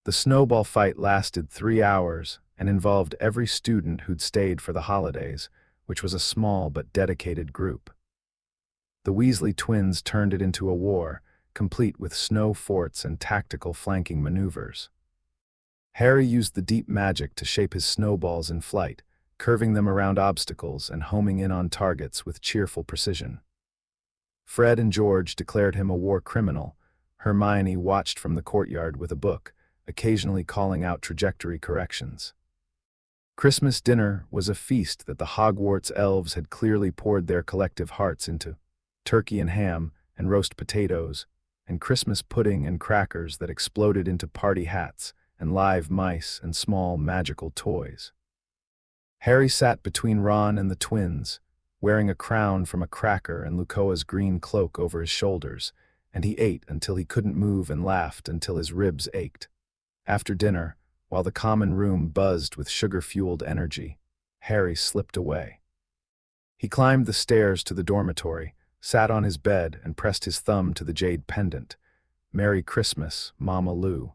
S1: The snowball fight lasted 3 hours and involved every student who'd stayed for the holidays, which was a small but dedicated group. The Weasley twins turned it into a war, complete with snow forts and tactical flanking maneuvers. Harry used the deep magic to shape his snowballs in flight, curving them around obstacles and homing in on targets with cheerful precision. Fred and George declared him a war criminal. Hermione watched from the courtyard with a book, occasionally calling out trajectory corrections. Christmas dinner was a feast that the Hogwarts elves had clearly poured their collective hearts into. Turkey and ham and roast potatoes, and Christmas pudding and crackers that exploded into party hats and live mice and small magical toys. Harry sat between Ron and the twins, wearing a crown from a cracker and Luccoa's green cloak over his shoulders, and he ate until he couldn't move and laughed until his ribs ached. After dinner, while the common room buzzed with sugar-fueled energy, Harry slipped away. He climbed the stairs to the dormitory, sat on his bed and pressed his thumb to the jade pendant. Merry Christmas, Mama Lou.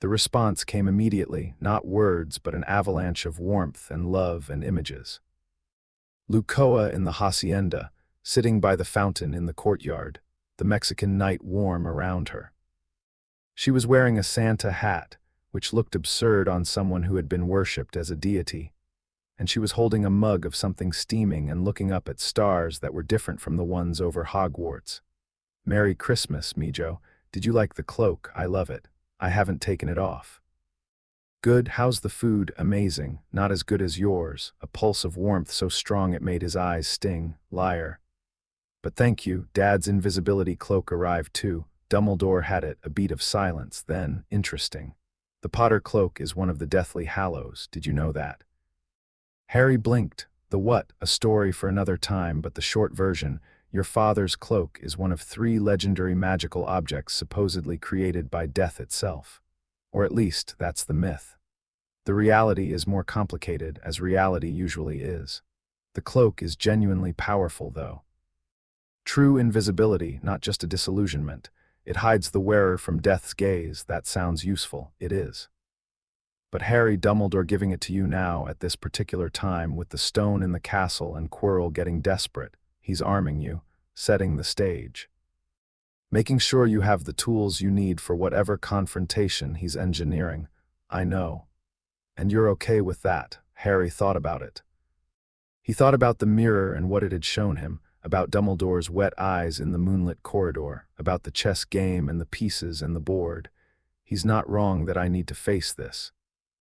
S1: The response came immediately, not words but an avalanche of warmth and love and images. Luccoa in the hosianda, sitting by the fountain in the courtyard, the Mexican night warm around her. She was wearing a Santa hat, which looked absurd on someone who had been worshipped as a deity. And she was holding a mug of something steaming and looking up at stars that were different from the ones over Hogwarts. "Merry Christmas, Mijo. Did you like the cloak? I love it. I haven't taken it off." "Good. How's the food?" "Amazing. Not as good as yours." A pulse of warmth so strong it made his eyes sting. Liar. "But thank you." Dad's invisibility cloak arrived too. Dumbledore had it. A beat of silence. Then, "Interesting. The Potter cloak is one of the Deathly Hallows. Did you know that?" Harry blinked. "The what?" "A story for another time, but the short version. Your father's cloak is one of 3 legendary magical objects supposedly created by death itself. Or at least, that's the myth. The reality is more complicated, as reality usually is. The cloak is genuinely powerful, though. True invisibility, not just a disillusionment. It hides the wearer from death's gaze. That sounds useful. It is. But Harry, Dumbledore giving it to you now, at this particular time, with the stone in the castle and Quirrell getting desperate. He's arming you, setting the stage. Making sure you have the tools you need for whatever confrontation he's engineering. I know. And you're okay with that." Harry thought about it. He thought about the mirror and what it had shown him, about Dumbledore's wet eyes in the moonlit corridor, about the chess game and the pieces and the board. He's not wrong that I need to face this.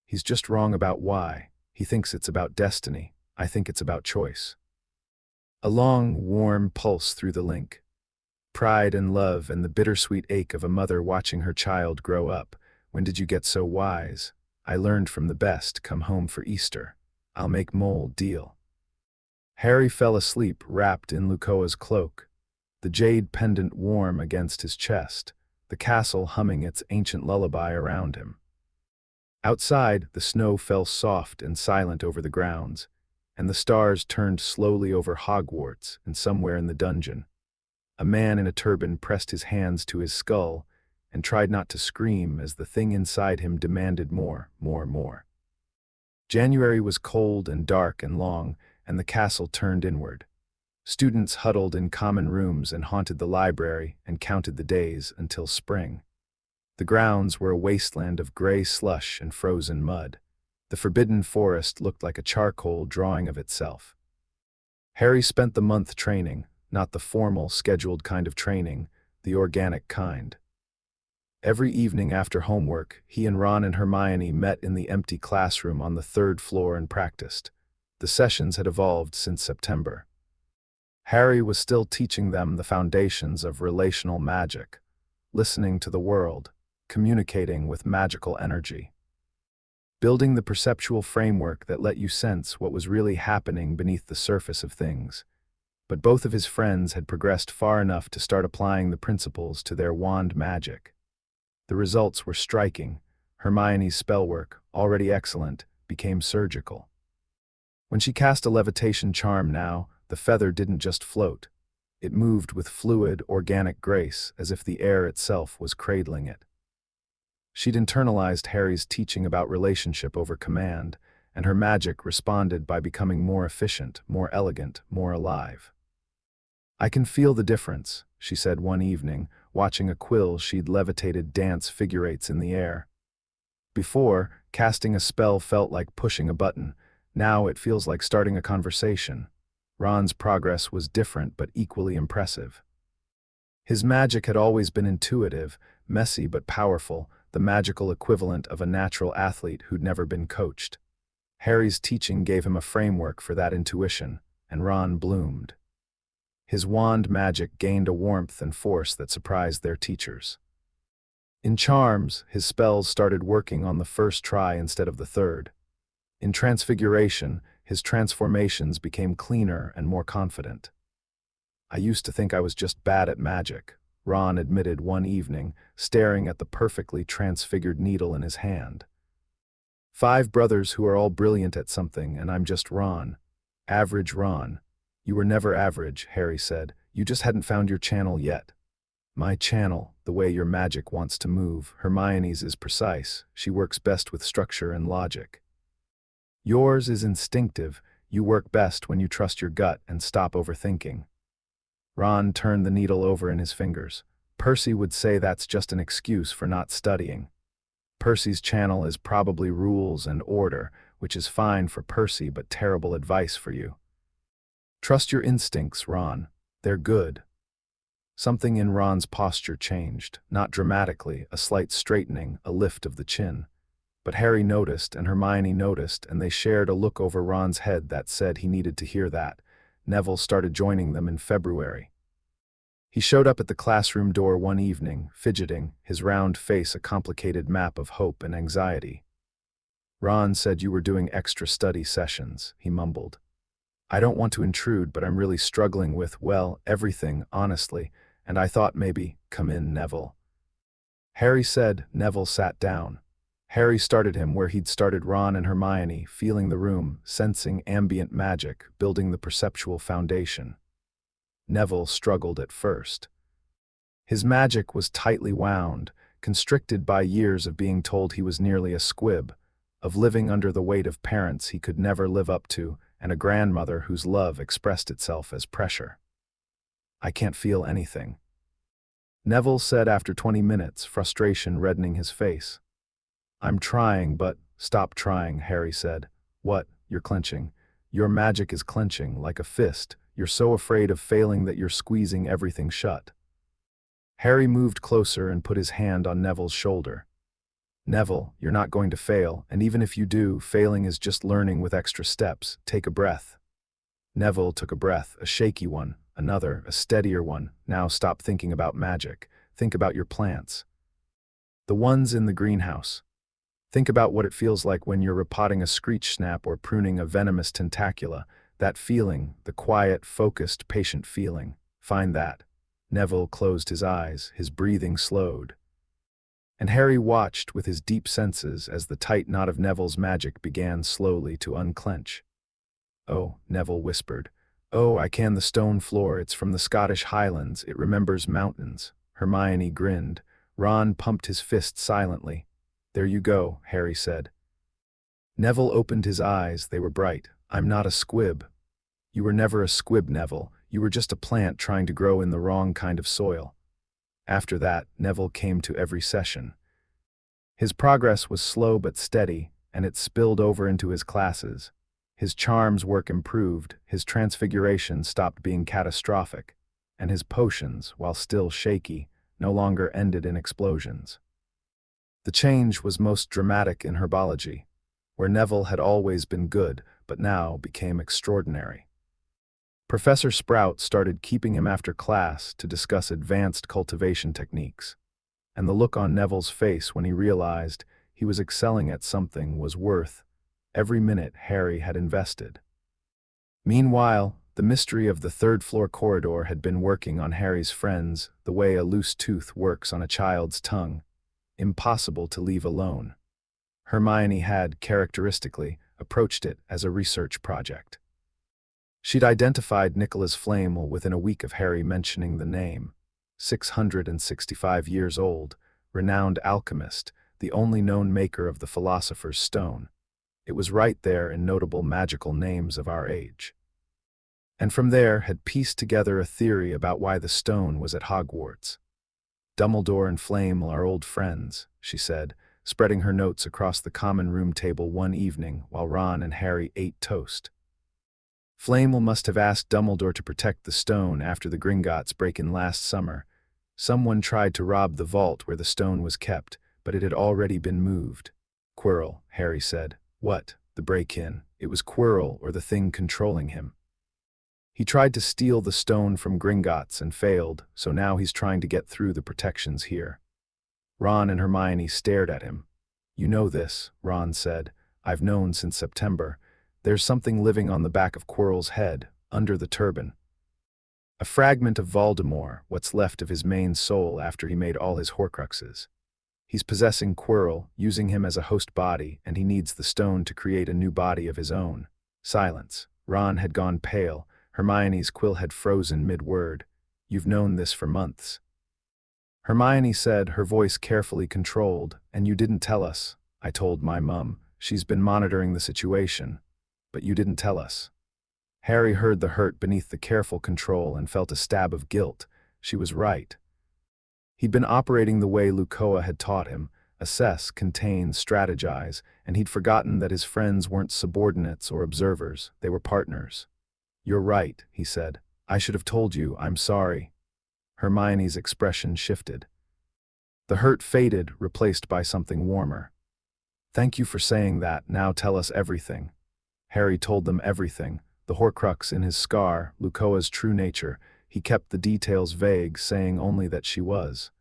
S1: He's just wrong about why. He thinks it's about destiny. I think it's about choice. A long, warm pulse through the link. Pride and love and the bittersweet ache of a mother watching her child grow up. "When did you get so wise?" "I learned from the best. Come home for Easter. I'll make Mole deal." Harry fell asleep, wrapped in Luccoa's cloak, the jade pendant warm against his chest, the castle humming its ancient lullaby around him. Outside, the snow fell soft and silent over the grounds, and the stars turned slowly over Hogwarts and somewhere in the dungeon. A man in a turban pressed his hands to his skull and tried not to scream as the thing inside him demanded more, more, more. January was cold and dark and long, and the castle turned inward. Students huddled in common rooms and haunted the library and counted the days until spring. The grounds were a wasteland of gray slush and frozen mud. The forbidden forest looked like a charcoal drawing of itself. Harry spent the month training, not the formal, scheduled kind of training, the organic kind. Every evening after homework, he and Ron and Hermione met in the empty classroom on the 3rd floor and practiced. The sessions had evolved since September. Harry was still teaching them the foundations of relational magic, listening to the world, communicating with magical energy, building the perceptual framework that let you sense what was really happening beneath the surface of things. But both of his friends had progressed far enough to start applying the principles to their wand magic. The results were striking. Hermione's spellwork, already excellent, became surgical. When she cast a levitation charm now, the feather didn't just float. It moved with fluid, organic grace, as if the air itself was cradling it. She'd internalized Harry's teaching about relationship over command, and her magic responded by becoming more efficient, more elegant, more alive. "I can feel the difference," she said one evening, watching a quill she'd levitated dance figure eights in the air. "Before, casting a spell felt like pushing a button. Now it feels like starting a conversation." Ron's progress was different but equally impressive. His magic had always been intuitive, messy but powerful, the magical equivalent of a natural athlete who'd never been coached. Harry's teaching gave him a framework for that intuition, and Ron bloomed. His wand magic gained a warmth and force that surprised their teachers. In charms, his spells started working on the first try instead of the third. In transfiguration, his transformations became cleaner and more confident. "I used to think I was just bad at magic," Ron admitted one evening, staring at the perfectly transfigured needle in his hand. "5 brothers who are all brilliant at something, and I'm just Ron. Average Ron." "You were never average," Harry said. "You just hadn't found your channel yet." "My channel, the way your magic wants to move. Hermione's is precise. She works best with structure and logic. Yours is instinctive. You work best when you trust your gut and stop overthinking." Ron turned the needle over in his fingers. "Percy would say that's just an excuse for not studying." Percy's channel is probably rules and order, which is fine for Percy but terrible advice for you. Trust your instincts, Ron. They're good. Something in Ron's posture changed, not dramatically, a slight straightening, a lift of the chin. But Harry noticed and Hermione noticed, and they shared a look over Ron's head that said he needed to hear that. Neville started joining them in February. He showed up at the classroom door one evening, fidgeting, his round face a complicated map of hope and anxiety. Ron said you were doing extra study sessions, he mumbled. I don't want to intrude, but I'm really struggling with, well, everything, honestly, and I thought maybe, come in, Neville. Harry said. Neville sat down. Harry started him where he'd started Ron and Hermione, feeling the room, sensing ambient magic, building the perceptual foundation. Neville struggled at first. His magic was tightly wound, constricted by years of being told he was nearly a squib, of living under the weight of parents he could never live up to, and a grandmother whose love expressed itself as pressure. I can't feel anything, Neville said after 20 minutes, frustration reddening his face. I'm trying, but stop trying, Harry said. What? You're clenching. Your magic is clenching, like a fist. You're so afraid of failing that you're squeezing everything shut. Harry moved closer and put his hand on Neville's shoulder. Neville, you're not going to fail, and even if you do, failing is just learning with extra steps. Take a breath. Neville took a breath, a shaky one, another, a steadier one. Now stop thinking about magic. Think about your plants. The ones in the greenhouse. Think about what it feels like when you're repotting a screech snap or pruning a venomous tentacula. That feeling, the quiet, focused, patient feeling. Find that. Neville closed his eyes, his breathing slowed. And Harry watched with his deep senses as the tight knot of Neville's magic began slowly to unclench. Oh, Neville whispered. Oh, I can the stone floor. It's from the Scottish Highlands. It remembers mountains. Hermione grinned. Ron pumped his fist silently. There you go, Harry said. Neville opened his eyes. They were bright. I'm not a squib. You were never a squib, Neville. You were just a plant trying to grow in the wrong kind of soil. After that, Neville came to every session. His progress was slow but steady, and it spilled over into his classes. His charms work improved, his transfiguration stopped being catastrophic, and his potions, while still shaky, no longer ended in explosions. The change was most dramatic in herbology, where Neville had always been good, but now became extraordinary. Professor Sprout started keeping him after class to discuss advanced cultivation techniques, and the look on Neville's face when he realized he was excelling at something was worth every minute Harry had invested. Meanwhile, the mystery of the third-floor corridor had been working on Harry's friends the way a loose tooth works on a child's tongue, impossible to leave alone. Hermione had, characteristically, approached it as a research project. She'd identified Nicholas Flamel within a week of Harry mentioning the name. 665 years old, renowned alchemist, the only known maker of the Philosopher's Stone. It was right there in notable magical names of our age. And from there had pieced together a theory about why the stone was at Hogwarts. Dumbledore and Flamel are old friends, she said, spreading her notes across the common room table one evening while Ron and Harry ate toast. Flamel must have asked Dumbledore to protect the stone after the Gringotts break-in last summer. Someone tried to rob the vault where the stone was kept, but it had already been moved. Quirrell, Harry said. What? The break-in. It was Quirrell or the thing controlling him. He tried to steal the stone from Gringotts and failed, so now he's trying to get through the protections here. Ron and Hermione stared at him. You know this, Ron said. I've known since September. There's something living on the back of Quirrell's head, under the turban. A fragment of Voldemort, what's left of his main soul after he made all his horcruxes. He's possessing Quirrell, using him as a host body, and he needs the stone to create a new body of his own. Silence. Ron had gone pale. Hermione's quill had frozen mid-word. You've known this for months. Hermione said, her voice carefully controlled, and you didn't tell us. I told my mum. She's been monitoring the situation. But you didn't tell us. Harry heard the hurt beneath the careful control and felt a stab of guilt. She was right. He'd been operating the way Luccoa had taught him, Assess, contain, strategize, and he'd forgotten that his friends weren't subordinates or observers, they were partners. "You're right," he said. "I should have told you, I'm sorry." Hermione's expression shifted. The hurt faded, replaced by something warmer. "Thank you for saying that, now tell us everything." Harry told them everything, the horcrux in his scar, Luccoa's true nature. He kept the details vague, saying only that she was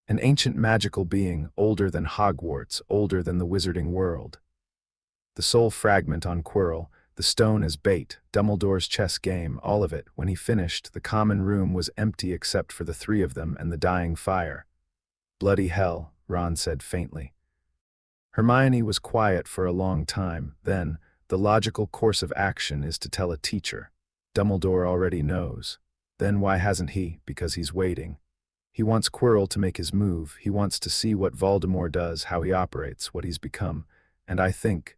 S1: an ancient magical being, older than Hogwarts, older than the wizarding world. The soul fragment on Quirrell, the stone as bait, Dumbledore's chess game, all of it. When he finished, the common room was empty except for the three of them and the dying fire. "Bloody hell," Ron said faintly. Hermione was quiet for a long time. Then, "The logical course of action is to tell a teacher. Dumbledore already knows. Then why hasn't he? Because he's waiting. He wants Quirrell to make his move. He wants to see what Voldemort does, how he operates, what he's become. And I think—"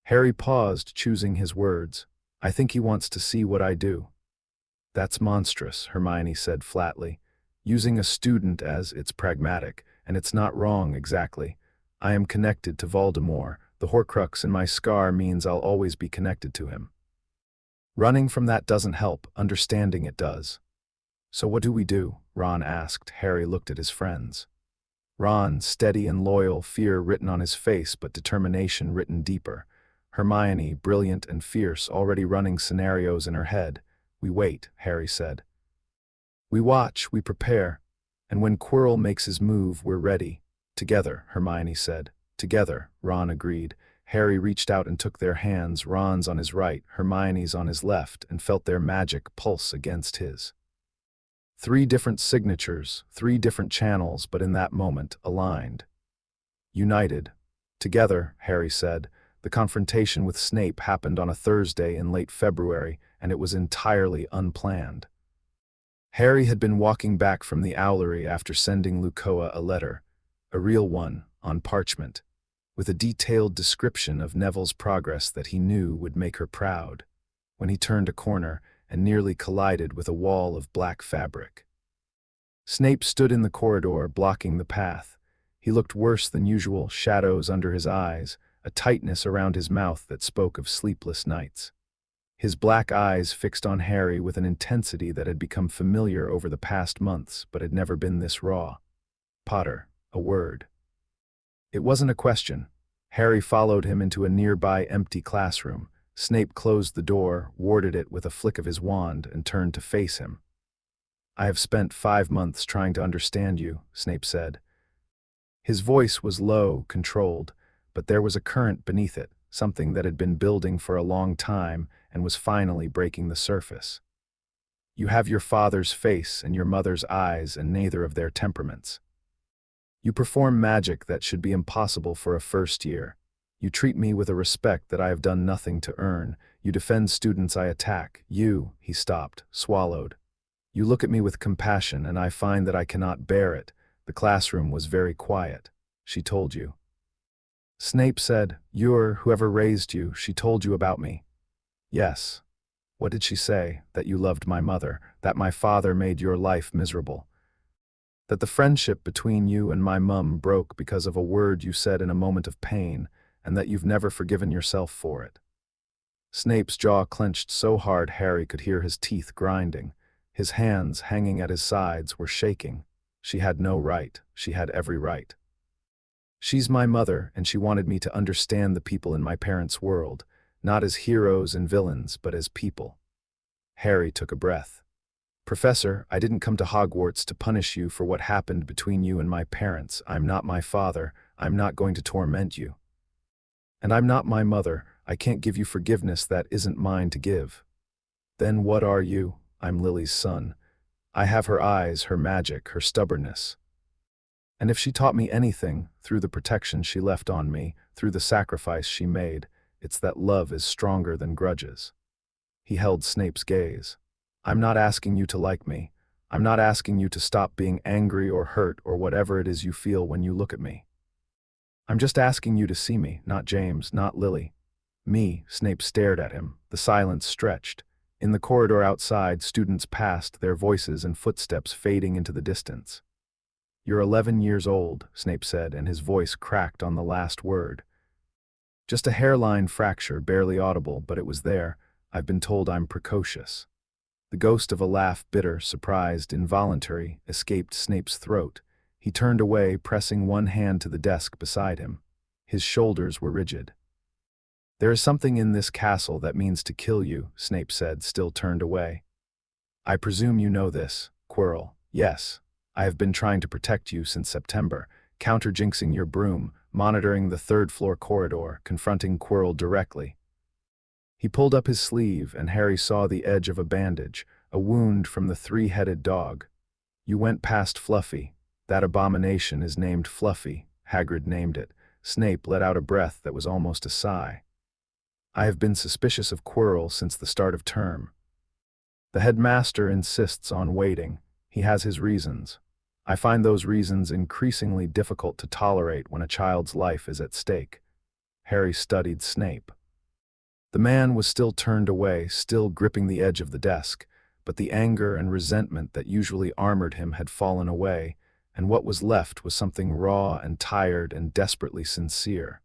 S1: Harry paused, choosing his words. "I think he wants to see what I do." "That's monstrous," Hermione said flatly. "Using a student as it's pragmatic, and it's not wrong exactly. I am connected to Voldemort. The horcrux in my scar means I'll always be connected to him. Running from that doesn't help, understanding it does." "So what do we do?" Ron asked. Harry looked at his friends. Ron, steady and loyal, fear written on his face but determination written deeper. Hermione, brilliant and fierce, already running scenarios in her head. "We wait," Harry said. "We watch, we prepare, and when Quirrell makes his move, we're ready." "Together," Hermione said. "Together," Ron agreed. Harry reached out and took their hands, Ron's on his right, Hermione's on his left, and felt their magic pulse against his. 3 different signatures, 3 different channels, but in that moment, aligned. United. "Together," Harry said. The confrontation with Snape happened on a Thursday in late February, and it was entirely unplanned. Harry had been walking back from the owlery after sending Luccoa a letter, a real one, on parchment, with a detailed description of Neville's progress that he knew would make her proud, when he turned a corner and nearly collided with a wall of black fabric. Snape stood in the corridor, blocking the path. He looked worse than usual, shadows under his eyes, a tightness around his mouth that spoke of sleepless nights. His black eyes fixed on Harry with an intensity that had become familiar over the past months but had never been this raw. "Potter," a word. It wasn't a question. Harry followed him into a nearby empty classroom. Snape closed the door, warded it with a flick of his wand, and turned to face him. "I have spent 5 months trying to understand you," Snape said. His voice was low, controlled, but there was a current beneath it, something that had been building for a long time and was finally breaking the surface. "You have your father's face and your mother's eyes and neither of their temperaments. You perform magic that should be impossible for a first year. You treat me with a respect that I have done nothing to earn. You defend students I attack. He stopped, swallowed. You look at me with compassion and I find that I cannot bear it. The classroom was very quiet. She told you." Snape said, "Whoever raised you, she told you about me." "Yes." "What did she say? That you loved my mother, that my father made your life miserable. That the friendship between you and my mum broke because of a word you said in a moment of pain, and that you've never forgiven yourself for it." Snape's jaw clenched so hard Harry could hear his teeth grinding. His hands, hanging at his sides, were shaking. She had no right. She had every right. "She's my mother, and she wanted me to understand the people in my parents' world, not as heroes and villains, but as people." Harry took a breath. "Professor, I didn't come to Hogwarts to punish you for what happened between you and my parents. I'm not my father. I'm not going to torment you. And I'm not my mother. I can't give you forgiveness that isn't mine to give." "Then what are you?" "I'm Lily's son. I have her eyes, her magic, her stubbornness. And if she taught me anything, through the protection she left on me, through the sacrifice she made, it's that love is stronger than grudges." He held Snape's gaze. "I'm not asking you to like me. I'm not asking you to stop being angry or hurt or whatever it is you feel when you look at me. I'm just asking you to see me, not James, not Lily. Me." Snape stared at him. The silence stretched. In the corridor outside, students passed, their voices and footsteps fading into the distance. "You're 11 years old," Snape said, and his voice cracked on the last word. "Just a hairline fracture, barely audible, but it was there. I've been told I'm precocious." The ghost of a laugh, bitter, surprised, involuntary, escaped Snape's throat. He turned away, pressing one hand to the desk beside him. His shoulders were rigid. "There is something in this castle that means to kill you," Snape said, still turned away. "I presume you know this, Quirrell." "Yes. I have been trying to protect you since September, counter-jinxing your broom, monitoring the third-floor corridor, confronting Quirrell directly." He pulled up his sleeve, and Harry saw the edge of a bandage, a wound from the three-headed dog. "You went past Fluffy. That abomination is named Fluffy," Hagrid named it. Snape let out a breath that was almost a sigh. "I have been suspicious of Quirrell since the start of term. The headmaster insists on waiting. He has his reasons. I find those reasons increasingly difficult to tolerate when a child's life is at stake." Harry studied Snape. The man was still turned away, still gripping the edge of the desk, but the anger and resentment that usually armored him had fallen away, and what was left was something raw and tired and desperately sincere.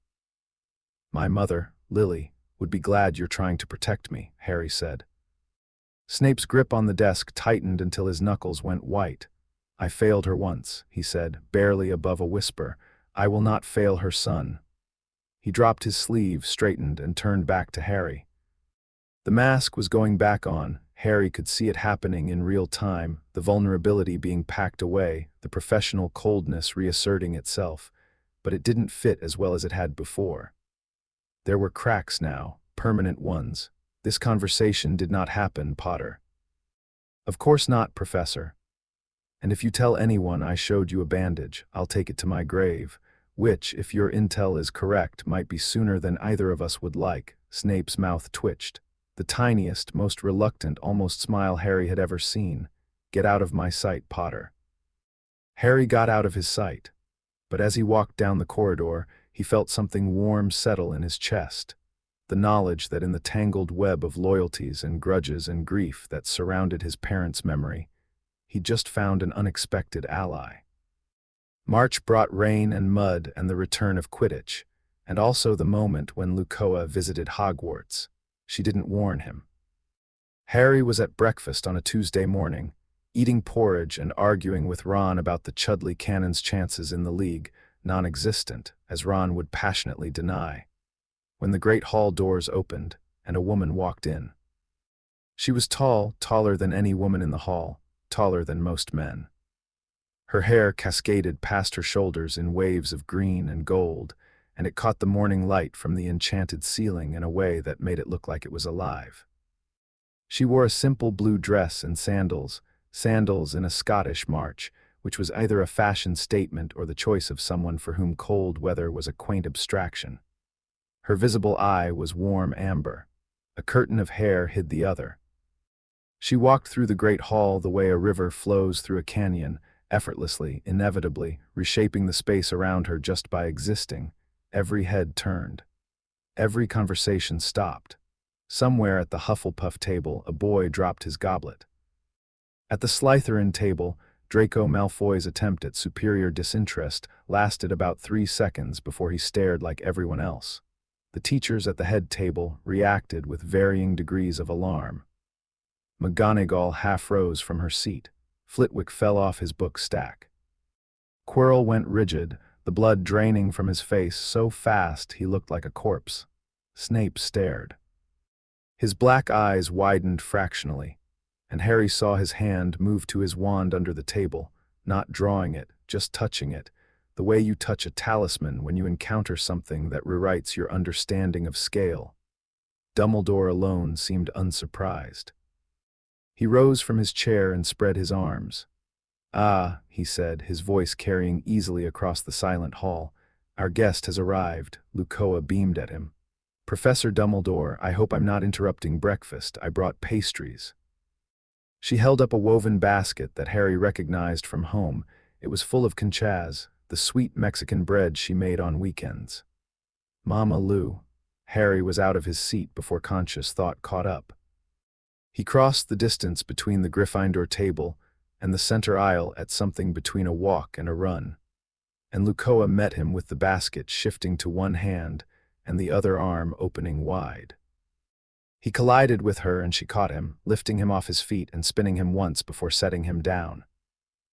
S1: "My mother, Lily, would be glad you're trying to protect me," Harry said. Snape's grip on the desk tightened until his knuckles went white. "I failed her once," he said, barely above a whisper. "I will not fail her son." He dropped his sleeve, straightened, and turned back to Harry. The mask was going back on. Harry could see it happening in real time, the vulnerability being packed away, the professional coldness reasserting itself, but it didn't fit as well as it had before. There were cracks now, permanent ones. "This conversation did not happen, Potter." "Of course not, Professor. And if you tell anyone I showed you a bandage, I'll take it to my grave, which, if your intel is correct, might be sooner than either of us would like." Snape's mouth twitched. The tiniest, most reluctant, almost smile Harry had ever seen. "Get out of my sight, Potter." Harry got out of his sight. But as he walked down the corridor, he felt something warm settle in his chest. The knowledge that in the tangled web of loyalties and grudges and grief that surrounded his parents' memory, he'd just found an unexpected ally. March brought rain and mud and the return of Quidditch, and also the moment when Luccoa visited Hogwarts. She didn't warn him. Harry was at breakfast on a Tuesday morning, eating porridge and arguing with Ron about the Chudley Cannon's chances in the league, non-existent, as Ron would passionately deny, when the great hall doors opened and a woman walked in. She was tall, taller than any woman in the hall, taller than most men. Her hair cascaded past her shoulders in waves of green and gold, and it caught the morning light from the enchanted ceiling in a way that made it look like it was alive. She wore a simple blue dress and sandals in a Scottish march, which was either a fashion statement or the choice of someone for whom cold weather was a quaint abstraction. Her visible eye was warm amber. A curtain of hair hid the other. She walked through the great hall the way a river flows through a canyon, effortlessly, inevitably, reshaping the space around her just by existing. Every head turned. Every conversation stopped. Somewhere at the Hufflepuff table, a boy dropped his goblet. At the Slytherin table, Draco Malfoy's attempt at superior disinterest lasted about 3 seconds before he stared like everyone else. The teachers at the head table reacted with varying degrees of alarm. McGonagall half rose from her seat. Flitwick fell off his book stack. Quirrell went rigid, the blood draining from his face so fast he looked like a corpse. Snape stared. His black eyes widened fractionally, and Harry saw his hand move to his wand under the table, not drawing it, just touching it, the way you touch a talisman when you encounter something that rewrites your understanding of scale. Dumbledore alone seemed unsurprised. He rose from his chair and spread his arms. "Ah," he said, his voice carrying easily across the silent hall. "Our guest has arrived." Luccoa beamed at him. "Professor Dumbledore, I hope I'm not interrupting breakfast. I brought pastries." She held up a woven basket that Harry recognized from home. It was full of conchas, the sweet Mexican bread she made on weekends. "Mama Lou." Harry was out of his seat before conscious thought caught up. He crossed the distance between the Gryffindor table and the center aisle at something between a walk and a run. And Luccoa met him with the basket shifting to one hand and the other arm opening wide. He collided with her and she caught him, lifting him off his feet and spinning him once before setting him down.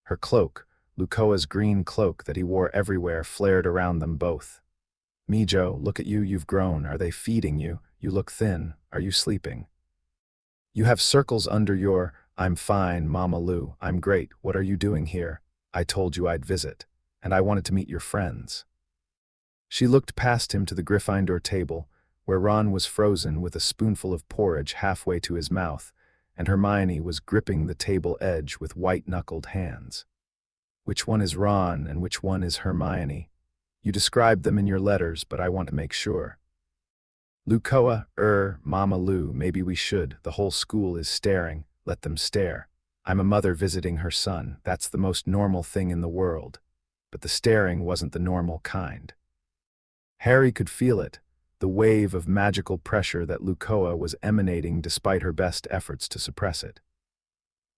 S1: Her cloak, Luccoa's green cloak that he wore everywhere, flared around them both. "Mijo, look at you, you've grown. Are they feeding you? You look thin. Are you sleeping? You have circles under your—" "I'm fine, Mama Lu. I'm great. What are you doing here? I told you I'd visit. And I wanted to meet your friends." She looked past him to the Gryffindor table, where Ron was frozen with a spoonful of porridge halfway to his mouth, and Hermione was gripping the table edge with white-knuckled hands. "Which one is Ron and which one is Hermione? You described them in your letters, but I want to make sure." "Luccoa, Mama Lu, maybe we should. The whole school is staring. Let them stare. I'm a mother visiting her son. That's the most normal thing in the world." But the staring wasn't the normal kind. Harry could feel it, the wave of magical pressure that Luccoa was emanating despite her best efforts to suppress it.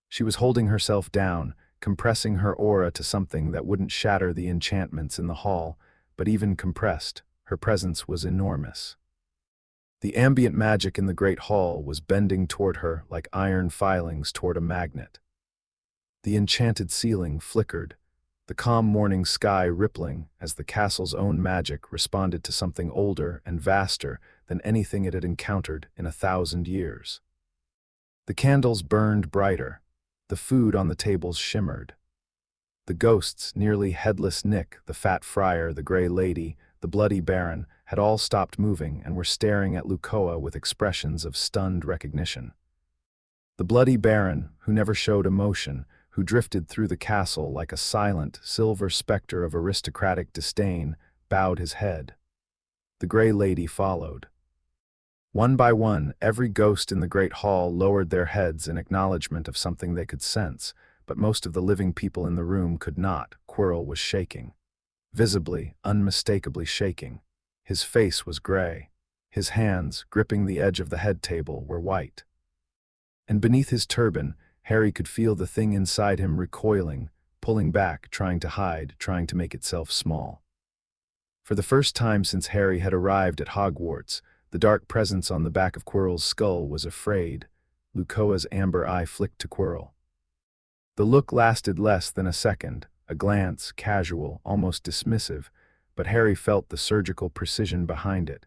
S1: She was holding herself down, compressing her aura to something that wouldn't shatter the enchantments in the hall, but even compressed, her presence was enormous. The ambient magic in the great hall was bending toward her like iron filings toward a magnet. The enchanted ceiling flickered, the calm morning sky rippling as the castle's own magic responded to something older and vaster than anything it had encountered in 1,000 years. The candles burned brighter, the food on the tables shimmered. The ghosts, nearly headless Nick, the fat friar, the gray lady, the bloody baron, had all stopped moving and were staring at Luccoa with expressions of stunned recognition. The bloody baron, who never showed emotion, who drifted through the castle like a silent, silver specter of aristocratic disdain, bowed his head. The gray lady followed. One by one, every ghost in the great hall lowered their heads in acknowledgement of something they could sense, but most of the living people in the room could not. Quirrell was shaking. Visibly, unmistakably shaking. His face was gray. His hands, gripping the edge of the head table, were white. And beneath his turban, Harry could feel the thing inside him recoiling, pulling back, trying to hide, trying to make itself small. For the first time since Harry had arrived at Hogwarts, the dark presence on the back of Quirrell's skull was afraid. Luccoa's amber eye flicked to Quirrell. The look lasted less than a second, a glance, casual, almost dismissive, but Harry felt the surgical precision behind it.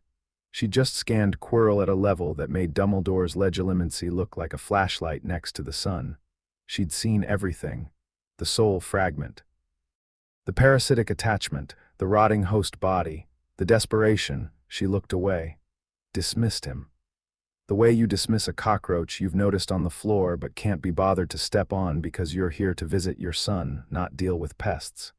S1: She just scanned Quirrell at a level that made Dumbledore's legilimency look like a flashlight next to the sun. She'd seen everything. The soul fragment. The parasitic attachment, the rotting host body, the desperation. She looked away. Dismissed him. The way you dismiss a cockroach you've noticed on the floor but can't be bothered to step on because you're here to visit your son, not deal with pests.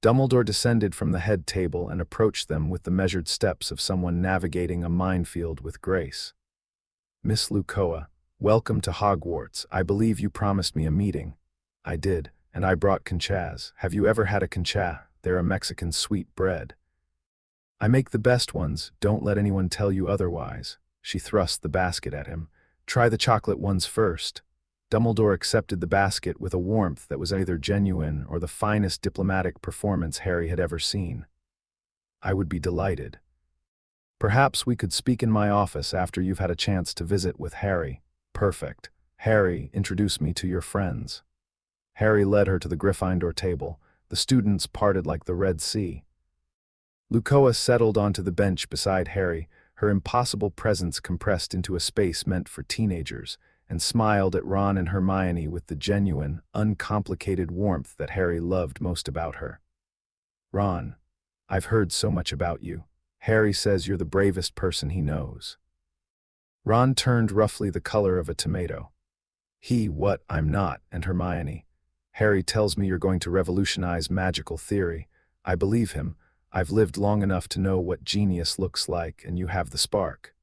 S1: Dumbledore descended from the head table and approached them with the measured steps of someone navigating a minefield with grace. "Miss Luccoa, welcome to Hogwarts. I believe you promised me a meeting." "I did, and I brought conchas. Have you ever had a concha? They're a Mexican sweet bread. I make the best ones, don't let anyone tell you otherwise." She thrust the basket at him. "Try the chocolate ones first." Dumbledore accepted the basket with a warmth that was either genuine or the finest diplomatic performance Harry had ever seen. "I would be delighted. Perhaps we could speak in my office after you've had a chance to visit with Harry." "Perfect. Harry, introduce me to your friends." Harry led her to the Gryffindor table. The students parted like the Red Sea. Luccoa settled onto the bench beside Harry, her impossible presence compressed into a space meant for teenagers, and smiled at Ron and Hermione with the genuine, uncomplicated warmth that Harry loved most about her. "Ron, I've heard so much about you. Harry says you're the bravest person he knows." Ron turned roughly the color of a tomato. What? I'm not," and Hermione. "Harry tells me you're going to revolutionize magical theory. I believe him. I've lived long enough to know what genius looks like, and you have the spark."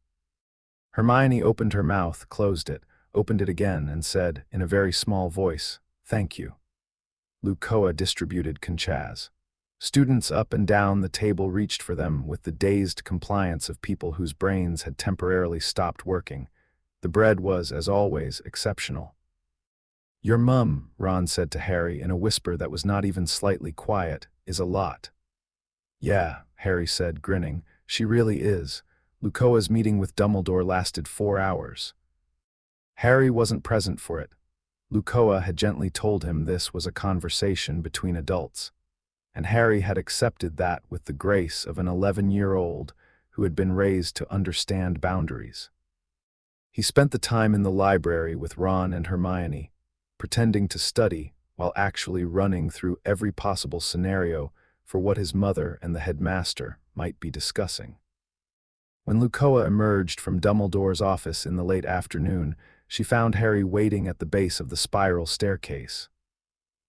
S1: Hermione opened her mouth, closed it, opened it again, and said, in a very small voice, "Thank you." Luccoa distributed conchas. Students up and down the table reached for them with the dazed compliance of people whose brains had temporarily stopped working. The bread was, as always, exceptional. Your mum, Ron said to Harry in a whisper that was not even slightly quiet, is a lot. Yeah, Harry said, grinning, she really is. Luccoa's meeting with Dumbledore lasted 4 hours. Harry wasn't present for it. Luccoa had gently told him this was a conversation between adults, and Harry had accepted that with the grace of an 11-year-old who had been raised to understand boundaries. He spent the time in the library with Ron and Hermione, pretending to study while actually running through every possible scenario for what his mother and the headmaster might be discussing. When Luccoa emerged from Dumbledore's office in the late afternoon, she found Harry waiting at the base of the spiral staircase.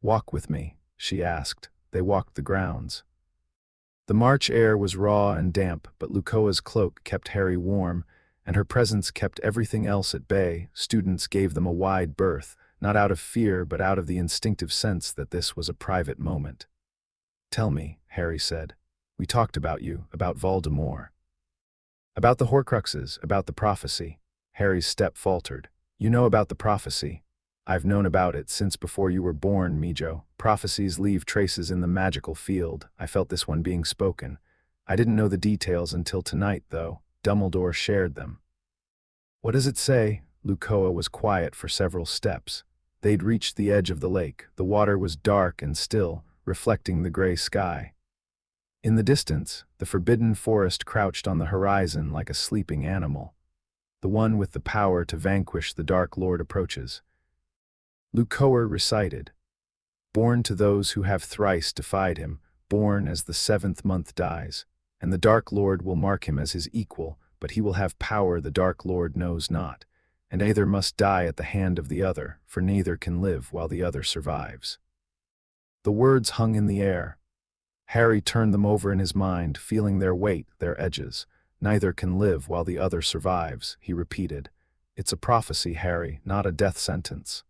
S1: "Walk with me," she asked. They walked the grounds. The March air was raw and damp, but Luccoa's cloak kept Harry warm, and her presence kept everything else at bay. Students gave them a wide berth, not out of fear but out of the instinctive sense that this was a private moment. "Tell me," Harry said. "We talked about you, about Voldemort. About the horcruxes, about the prophecy." Harry's step faltered. "You know about the prophecy. I've known about it since before you were born, Mijo. Prophecies leave traces in the magical field. I felt this one being spoken. I didn't know the details until tonight, though. Dumbledore shared them." "What does it say?" Luccoa was quiet for several steps. They'd reached the edge of the lake. The water was dark and still, reflecting the gray sky. In the distance, the forbidden forest crouched on the horizon like a sleeping animal. "The one with the power to vanquish the Dark Lord approaches." Luccoa recited, "Born to those who have thrice defied him, born as the 7th month dies, and the Dark Lord will mark him as his equal, but he will have power the Dark Lord knows not, and either must die at the hand of the other, for neither can live while the other survives." The words hung in the air. Harry turned them over in his mind, feeling their weight, their edges. "Neither can live while the other survives," he repeated. "It's a prophecy, Harry, not a death sentence.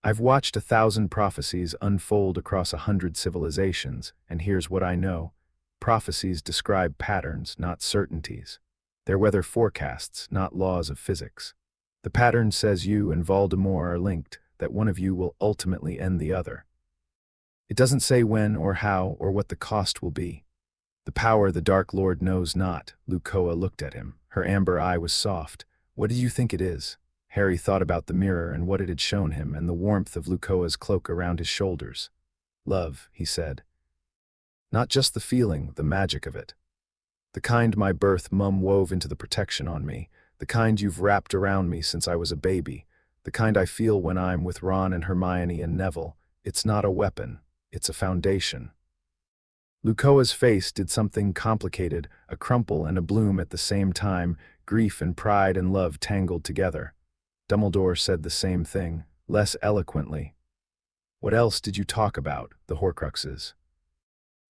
S1: I've watched 1,000 prophecies unfold across 100 civilizations, and here's what I know. Prophecies describe patterns, not certainties. They're weather forecasts, not laws of physics. The pattern says you and Voldemort are linked, that one of you will ultimately end the other. It doesn't say when or how or what the cost will be. The power the Dark Lord knows not." Luccoa looked at him. Her amber eye was soft. "What do you think it is?" Harry thought about the mirror and what it had shown him and the warmth of Luccoa's cloak around his shoulders. "Love," he said. "Not just the feeling, the magic of it. The kind my birth mum wove into the protection on me, the kind you've wrapped around me since I was a baby, the kind I feel when I'm with Ron and Hermione and Neville. It's not a weapon, it's a foundation." Luccoa's face did something complicated, a crumple and a bloom at the same time, grief and pride and love tangled together. Dumbledore said the same thing, less eloquently. "What else did you talk about, the horcruxes?"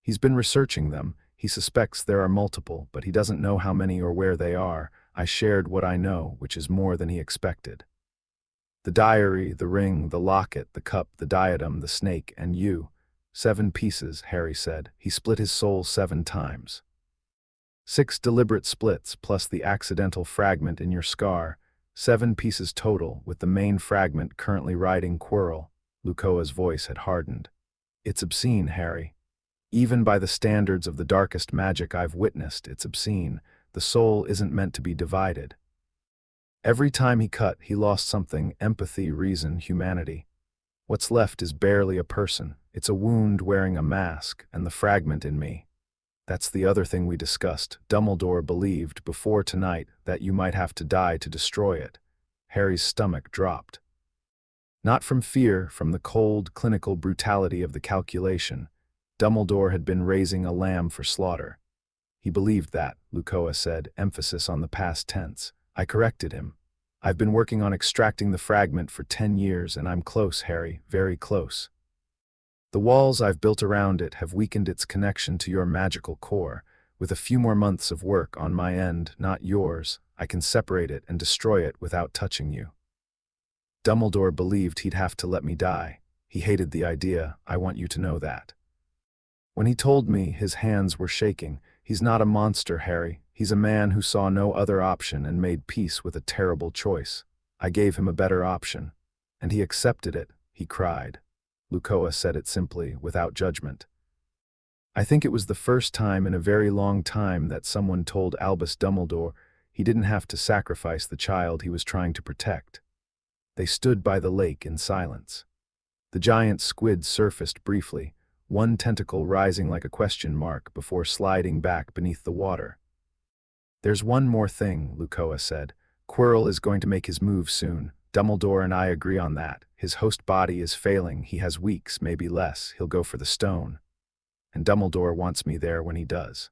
S1: "He's been researching them. He suspects there are multiple, but he doesn't know how many or where they are. I shared what I know, which is more than he expected. The diary, the ring, the locket, the cup, the diadem, the snake, and you. 7 pieces, Harry said. He split his soul 7 times. 6 deliberate splits, plus the accidental fragment in your scar. 7 pieces total, with the main fragment currently riding Quirrell." Luccoa's voice had hardened. "It's obscene, Harry. Even by the standards of the darkest magic I've witnessed, it's obscene. The soul isn't meant to be divided. Every time he cut, he lost something: empathy, reason, humanity. What's left is barely a person. It's a wound wearing a mask, and the fragment in me. That's the other thing we discussed. Dumbledore believed, before tonight, that you might have to die to destroy it." Harry's stomach dropped. Not from fear, from the cold, clinical brutality of the calculation. Dumbledore had been raising a lamb for slaughter. "He believed that," Luccoa said, emphasis on the past tense. "I corrected him. I've been working on extracting the fragment for 10 years, and I'm close, Harry, very close. The walls I've built around it have weakened its connection to your magical core. With a few more months of work on my end, not yours, I can separate it and destroy it without touching you. Dumbledore believed he'd have to let me die. He hated the idea. I want you to know that. When he told me, his hands were shaking. He's not a monster, Harry. He's a man who saw no other option and made peace with a terrible choice. I gave him a better option. And he accepted it, he cried. Luccoa said it simply, without judgment. I think it was the first time in a very long time that someone told Albus Dumbledore he didn't have to sacrifice the child he was trying to protect. They stood by the lake in silence. The giant squid surfaced briefly, one tentacle rising like a question mark before sliding back beneath the water. There's one more thing, Luccoa said. Quirrell is going to make his move soon. Dumbledore and I agree on that. His host body is failing. He has weeks, maybe less. He'll go for the stone. And Dumbledore wants me there when he does.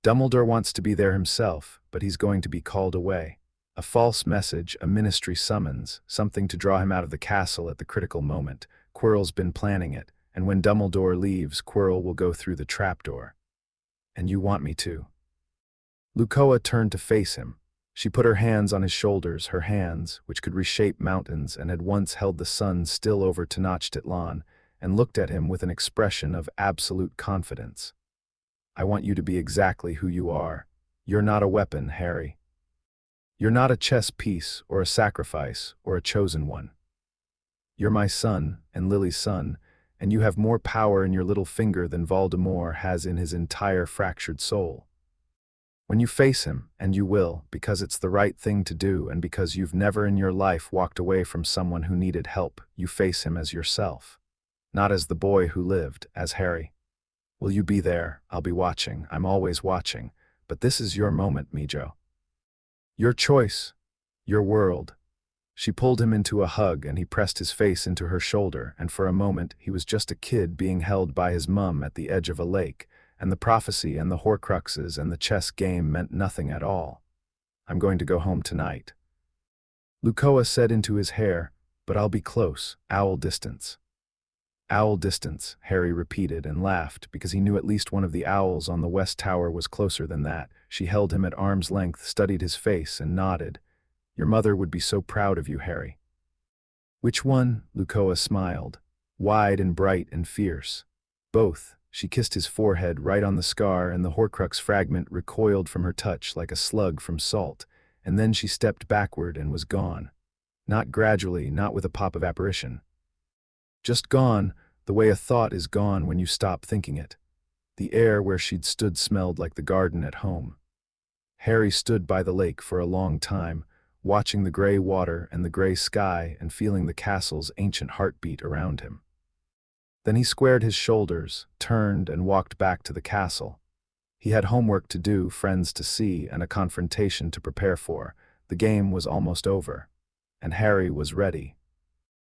S1: Dumbledore wants to be there himself, but he's going to be called away. A false message, a ministry summons, something to draw him out of the castle at the critical moment. Quirrell's been planning it, and when Dumbledore leaves, Quirrell will go through the trapdoor. And you want me to. Luccoa turned to face him. She put her hands on his shoulders, her hands, which could reshape mountains and had once held the sun still over Tenochtitlan, and looked at him with an expression of absolute confidence. I want you to be exactly who you are. You're not a weapon, Harry. You're not a chess piece or a sacrifice or a chosen one. You're my son and Lily's son, and you have more power in your little finger than Voldemort has in his entire fractured soul. When you face him, and you will, because it's the right thing to do and because you've never in your life walked away from someone who needed help, you face him as yourself. Not as the boy who lived, as Harry. Will you be there? I'll be watching. I'm always watching. But this is your moment, Mijo. Your choice. Your world. She pulled him into a hug and he pressed his face into her shoulder, and for a moment he was just a kid being held by his mum at the edge of a lake, and the prophecy and the horcruxes and the chess game meant nothing at all. I'm going to go home tonight. Luccoa said into his hair, but I'll be close, owl distance. Owl distance, Harry repeated and laughed because he knew at least one of the owls on the west tower was closer than that. She held him at arm's length, studied his face, and nodded. Your mother would be so proud of you, Harry. Which one? Luccoa smiled, wide and bright and fierce. Both. She kissed his forehead right on the scar, and the horcrux fragment recoiled from her touch like a slug from salt, and then she stepped backward and was gone. Not gradually, not with a pop of apparition. Just gone, the way a thought is gone when you stop thinking it. The air where she'd stood smelled like the garden at home. Harry stood by the lake for a long time, watching the gray water and the gray sky and feeling the castle's ancient heartbeat around him. Then he squared his shoulders, turned, and walked back to the castle. He had homework to do, friends to see, and a confrontation to prepare for. The game was almost over. And Harry was ready.